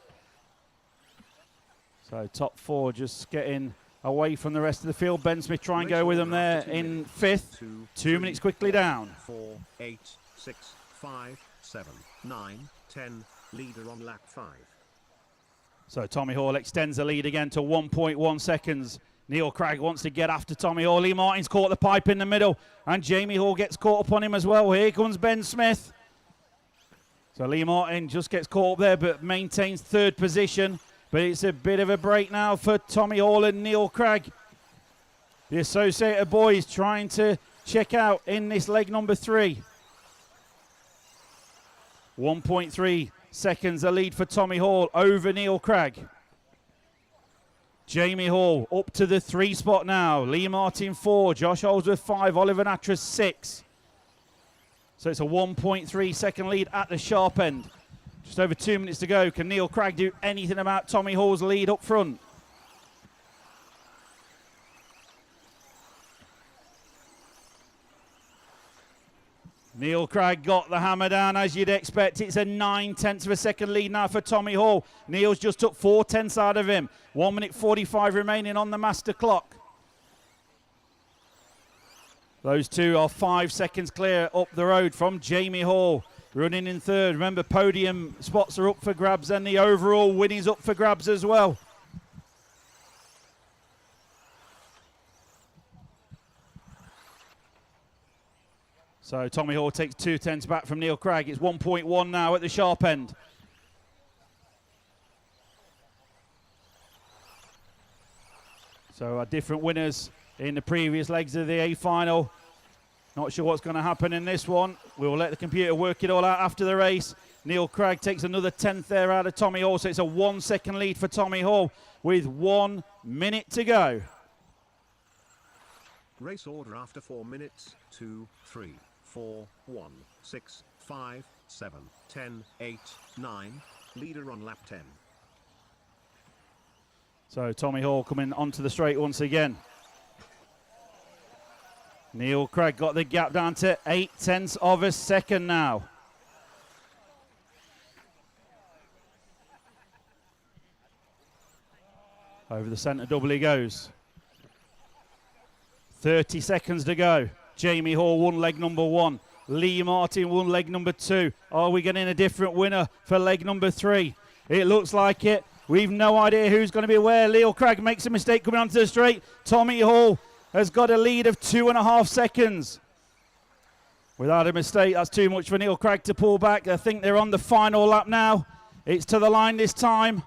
So top 4 just getting away from the rest of the field. Ben Smith try and go with them there in 5th. 2 minutes quickly down. 4, 8, 6, 5, 7, 9, 10. Leader on lap 5. So Tommy Hall extends the lead again to 1.1 seconds. Neil Craig wants to get after Tommy Hall. Lee Martin's caught the pipe in the middle, and Jamie Hall gets caught up on him as well. Here comes Ben Smith. So Lee Martin just gets caught up there, but maintains third position. But it's a bit of a break now for Tommy Hall and Neil Craig. The Associated boys trying to check out in this leg number 3. 1.3 seconds a lead for Tommy Hall over Neil Craig. Jamie Hall up to the 3 spot now. Lee Martin 4, Josh Holdsworth 5, Oliver Natras 6. So it's a 1.3 second lead at the sharp end. Just over 2 minutes to go. Can Neil Craig do anything about Tommy Hall's lead up front? Neil Craig got the hammer down as you'd expect. It's a 9/10 of a second lead now for Tommy Hall. Neil's just took 4/10 out of him. 1 minute 45 remaining on the master clock. Those two are 5 seconds clear up the road from Jamie Hall. Running in third. Remember, podium spots are up for grabs and the overall winning's up for grabs as well. So Tommy Hall takes 2/10 back from Neil Craig. It's 1.1 now at the sharp end. So our different winners in the previous legs of the A final. Not sure what's going to happen in this one. We'll let the computer work it all out after the race. Neil Craig takes another 10th there out of Tommy Hall. So it's a 1 second lead for Tommy Hall with 1 minute to go. Race order after 4 minutes. 2, 3, 4, 1, 6, 5, 7, 10, 8, 9. Leader on lap 10. So Tommy Hall coming onto the straight once again. Neil Craig got the gap down to 0.8 of a second now. Over the centre double he goes. 30 seconds to go. Jamie Hall won leg number 1. Lee Martin won leg number 2. Are we getting a different winner for leg number 3? It looks like it. We've no idea who's going to be where. Neil Craig makes a mistake coming onto the straight. Tommy Hall has got a lead of 2.5 seconds. Without a mistake, that's too much for Neil Craig to pull back. I think they're on the final lap now. It's to the line this time.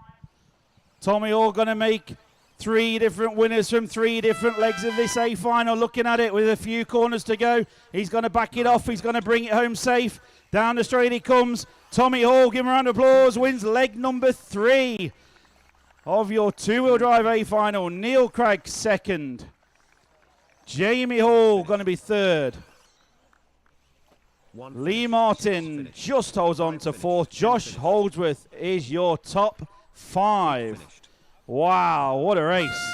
Tommy Hall going to make 3 different winners from 3 different legs of this A final. Looking at it with a few corners to go. He's going to back it off. He's going to bring it home safe. Down the straight he comes. Tommy Hall, give him a round of applause, wins leg number 3 of your 2-wheel drive A final. Neil Craig second. Jamie Hall going to be third. Lee Martin just holds on to 4th. Josh Holdsworth is your top 5. Wow, what a race.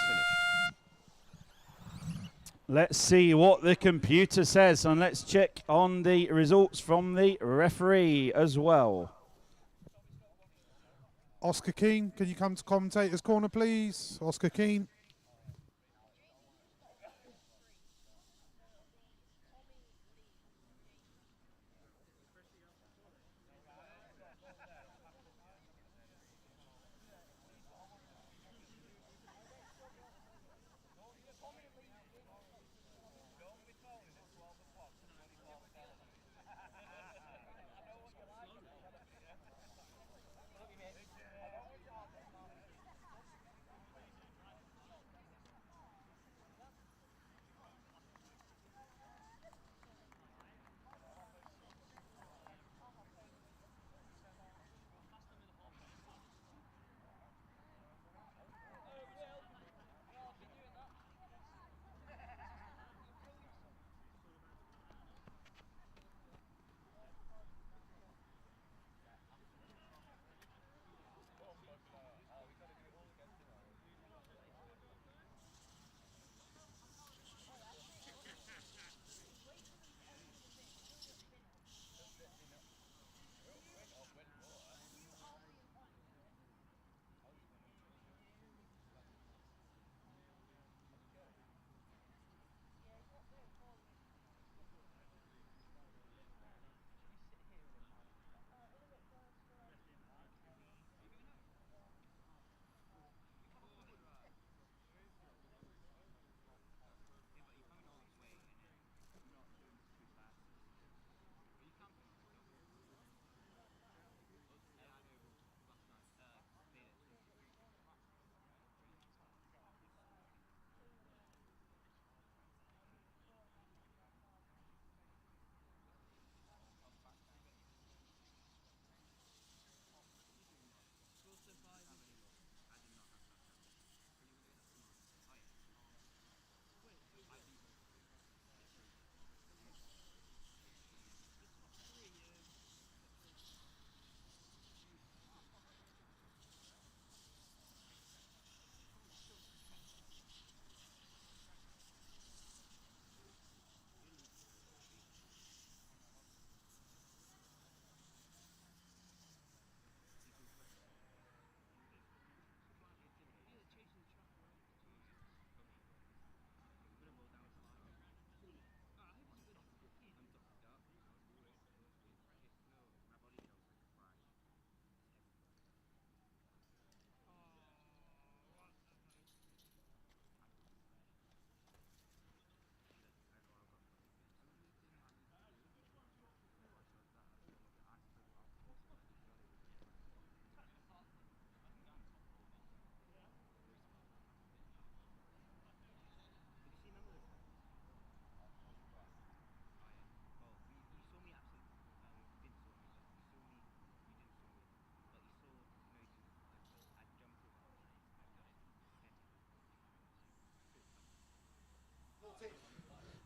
Let's see what the computer says, and let's check on the results from the referee as well. Oscar Keane, can you come to commentator's corner, please? Oscar Keane.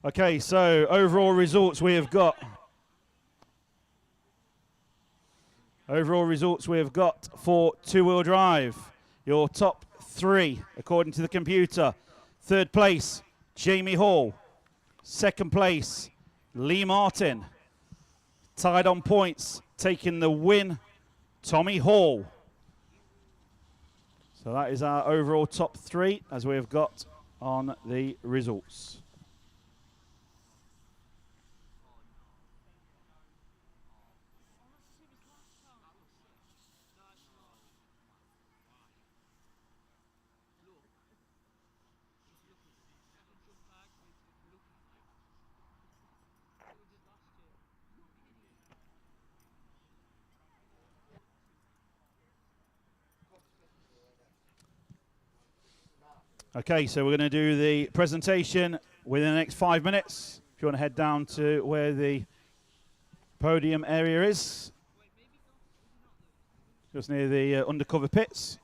Okay, so overall results we have got. Overall results we have got for two-wheel drive. Your top three, according to the computer. Third place, Jamie Hall. Second place, Lee Martin. Tied on points, taking the win, Tommy Hall. So that is our overall top three as we have got on the results. Okay, so we're going to do the presentation within the next 5 minutes. If you want to head down to where the podium area is, just near the undercover pits.